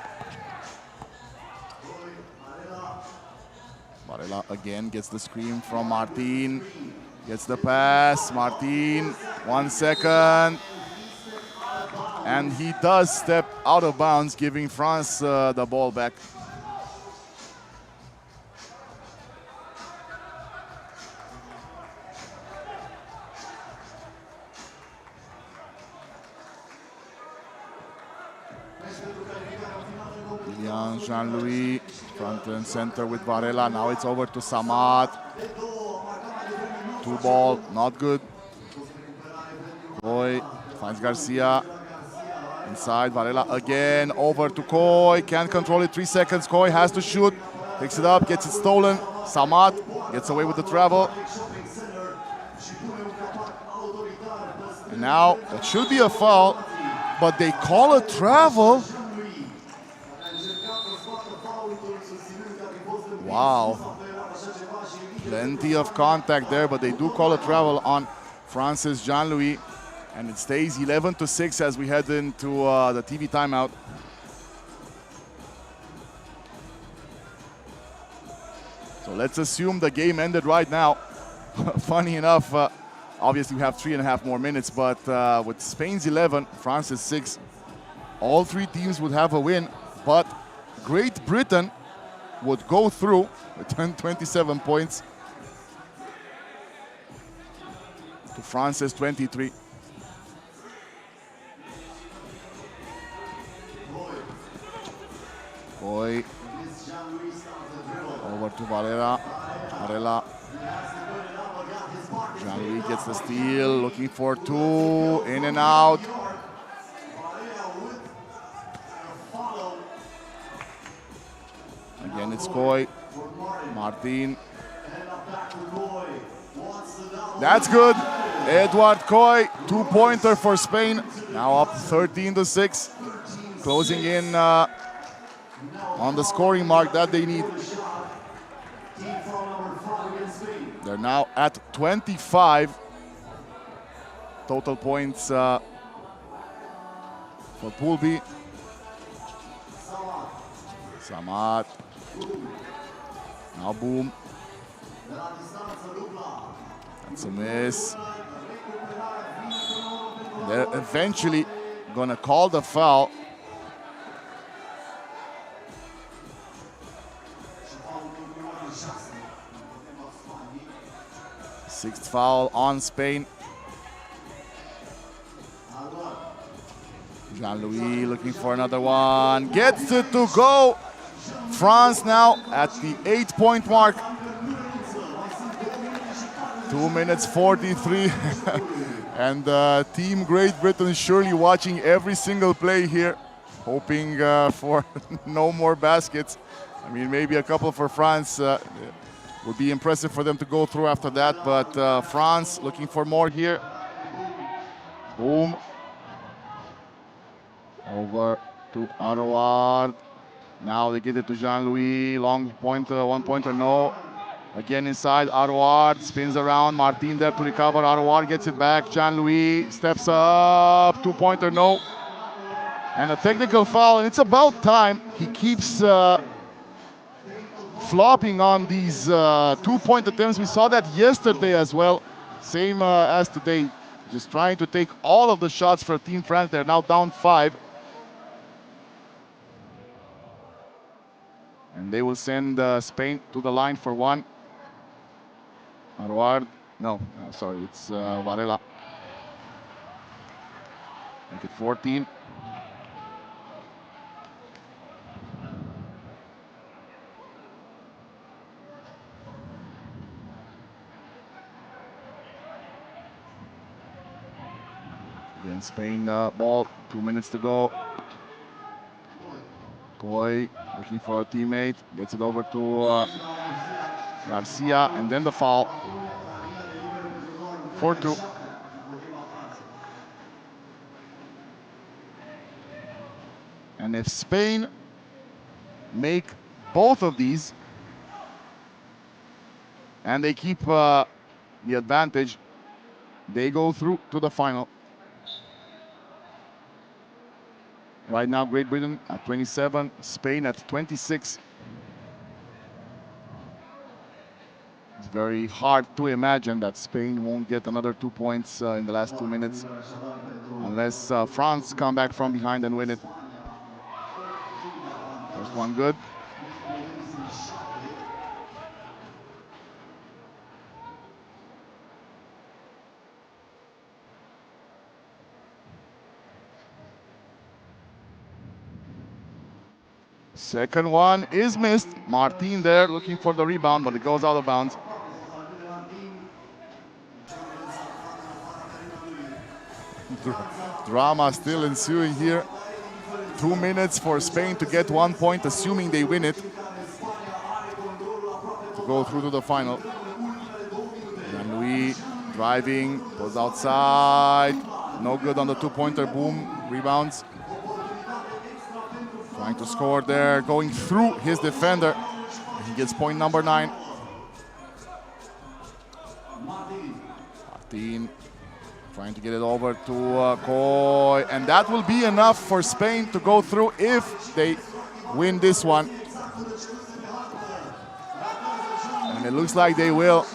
Varela again gets the screen from Martin. Gets the pass. Martin, 1 second. And he does step out of bounds, giving France the ball back. Jean-Louis, front and center with Varela. Now it's over to Samad. 2 ball, not good. Boy finds Garcia. Inside, Varela again, over to Coy. Can't control it, 3 seconds. Coy has to shoot. Picks it up, gets it stolen. Samad gets away with the travel. And now, it should be a foul, but they call a travel. Wow, plenty of contact there, but they do call a travel on France's Jean-Louis, and it stays 11-6 as we head into the TV timeout. So let's assume the game ended right now. Funny enough, obviously we have 3.5 more minutes, but with Spain's 11, France's 6, all 3 teams would have a win, but Great Britain would go through with 27 points to France's 23. Boy, over to Varela. Varela. Jean-Louis gets the steal, looking for 2, in and out. Again, it's Coy. Martin. That's good. Edward Coy, 2-pointer for Spain. Now up 13-6. Closing in on the scoring mark that they need. They're now at 25 total points for Pool B. Samad. Now Boom. That's a miss. They're eventually gonna call the foul. Sixth foul on Spain. Jean-Louis looking for another one. Gets it to go. France now at the 8-point mark. 2 minutes 43. And Team Great Britain surely watching every single play here, hoping for no more baskets. I mean, maybe a couple for France. Would be impressive for them to go through after that, but France looking for more here. Boom. Over to Arouard. Now they get it to Jean-Louis. Long pointer, 1-pointer, no. Again inside, Arouard spins around. Martin there to recover. Arouard gets it back. Jean-Louis steps up. 2-pointer, no. And a technical foul. And it's about time. He keeps flopping on these 2-point attempts. We saw that yesterday as well. Same as today. Just trying to take all of the shots for Team France. They're now down 5. And they will send Spain to the line for one. Arouard, no, sorry, it's Varela. Make it 14. Again, Spain ball, 2 minutes to go. Coy looking for a teammate, gets it over to Garcia, and then the foul. 4-2. And if Spain make both of these, and they keep the advantage, they go through to the final. Right now, Great Britain at 27, Spain at 26. It's very hard to imagine that Spain won't get another 2 points in the last 2 minutes, unless France come back from behind and win it. First one good. Second one is missed. Martin there looking for the rebound, but it goes out of bounds. Drama still ensuing here. 2 minutes for Spain to get 1 point, assuming they win it, to go through to the final. Jean-Louis driving, goes outside. No good on the 2-pointer, boom, rebounds. Trying to score there, going through his defender. He gets point number 9. Martin trying to get it over to Coy. And that will be enough for Spain to go through if they win this one. And it looks like they will.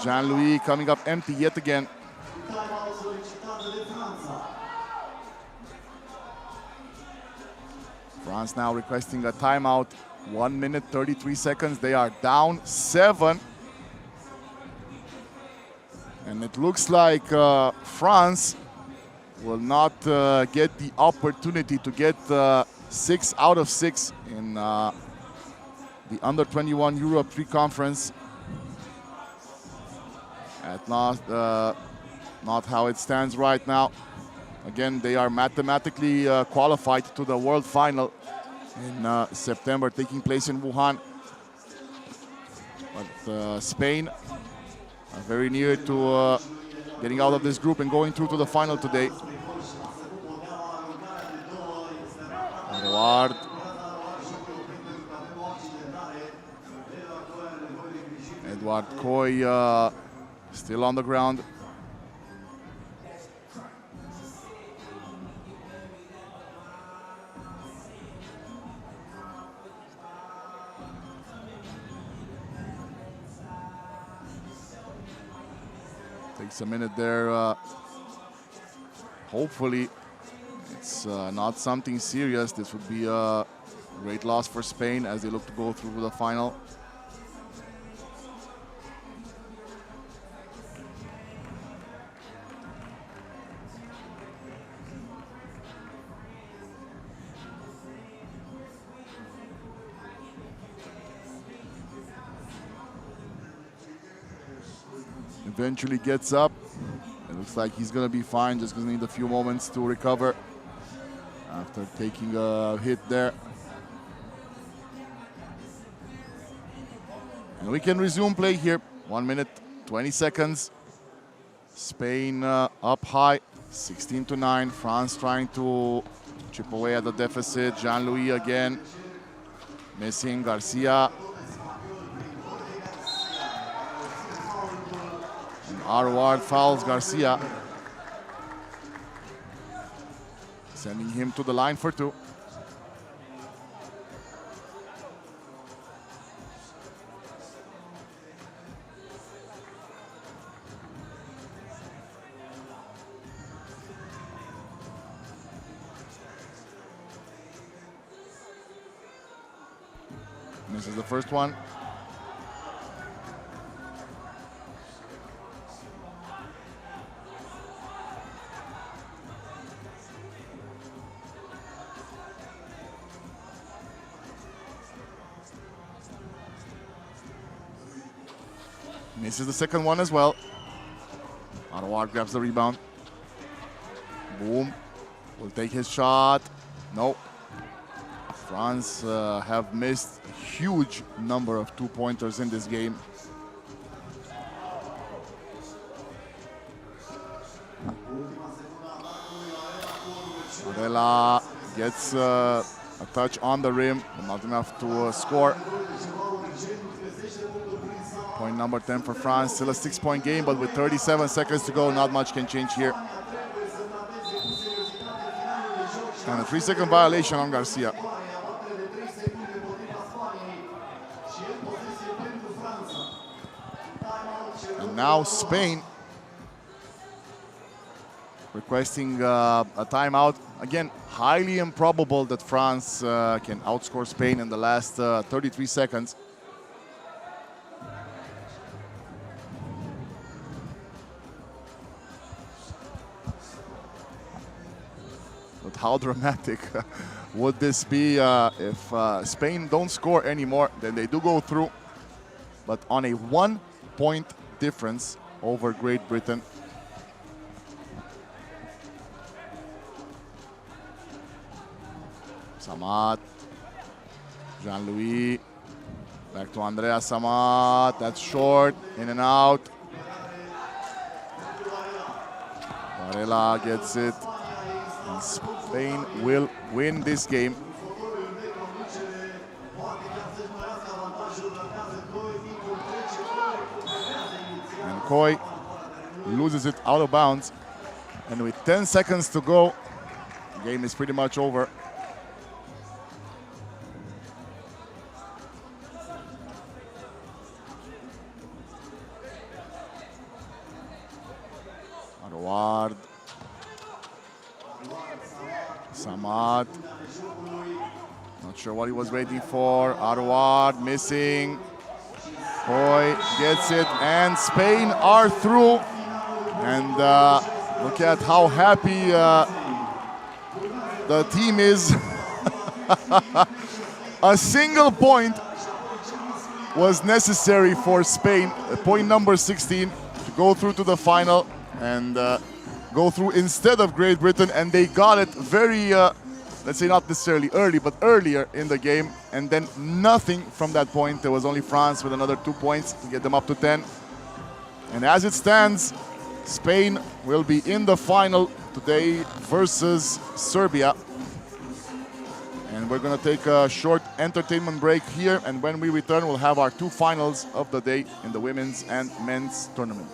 Jean-Louis coming up empty yet again. France now requesting a timeout. 1 minute, 33 seconds. They are down 7. And it looks like France will not get the opportunity to get 6 out of 6 in the U21 Europe pre-conference. At not how it stands right now. Again, they are mathematically qualified to the World Final in September, taking place in Wuhan. But Spain are very near to getting out of this group and going through to the final today. Arouard. Edouard Coy still on the ground. Takes a minute there. Hopefully it's not something serious. This would be a great loss for Spain as they look to go through to the final. eventually gets up. It looks like he's going to be fine, just going to need a few moments to recover after taking a hit there. And we can resume play here. 1 minute, 20 seconds. Spain up high, 16-9. France trying to chip away at the deficit. Jean-Louis again, missing Garcia. And Arward fouls Garcia, sending him to the line for two. Misses the first one. Misses the second one as well. Arward grabs the rebound. Boom. Will take his shot. No. France have missed a huge number of two-pointers in this game. Varela gets a touch on the rim, but not enough to score. Point number 10 for France. Still a 6-point game, but with 37 seconds to go, not much can change here. And a 3-second violation on Garcia. And now Spain requesting a timeout. Again, highly improbable that France can outscore Spain in the last 33 seconds. But how dramatic would this be if Spain don't score anymore? Then they do go through, but on a 1-point difference over Great Britain. Samat, Jean-Louis, back to Andreas Samat, that's short, in and out. Varela gets it, and Spain will win this game. And Coy loses it out of bounds, and with 10 seconds to go, the game is pretty much over. Arward, Samat, not sure what he was waiting for. Arward missing. Coy gets it, and Spain are through. And look at how happy the team is. A single point was necessary for Spain, point number 16, to go through to the final and go through instead of Great Britain, and they got it very, let's say not necessarily early, but earlier in the game, and then nothing from that point. There was only France with another 2 points to get them up to 10. And as it stands, Spain will be in the final today versus Serbia. And we're gonna take a short entertainment break here, and when we return, we'll have our two finals of the day in the women's and men's tournament.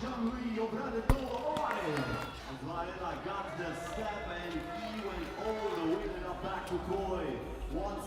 Jean-Louis opera de 2 ore. Varela got the step and he went all the way back to Coy. Once